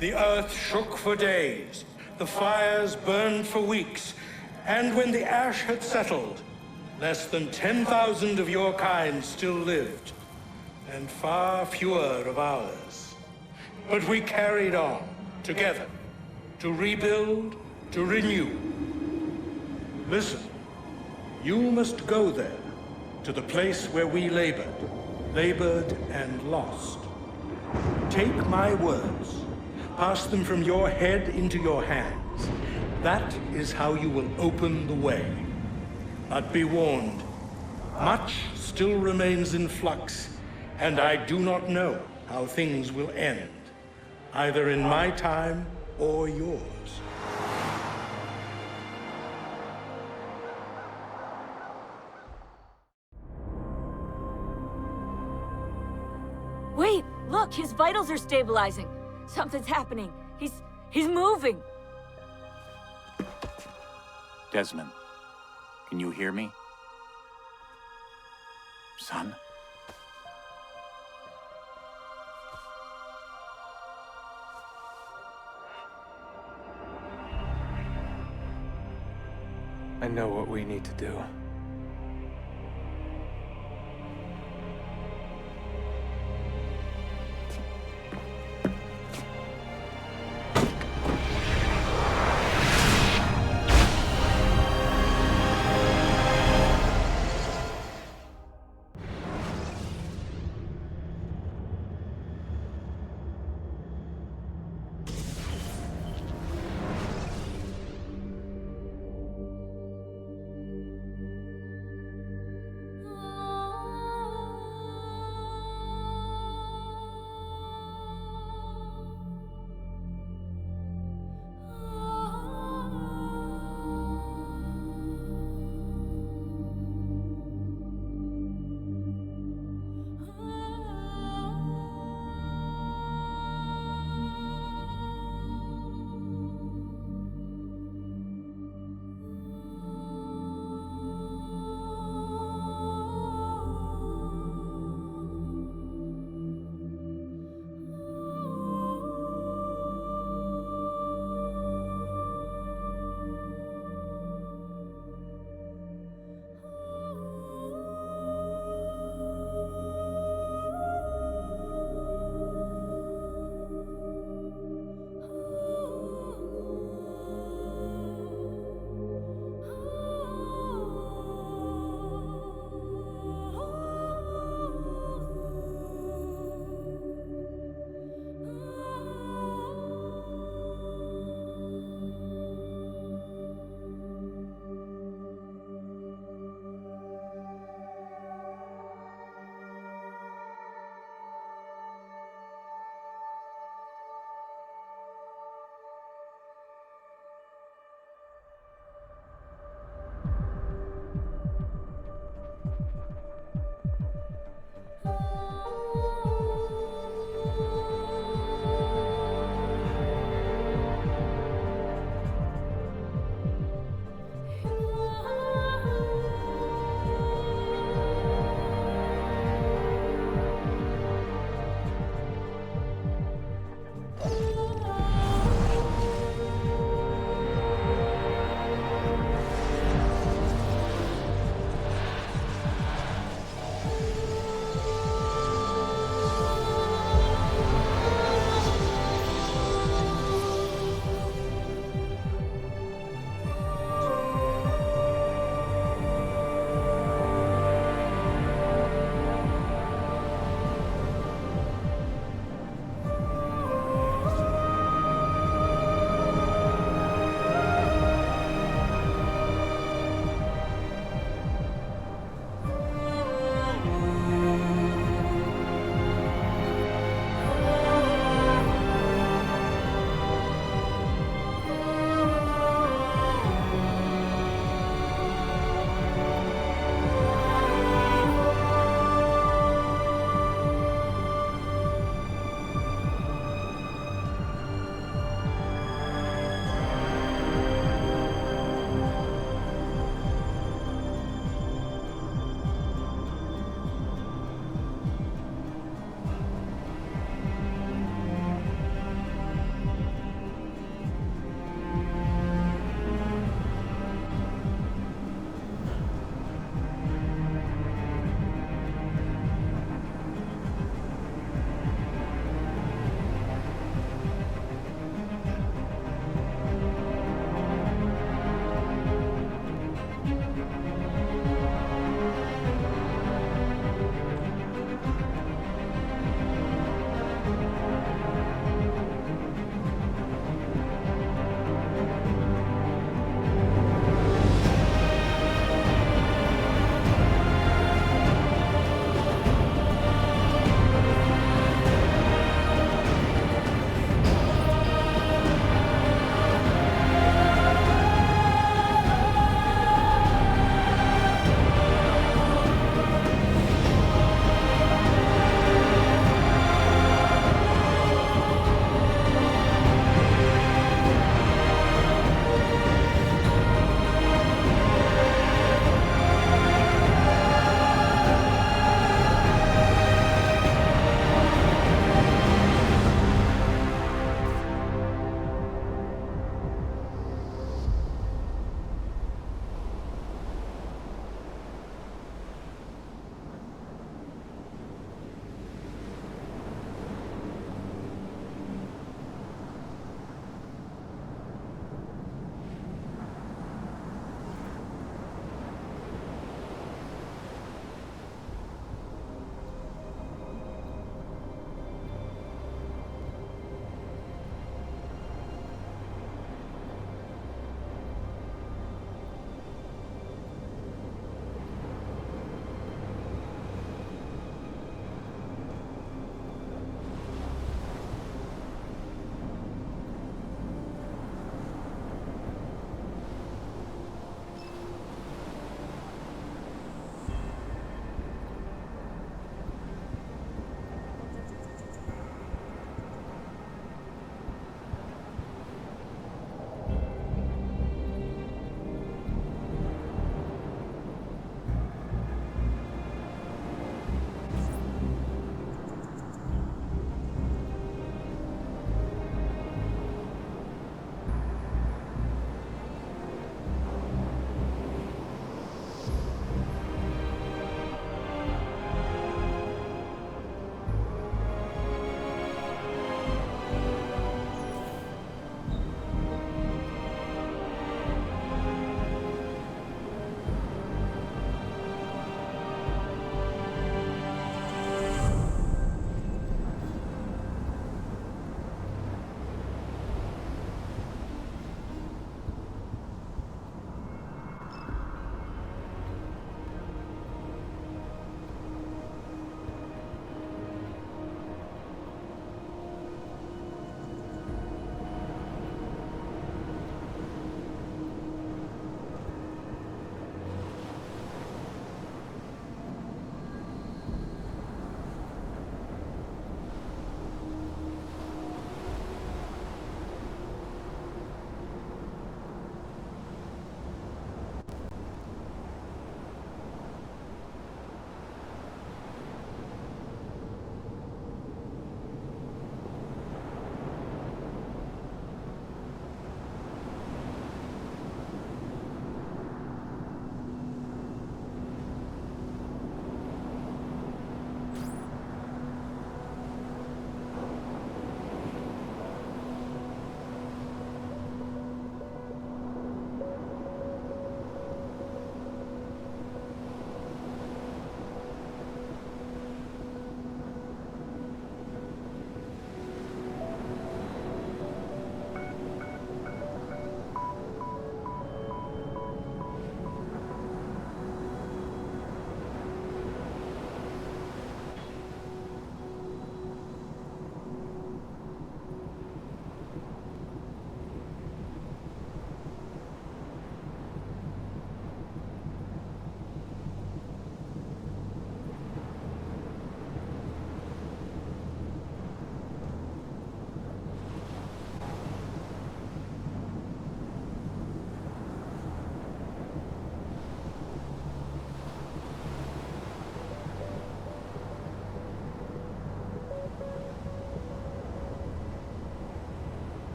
The earth shook for days, the fires burned for weeks, and when the ash had settled, less than 10,000 of your kind still lived, and far fewer of ours. But we carried on, together, to rebuild, to renew. Listen. You must go there, to the place where we labored and lost. Take my words. Pass them from your head into your hands. That is how you will open the way. But be warned, much still remains in flux, and I do not know how things will end, either in my time or yours. Wait, look, his vitals are stabilizing. Something's happening. He's moving. Desmond, can you hear me? Son? I know what we need to do.